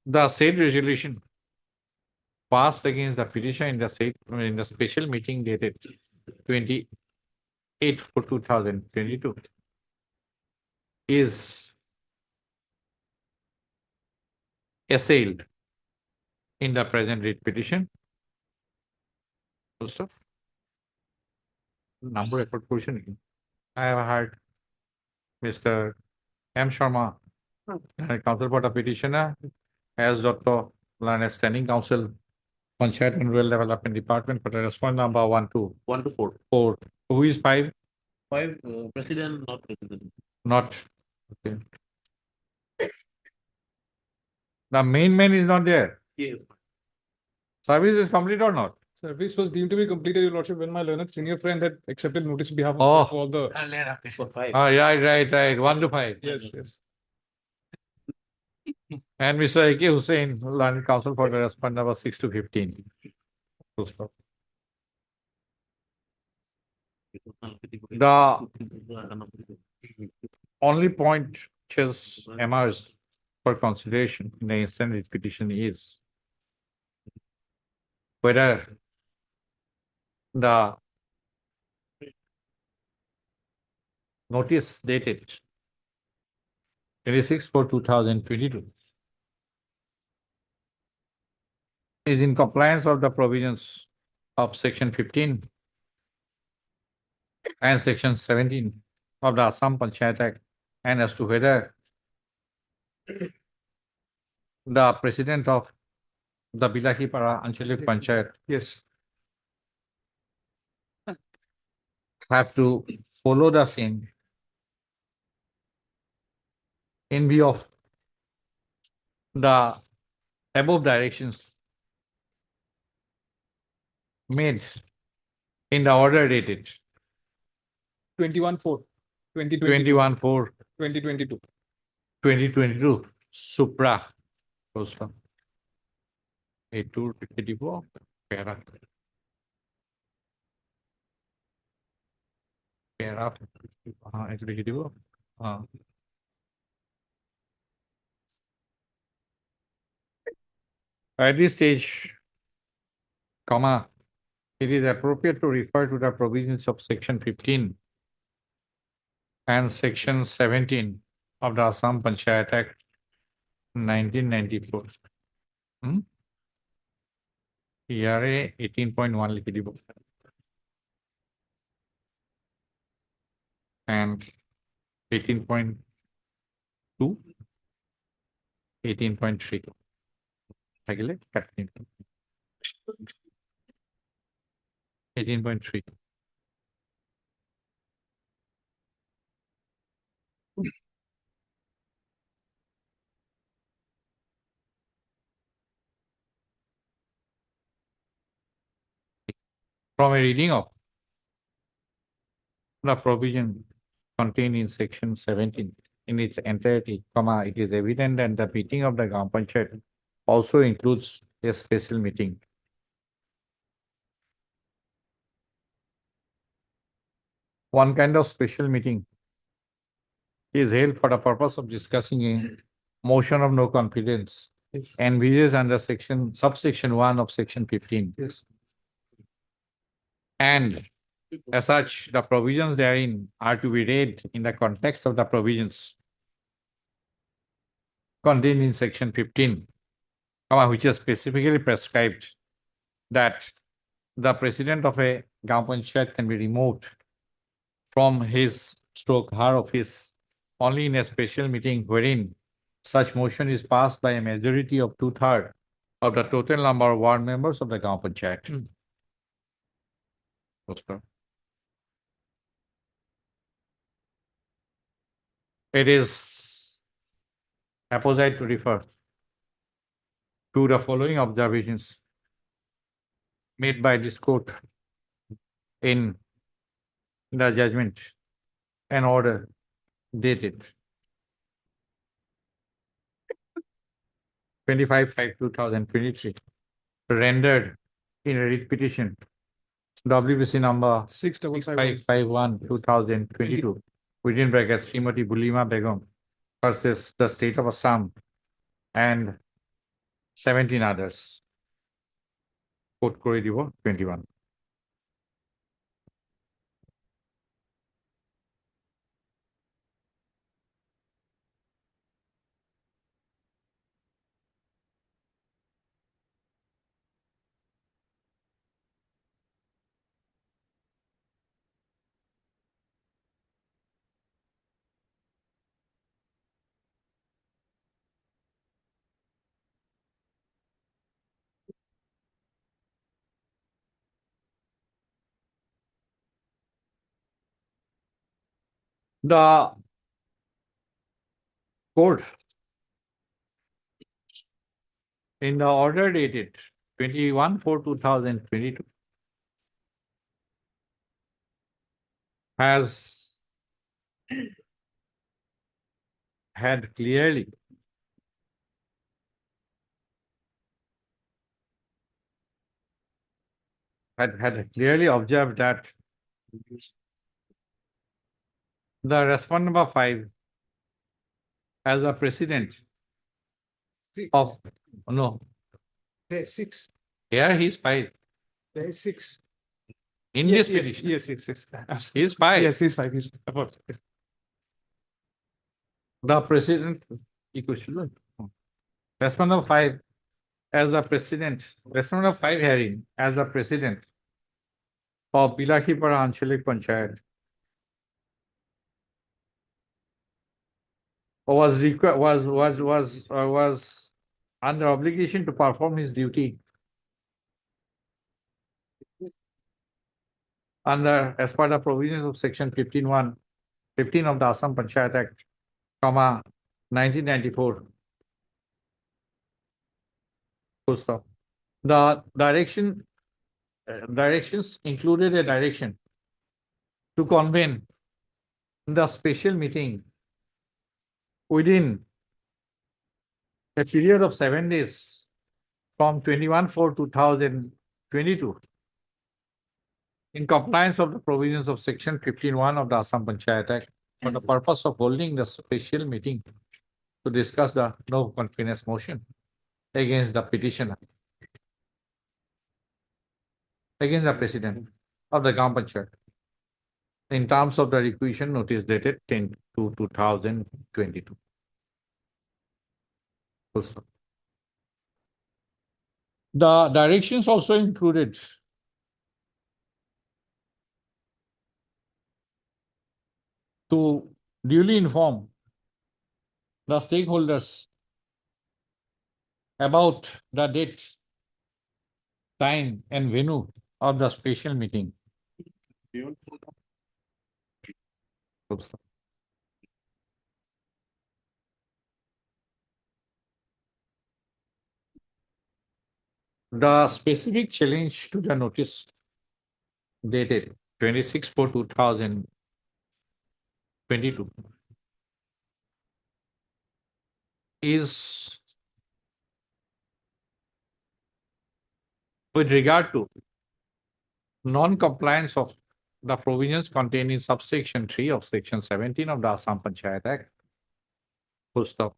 The said resolution passed against the petition in the special meeting dated 28/4/2022 is assailed in the present writ petition. Full stop. Number of question. I have heard Mr. M. Sharma, counsel for the petitioner, as Dr. Lanet Standing Counsel, Panchayat and Rural Development Department for the response number 1 to 4. 4. Who is 5? 5, president, not president. Not. Okay. The main man is not there. Yes. Service is complete or not? Service was deemed to be completed, Your Lordship, when my learned senior friend had accepted notice on behalf of Oh. all the. For 5. Right. 1 to 5. Yes, yes. And Mr. A.K. Hussain, Learned Counsel for the response number 6 to 15. Full stop. The only point which has emerged for consideration in the instant writ petition is whether the notice dated 26/4/2022 is in compliance of the provisions of section 15 and section 17 of the Assam Panchayat Act, and as to whether the president of the Bilakipara Anchalik Panchayat Yes. have to follow the same in view of the above directions made in the order dated 21/4, 21/4 2022. 2022 Supra. A2 para. Executivo. At this stage, comma, it is appropriate to refer to the provisions of section 15 and section 17 of the Assam Panchayat Act 1994. ERA 18.1 লিখি দিব and 18.2 18.3 থাকিলে 18.3 from a reading of the provision contained in section 17 in its entirety, comma, it is evident that the meeting of the Gram Panchayat also includes a special meeting. One kind of special meeting is held for the purpose of discussing a motion of no confidence envisaged under subsection 1 of section 15. Yes. And as such, the provisions therein are to be read in the context of the provisions contained in section 15, which is specifically prescribed that the president of a Gram Panchayat can be removed from his her office only in a special meeting wherein such motion is passed by a majority of 2/3 of the total number of ward members of the Gram Panchayat. It is apposite to refer to the following observations made by this court in the judgment and order dated 25/5/2023, rendered in a writ petition WBC number 6551/2022 within brackets Srimati Bulima Begum versus the state of Assam and 17 others. quote করে দিব 21. The court in the order dated 21/4/2022 has had clearly observed that the respondent number 5 as a president of no, There's 6. here he's 5 There's 6. in Yes, this yes, petition. Yes, yes, yes. He's 5. Yes, he's 5. He's about. The president equation. Respondent number 5 as the president, respondent number 5 hearing as the president of Bilakipara Anchalik Panchayat was under obligation to perform his duty as per the provisions of section 15 of the Assam Panchayat Act, 1994. Full stop. The directions included a direction to convene the special meeting within a period of 7 days from 21/4/2022 in compliance of the provisions of section 15(1) of the Assam Panchayat Act for the purpose of holding the special meeting to discuss the no confidence motion against the petitioner, against the president of the Gram Panchayat in terms of the requisition notice dated 10/2/2022. The directions also included to duly inform the stakeholders about the date, time, and venue of the special meeting. The specific challenge to the notice dated 26/4/2022 is with regard to non-compliance of the provisions contained in subsection 3 of section 17 of the Assam Panchayat Act. Full stop.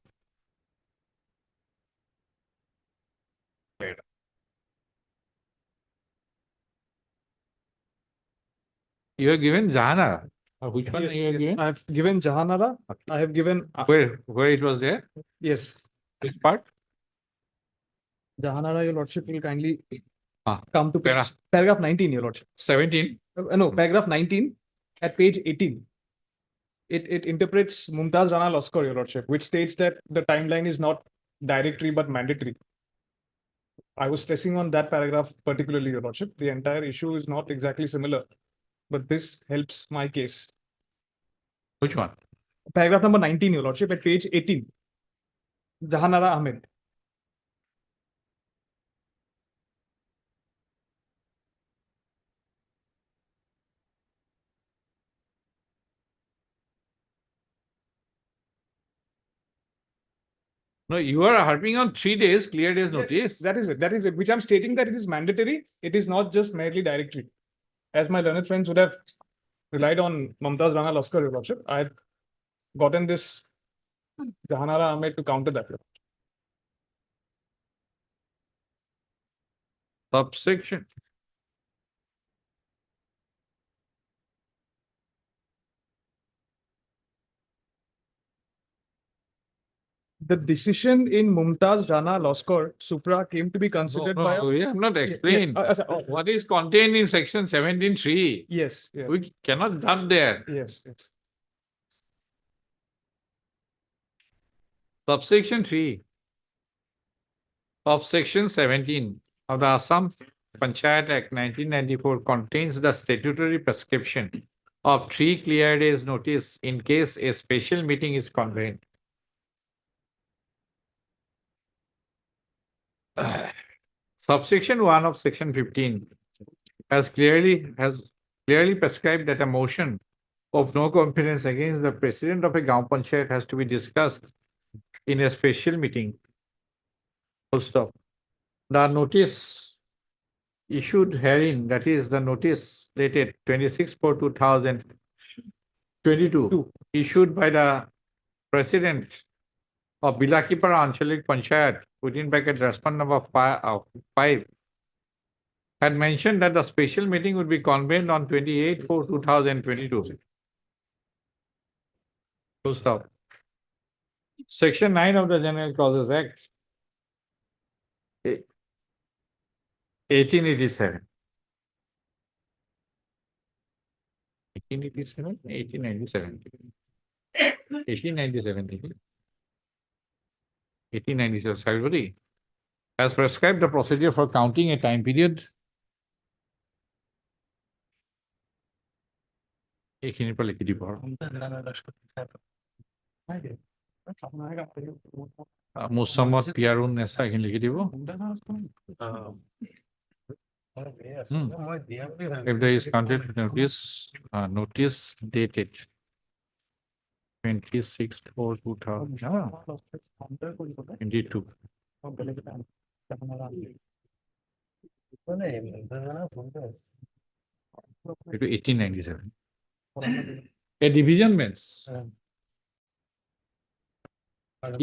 You have given Jahanara. Which one Yes, you have yes. given? I have given Jahanara. I have given. Where it was there? Yes. Which part? Jahanara, your lordship will kindly Ah, come to paragraph 19, your lordship. 17. No, paragraph 19 at page 18. It interprets Mumtaz Rana Laskar, your lordship, which states that the timeline is not directory but mandatory. I was stressing on that paragraph particularly, your lordship. The entire issue is not exactly similar, but this helps my case. Which one? Paragraph number 19, your lordship, at page 18. Jahanara Ahmed. No, you are harping on 3 days, clear days notice. That is it. That is it. Which I'm stating that it is mandatory. It is not just merely directory. As my learned friends would have relied on Mumtaz Rana Laskar, your lordship, I had gotten this Jahanara Ahmed to counter that. Subsection. The decision in Mumtaz Rana Loskar Supra came to be considered by. No, we have not Yeah, explained oh, what is contained in section 17(3). yes, yeah, We cannot jump there. yes, yes. Subsection 3 of section 17 of the Assam Panchayat Act 1994 contains the statutory prescription of 3 clear days notice in case a special meeting is convened. Subsection 1 of section 15 has clearly prescribed that a motion of no confidence against the president of a Gaon Panchayat has to be discussed in a special meeting. Full stop. The notice issued herein, that is the notice dated 26/4/2022, issued by the president of Bilakipara Anchalik Panchayat, within bracket respond number 5, had mentioned that the special meeting would be convened on 28/4/2022. Full stop. Section 9 of the General Clauses Act 1887. 1887? 1897. 1897. 1897, February, has prescribed the procedure for counting a time period. এইখিনিৰ পৰা লিখি দিব আৰু। মুছাম্মদ পিয়াৰুন নেছা এইখিনি লিখি দিব। If there is counted notice dated 26/4/2022. It was 1897. A division bench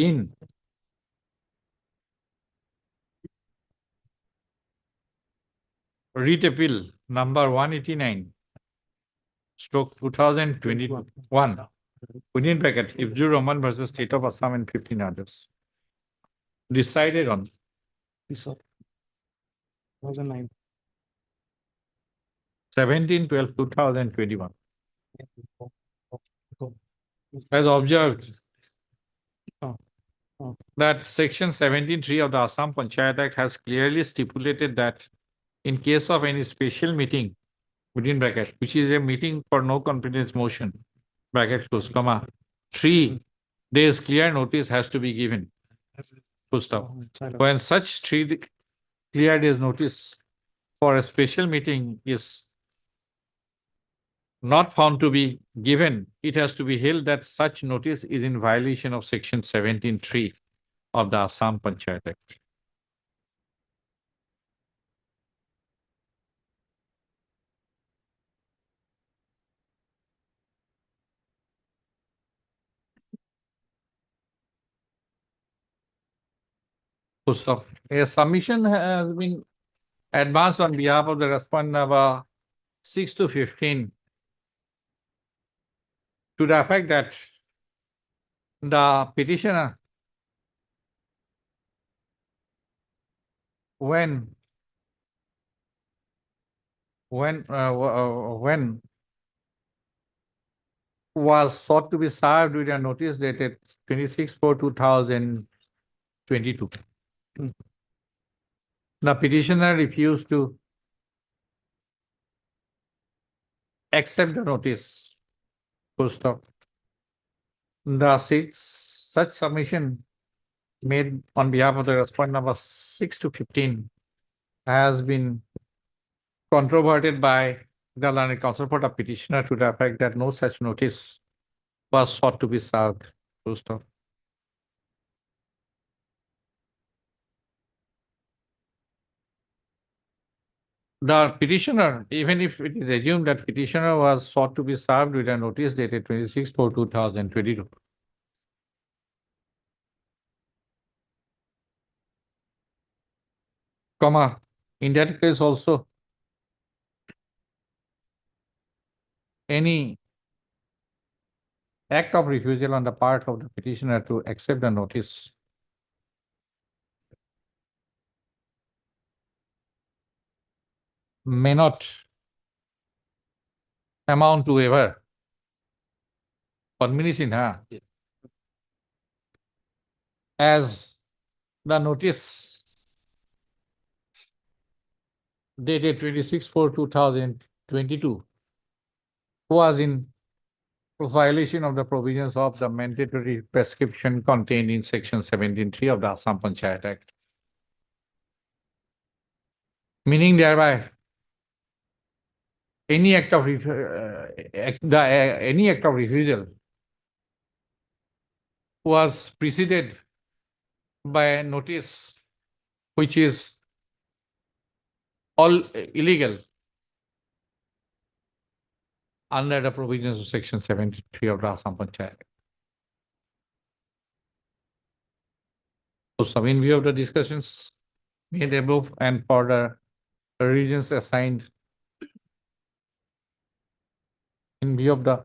in writ appeal number 189/2021 within bracket Hibjur Rahman versus State of Assam and 15 others, decided on 2009. 17/12/2021, has observed that section 17(3) of the Assam Panchayat Act has clearly stipulated that in case of any special meeting, within bracket, which is a meeting for no confidence motion, bracket close, comma, 3 days clear notice has to be given. Full stop. When such 3 clear days notice for a special meeting is not found to be given, it has to be held that such notice is in violation of section 17(3) of the Assam Panchayat Act. Full stop. A submission has been advanced on behalf of the respondent number 6 to 15 to the effect that the petitioner, when was sought to be served with a notice dated 26/4/2022. The petitioner refused to accept the notice. Full stop. Such submission made on behalf of the respondent number 6 to 15 has been controverted by the learned counsel for the petitioner to the effect that no such notice was sought to be served. Full stop. The petitioner, even if it is assumed that petitioner was sought to be served with a notice dated 26/4/2022, comma, In that case also, any act of refusal on the part of the petitioner to accept the notice may not amount to ever. Padmini Sinha, as the notice dated 26/4/2022 was in violation of the provisions of the mandatory prescription contained in section 17(3) of the Assam Panchayat Act. Meaning thereby, any act of refusal was preceded by a notice which is all illegal under the provisions of section 73 of the Assam Panchayat. So, in view of the discussions made above and for the regions assigned in view of the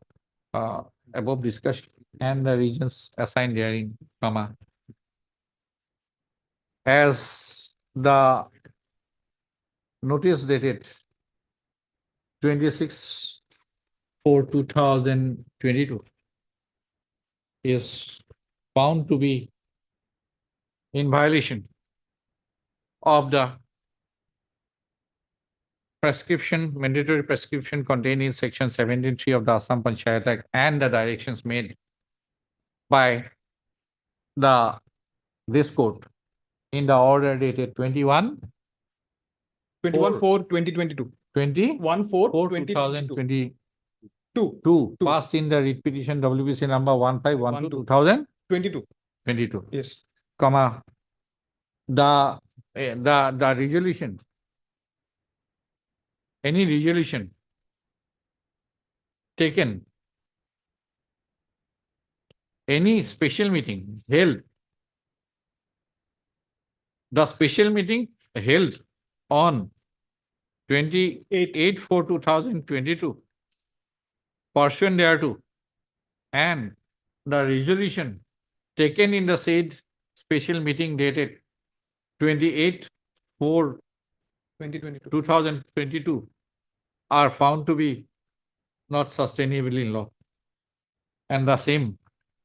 above discussion and the regions assigned therein, as the notice dated 26/4/2022 is found to be in violation of the mandatory prescription contained in section 17(3) of the Assam Panchayat Act and the directions made by this court in the order dated 21/4/2022. 21/4/2022. Passed in the writ petition WBC number 1512/2022. Yes. The resolution, any resolution taken, any special meeting held, the special meeting held on 28/4/2022 pursuant thereto, and the resolution taken in the said special meeting dated 28/4/2022 are found to be not sustainable in law, and the same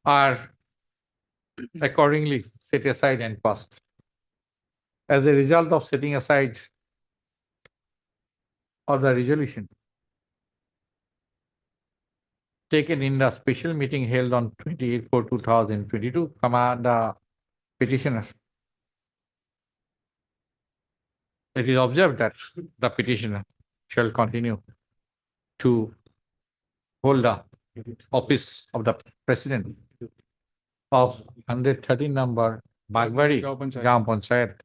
are accordingly set aside and passed. As a result of setting aside of the resolution taken in the special meeting held on 28/4/2022, the petitioner, it is observed that the petitioner shall continue to hold the office of the president of 113 number Bagbari Gram Panchayat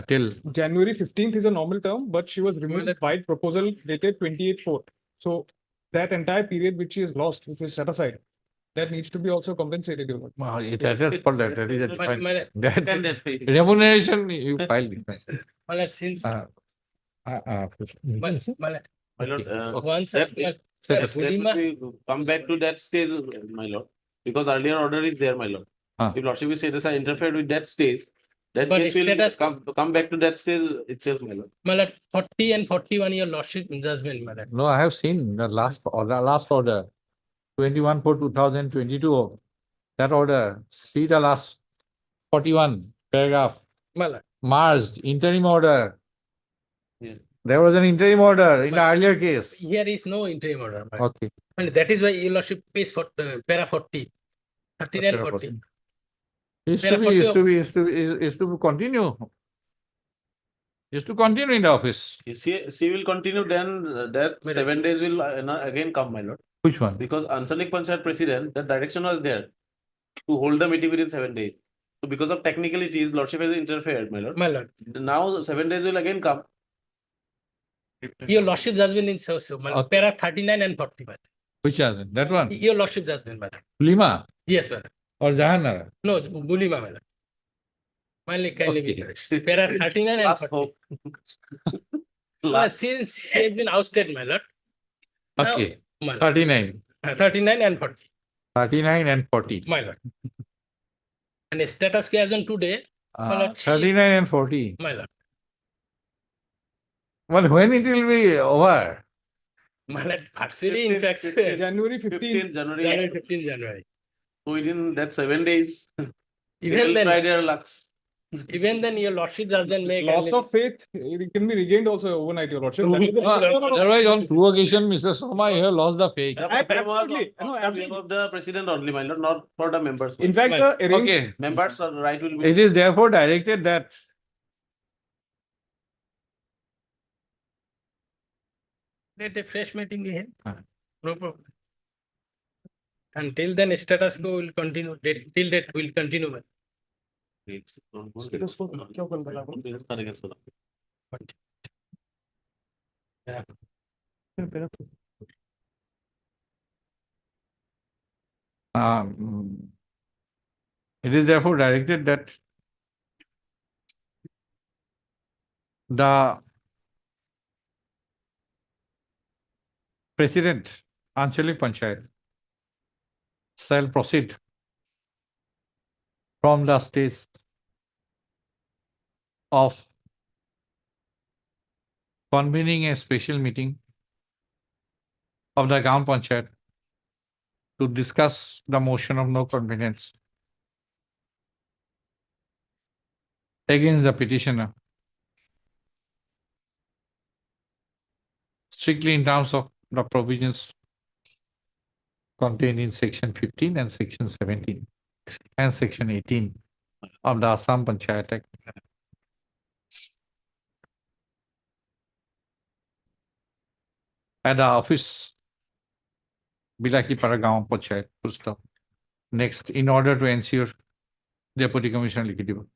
till January 15th is a normal term, but she was removed by proposal dated 28/4. So that entire period which she has lost, which is set aside, that needs to be also compensated. That is for that. That is a But- different. but- That remuneration you filed. Since My lord, once that Budima- will come back to that stage, my lord, because earlier order is there, my lord. If lordship is status are interfered with that stage, that But case will status- come back to that stage itself, my lord. 40 and 41 your lordship judgment, my lord. No, I have seen the last order, 21/4/2022. That order, see the last 41 paragraph, My lord. merged interim order. Yes. There was an interim order in the earlier case. Here is no interim order. my lord. Okay. And that is why your lordship pays for para 40. 39, Para 40. 40. Is Para to be, 40 is to continue. Is to continue in the office. She will continue, then that 7 days will again come, my lord. Which one? Because Anchalik Panchayat president, the direction was there to hold the meeting within 7 days. So because of technicalities, lordship has interfered, my lord. My lord. Now 7 days will again come. Your lordship judgment in so, my lord. Okay. Para 39 and 40. my lord. Which are that one? Your lordship judgment, my lord. Lima Yes, my lord. or Jahanara? No, Bulima, my lord. Kindly be correct. Para 39 and 40. Since she has been ousted, my lord. Now, Okay, my lord. 39, 39 and 40, 39 and 40. my lord. And the status quo as on today, my lord, she is- 39 and 40. my lord, But when it will be over? my lord, virtually in fact, January 15th. January 15 January. Within that 7 days, they Even will then, try their lucks. even then, your lordship doesn't make Loss any- of faith, it can be regained also overnight, your lordship. That is the- Otherwise, on provocation, Mr. Sharma, you have lost the faith. The problem was Absolutely. No, on behalf of the president only, my lord, not for the members. In fact, the arrange- Okay, Members are right will be. it is therefore directed that let a fresh meeting be held. Ah. No problem. Until then, status quo will continue. Till that will continue. my- it is therefore directed that the President, Anchalik Panchayat, shall proceed from the stage of convening a special meeting of the Gram Panchayat to discuss the motion of no confidence against the petitioner, strictly in terms of the provisions contained in section 15 and section 17 and section 18 of the Assam Panchayat Act. At the office, Bilaki Paragaon Panchayat, full stop. Next, in order to ensure Deputy Commissioner Liquidative.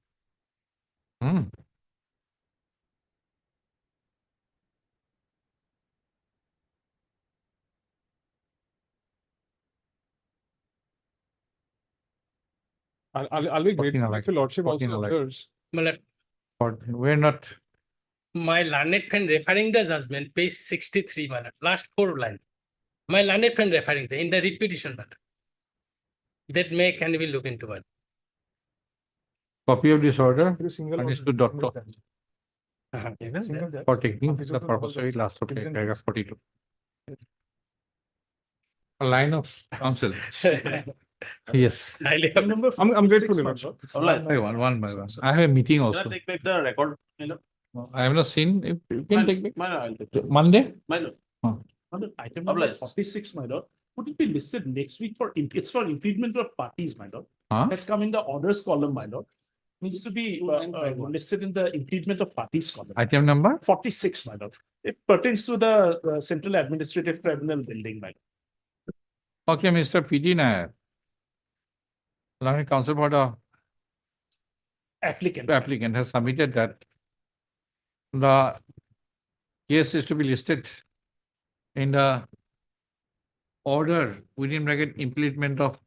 I'll be grateful Fourteen if your lordship Fourteen also alike. occurs. My lord, We're not, my learned friend referring the judgment, page 63, my lord, last 4 line. My learned friend referring the in the repetition, my lord. That may can we look into it. copy of this order It is single furnished order. to doctor Single judge. for taking Office the of the purpose of double it last of division. paragraph 42. A line of counsel. Yes. Highly I'm grateful, your lordship. One by one, I have a meeting Can also. I take back the record? My lord? I have not seen, it. You can take back. My lord, I'll take back. Monday? My lord. Item number number 46, my lord. Would it be listed next week for, it's for impediment of parties, my lord. Huh? Has come in the orders column, my lord. Needs to be listed in the impediment of parties column. Item number? 46, my lord. It pertains to the Central Administrative Tribunal building, my lord. Okay, Mr. P.D. Nair. Learned counsel for the applicant has submitted that the case is to be listed in the order within bracket implement of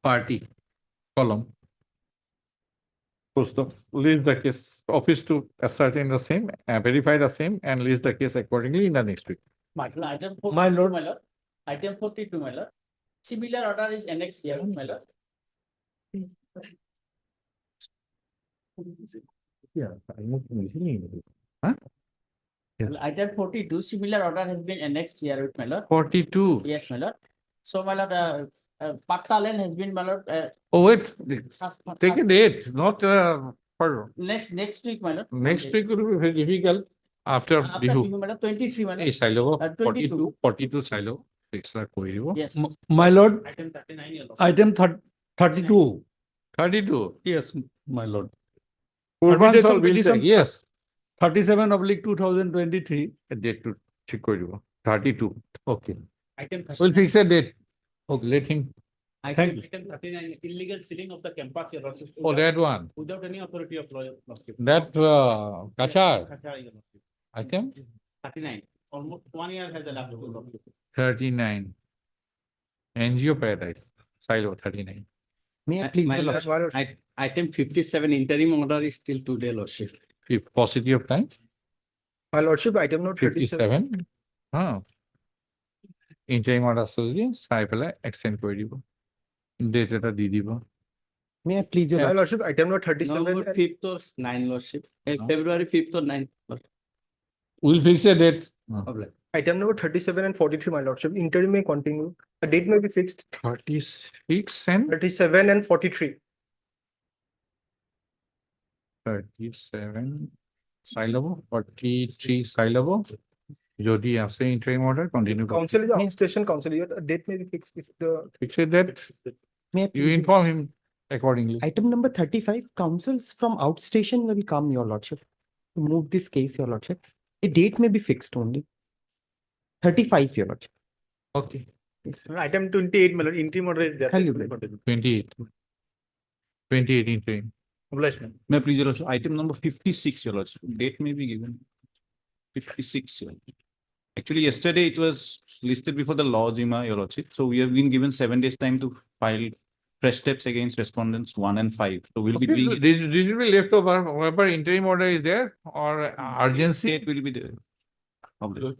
party column. Post the list the case office to ascertain the same, verify the same, and list the case accordingly in the next week. Item 42, my lord. Item 42, my lord. Similar order is annexed here, my lord. Yeah, huh? Yes. Item 42, similar order has been annexed here with my lord. 42. Yes, my lord. So, my lord, Patta Lane has been, my lord. Oh, wait, Has- take a date, not for Next week, my lord. next week will be very difficult after After Bihu. Bihu, my lord, 23, my lord. এই চাই ল'ব 22. 42 চাই ল'ব extra কৰি দিব Yes. My lord, Item 39, your lord. item 32. 32 Yes, my lord. পূৰ্বাঞ্চল Computation বিল petition yes 37/2023. ডেটটো ঠিক কৰি দিব 32 okay Item we'll fix a date okay let him Thank you. Item 39, illegal sealing of the campus, your lordship. oh that one Without any authority of law, your lordship. that Kachar Kachar, your lordship. item 39, almost 1 year has elapsed, your lordship. 39 NGO paradise silo 39 May I My please, my your lord, lordship? item 57 interim order is still today, lordship. If paucity of time, My lordship, item note 37. 57. Interim order আছে যদি চাই পেলাই extend কৰি দিব। Date এটা দি দিব। May I please, your Yeah. lordship, item note 37. November 5th or 9, lordship. February 5th or 9th. lordship. We'll fix a date. of like- Item number 37 and 43, my lordship. Interim may continue. A date may be fixed. 36 and 37 and 43. 37 চাই ল'ব, 43 চাই ল'ব। যদি আছে interim order, continue. Council is outstation council. A date may be fixed if the. Fix a date. May I You please- inform him accordingly. Item number 35, councils from outstation will come, your lordship. To move this case, your lordship. A date may be fixed only. 35, your lordship. Okay. Item 28, my lord, interim order is there. Tell you, 28. 28 interim. May I please, your lordship, item number 56, your lordship, date may be given. 56, your lordship. Actually, yesterday it was listed before the law, Jima, your lordship, so we have been given 7 days time to file fresh steps against respondents 1 and 5, so we'll be doing. Did it be left over, whatever interim order is there or urgency? Date will be there. Published.